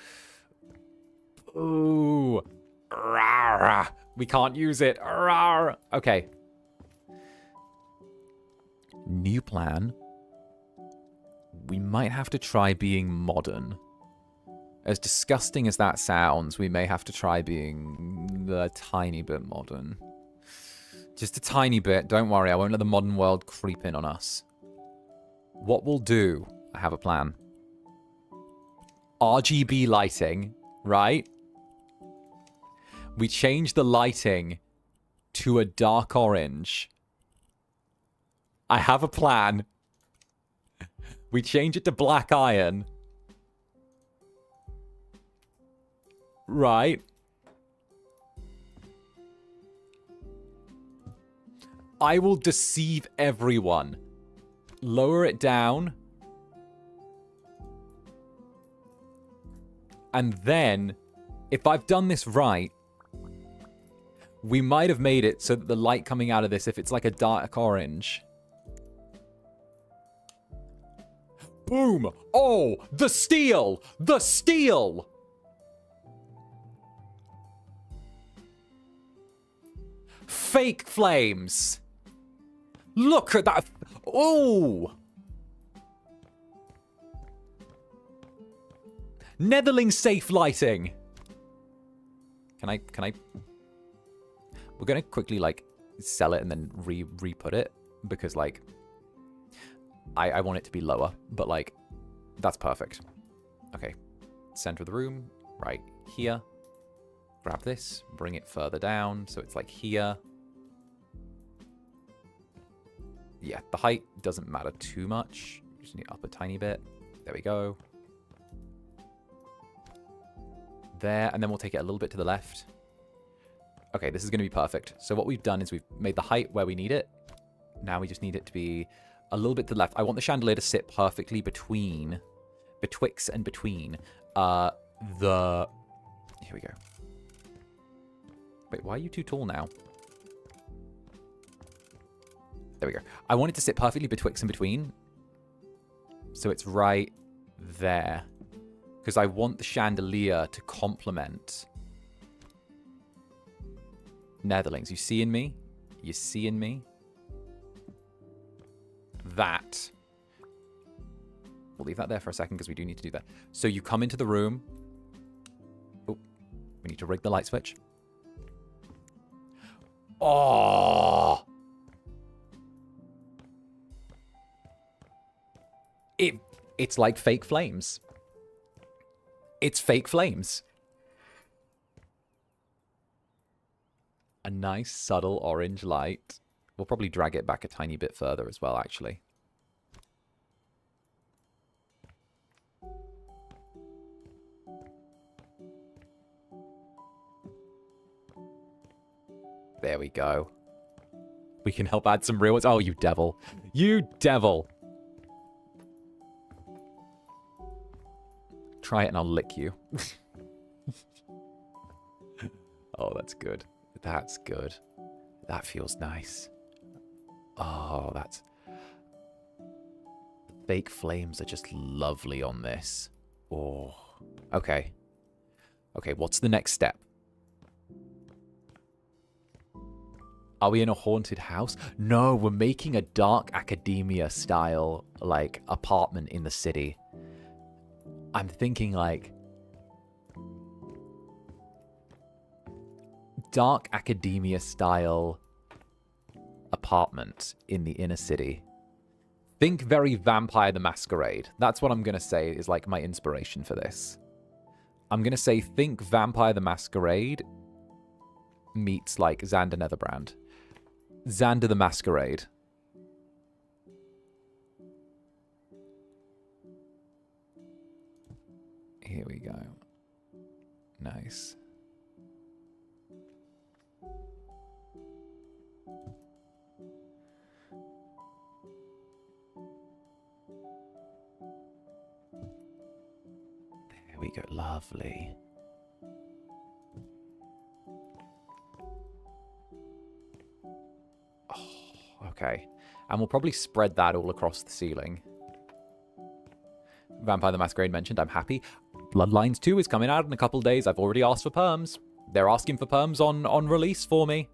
boo. Rawr. We can't use it. Rawr. Okay. New plan. We might have to try being modern. As disgusting as that sounds, we may have to try being a tiny bit modern. Just a tiny bit. Don't worry, I won't let the modern world creep in on us. What we'll do, I have a plan. RGB lighting, right? We change the lighting to a dark orange. I have a plan. We change it to black iron. Right. I will deceive everyone. Lower it down. And then, if I've done this right, we might have made it so that the light coming out of this, if it's like a dark orange. Boom! Oh, the steel! The steel! Fake flames! Look at that! Oh! Netherling safe lighting! Can I... We're gonna quickly, like, sell it and then re-put it. Because, like... I want it to be lower. But, like, that's perfect. Okay. Center of the room. Right here. Grab this. Bring it further down. So it's, like, here. Yeah, the height doesn't matter too much. Just need it up a tiny bit. There we go. There, and then we'll take it a little bit to the left. Okay, this is going to be perfect. So what we've done is we've made the height where we need it. Now we just need it to be a little bit to the left. I want the chandelier to sit perfectly betwixt and between Here we go. Wait, why are you too tall now? There we go. I want it to sit perfectly betwixt and between. So it's right there. Because I want the chandelier to complement Netherlings. You seeing me? You seeing me? That. We'll leave that there for a second because we do need to do that. So you come into the room. Oh, we need to rig the light switch. Oh! It's like fake flames. It's fake flames. A nice subtle orange light. We'll probably drag it back a tiny bit further as well, actually. There we go. We can help add some real ones. Oh, you devil. You devil. Try it and I'll lick you. Oh, that's good. That's good. That feels nice. Oh, that's... Fake flames are just lovely on this. Oh. Okay. Okay, what's the next step? Are we in a haunted house? No, we're making a dark academia style, like, apartment in the city. I'm thinking, like... dark academia style apartment in the inner city. Think very Vampire the Masquerade. That's what I'm going to say is like my inspiration for this. I'm going to say think Vampire the Masquerade meets like Zander Netherbrand. Zander the Masquerade. Here we go. Nice. There we go. Lovely. Oh, okay. And we'll probably spread that all across the ceiling. Vampire the Masquerade mentioned, I'm happy. Bloodlines 2 is coming out in a couple of days. I've already asked for perms. They're asking for perms on release for me.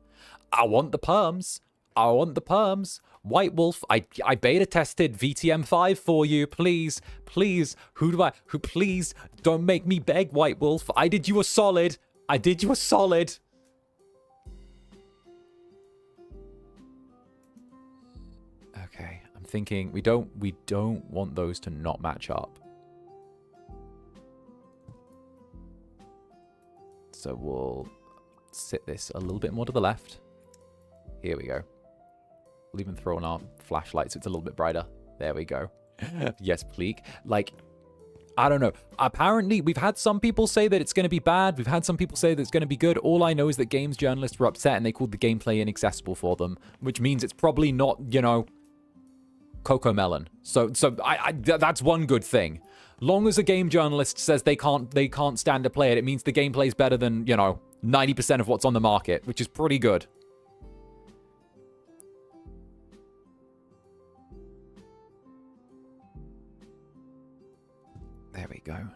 I want the perms. I want the perms. White Wolf, I beta tested VTM5 for you. Please, please. Please don't make me beg, White Wolf. I did you a solid. I did you a solid. Okay, I'm thinking we don't want those to not match up. So we'll sit this a little bit more to the left. Here we go. We'll even throw on our flashlight so it's a little bit brighter. There we go. Yes, please. Like, I don't know. Apparently, we've had some people say that it's going to be bad. We've had some people say that it's going to be good. All I know is that games journalists were upset and they called the gameplay inaccessible for them, which means it's probably not, you know, Coco Melon. So that's one good thing. Long as a game journalist says they can't stand to play it, it means the gameplay's better than, you know, 90% of what's on the market, which is pretty good. There we go.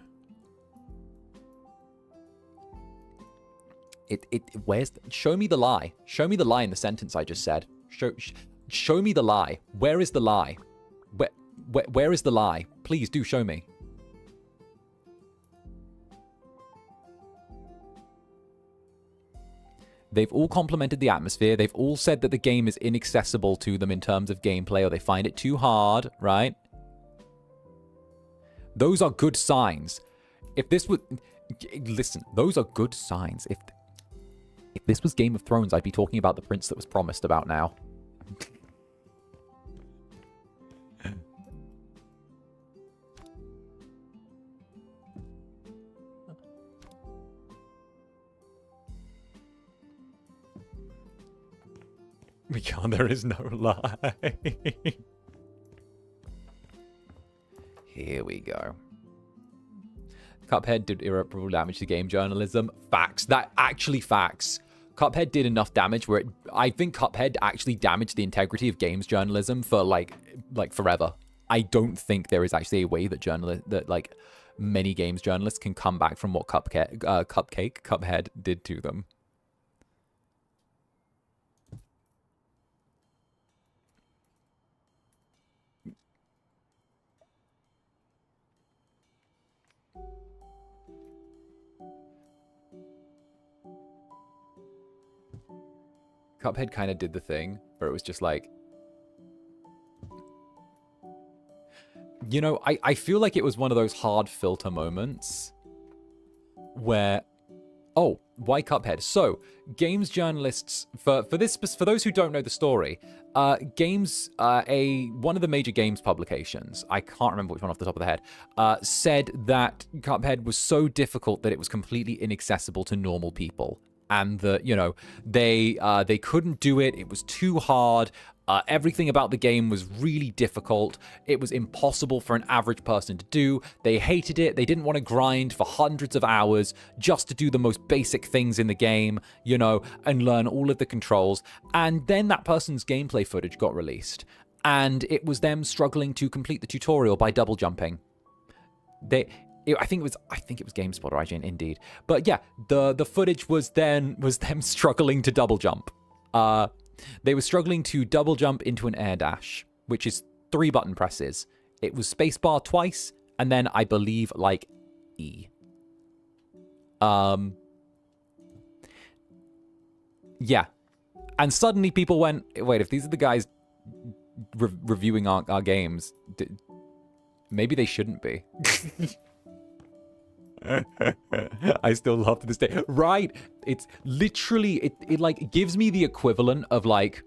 Where's show me the lie. Show me the lie in the sentence I just said. Show me the lie. Where is the lie? Where is the lie? Please do show me. They've all complimented the atmosphere. They've all said that the game is inaccessible to them in terms of gameplay, or they find it too hard, right? Those are good signs. If this would... Listen, those are good signs. If this was Game of Thrones, I'd be talking about the prince that was promised about now. We can't, there is no lie. Here we go. Cuphead did irreparable damage to game journalism. Facts. That actually facts. Cuphead did enough damage where I think Cuphead actually damaged the integrity of games journalism for like forever. I don't think there is actually a way that like many games journalists can come back from what Cuphead did to them. Cuphead kind of did the thing where it was just like, you know, I feel like it was one of those hard filter moments where, oh, why Cuphead? So, games journalists, for those who don't know the story, one of the major games publications, I can't remember which one off the top of the head, said that Cuphead was so difficult that it was completely inaccessible to normal people. And that, you know, they couldn't do it. It was too hard. Everything about the game was really difficult. It was impossible for an average person to do. They hated it. They didn't want to grind for hundreds of hours just to do the most basic things in the game, you know, and learn all of the controls. And then that person's gameplay footage got released. And it was them struggling to complete the tutorial by double jumping. I think it was GameSpot or IGN, indeed. But yeah, the footage was them struggling to double jump. They were struggling to double jump into an air dash, which is 3 button presses. It was spacebar twice, and then I believe like E. Yeah. And suddenly people went, wait, if these are the guys reviewing our games, maybe they shouldn't be. I still love to this day. Right. It's literally, it like gives me the equivalent of like,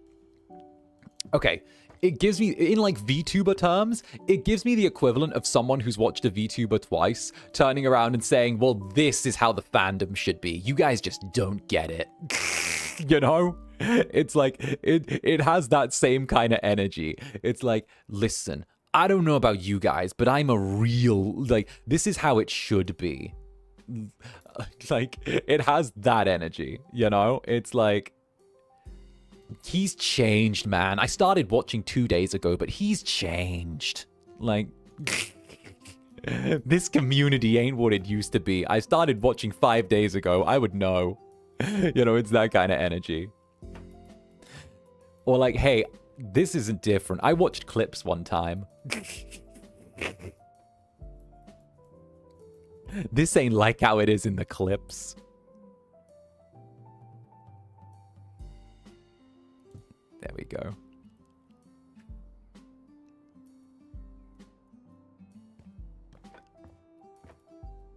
okay, it gives me, in like VTuber terms, it gives me the equivalent of someone who's watched a VTuber twice, turning around and saying, well, this is how the fandom should be. You guys just don't get it. You know? It's like, it has that same kind of energy. It's like, listen, I don't know about you guys, but I'm a real, like, this is how it should be. Like, it has that energy, you know? It's like, he's changed, man. I started watching 2 days ago, but he's changed. Like, this community ain't what it used to be. I started watching 5 days ago. I would know. You know, it's that kind of energy. Or like, hey, this isn't different. I watched clips one time. This ain't like how it is in the clips. There we go.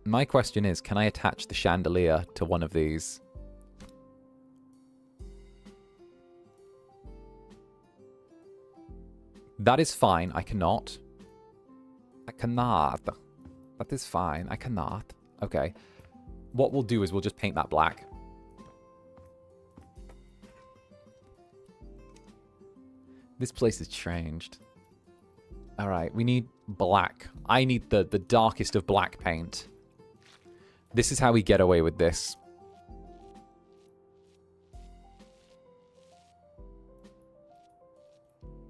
My question is, can I attach the chandelier to one of these? That is fine. I cannot. I cannot. That is fine. I cannot. Okay. What we'll do is we'll just paint that black. This place has changed. All right, we need black. I need the darkest of black paint. This is how we get away with this.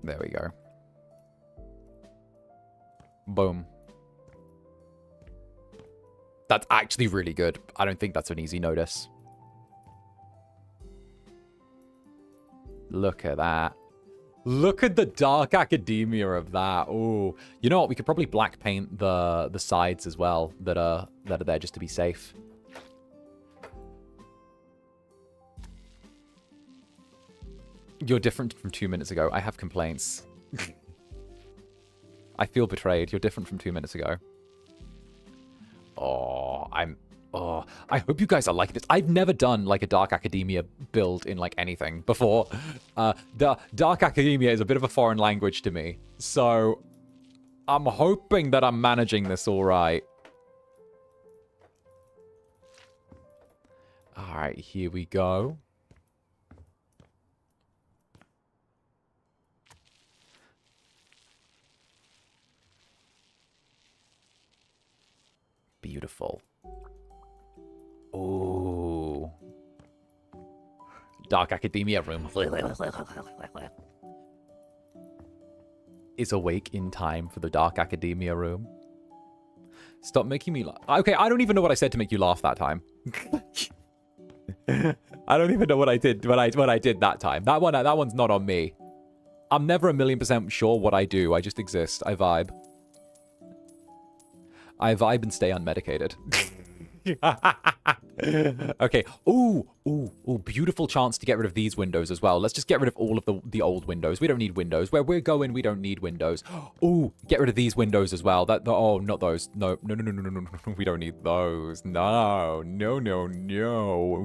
There we go. Boom. That's actually really good. I don't think that's an easy notice. Look at that. Look at the dark academia of that. Ooh. You know what? We could probably black paint the sides as well that are there just to be safe. You're different from 2 minutes ago. I have complaints. I feel betrayed. You're different from 2 minutes ago. Oh, I hope you guys are liking this. I've never done like a Dark Academia build in like anything before. The Dark Academia is a bit of a foreign language to me. So I'm hoping that I'm managing this all right. All right, here we go. Beautiful. Ooh. Dark Academia room. Is awake in time for the Dark Academia room. Stop making me laugh. Okay, I don't even know what I said to make you laugh that time. I don't even know what I did when I did that time. That one's not on me. I'm never 1,000,000% sure what I do. I just exist. I vibe. I vibe and stay unmedicated. Okay. Ooh, beautiful chance to get rid of these windows as well. Let's just get rid of all of the old windows. We don't need windows. Where we're going, we don't need windows. Ooh, get rid of these windows as well. Oh, not those. No. We don't need those. No.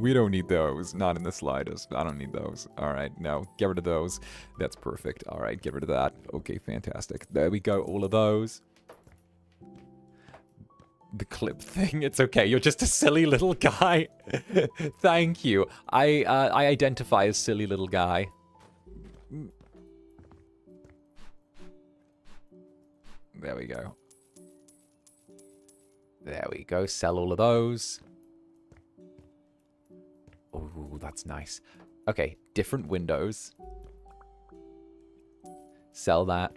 We don't need those. Not in the slightest. I don't need those. All right, no. Get rid of those. That's perfect. All right, get rid of that. Okay, fantastic. There we go. All of those. The clip thing, it's okay. You're just a silly little guy. Thank you. I identify as silly little guy. There we go. There we go. Sell all of those. Oh, that's nice. Okay, different windows. Sell that.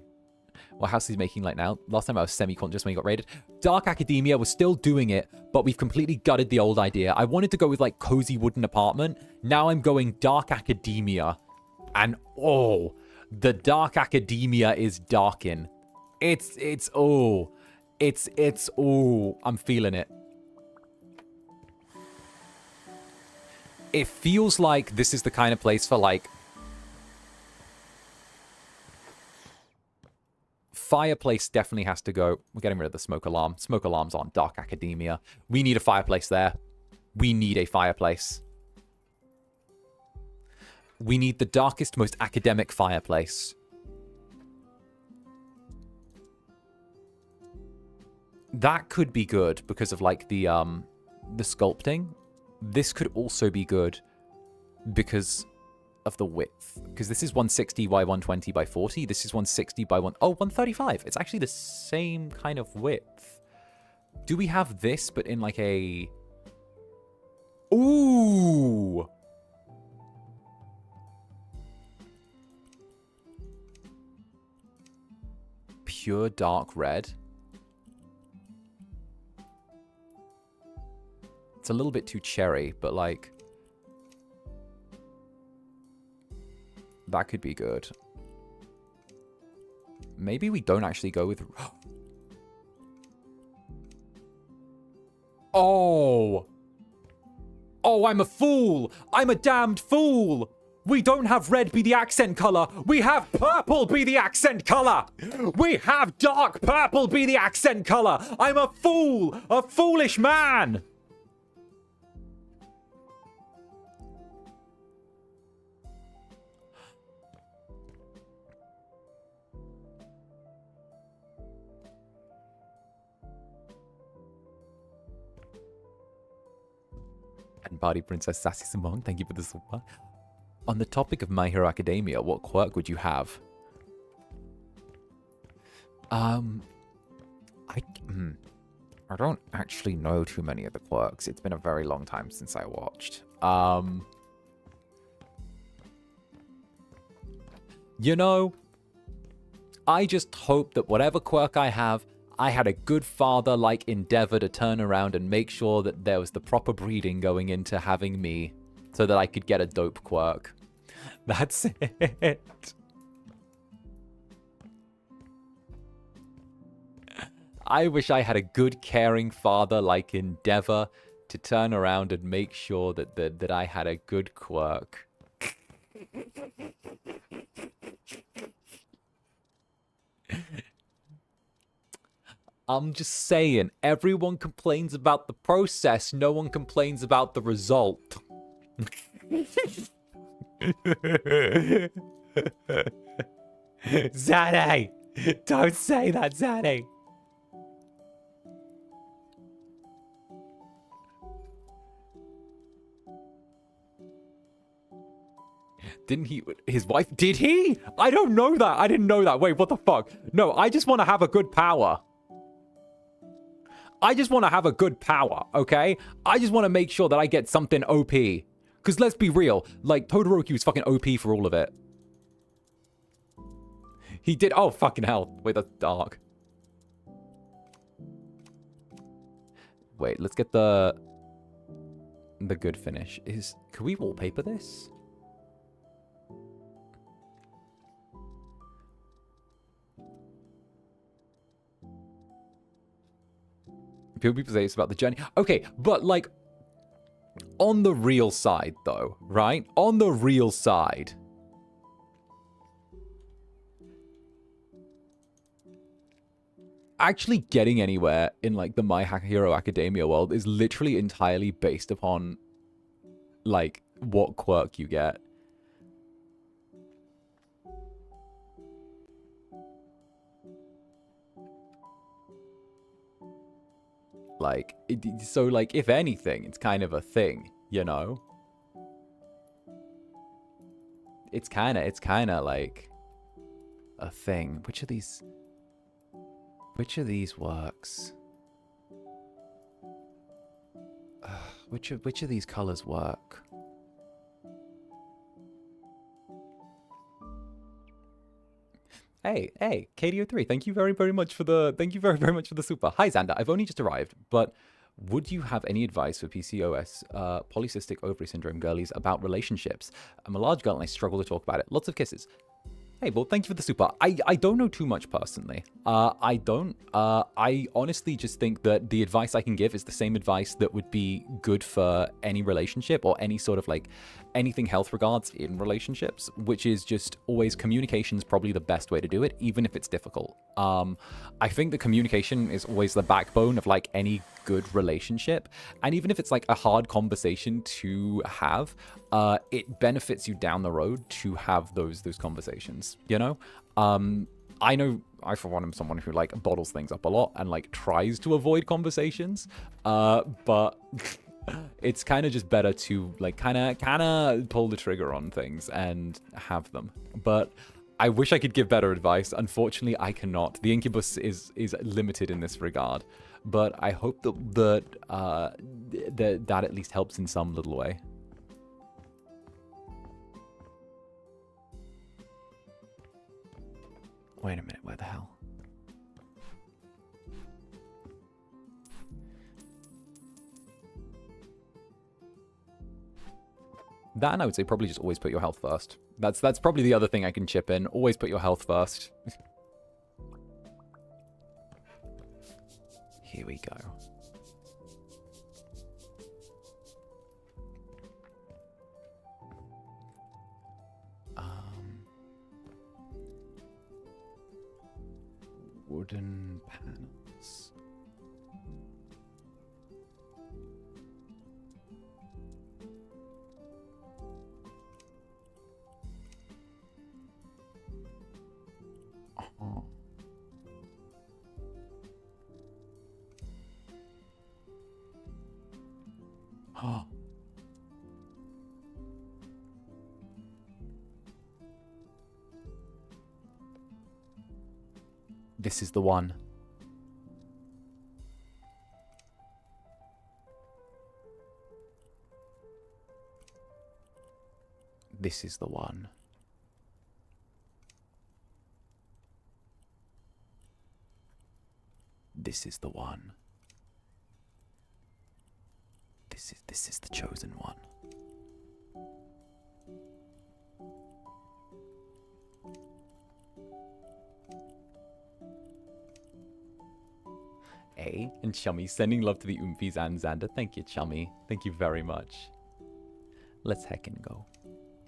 What house is he making like now? Last time I was semi-conscious when he got raided. Dark Academia was still doing it, but we've completely gutted the old idea. I wanted to go with like cozy wooden apartment. Now I'm going Dark Academia. And oh, the Dark Academia is darkin'. Oh, I'm feeling it. It feels like this is the kind of place for like fireplace definitely has to go. We're getting rid of the smoke alarm. Smoke alarm's on Dark Academia. We need a fireplace there. We need a fireplace. We need the darkest, most academic fireplace. That could be good because of like the sculpting. This could also be good because of the width, because this is 160 by 120 by 40. This is 160 by 135. It's actually the same kind of width. Do we have this, but in like a... Ooh! Pure dark red. It's a little bit too cherry, but like... That could be good. Maybe we don't actually go with... Oh! Oh, I'm a fool! I'm a damned fool! We don't have red be the accent color. We have purple be the accent color. We have dark purple be the accent color. I'm a fool, a foolish man. And Party Princess Sassy Simone, thank you for the super. On the topic of My Hero Academia, what quirk would you have? I don't actually know too many of the quirks. It's been a very long time since I watched. You know, I just hope that whatever quirk I have, I had a good father-like endeavor to turn around and make sure that there was the proper breeding going into having me so that I could get a dope quirk. That's it. I wish I had a good, caring father-like endeavor to turn around and make sure that I had a good quirk. I'm just saying, everyone complains about the process, no one complains about the result. Zaddy! Don't say that, Zaddy! Didn't he? His wife? Did he? I don't know that. I didn't know that. Wait, what the fuck? No, I just want to have a good power. I just want to have a good power, okay? I just want to make sure that I get something OP. Because let's be real, like, Todoroki was fucking OP for all of it. He did. Oh, fucking hell. Wait, that's dark. Wait, let's get the good finish. Can we wallpaper this? People say it's about the journey. Okay, but like, on the real side, though, right? On the real side, actually getting anywhere in like the My Hero Academia world is literally entirely based upon like what quirk you get. Like, so like, if anything, it's kind of a thing, you know? It's kind of like a thing. Which of these works? Which of these colors work? Hey, KDO3, thank you very much for the super. Hi Zander, I've only just arrived, but would you have any advice for PCOS, polycystic ovary syndrome girlies about relationships? I'm a large girl and I struggle to talk about it. Lots of kisses. Hey, well, thank you for the super. I don't know too much personally. I don't. I honestly just think that the advice I can give is the same advice that would be good for any relationship or any sort of like anything health regards in relationships, which is just always communication is probably the best way to do it, even if it's difficult. I think that communication is always the backbone of like any good relationship. And even if it's like a hard conversation to have, it benefits you down the road to have those conversations, you know? I know I, for one, am someone who like bottles things up a lot and like tries to avoid conversations, but it's kind of just better to like kind of pull the trigger on things and have them. But I wish I could give better advice. Unfortunately, I cannot. The Incubus is limited in this regard, but I hope that at least helps in some little way. Wait a minute, where the hell? That, and I would say probably just always put your health first. That's probably the other thing I can chip in. Always put your health first. Here we go. wooden panels. Oh. Oh. This is the one. This is the one. This is the one. This is the chosen one. A and Chummy sending love to the Oomfies and Zander. Thank you, Chummy. Thank you very much. Let's heckin' go.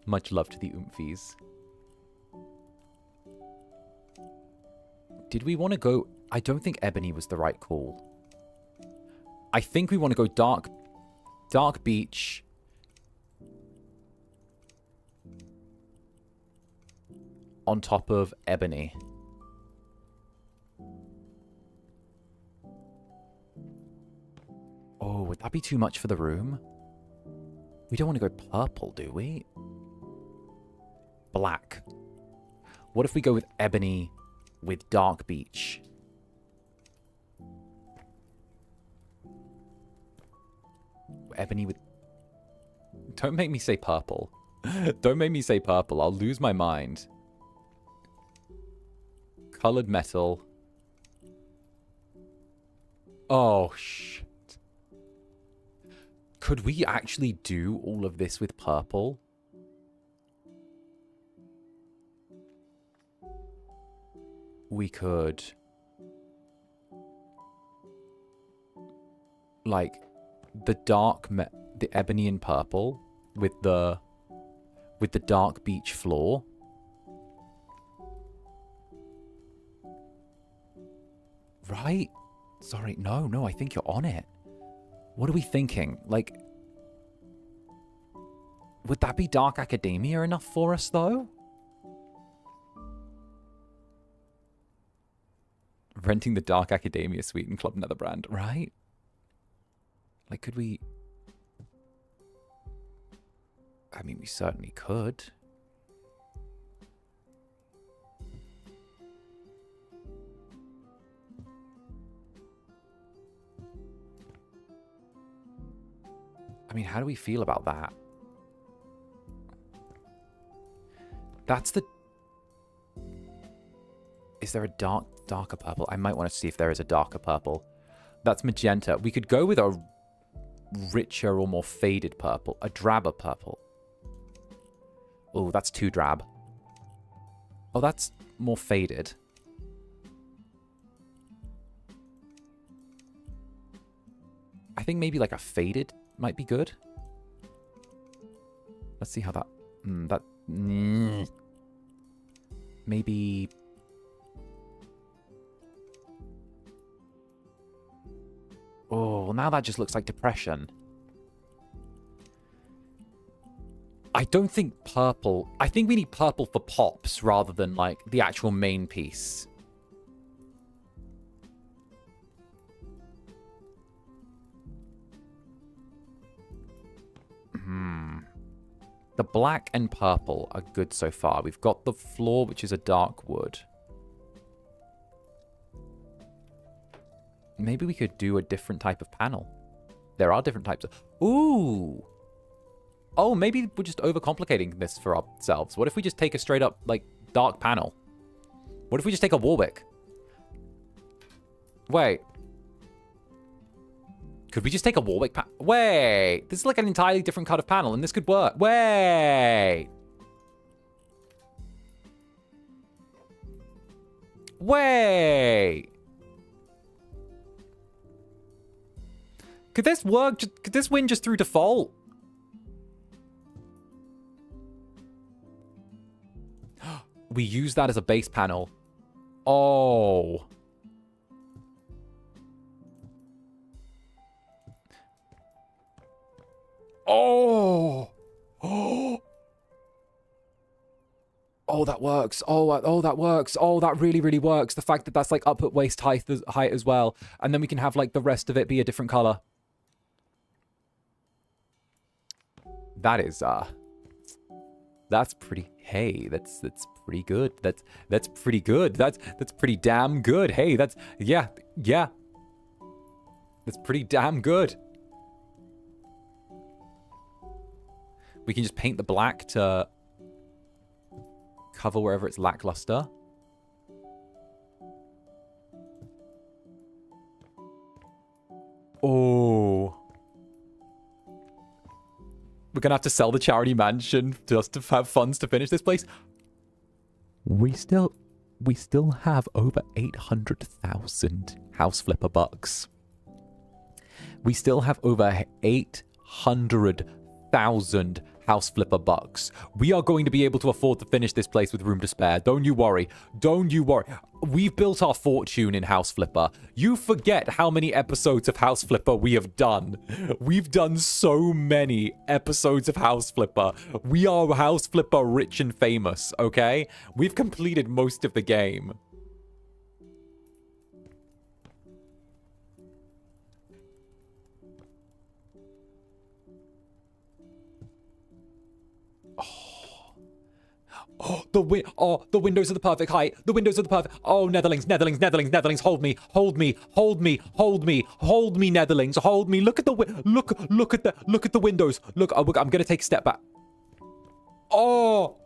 Much love to the Oomfies. Did we want to go? I don't think Ebony was the right call. I think we want to go Dark Beach. On top of Ebony. Oh, would that be too much for the room? We don't want to go purple, do we? Black. What if we go with Ebony with Dark Beach? Ebony with... Don't make me say purple. Don't make me say purple. I'll lose my mind. Colored metal. Oh, shit. Could we actually do all of this with purple? We could... Like, the ebony and purple with the dark beach floor. Right? Sorry, no, I think you're on it. What are we thinking? Like, would that be Dark Academia enough for us, though? Renting the Dark Academia suite in Club Netherbrand, right? Like, could we... I mean, we certainly could. I mean, how do we feel about that? That's the... Is there a darker purple? I might want to see if there is a darker purple. That's magenta. We could go with a richer or more faded purple. A drabber purple. Oh, that's too drab. Oh, that's more faded. I think maybe like a faded might be good. Let's see how that... Maybe... Oh, well now that just looks like depression. I don't think purple... I think we need purple for pops rather than, like, the actual main piece. The black and purple are good so far. We've got the floor, which is a dark wood. Maybe we could do a different type of panel. There are different types of... Ooh! Oh, maybe we're just overcomplicating this for ourselves. What if we just take a straight up, like, dark panel? What if we just take a Warwick? Wait. Could we just take a Warwick panel? Wait! This is like an entirely different kind of panel, and this could work. Wait! Wait! Could this work? Could this win just through default? We use that as a base panel. Oh. Oh! Oh! Oh, that works. Oh, that works. Oh, that really, really works. The fact that that's like up at waist height as well. And then we can have like the rest of it be a different color. That is, that's pretty, hey, that's pretty good. That's pretty good. That's pretty damn good. Hey, yeah. That's pretty damn good. We can just paint the black to cover wherever it's lackluster. Oh. We're gonna have to sell the charity mansion just to have funds to finish this place. We still have over 800,000 house flipper bucks. We still have over 800,000 house flipper bucks. We are going to be able to afford to finish this place with room to spare. Don't you worry. Don't you worry. We've built our fortune in house flipper. You forget how many episodes of house flipper we have done. We've done so many episodes of house flipper. We are house flipper rich and famous, okay? We've completed most of the game. Oh, the windows are the perfect height. The windows are the perfect. Oh, Netherlings, hold me, Netherlings, hold me. Look at the look at the windows. Look, I'm gonna take a step back. Oh,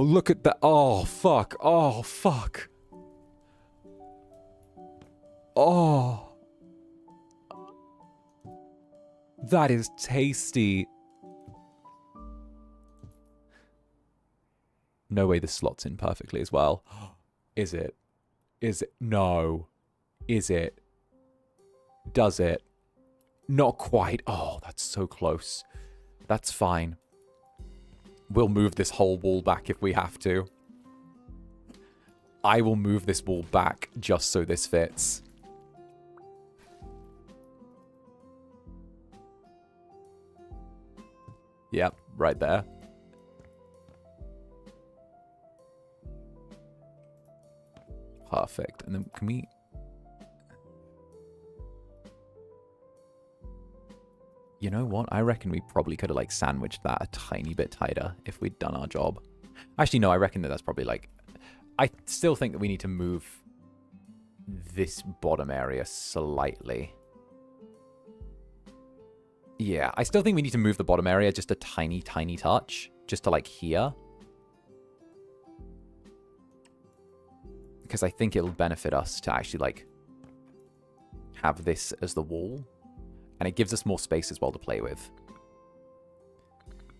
look at that. Oh, fuck. Oh. That is tasty. No way this slots in perfectly as well. Is it? Is it? No. Is it? Does it? Not quite. Oh, that's so close. That's fine. We'll move this whole wall back if we have to. I will move this wall back just so this fits. Yep, right there. Perfect. And then can we... You know what? I reckon we probably could have like sandwiched that a tiny bit tighter if we'd done our job. Actually, no, I reckon that that's probably like... I still think that we need to move this bottom area slightly. Yeah, I still think we need to move the bottom area just a tiny, tiny touch. Just to, like, here. Because I think it'll benefit us to actually, like, have this as the wall. And it gives us more space as well to play with.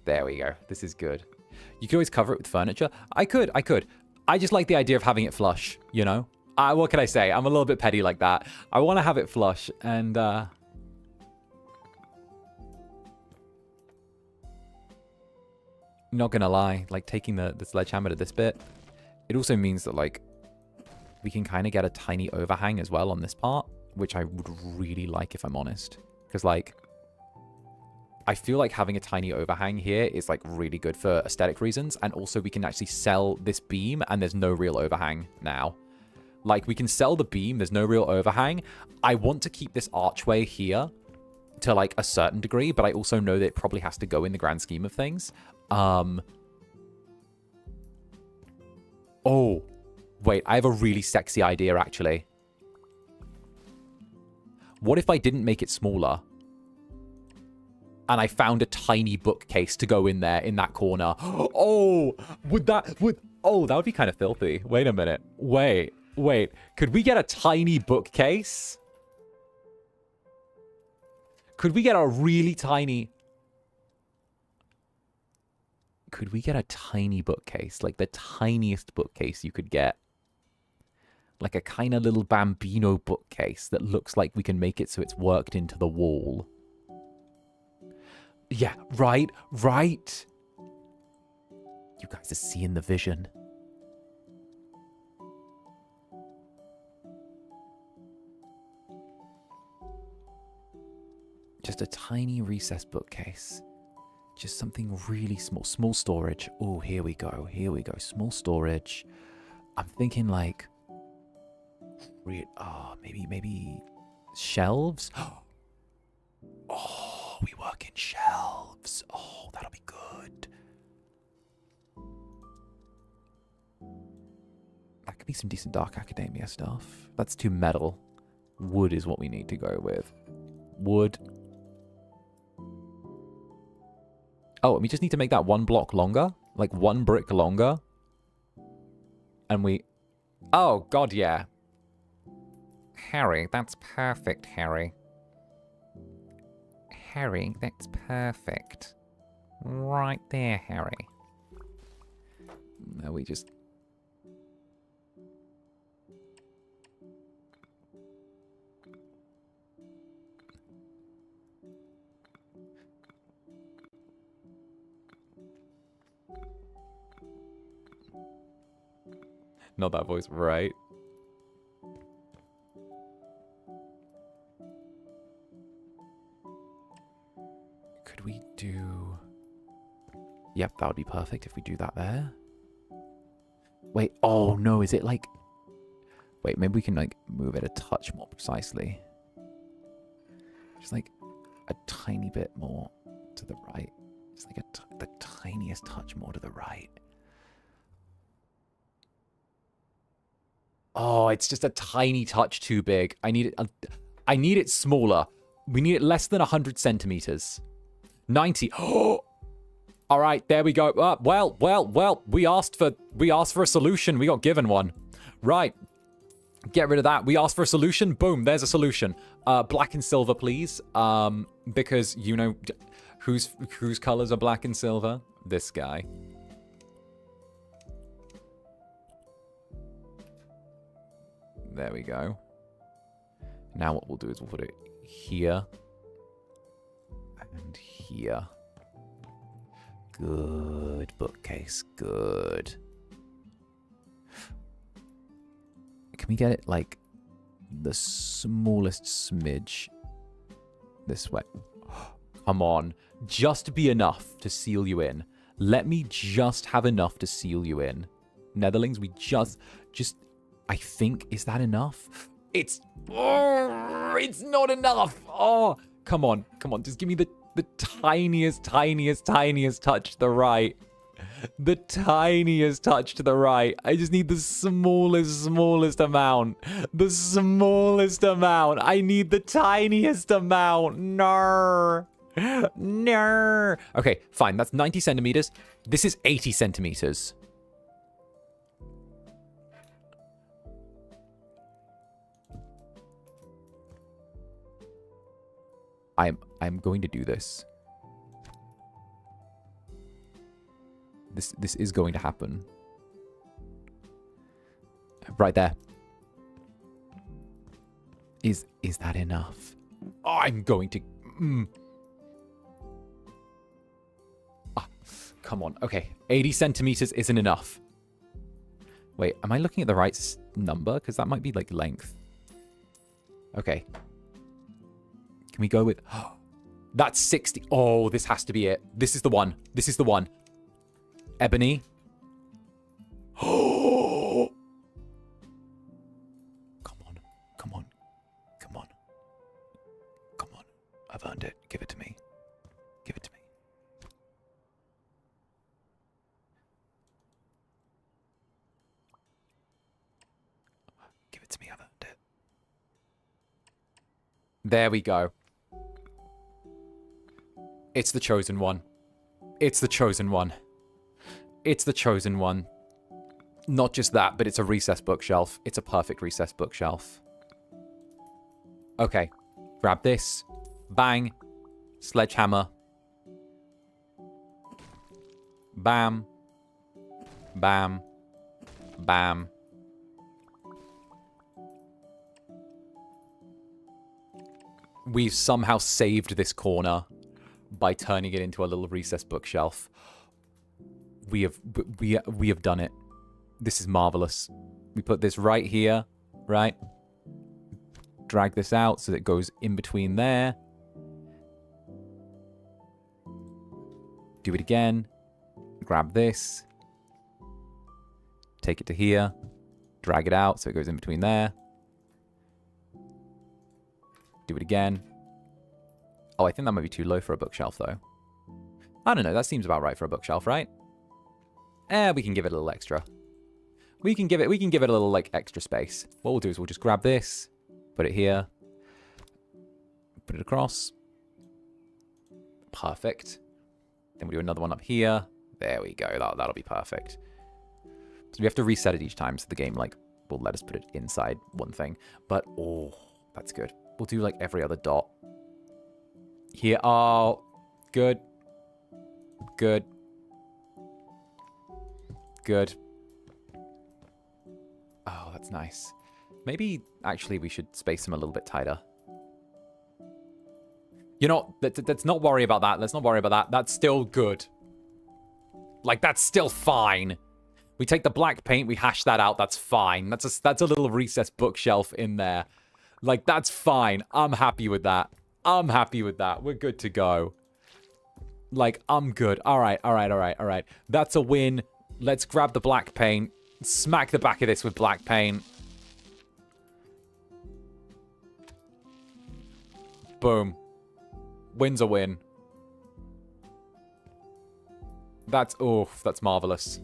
There we go. This is good. You could always cover it with furniture. I could. I just like the idea of having it flush, you know? What can I say? I'm a little bit petty like that. I want to have it flush, and, not gonna lie, like taking the sledgehammer to this bit, it also means that like we can kind of get a tiny overhang as well on this part, which I would really like if I'm honest. Because like, I feel like having a tiny overhang here is like really good for aesthetic reasons. And also we can actually sell this beam and there's no real overhang now. Like we can sell the beam, there's no real overhang. I want to keep this archway here to like a certain degree, but I also know that it probably has to go in the grand scheme of things. Oh, wait, I have a really sexy idea, actually. What if I didn't make it smaller? And I found a tiny bookcase to go in there, in that corner. Oh, that would be kind of filthy. Wait a minute. Wait. Could we get a tiny bookcase? Could we get a really tiny... Could we get a tiny bookcase? Like the tiniest bookcase you could get. Like a kind of little Bambino bookcase that looks like we can make it so it's worked into the wall. Yeah, right. You guys are seeing the vision. Just a tiny recessed bookcase. Just something really small. Small storage. Oh, here we go. Here we go. Small storage. I'm thinking like... maybe shelves? Oh, we work in shelves. Oh, that'll be good. That could be some decent Dark Academia stuff. That's too metal. Wood is what we need to go with. Wood. Oh, and we just need to make that 1 block longer. Like 1 brick longer. And we... Oh, God, yeah. Harry, that's perfect, Harry. Harry, that's perfect. Right there, Harry. No, we just... Not that voice, right? Could we do... Yep, that would be perfect if we do that there. Wait, oh no, is it like... Wait, maybe we can like move it a touch more precisely. Just like a tiny bit more to the right. Just like the tiniest touch more to the right. Oh, it's just a tiny touch too big. I need it smaller. We need it less than 100 centimeters. 90. Oh, all right, there we go. Well. We asked for a solution. We got given one. Right. Get rid of that. We asked for a solution. Boom. There's a solution. Black and silver, please. Because you know whose colors are black and silver. This guy. There we go. Now what we'll do is we'll put it here. And here. Good bookcase. Good. Can we get it like the smallest smidge this way? Come on. Just be enough to seal you in. Let me just have enough to seal you in. Netherlings, we just... I think, is that enough? It's not enough. Oh, come on. Just give me the tiniest touch to the right. The tiniest touch to the right. I just need the smallest amount. The smallest amount. I need the tiniest amount. No. Okay, fine. That's 90 centimeters. This is 80 centimeters. I'm going to do this. This is going to happen. Right there. Is that enough? Oh, I'm going to... Come on. Okay. 80 centimeters isn't enough. Wait, am I looking at the right number? Because that might be like length. Okay. Can we go with... That's 60. Oh, this has to be it. This is the one. This is the one. Ebony. Oh! Come on. I've earned it. Give it to me. Give it to me. Give it to me. I've earned it. There we go. It's the chosen one. It's the chosen one. It's the chosen one. Not just that, but it's a recessed bookshelf. It's a perfect recessed bookshelf. Okay. Grab this. Bang. Sledgehammer. Bam. Bam. Bam. We've somehow saved this corner by turning it into a little recessed bookshelf. We have done it. This is marvelous. We put this right here, right? Drag this out so that it goes in between there. Do it again. Grab this. Take it to here. Drag it out so it goes in between there. Do it again. Oh, I think that might be too low for a bookshelf, though. I don't know. That seems about right for a bookshelf, right? We can give it a little extra. We can give it a little, like, extra space. What we'll do is we'll just grab this, put it here, put it across. Perfect. Then we'll do another one up here. There we go. That'll be perfect. So we have to reset it each time, so the game, like, will let us put it inside one thing. But, oh, that's good. We'll do, like, every other dot. Here. Oh, good. Good. Good. Oh, that's nice. Maybe, actually, we should space them a little bit tighter. You know, let's not worry about that. Let's not worry about that. That's still good. Like, that's still fine. We take the black paint, we hash that out, that's fine. That's a little recessed bookshelf in there. Like, that's fine. I'm happy with that. I'm happy with that. We're good to go. Like, I'm good. All right. That's a win. Let's grab the black paint. Smack the back of this with black paint. Boom. Win's a win. That's marvelous.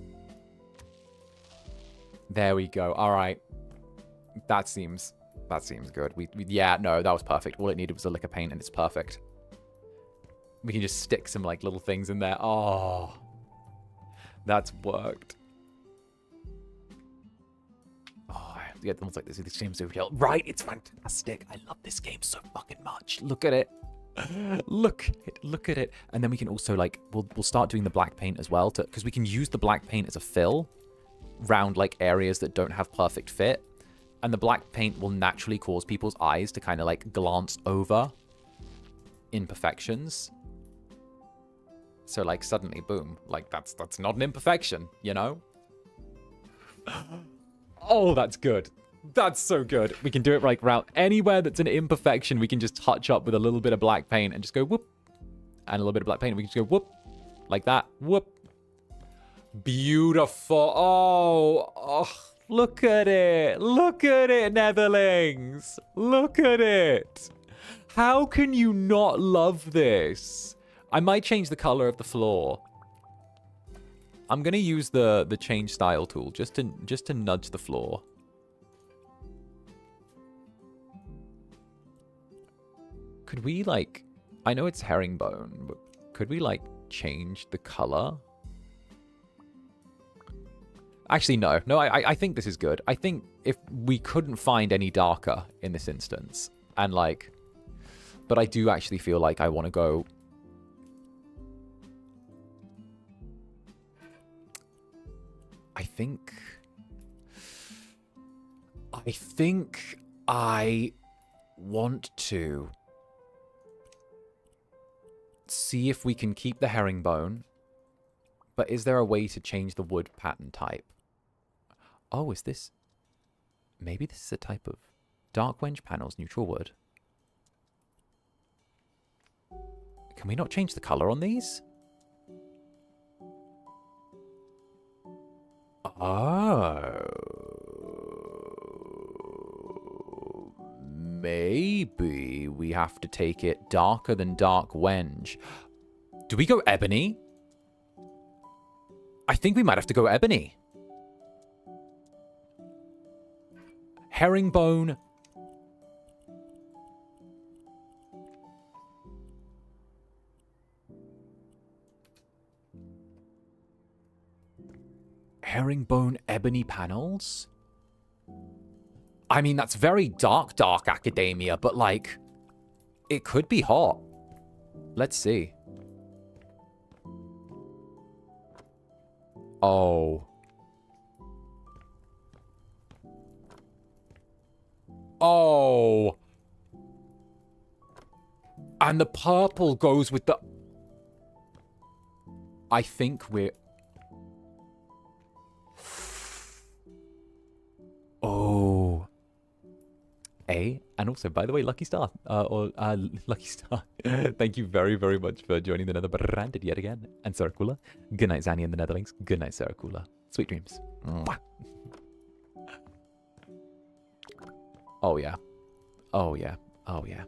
There we go. All right. That seems good. Yeah, no, that was perfect. All it needed was a lick of paint and it's perfect. We can just stick some, like, little things in there. Oh, that's worked. Oh, yeah, almost like this game's so real. Right, it's fantastic. I love this game so fucking much. Look at it. Look at it. And then we can also, like, we'll start doing the black paint as well, because we can use the black paint as a fill round, like, areas that don't have perfect fit. And the black paint will naturally cause people's eyes to kind of, like, glance over imperfections. So, like, suddenly, boom, like, that's not an imperfection, you know? Oh, that's good. That's so good. We can do it, like, around anywhere that's an imperfection. We can just touch up with a little bit of black paint and just go whoop. And a little bit of black paint. And we can just go whoop. Like that. Whoop. Beautiful. Oh, look at it. Look at it, Netherlings. Look at it. How can you not love this? I might change the color of the floor. I'm going to use the change style tool just to nudge the floor. Could we, like, I know it's herringbone, but could we, like, change the color? Actually, no. No, I think this is good. I think if we couldn't find any darker in this instance, and, like, but I do actually feel like I want to go... I think I want to see if we can keep the herringbone, but is there a way to change the wood pattern type? Oh, is this... Maybe this is a type of dark wench panels, neutral wood. Can we not change the color on these? Oh. Maybe we have to take it darker than dark wench. Do we go ebony? I think we might have to go ebony. Herringbone. Herringbone ebony panels? I mean, that's very dark academia, but, like, it could be hot. Let's see. Oh. Oh. And the purple goes with the... I think we're... Oh. And And also, by the way, Lucky Star, Lucky Star, thank you very, very much for joining the Netherbrand yet again. And 𝓂𝓸𝓾𝓻. Good night, Zanny and the Netherlings. Good night, 𝓂𝓸𝓾𝓻. Sweet dreams. Mwah. Oh, yeah. Oh, yeah. Oh, yeah.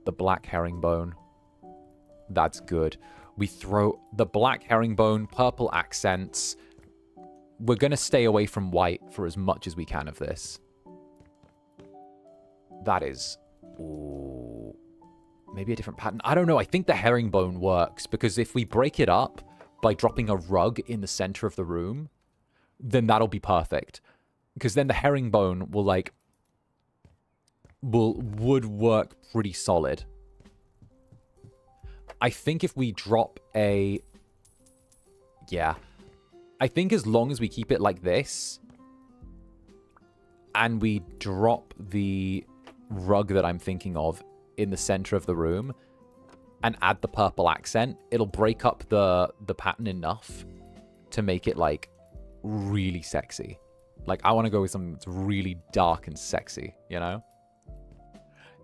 The black herringbone. That's good. We throw the black herringbone, purple accents. We're going to stay away from white for as much as we can of this. That is... Ooh, maybe a different pattern. I don't know. I think the herringbone works because if we break it up by dropping a rug in the center of the room, then that'll be perfect. Because then the herringbone will, like... would work pretty solid. I think if we drop a... Yeah. I think as long as we keep it like this, and we drop the rug that I'm thinking of in the center of the room, and add the purple accent, it'll break up the pattern enough to make it, like, really sexy. Like, I want to go with something that's really dark and sexy, you know?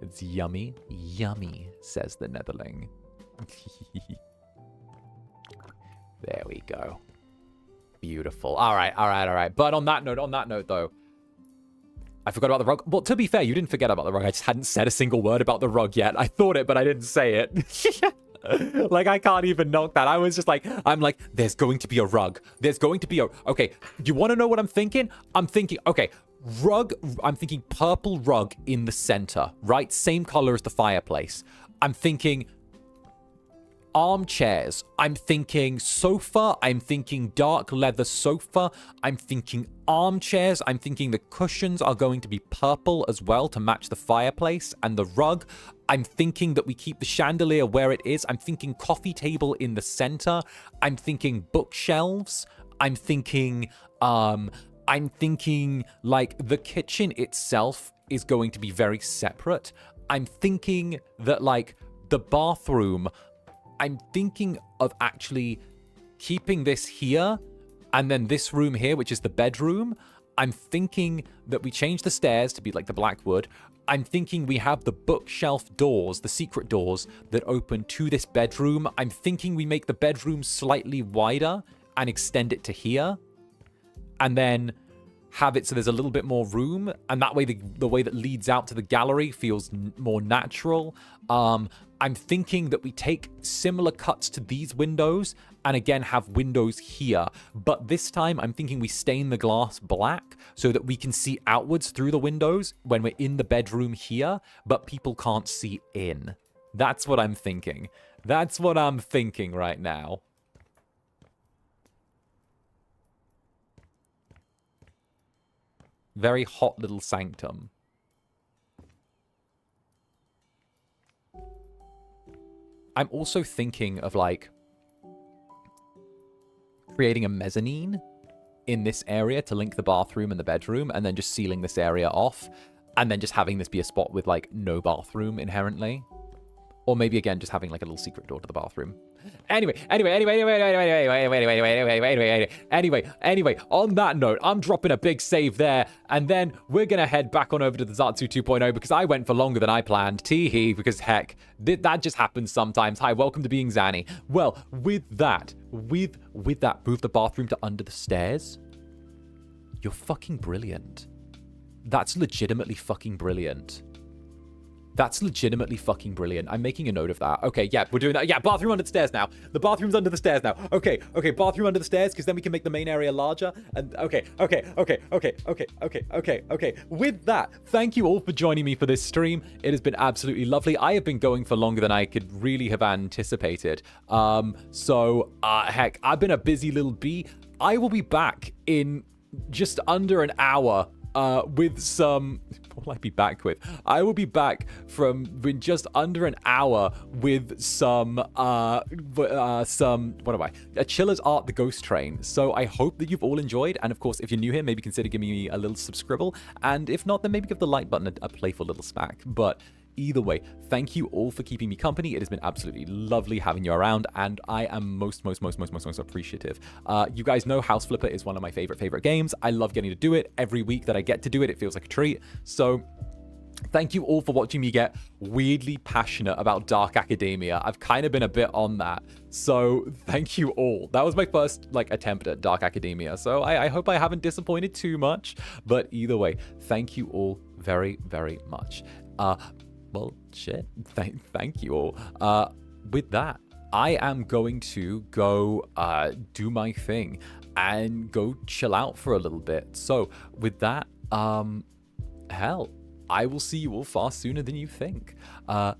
It's yummy. Yummy, says the Netherling. There we go. Beautiful. All right. But on that note, though, I forgot about the rug. Well, to be fair, you didn't forget about the rug. I just hadn't said a single word about the rug yet. I thought it, but I didn't say it. Like, I can't even knock that. I was just like, there's going to be a rug. There's going to be a... Okay, you want to know what I'm thinking? I'm thinking, okay, rug, I'm thinking purple rug in the center, right? Same color as the fireplace. I'm thinking armchairs. I'm thinking sofa. I'm thinking dark leather sofa. I'm thinking armchairs. I'm thinking the cushions are going to be purple as well to match the fireplace and the rug. I'm thinking that we keep the chandelier where it is. I'm thinking coffee table in the center. I'm thinking bookshelves. I'm thinking like the kitchen itself is going to be very separate. I'm thinking that like the bathroom, I'm thinking of actually keeping this here and then this room here, which is the bedroom. I'm thinking that we change the stairs to be like the black wood. I'm thinking we have the bookshelf doors, the secret doors that open to this bedroom. I'm thinking we make the bedroom slightly wider and extend it to here. And then have it so there's a little bit more room. And that way the way that leads out to the gallery feels more natural. I'm thinking that we take similar cuts to these windows and again have windows here. But this time I'm thinking we stain the glass black so that we can see outwards through the windows when we're in the bedroom here, but people can't see in. That's what I'm thinking. That's what I'm thinking right now. Very hot little sanctum. I'm also thinking of like creating a mezzanine in this area to link the bathroom and the bedroom and then just sealing this area off and then just having this be a spot with like no bathroom inherently. Or maybe again, just having like a little secret door to the bathroom. Anyway, on that note, I'm dropping a big save there, and then we're going to head back on over to the 𝓂𝓸𝓾 2.0 because I went for longer than I planned. Tee-hee, because heck, that just happens sometimes. Hi, welcome to being Zanny. Well, with that, move the bathroom to under the stairs. You're fucking brilliant. That's legitimately fucking brilliant. That's legitimately fucking brilliant. I'm making a note of that. Okay, yeah, we're doing that. Yeah, bathroom under the stairs now. The bathroom's under the stairs now. Okay, bathroom under the stairs, because then we can make the main area larger. And okay. With that, thank you all for joining me for this stream. It has been absolutely lovely. I have been going for longer than I could really have anticipated. Heck, I've been a busy little bee. I will be back in just under an hour with some... What will I be back with? I will be back in just under an hour with some a Chiller's Art the Ghost Train. So I hope that you've all enjoyed, and of course if you're new here, maybe consider giving me a little subscribble, and if not, then maybe give the like button a playful little smack. But either way, thank you all for keeping me company. It has been absolutely lovely having you around, and I am most appreciative. You guys know House Flipper is one of my favorite games. I love getting to do it. Every week that I get to do it, it feels like a treat. So thank you all for watching me get weirdly passionate about Dark Academia. I've kind of been a bit on that. So thank you all. That was my first attempt at Dark Academia. So I hope I haven't disappointed too much. But either way, thank you all very much. Well, shit. Thank you all. With that, I am going to go do my thing and go chill out for a little bit. So with that, hell, I will see you all far sooner than you think. My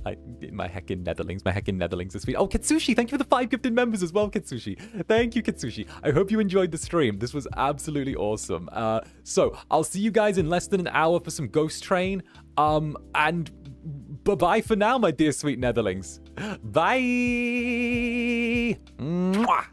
heckin' Netherlings this week. Oh, Kitsushi, thank you for the 5 gifted members as well, Kitsushi. Thank you, Kitsushi. I hope you enjoyed the stream. This was absolutely awesome. So I'll see you guys in less than an hour for some Ghost Train. And bye-bye for now, my dear sweet Netherlings. Bye. Mwah.